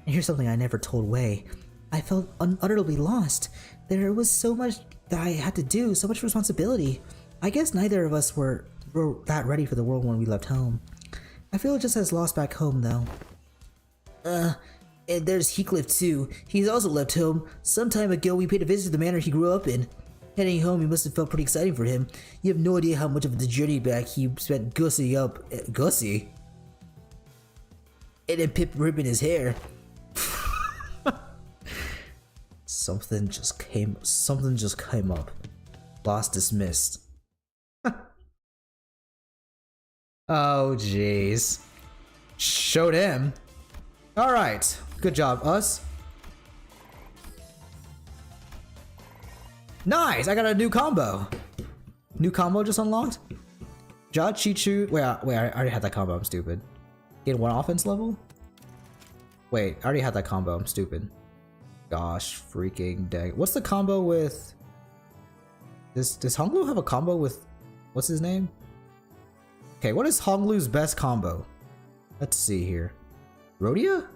and here's something I never told Wei, I felt utterly lost. There was so much that I had to do, so much responsibility. I guess neither of us were that ready for the world when we left home. I feel just as lost back home, though. And there's Heathcliff too. He's also left home. Some time ago we paid a visit to the manor he grew up in. Heading home, it must have felt pretty exciting for him. You have no idea how much of the journey back he spent gussing up... Gussie? And then Pip ripping his hair. Something just came up. Lost dismissed. Oh, jeez. Showed him. Alright. Good job, us. Nice! I got a new combo. New combo just unlocked? Xichun. Wait, I already had that combo. I'm stupid. Gain 1 offense level? Wait, I already had that combo. I'm stupid. Gosh, freaking dang. What's the combo with... Does Honglu have a combo with... What's his name? Okay, what is Honglu's best combo? Let's see here. Rhodia?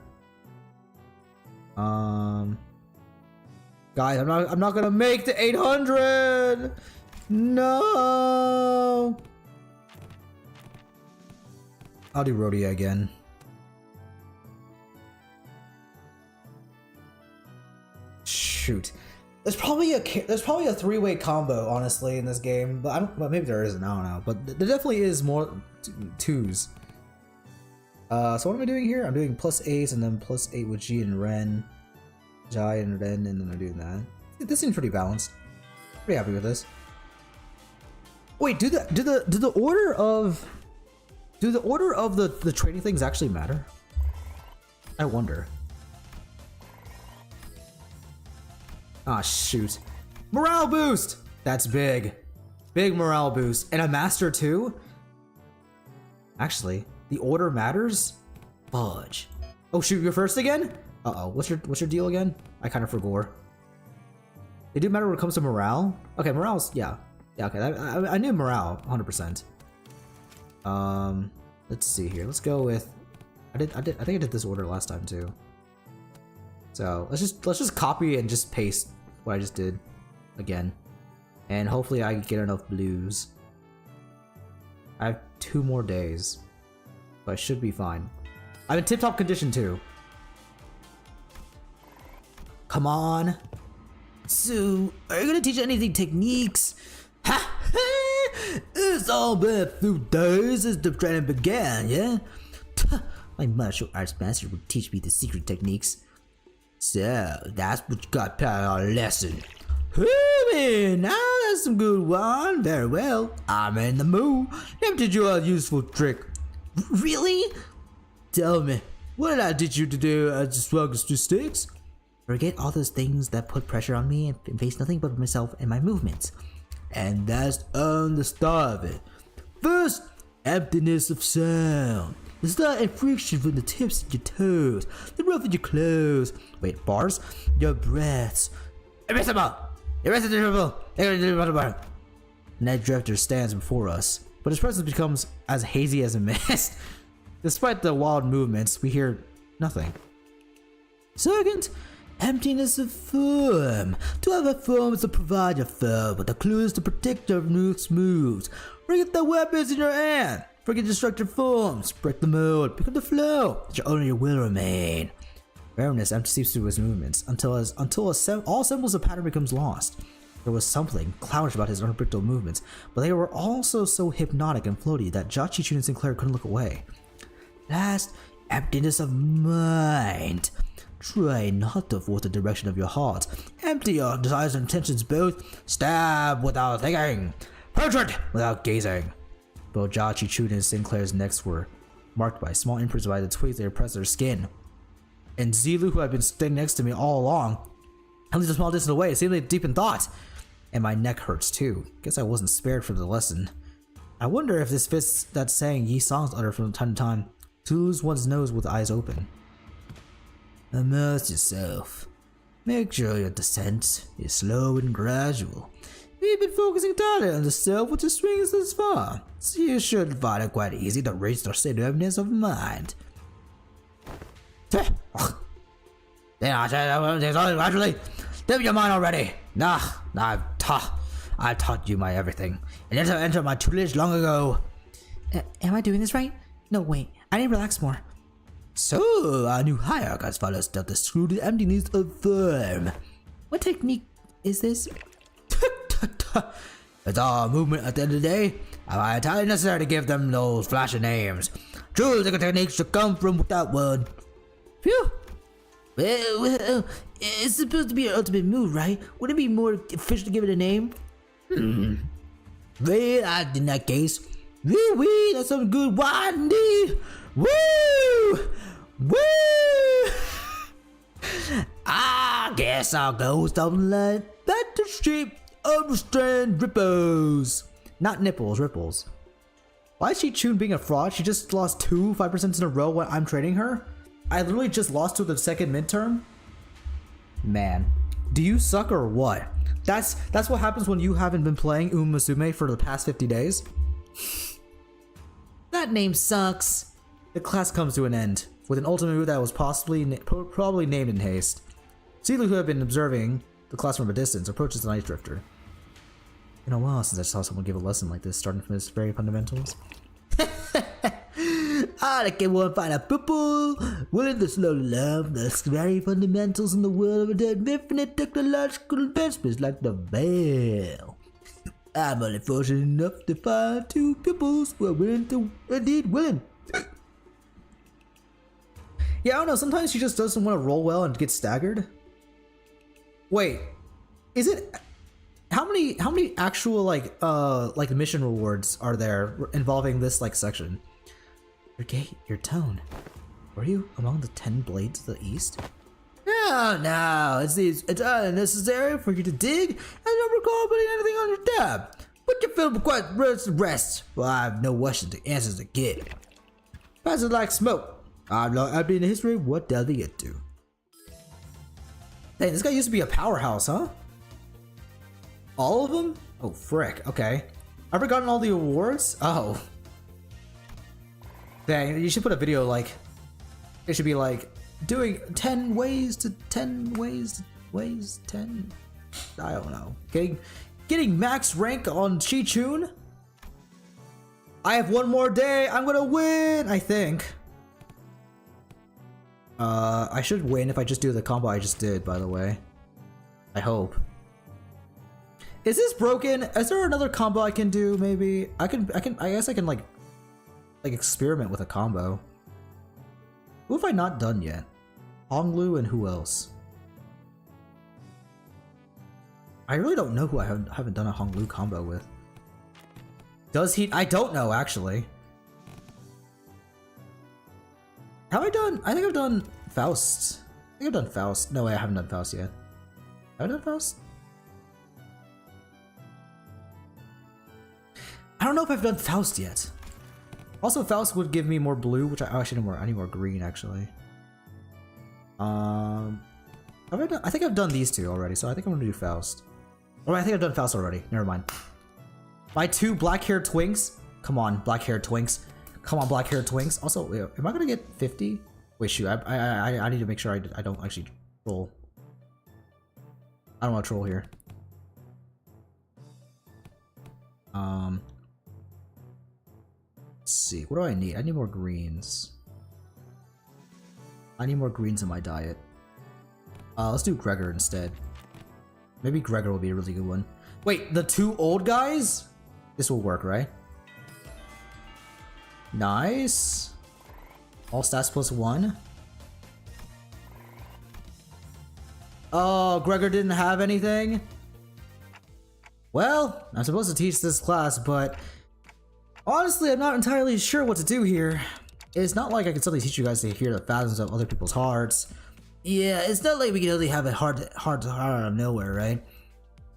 Guys, I'm not gonna make the 800! No! I'll do Rhodia again. Shoot. There's probably a 3-way combo, honestly, in this game, but maybe there isn't. I don't know. But there definitely is more 2s. So what am I doing here? I'm doing +8 and then +8 with G and Ren, Jai and Ren, and then I'm doing that. This seems pretty balanced. Pretty happy with this. Wait, do the order of the trading things actually matter? I wonder. Ah, shoot. Morale boost! That's big. Big morale boost. And a master too? Actually, the order matters? Fudge. Oh shoot, you're first again? Uh-oh, what's your deal again? I kind of forgot. They do matter when it comes to morale? Okay, morale's, yeah. Yeah, okay, I knew morale, 100%. Let's see here. Let's go with, I think I did this order last time too. So let's just copy and just paste what I just did again. And hopefully I get enough blues. I have 2 more days. So I should be fine. I'm in tip-top condition too. Come on. So, are you gonna teach anything techniques? Ha! It's all been a few days since the training began, yeah? My martial arts master would teach me the secret techniques. So, that's what you got part of our lesson. Now that's some good one. Very well. I'm in the mood. Let me teach you a useful trick. Really? Tell me, what did I teach you to do as struggles to sticks? Forget all those things that put pressure on me and face nothing but myself and my movements. And that's on the start of it. First, emptiness of sound. It's not a friction from the tips of your toes, the roof of your clothes. Wait, bars? Your breaths. Irresistible! Irresistible! Irresistible! Night Drifter stands before us, but his presence becomes as hazy as a mist. Despite the wild movements, we hear nothing. Second, emptiness of form. To have a form is to provide your foe with the clues to predict your next moves. Forget the weapons in your hand. Forget destructive forms. Break the mode. Pick up the flow. That only your will remain. Awareness empty seeps through his movements until all symbols of pattern becomes lost. There was something clownish about his unpredictable movements, but they were also so hypnotic and floaty that Xichun and Sinclair couldn't look away. Last, emptiness of mind. Try not to force the direction of your heart. Empty your desires and intentions both. Stab without thinking. Hatred without gazing. Both Xichun and Sinclair's necks were marked by small imprints by the twigs that oppressed their skin. And Zilu, who had been standing next to me all along, at least a small distance away, seemed like deep in thought. And my neck hurts too. Guess I wasn't spared from the lesson. I wonder if this fits that saying Yi Song's utter from time to time, to lose one's nose with eyes open. Immerse yourself. Make sure your descent is slow and gradual. We've been focusing entirely on the self with the swings thus far, so you should find it quite easy to reach the state of emptiness of mind. Then I said, gradually, live your mind already. Nah, I've taught you my everything, and entered my tutelage long ago. Am I doing this right? No, wait, I need to relax more. So, our new hierarch has followed up the screw to the emptiness of form. What technique is this? It's all movement at the end of the day. It's entirely necessary to give them those flashy names. True, the techniques should come from that word. Phew. Well, it's supposed to be an ultimate move, right? Wouldn't it be more efficient to give it a name? Well, in that case, wee, that's some good wine indeed. Woo! Woo! I guess I'll go something like Battleship Overstrand Ripples. Not nipples, ripples. Why is Xichun being a fraud? She just lost 5% in a row when I'm trading her? I literally just lost to the second midterm? Man, do you suck or what? That's what happens when you haven't been playing Musume for the past 50 days. That name sucks. The class comes to an end, with an ultimate move that was probably named in haste. Zilu, who had been observing the class from a distance, approaches the Night Drifter. Been a while since I saw someone give a lesson like this, starting from his very fundamentals. I can one find a people willing to slowly learn the very fundamentals in the world of infinite technological advancements like the veil. I'm only fortunate enough to find 2 pupils who are willing to indeed willing. Yeah, I don't know, sometimes she just doesn't want to roll well and get staggered. Wait, is it... How many actual like mission rewards are there involving this like section? Your gait, your tone. Were you among the 10 blades of the east? No, it's unnecessary for you to dig, and don't recall putting anything on your tab. Put your film questions to rest. Well, I have no questions to answers to give. Pass it like smoke. I've been in the history. What does he get to? Dang, this guy used to be a powerhouse, huh? All of them? Oh, frick. Okay. I've gotten all the awards? Oh. Dang, you should put a video like... It should be like... Doing 10 ways to 10 ways... Ways 10... I don't know. Getting max rank on Xichun? I have one more day. I'm gonna win, I think. I should win if I just do the combo I just did, by the way. I hope. Is this broken? Is there another combo I can do, maybe? I guess I can like experiment with a combo. Who have I not done yet? Honglu and who else? I really don't know who I haven't done a Honglu combo with. Does he? I don't know, actually. Have I done? I think I've done Faust. I think I've done Faust. No way, I haven't done Faust yet. Have I done Faust? I don't know if I've done Faust yet. Also, Faust would give me more blue, which I actually I need more green, actually. Have I done? I think I've done these two already, so I think I'm gonna do Faust. Oh, I think I've done Faust already. Never mind. My 2 black-haired twinks. Come on, black-haired twinks. Come on, black-haired twinks. Also, wait, am I gonna get 50? Wait, shoot. I need to make sure I don't actually troll. I don't want to troll here. Let's see. What do I need? I need more greens. I need more greens in my diet. Let's do Gregor instead. Maybe Gregor will be a really good one. Wait, the 2 old guys? This will work, right? Nice. All stats +1. Oh, Gregor didn't have anything? Well, I'm supposed to teach this class, but honestly, I'm not entirely sure what to do here. It's not like I can suddenly teach you guys to hear the fathoms of other people's hearts. Yeah, it's not like we can only have a heart out of nowhere, right?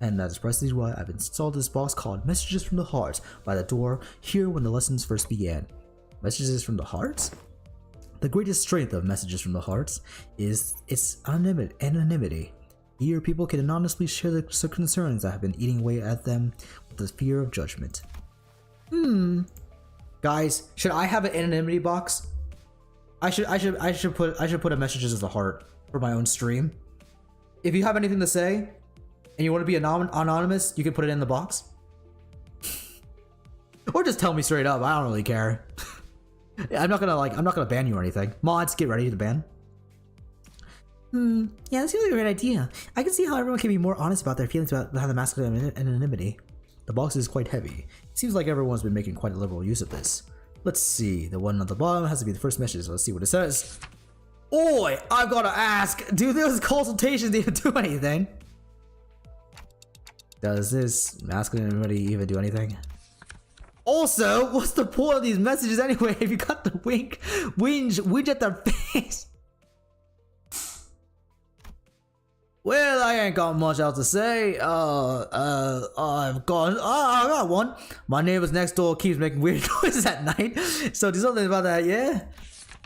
And that is precisely why I've installed this box called Messages from the Heart by the door here when the lessons first began. Messages from the Heart? The greatest strength of Messages from the Heart is its anonymity. Here, people can anonymously share the concerns that have been eating away at them with the fear of judgment. Guys, should I have an anonymity box? I should put a Messages of the Heart for my own stream. If you have anything to say and you want to be anonymous, you can put it in the box. Or just tell me straight up. I don't really care. I'm not gonna ban you or anything. Mods, get ready to ban. Yeah, that seems like a great idea. I can see how everyone can be more honest about their feelings about the masculine anonymity. The box is quite heavy. It seems like everyone's been making quite a liberal use of this. Let's see. The one on the bottom has to be the first message. Let's see what it says. Oi! I've gotta ask. Do those consultations even do anything? Does this masculine anonymity even do anything? Also, what's the point of these messages anyway if you got the whinge at their face? Well, I ain't got much else to say. I got one. My neighbor's next door keeps making weird noises at night. So do something about that, yeah?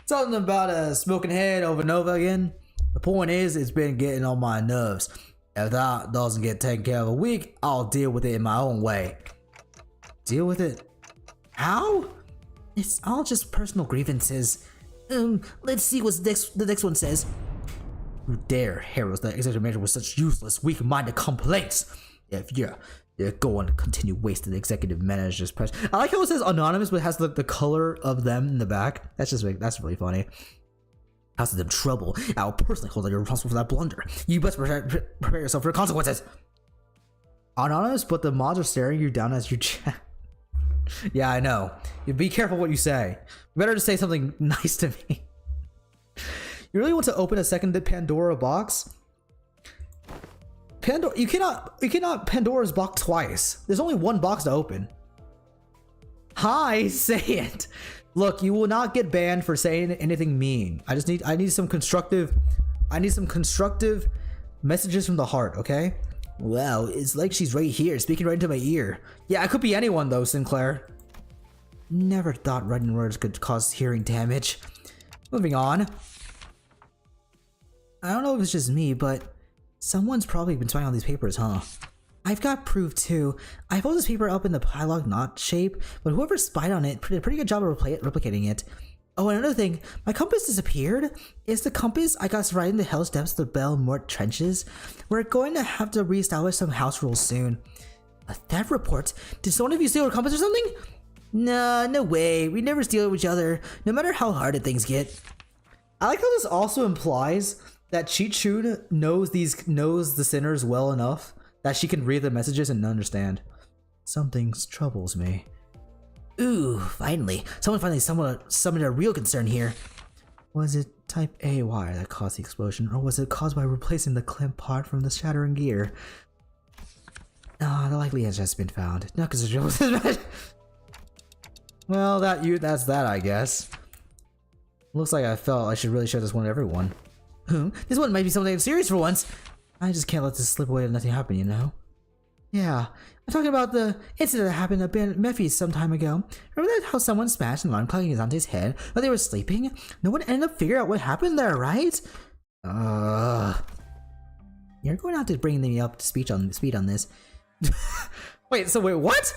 Something about a smoking head over and over again. The point is, it's been getting on my nerves. If that doesn't get taken care of a week, I'll deal with it in my own way. Deal with it? How? It's all just personal grievances. Let's see what the next one says. Who dare herald the executive manager with such useless, weak-minded complaints? If you're going to continue wasting the executive manager's press. I like how it says anonymous, but it has the color of them in the back. That's really funny. Causes them trouble. I will personally hold you responsible for that blunder. You best prepare yourself for the consequences. Anonymous, but the mods are staring you down as you chat. Yeah, I know. You be careful what you say. Better to say something nice to me. You really want to open a second Pandora box? You cannot Pandora's box twice. There's only one box to open. Hi, say it. Look, you will not get banned for saying anything mean. I need some constructive messages from the heart, okay? Wow, it's like she's right here, speaking right into my ear. Yeah, it could be anyone though, Sinclair. Never thought writing words could cause hearing damage. Moving on. I don't know if it's just me, but someone's probably been spying on these papers, huh? I've got proof too. I folded this paper up in the pylog knot shape, but whoever spied on it did a pretty good job of replicating it. Oh, and another thing, my compass disappeared. It's the compass I got right in the hell's depths of the Belmort trenches. We're going to have to reestablish some house rules soon. A theft report? Did someone of you steal a compass or something? Nah, no way. We never steal each other, no matter how hard things get. I like how this also implies that Xichun knows the sinners well enough that she can read the messages and understand. Something troubles me. Ooh, finally. Someone summoned a real concern here. Was it type A wire that caused the explosion, or was it caused by replacing the clamp part from the shattering gear? The likely answer has been found. No, because well, that's that, I guess. Looks like I felt I should really show this one to everyone. This one might be something serious for once. I just can't let this slip away and nothing happen, you know? Yeah, I'm talking about the incident that happened at Mephi's some time ago. Remember that how someone smashed an alarm clock in Dante's head while they were sleeping? No one ended up figuring out what happened there, right? You're going to have to bring me up to speed on this. Wait, what?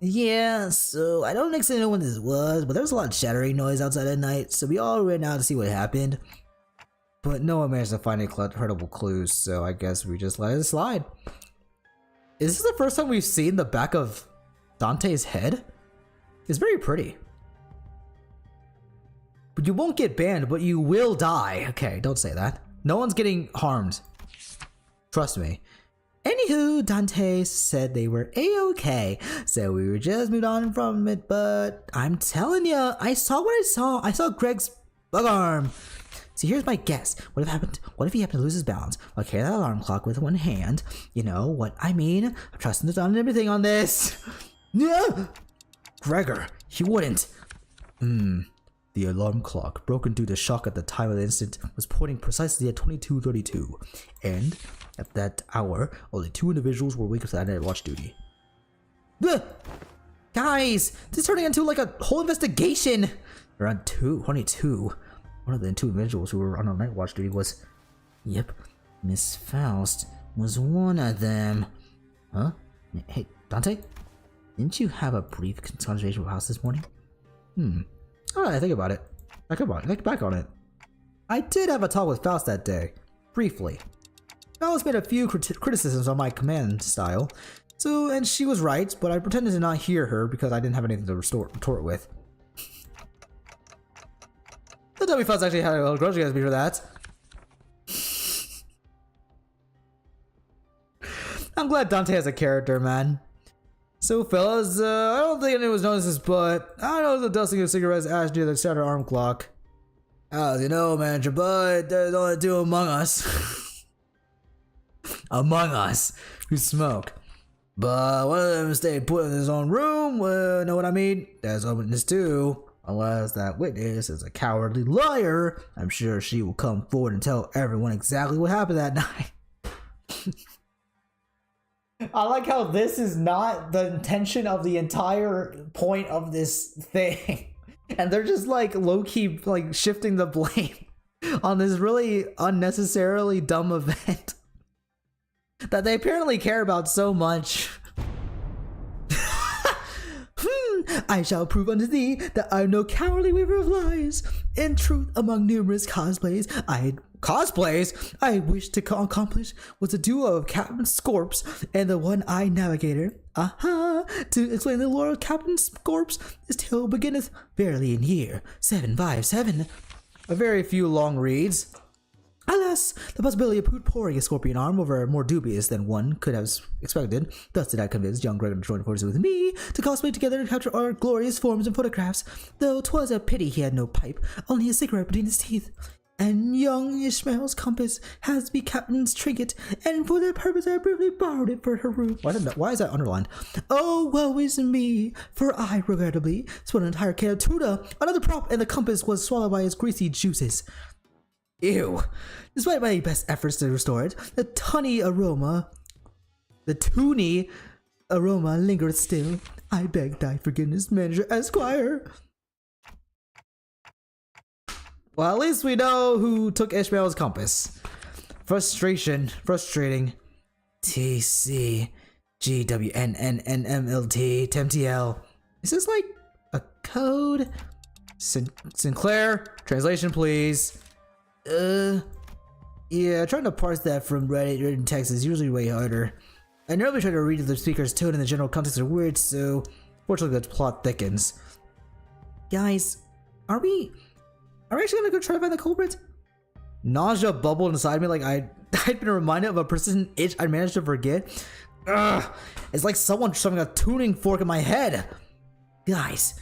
Yeah, so I don't exactly know when this was, but there was a lot of shattering noise outside at night, so we all ran out to see what happened. But no one managed to find any credible clues, so I guess we just let it slide. Is this the first time we've seen the back of Dante's head? It's very pretty. But you won't get banned, but you will die. Okay, don't say that. No one's getting harmed. Trust me. Anywho, Dante said they were a-okay, so we were just moved on from it, but I'm telling ya, I saw what I saw. I saw Greg's bug arm. So here's my guess. What if he happened to lose his balance while carrying that alarm clock with one hand? You know what I mean? I'm trusting the Don and everything on this. Yeah. Gregor, he wouldn't. The alarm clock, broken due to shock at the time of the incident, was pointing precisely at 22:32, and at that hour, only 2 individuals were awake for that night watch duty. Guys, this is turning into like a whole investigation. Around 22. One of the 2 individuals who were on a night watch duty was... Yep, Miss Faust was one of them. Huh? Hey, Dante? Didn't you have a brief conversation with House this morning? I think about it. Think back on it. I did have a talk with Faust that day. Briefly. Faust made a few criticisms on my command style. And she was right, but I pretended to not hear her because I didn't have anything to retort with. Don't tell me Faust actually had a little grudge against me for that. I'm glad Dante has a character, man. So, fellas, I don't think anyone notices, but I know the dusting of cigarettes ash near the shattered arm clock. As you know, manager, but there's only 2 among us. Among us who smoke. But one of them stayed put in his own room. Know what I mean? There's a witness too. Unless that witness is a cowardly liar, I'm sure she will come forward and tell everyone exactly what happened that night. I like how this is not the intention of the entire point of this thing. And they're just like low-key like shifting the blame on this really unnecessarily dumb event that they apparently care about so much. I shall prove unto thee that I am no cowardly weaver of lies. In truth, among numerous cosplays I wish to accomplish was a duo of Captain Scorps and the One-Eyed Navigator. To explain the lore of Captain Scorps, this tale beginneth verily in year 757. A very few long reads. Alas, the possibility of pouring a scorpion arm over more dubious than one could have expected. Thus did I convince young Gregor to join forces with me to cosplay together and capture our glorious forms and photographs, though 'twas a pity he had no pipe, only a cigarette between his teeth. And young Ishmael's compass has to be Captain's trinket, and for that purpose I briefly borrowed it for her room. Why is that underlined? Oh, woe is me, for I, regrettably, spilled an entire can of tuna. Another prop, and the compass was swallowed by its greasy juices. Ew. Despite my best efforts to restore it, the tunny aroma lingered still. I beg thy forgiveness, Manager Esquire. Well, at least we know who took Ishmael's compass. Frustrating. TC GWNNNMLT TMTL. Is this like a code? Sinclair, translation please. Yeah, trying to parse that from written text is usually way harder. I normally try to read the speaker's tone in the general context of words, so fortunately the plot thickens. Guys, are we actually gonna go try to find the culprit? Nausea bubbled inside me like I'd been reminded of a persistent itch I managed to forget. Ugh, it's like someone shoving a tuning fork in my head. Guys,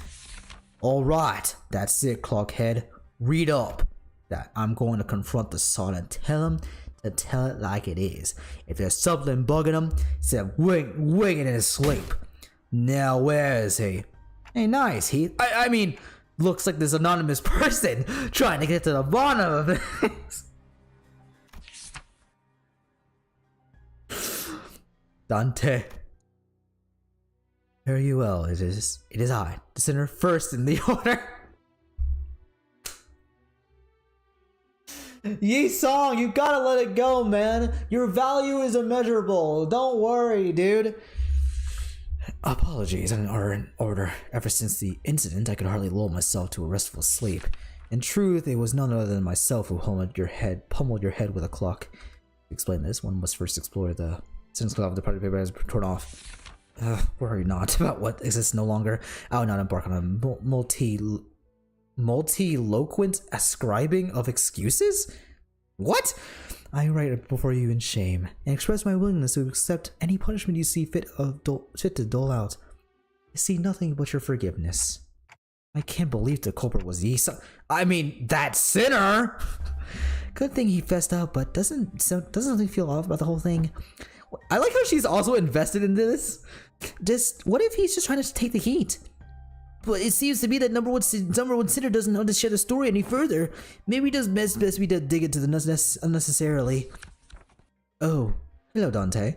alright, that's it, Clockhead. Read up. That I'm going to confront the son and tell him to tell it like it is. If there's something bugging him, instead of winging in his sleep. Now where is he? Hey, nice, Heath. I mean, looks like this anonymous person trying to get to the bottom of things. Dante. Very well, it is I, the sinner first in the order. Yi Song, you gotta let it go, man. Your value is immeasurable. Don't worry, dude. Apologies, I didn't in order. Ever since the incident, I could hardly lull myself to a restful sleep. In truth, it was none other than myself who pummeled your head with a clock. To explain this, one must first explore the sentence of the party paper has been torn off. Worry not about what exists no longer. I will not embark on a multiloquent ascribing of excuses? What? I write before you in shame and express my willingness to accept any punishment you see fit to dole out. I see nothing but your forgiveness. I can't believe the culprit was Yisa. I mean, that sinner! Good thing he fessed up, but doesn't something feel off about the whole thing? I like how she's also invested in this. What if he's just trying to take the heat? But it seems to me that number one sinner doesn't know to share the story any further. Maybe it does best we to dig into the unnecessarily. Oh, hello, Dante.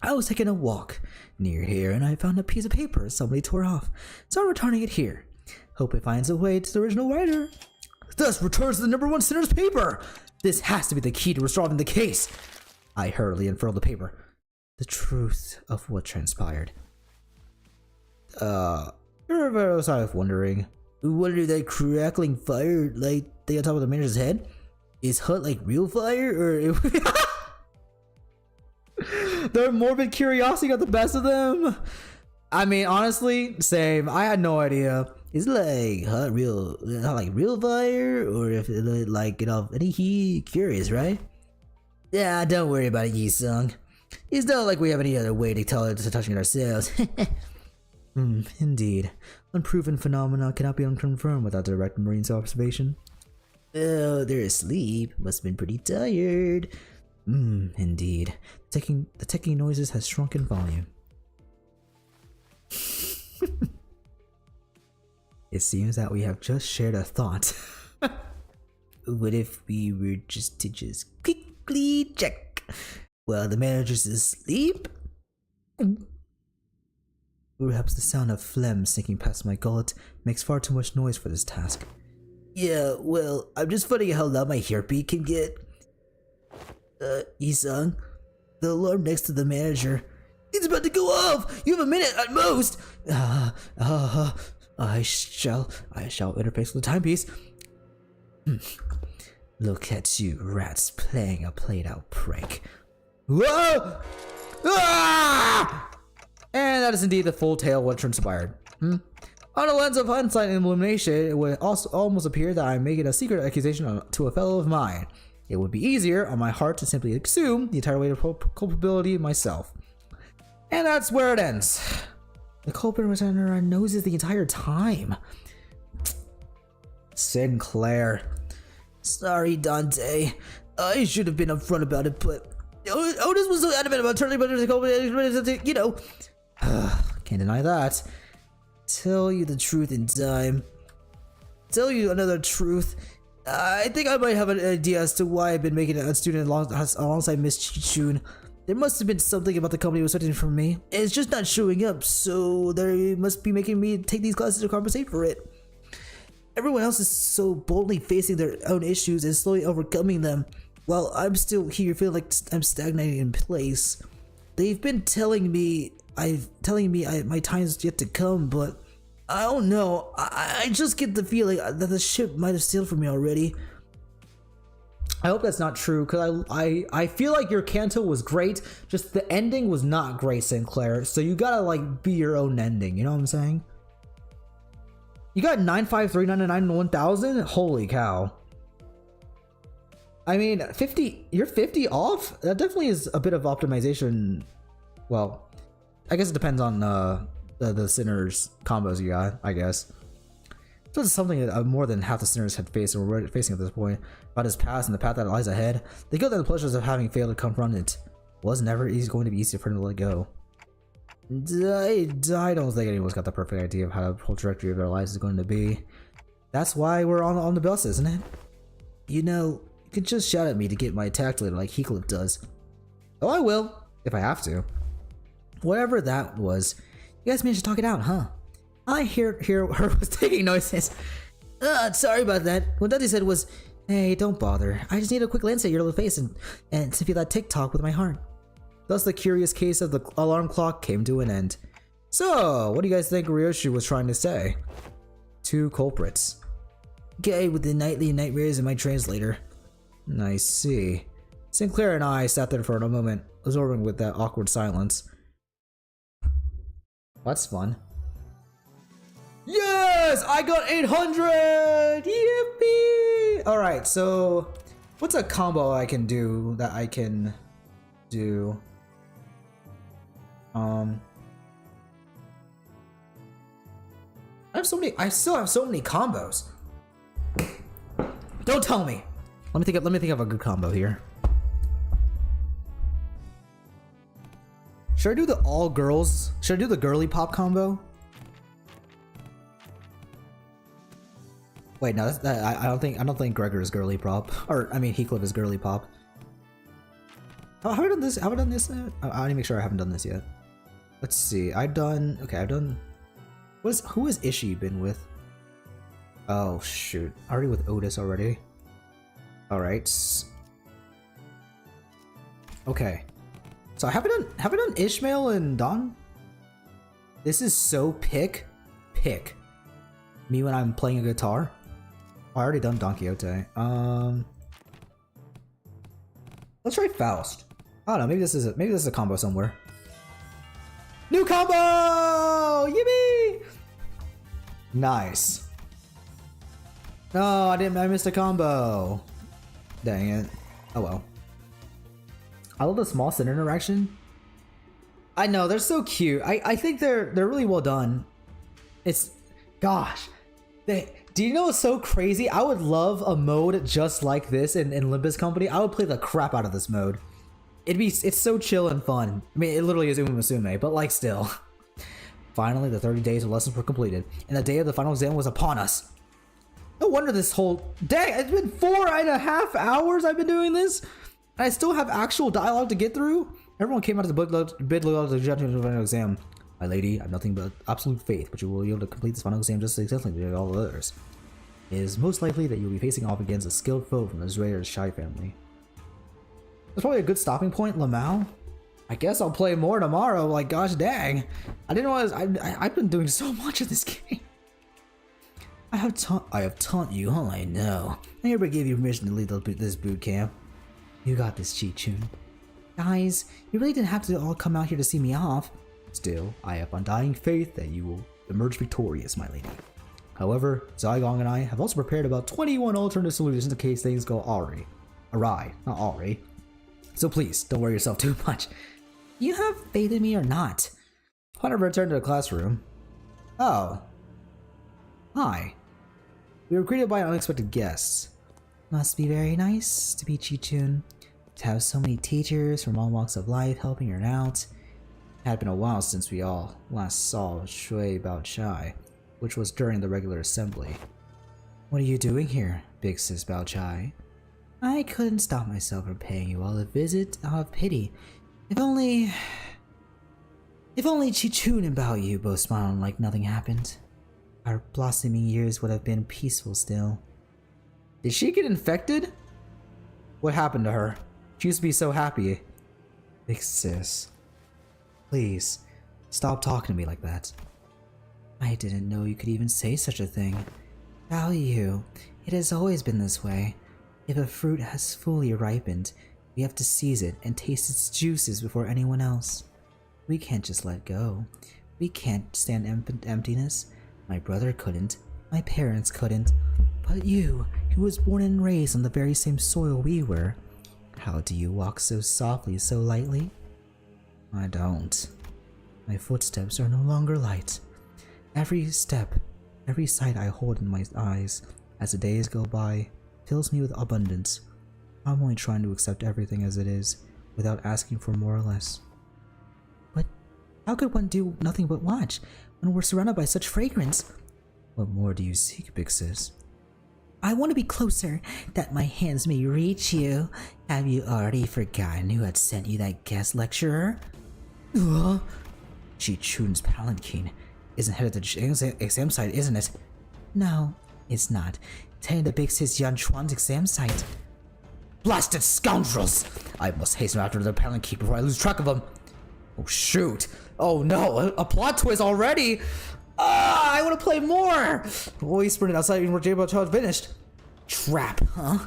I was taking a walk near here and I found a piece of paper somebody tore off, so I'm returning it here. Hope it finds a way to the original writer. Thus returns the number one sinner's paper. This has to be the key to resolving the case. I hurriedly unfurled the paper. The truth of what transpired. You're sort of wondering. Wonder that crackling fire like thing on top of the manager's head is hot like real fire, or their morbid curiosity got the best of them. I mean, honestly, same. I had no idea. Is it like hot real, not like real fire, or if it like get off any heat? Curious, right? Yeah, don't worry about it, Yi-sung. It's not like we have any other way to tell it to touching it ourselves. Indeed. Unproven phenomena cannot be unconfirmed without direct marine observation. Oh, they're asleep. Must have been pretty tired. Indeed. The ticking noises has shrunk in volume. It seems that we have just shared a thought. What if we were just to quickly check while the manager's asleep? Perhaps the sound of phlegm sinking past my gullet makes far too much noise for this task. Yeah, well, I'm just funny how loud my heartbeat can get. Yi-sung, the alarm next to the manager. It's about to go off! You have a minute at most! I shall interface with the timepiece. Look at you rats playing a played-out prank. Whoa! Ah! And that is indeed the full tale of what transpired. On the lens of hindsight and illumination, it would also almost appear that I'm making a secret accusation to a fellow of mine. It would be easier on my heart to simply assume the entire weight of culpability myself. And that's where it ends. The culprit was under our noses the entire time. Sinclair. Sorry, Dante. I should have been upfront about it, but Otis was so adamant about turning about the culprit, you know. Can't deny that. Tell you the truth in time. Tell you another truth. I think I might have an idea as to why I've been making a student alongside Miss Xichun. There must have been something about the company was expecting from me. It's just not showing up, so they must be making me take these classes to compensate for it. Everyone else is so boldly facing their own issues and slowly overcoming them, while I'm still here feeling like I'm stagnating in place. They've been telling me my time's yet to come, but I don't know. I just get the feeling that the ship might have sailed for me already. I hope that's not true, because I feel like your Kanto was great, just the ending was not great, Sinclair. So you gotta like be your own ending, you know what I'm saying? You got 95399 and 1000? Holy cow. I mean, 50, you're 50 off? That definitely is a bit of optimization. Well, I guess it depends on the sinners combos you got, I guess. So it's something that more than half the sinners had faced or were facing at this point. About his past and the path that lies ahead, the guilt and the pleasures of having failed to confront it was never going to be easy for him to let go. I don't think anyone's got the perfect idea of how the whole trajectory of their lives is going to be. That's why we're on the bus, isn't it? You know, you could just shout at me to get my attack later like Heathcliff does. Oh, I will, if I have to. Whatever that was, you guys managed to talk it out, huh? I hear her was taking noises. Sorry about that. What Dudley said was, hey, don't bother. I just need a quick glance at your little face and to feel that tick-tock with my heart. Thus, the curious case of the alarm clock came to an end. So, what do you guys think Ryoshi was trying to say? Two culprits. Guy with the nightly nightmares in my translator. I see. Sinclair and I sat there for a moment, absorbing with that awkward silence. That's fun. Yes! I got 800! Yippee! Alright, so what's a combo I can do that I can do? I still have so many combos. Don't tell me. Let me think of a good combo here. Should I do the all girls? Should I do the girly pop combo? Wait, no, I don't think Gregor is girly pop, or I mean Heathcliff is girly pop. Have I done this? Have I done this? I need to make sure I haven't done this yet. Let's see. I've done. Who has Ishii been with? Oh shoot! Already with Otis already. All right. Okay. So have I done Ishmael and Don? This is so pick. Me when I'm playing a guitar. I already done Don Quixote. Let's try Faust. I don't know. Maybe this is a combo somewhere. New combo! Yippee! Nice. No, I missed a combo. Dang it. Oh well. I love the small center interaction. I know, they're so cute. I think they're really well done. It's, gosh. Do you know what's so crazy? I would love a mode just like this in Limbus Company. I would play the crap out of this mode. It's so chill and fun. I mean, it literally is Umusume, but like still. Finally, the 30 days of lessons were completed, and the day of the final exam was upon us. No wonder this whole day, it's been 4.5 hours I've been doing this, and I still have actual dialogue to get through. Everyone came out of the bid of the final exam. My lady, I have nothing but absolute faith, but you will be able to complete this final exam just as successfully as all the others. It is most likely that you'll be facing off against a skilled foe from the Zhuayer's Shai family. That's probably a good stopping point, Lamau. I guess I'll play more tomorrow, like gosh dang. I didn't realize I've been doing so much of this game. I have taught you all I know. I hereby give you permission to lead this boot camp. You got this, Xichun. Guys, you really didn't have to all come out here to see me off. Still, I have undying faith that you will emerge victorious, my lady. However, Zygong and I have also prepared about 21 alternative solutions in case things go awry, not awry. So please, don't worry yourself too much. You have faith in me or not? Hunter returned to the classroom. Oh. Hi. We were greeted by unexpected guests. Must be very nice to be Xichun. To have so many teachers from all walks of life helping her out. It had been a while since we all last saw Shui Bao Chai, which was during the regular assembly. What are you doing here? big sis Bao Chai. I couldn't stop myself from paying you all a visit of pity. If only Xichun and Bao Yu both smiling like nothing happened. Our blossoming years would have been peaceful still. Did she get infected? What happened to her? She used to be so happy. Big sis. Please, stop talking to me like that. I didn't know you could even say such a thing. Bao Yu, it has always been this way. If a fruit has fully ripened, we have to seize it and taste its juices before anyone else. We can't just let go. We can't stand emptiness. My brother couldn't. My parents couldn't. But you, who was born and raised on the very same soil we were, how do you walk so softly, so lightly? I don't. My footsteps are no longer light. Every step, every sight I hold in my eyes as the days go by fills me with abundance. I'm only trying to accept everything as it is, without asking for more or less. But how could one do nothing but watch, when we're surrounded by such fragrance? What more do you seek, big sis? I want to be closer, that my hands may reach you. Have you already forgotten who had sent you that guest lecturer? Xichun's palanquin isn't headed to the exam site, isn't it? No, it's not. It's headed to big sis Yan Chuan's exam site. Blasted scoundrels! I must hasten after the palanquin before I lose track of them. Oh shoot! Oh no! A plot twist already! I want to play more! Oh, he sprinted outside even where J-Bot Child finished. Trap, huh?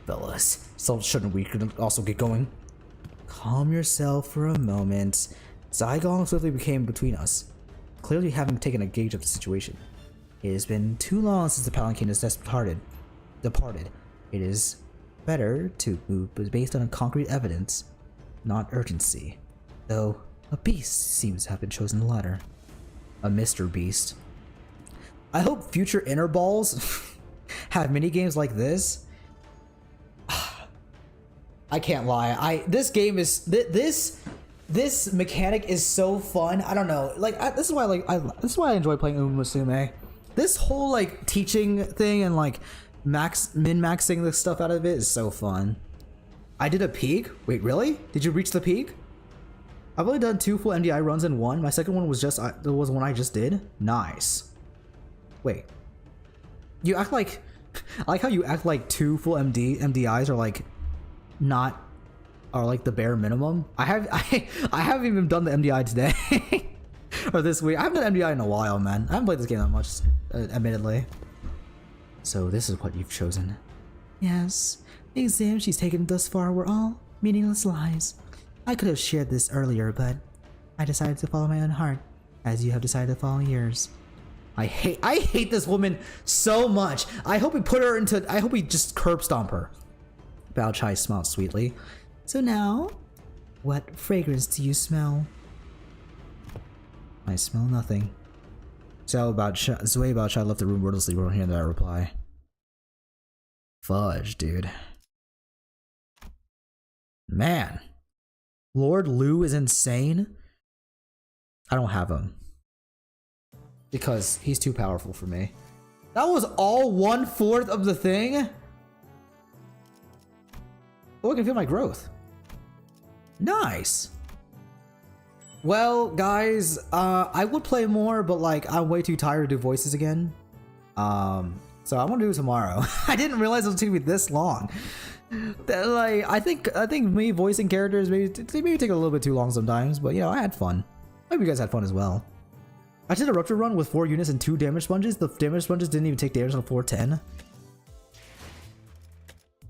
Fellas, so shouldn't we also get going? Calm yourself for a moment. Zygon swiftly became between us, clearly having taken a gauge of the situation. It has been too long since the palanquin has departed. It is better to move based on concrete evidence, not urgency. Though a beast seems to have been chosen the latter. A Mr. Beast. I hope future Interballs have minigames like this. I can't lie. This game is this mechanic is so fun. I don't know. Like this is why I enjoy playing Umusume. This whole like teaching thing and like min-maxing the stuff out of it is so fun. I did a peak. Wait, really? Did you reach the peak? I've only done 2 full MDI runs in one. My second one was the one I just did. Nice. Wait. You act like I like how you act like 2 full MDIs are like not are like the bare minimum. I haven't even done the MDI today or this week. I haven't done MDI in a while, man. I haven't played this game that much, admittedly. So this is what you've chosen. Yes, the exams she's taken thus far were all meaningless lies. I could have shared this earlier, but I decided to follow my own heart, as you have decided to follow yours. I hate this woman so much. I hope we just curb stomp her. Bao Chai smiled sweetly. So now, what fragrance do you smell? I smell nothing. So Zui Bao Chai left the room wordlessly, won't hear that reply. Fudge, dude. Man. Lord Liu is insane. I don't have him because he's too powerful for me. That was all 1/4 of the thing. Oh, I can feel my growth. Nice. Well, guys, I would play more, but like I'm way too tired to do voices again. So I'm gonna do it tomorrow. I didn't realize it was gonna be this long. Like I think me voicing characters maybe take a little bit too long sometimes, but you know, I had fun. I hope you guys had fun as well. I did a rupture run with 4 units and 2 damage sponges. The damage sponges didn't even take damage on 410.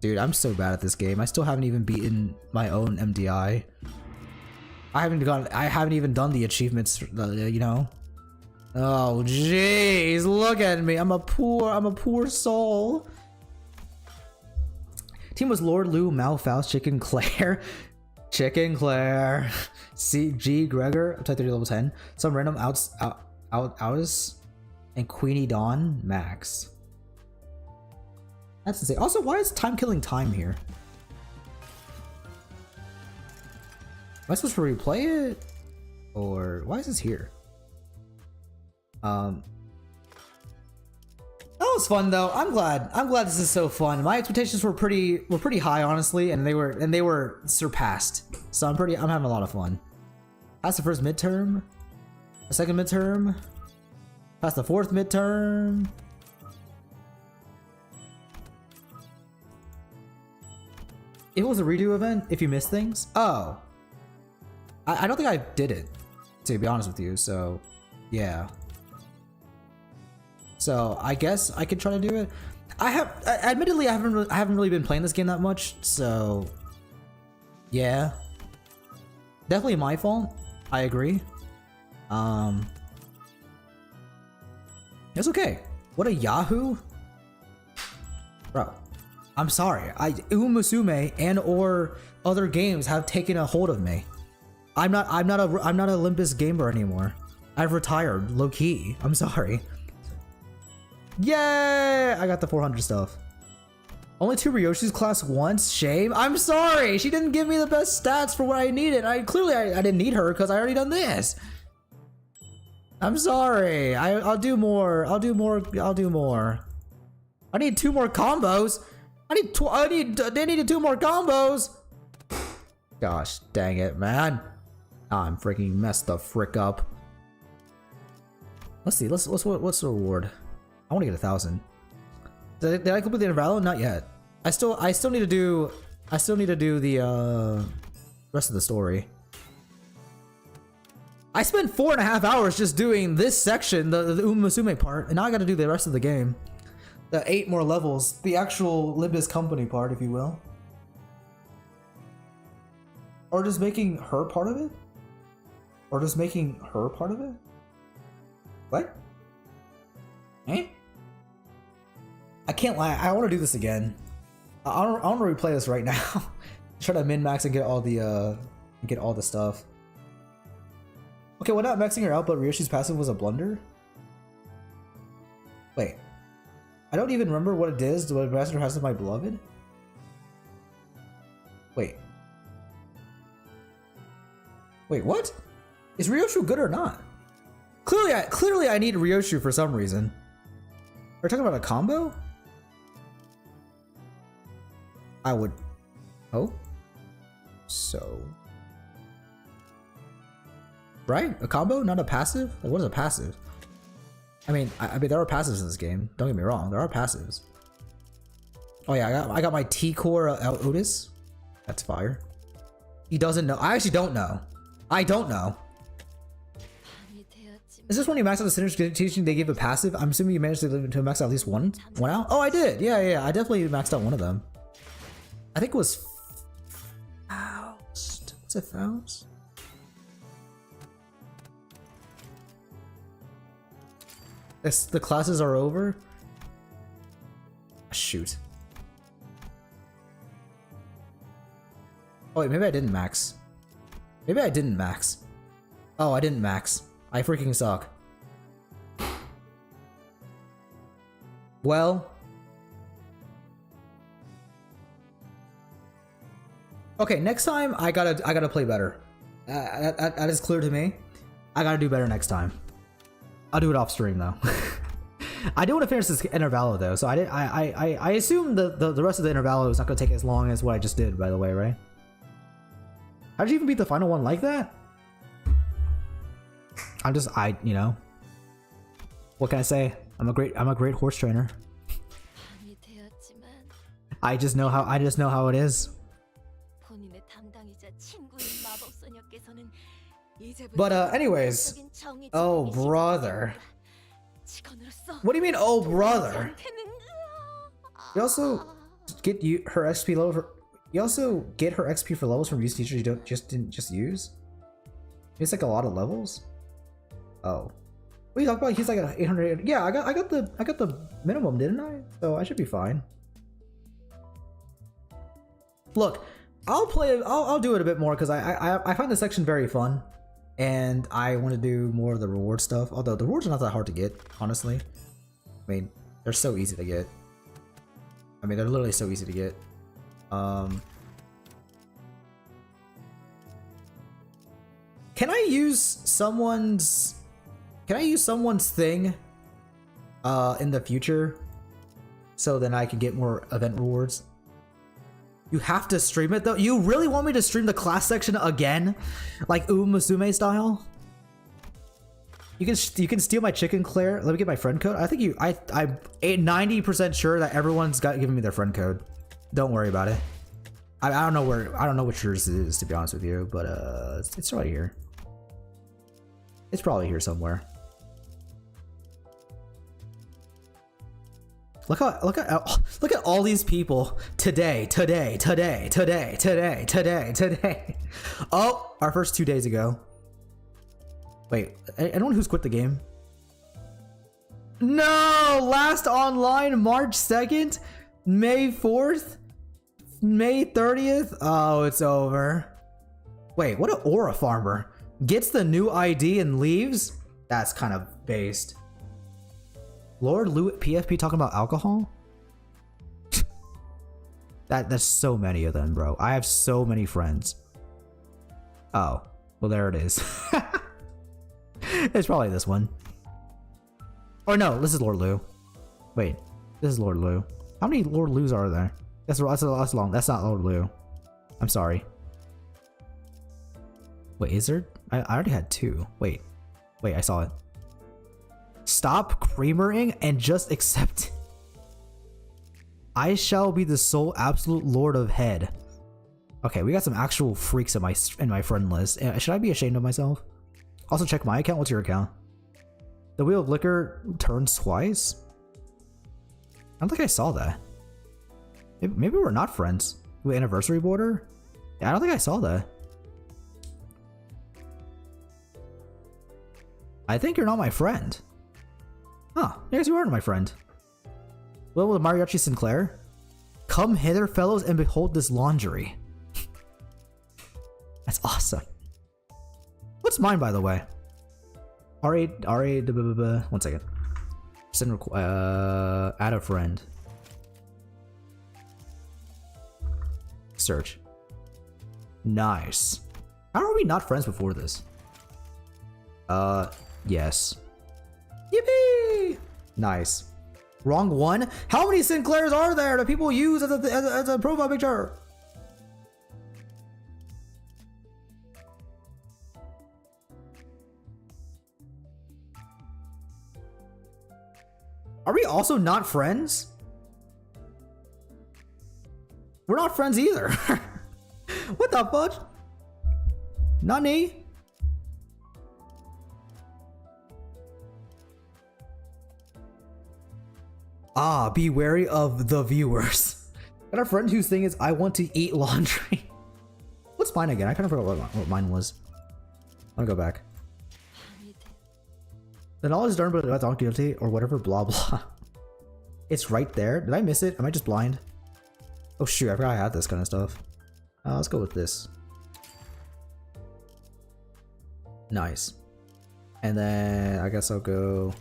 Dude, I'm so bad at this game. I still haven't even beaten my own MDI. I haven't even done the achievements, you know. Oh jeez, look at me. I'm a poor soul. Team was Lord Liu, Mao, Faust, Chicken Claire, CG Gregor, type 30 level 10, some random outis, and Queenie Dawn Max. That's insane. Also, why is time killing time here? Am I supposed to replay it? Or why is this here? Oh was fun though. I'm glad. I'm glad this is so fun. My expectations were pretty high, honestly, and they were surpassed. So I'm having a lot of fun. That's the first midterm. The second midterm. That's the fourth midterm. It was a redo event if you missed things. Oh. I don't think I did it, to be honest with you, so yeah. So I guess I could try to do it. Admittedly, I haven't really been playing this game that much, so yeah. Definitely my fault. I agree. It's okay. What a Yahoo, bro. I'm sorry. Umusume and or other games have taken a hold of me. I'm not a Limbus gamer anymore. I've retired, low key. I'm sorry. Yay! I got the 400 stuff. Only 2 Ryoshi's class once? Shame. I'm sorry. She didn't give me the best stats for what I needed. I didn't need her because I already done this. I'm sorry. I'll do more. I'll do more. I need 2 more combos. They needed 2 more combos. Gosh, dang it, man. I'm freaking messed the frick up. Let's see. What's the reward? I want to get 1,000. Did I complete the Intervallo? Not yet. I still need to do the rest of the story. I spent 4.5 hours just doing this section, the Umusume part, and now I got to do the rest of the game. The 8 more levels, the actual Limbus Company part, if you will. Or just making her part of it? What? Eh? I can't lie, I want to do this again. I want to replay this right now. Try to min-max and get all the stuff. Okay, well, not maxing her out, but Ryoshi's passive was a blunder? Wait. I don't even remember what it is. What Ambassador has of my beloved? Wait. Wait, what? Is Ryoshu good or not? Clearly I need Ryoshu for some reason. We're talking about a combo? I would... Oh? So... Right? A combo? Not a passive? Like, what is a passive? I mean, there are passives in this game. Don't get me wrong. There are passives. Oh yeah, I got my T-Core Otis. That's fire. He doesn't know. I actually don't know. I don't know. Is this when you max out the synergy teaching they give a passive? I'm assuming you managed to max out at least one out? Oh, I did. Yeah. I definitely maxed out one of them. I think it was Faust. What's it, Faust? The classes are over? Shoot. Oh wait, maybe I didn't max. Maybe I didn't max. Oh, I didn't max. I freaking suck. Well. Okay, next time I gotta play better. That is clear to me. I gotta do better next time. I'll do it off stream though. I do want to finish this Intervallo though, so I assume the rest of the Intervallo is not gonna take as long as what I just did, by the way, right? How did you even beat the final one like that? You know. What can I say? I'm a great horse trainer. I just know how it is. But anyways, oh brother. What do you mean, oh brother? You also get her XP level. You also get her XP for levels from use teachers you didn't use. It's like a lot of levels. Oh, what are you talking about? He's like an 800. Yeah, I got the minimum, didn't I? So I should be fine. Look, I'll do it a bit more because I find this section very fun. And I want to do more of the reward stuff. Although the rewards are not that hard to get, honestly. I mean, they're so easy to get. I mean, they're literally so easy to get. Can I use someone's thing in the future so then I can get more event rewards. You have to stream it though? You really want me to stream the class section again? Like Musume style? You can steal my chicken, Claire. Let me get my friend code. I think I'm 90% sure that everyone's given me their friend code. Don't worry about it. I don't know which yours is, to be honest with you, but it's right here. It's probably here somewhere. Look at all these people today. Oh, our first 2 days ago. Wait, anyone who's quit the game? No! Last online March 2nd, May 4th, May 30th. Oh, it's over. Wait, what an aura farmer. Gets the new ID and leaves? That's kind of based. Lord Lou PFP talking about alcohol? That's so many of them, bro. I have so many friends. Oh, well there it is. It's probably this one. Or no, this is Lord Lou. Wait, this is Lord Lou. How many Lord Lou's are there? That's long. That's not Lord Lou. I'm sorry. Wait, is there? I already had 2. Wait, I saw it. Stop creamering and just accept it. I shall be the sole absolute lord of head. Okay, we got some actual freaks in my friend list. Should I be ashamed of myself? Also, check my account. What's your account? The Wheel of Liquor turns twice? I don't think I saw that. Maybe we're not friends. With anniversary border? Yeah, I don't think I saw that. I think you're not my friend. Huh, I guess you aren't my friend. Well, with Mariachi Sinclair? Come hither, fellows, and behold this laundry. That's awesome. What's mine, by the way? One second. Send add a friend. Search. Nice. How are we not friends before this? Yes. Yippee! Nice. Wrong one? How many Sinclairs are there that people use as a profile picture? Are we also not friends? We're not friends either. What the fudge? Nani? Ah, be wary of the viewers. Got a friend whose thing is, I want to eat laundry. What's mine again? I kind of forgot what mine was. I'm gonna go back. The knowledge is learned, but that's not guilty or whatever, blah blah. It's right there. Did I miss it? Am I just blind? Oh shoot, I forgot I had this kind of stuff. Let's go with this. Nice. And then I guess I'll go.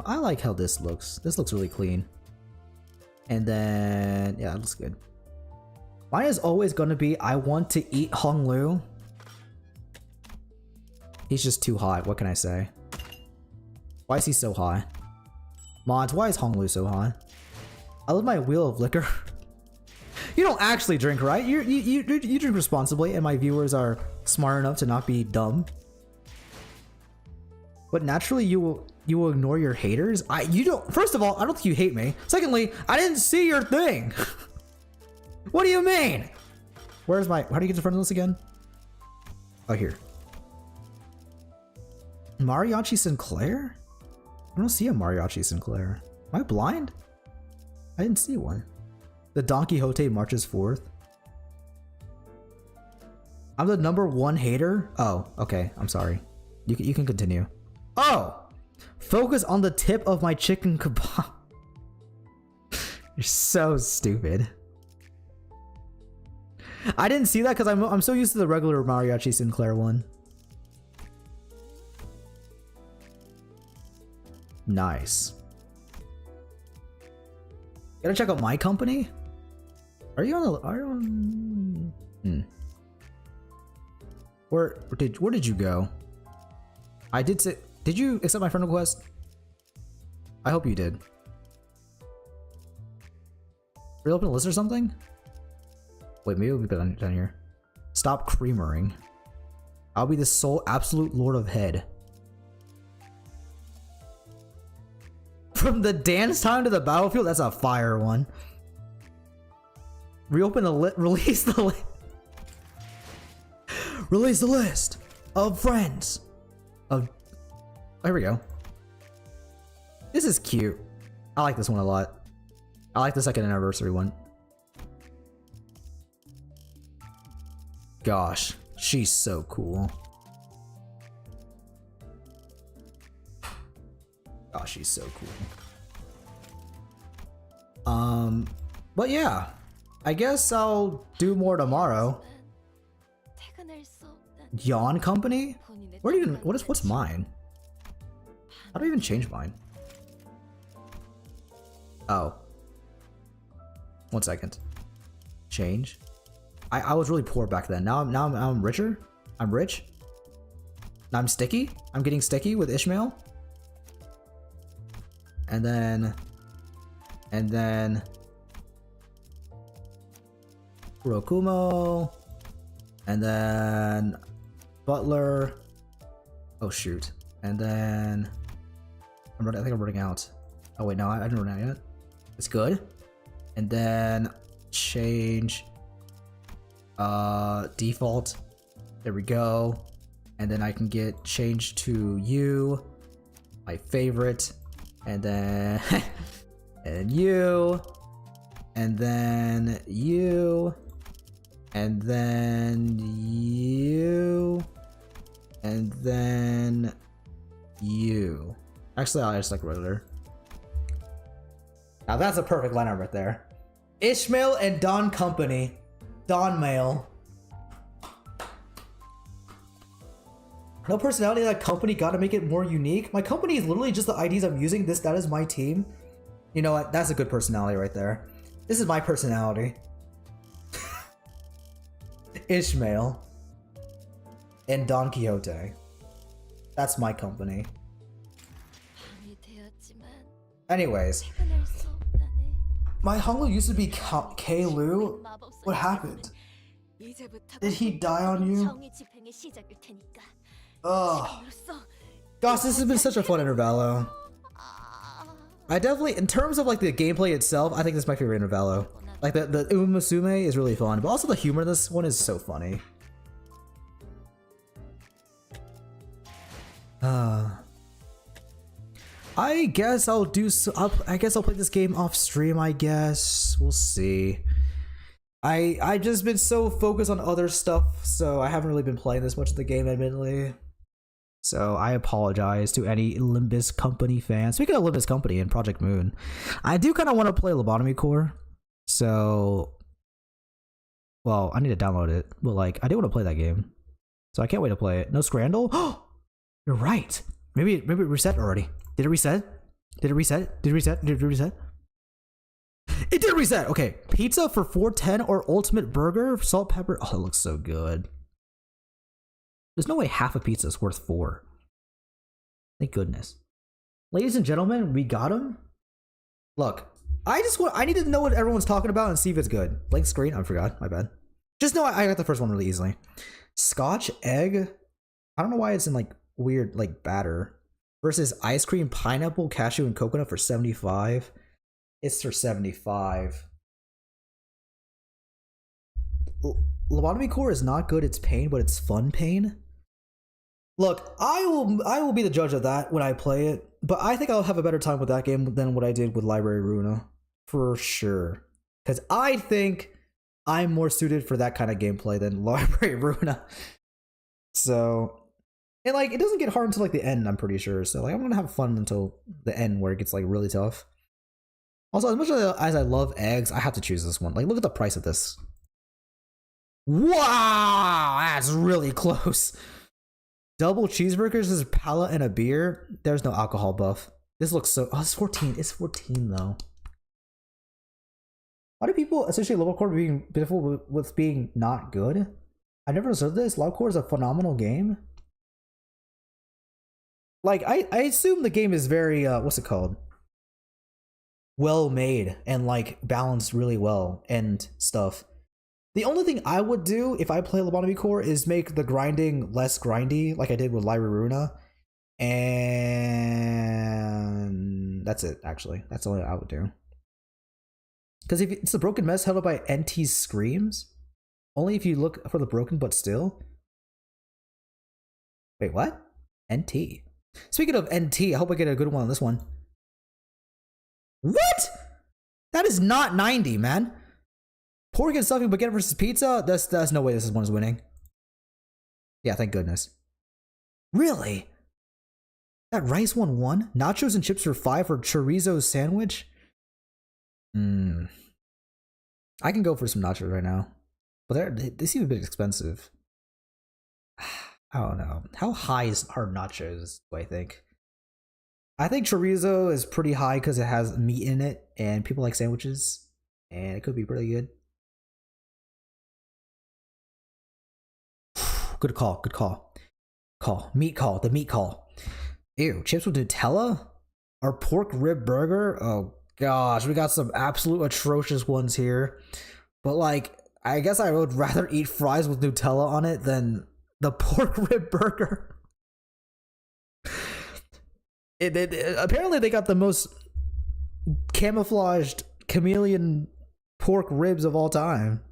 I like how this looks. This looks really clean. And then yeah, it looks good. Mine is always gonna be, I want to eat Hong Lu. He's just too hot. What can I say? Why is he so hot? Mods, why is Hong Lu so hot? I love my Wheel of Liquor. You don't actually drink, right? You drink responsibly, and my viewers are smart enough to not be dumb. But naturally, you will ignore your haters. You don't. First of all, I don't think you hate me. Secondly, I didn't see your thing. What do you mean? Where's my? How do you get to friend list again? Oh, here. Mariachi Sinclair? I don't see a Mariachi Sinclair. Am I blind? I didn't see one. The Don Quixote marches forth. I'm the #1 hater? Oh, okay. I'm sorry. You can continue. Oh! Focus on the tip of my chicken kebab. You're so stupid. I didn't see that because I'm so used to the regular Mariachi Sinclair one. Nice. Gotta check out my company? Are you on? Where did you go? I did say. Did you accept my friend request? I hope you did. Reopen a list or something? Wait, maybe we'll be down here. Stop creamering. I'll be the sole absolute lord of head. From the dance time to the battlefield, that's a fire one. Reopen the release the list. Release the list of friends. Here we go. This is cute. I like this one a lot. I like the second anniversary one. Gosh, she's so cool. Gosh, she's so cool. But yeah, I guess I'll do more tomorrow. Yawn Company? What's mine? How do I even change mine? Oh. 1 second. Change. I was really poor back then. Now I'm richer. I'm rich. Now I'm sticky. I'm getting sticky with Ishmael. And then Kurokumo. And then Butler. Oh shoot. And then I think I'm running out. Oh wait, no, I didn't run out yet. It's good. And then change default. There we go. And then I can get changed to you, my favorite, and then and you, and then you, and then you, and then you. Actually, I'll just like regular. Now that's a perfect lineup right there. Ishmael and Don Company. Don Mail. No personality in that company, gotta make it more unique. My company is literally just the IDs I'm using. That is my team. You know what? That's a good personality right there. This is my personality. Ishmael. And Don Quixote. That's my company. Anyways. My Honglu used to be K-Lu. What happened? Did he die on you? Ugh. Gosh, this has been such a fun Intervallo. I definitely, in terms of like the gameplay itself, I think this is my favorite Intervallo. Like the Umusume is really fun, but also the humor in this one is so funny. I guess I'll do so. I guess I'll play this game off stream. I guess we'll see. I just been so focused on other stuff, so I haven't really been playing this much of the game, admittedly. So I apologize to any Limbus Company fans. Speaking of Limbus Company and Project Moon, I do kind of want to play Lobotomy Core. So, well, I need to download it, but like I do want to play that game, so I can't wait to play it. No Scrandal? Oh, you're right. Maybe it reset already. Did it reset? Did it reset? Did it reset? Did it reset? It did reset! Okay. Pizza for $4.10 or ultimate burger? Salt, pepper. Oh, it looks so good. There's no way half a pizza is worth $4. Thank goodness. Ladies and gentlemen, we got him. Look, I need to know what everyone's talking about and see if it's good. Blank screen? I forgot. My bad. Just know I got the first one really easily. Scotch egg. I don't know why it's in like weird like batter. Versus ice cream, pineapple, cashew, and coconut for 75. It's for 75. Lobotomy Core is not good. It's pain, but it's fun pain. Look, I will be the judge of that when I play it, but I think I'll have a better time with that game than what I did with Library Runa, for sure. Because I think I'm more suited for that kind of gameplay than Library Runa. So. And like it doesn't get hard until like the end, I'm pretty sure. So like I'm gonna have fun until the end where it gets like really tough. Also, as much as I love eggs, I have to choose this one. Like look at the price of this. Wow, that's really close. Double cheeseburgers is a palate and a beer. There's no alcohol buff. This looks so. Oh, it's 14. It's 14 though. Why do people associate Lobocore being beautiful with being not good? I never observed this. Lobocore is a phenomenal game. like I assume the game is very what's it called? Well made and like balanced really well and stuff. The only thing I would do if I play Lobotomy Core is make the grinding less grindy, like I did with Lyra Runa. And that's it, actually. That's all I would do. Because if it's a broken mess held up by NT's screams, only if you look for the broken but still. Wait, what? NT. Speaking of NT, I hope I get a good one on this one. What? That is not 90, man. Pork and stuffing baguette versus pizza? That's no way this one is winning. Yeah, thank goodness. Really? That rice one won? Nachos and chips for 5 for chorizo sandwich? I can go for some nachos right now. But they seem a bit expensive. I don't know. How high are nachos, do I think? I think chorizo is pretty high because it has meat in it and people like sandwiches. And it could be pretty good. Good call, good call. Meat call, the meat call. Ew, chips with Nutella? Our pork rib burger? Oh gosh, we got some absolute atrocious ones here. But like, I guess I would rather eat fries with Nutella on it than the pork rib burger. Apparently they got the most camouflaged chameleon pork ribs of all time.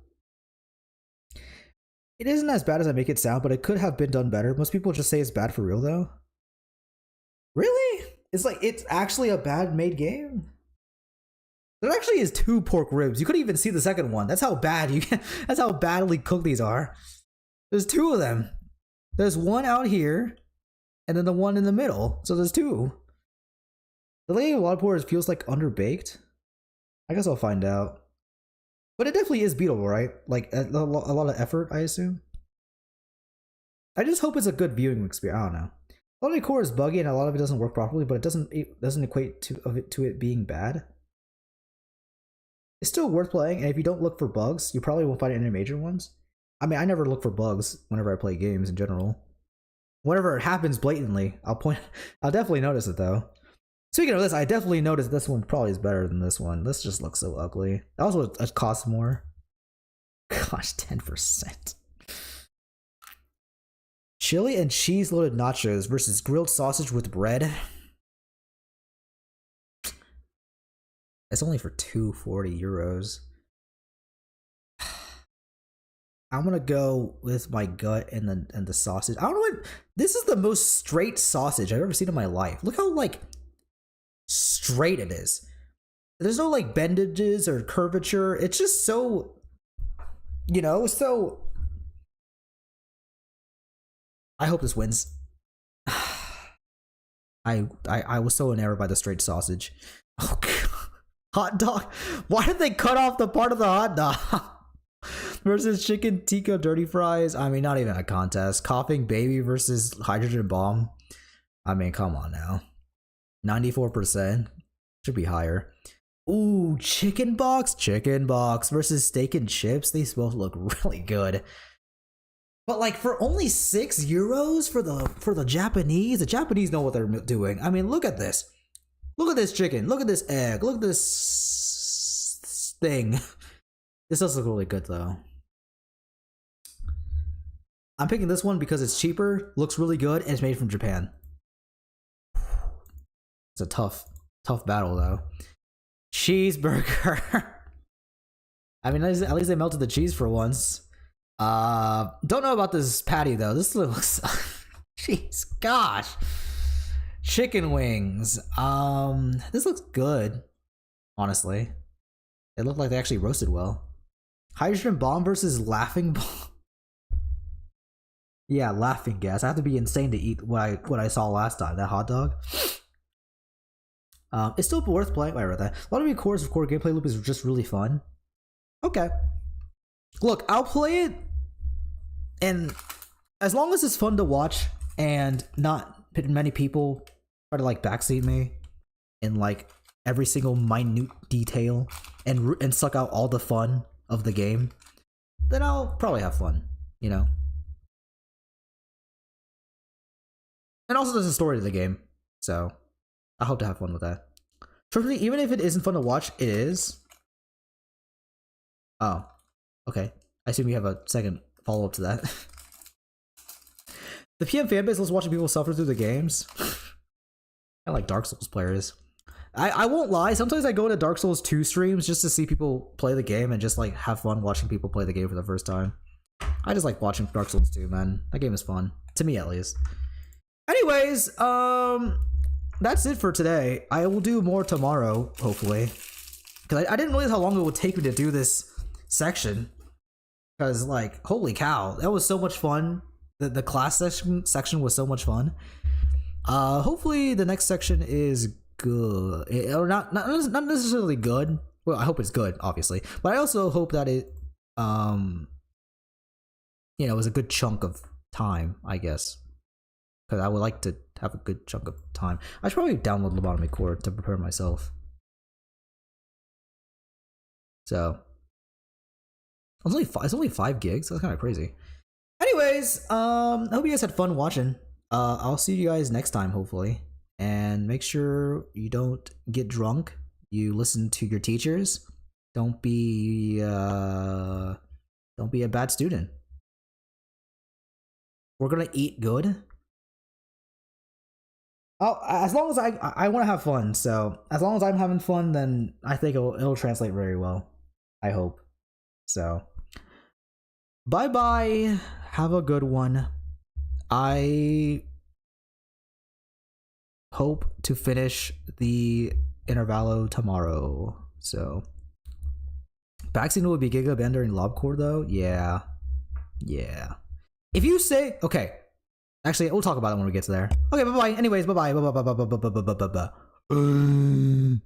It isn't as bad as I make it sound, but it could have been done better. Most people just say it's bad for real though. Really? It's like, it's actually a bad made game? There actually is 2 pork ribs. You couldn't even see the second one. That's how bad that's how badly cooked these are. There's 2 of them. There's one out here, and then the one in the middle. So there's 2. The Lady of Wadport feels like underbaked. I guess I'll find out. But it definitely is beatable, right? Like a lot of effort, I assume. I just hope it's a good viewing experience. I don't know. A lot of the core is buggy and a lot of it doesn't work properly, but it doesn't equate to it being bad. It's still worth playing, and if you don't look for bugs, you probably won't find any major ones. I mean, I never look for bugs whenever I play games in general. Whenever it happens blatantly, I'll definitely notice it though. Speaking of this, I definitely noticed this one probably is better than this one. This just looks so ugly. That also costs more. Gosh, 10%. Chili and cheese loaded nachos versus grilled sausage with bread. It's only for 240 euros. I'm gonna go with my gut and the sausage. I don't know what. This is the most straight sausage I've ever seen in my life. Look how like straight it is. There's no like bendages or curvature. It's just so, you know, so. I hope this wins. I was so enamored by the straight sausage. Oh god. Hot dog. Why did they cut off the part of the hot dog? Versus chicken tikka dirty fries. I mean, not even a contest. Coughing baby versus hydrogen bomb. I mean, come on now. 94%. Should be higher. Ooh, chicken box versus steak and chips. These both look really good. But like for only €6 for the Japanese know what they're doing. I mean, look at this. Look at this chicken. Look at this egg. Look at this thing. This does look really good though. I'm picking this one because it's cheaper, looks really good, and it's made from Japan. It's a tough battle though. Cheeseburger. I mean, at least they melted the cheese for once. Don't know about this patty though. This looks, jeez, gosh. Chicken wings. This looks good. Honestly, it looked like they actually roasted well. Hydrogen bomb versus laughing bomb. Yeah, laughing gas. I have to be insane to eat what I saw last time. That hot dog. It's still worth playing. I read that. A lot of the core gameplay loop is just really fun. Okay. Look, I'll play it, and as long as it's fun to watch and not many people try to like backseat me in like every single minute detail and suck out all the fun of the game, then I'll probably have fun, you know? And also there's a story to the game. So I hope to have fun with that. Truthfully, even if it isn't fun to watch, it is. Oh, okay. I assume you have a second follow-up to that. The PM fanbase loves watching people suffer through the games. I like Dark Souls players. I won't lie, sometimes I go into Dark Souls 2 streams just to see people play the game and just like have fun watching people play the game for the first time. I just like watching Dark Souls 2, man. That game is fun. To me, at least. Anyways, that's it for today. I will do more tomorrow, hopefully. Because I didn't realize how long it would take me to do this section. Because, like, holy cow, that was so much fun. The class section was so much fun. Hopefully the next section is good. Or not necessarily good. Well, I hope it's good, obviously. But I also hope that it, you know, was a good chunk of time, I guess. Because I would like to have a good chunk of time. I should probably download Lobotomy Core to prepare myself. So it's only 5 gigs. That's kind of crazy. Anyways, I hope you guys had fun watching. I'll see you guys next time, hopefully. And make sure you don't get drunk. You listen to your teachers. Don't be a bad student. We're gonna eat good. Oh, as long as I want to have fun. So as long as I'm having fun, then I think it'll translate very well. I hope. So bye bye. Have a good one. I hope to finish the Intervallo tomorrow. So vaccine will be Giga Bender and Lobcore though. Yeah. If you say okay. Actually, we'll talk about it when we get to there. Okay, bye bye. Anyways, bye bye. Bye bye.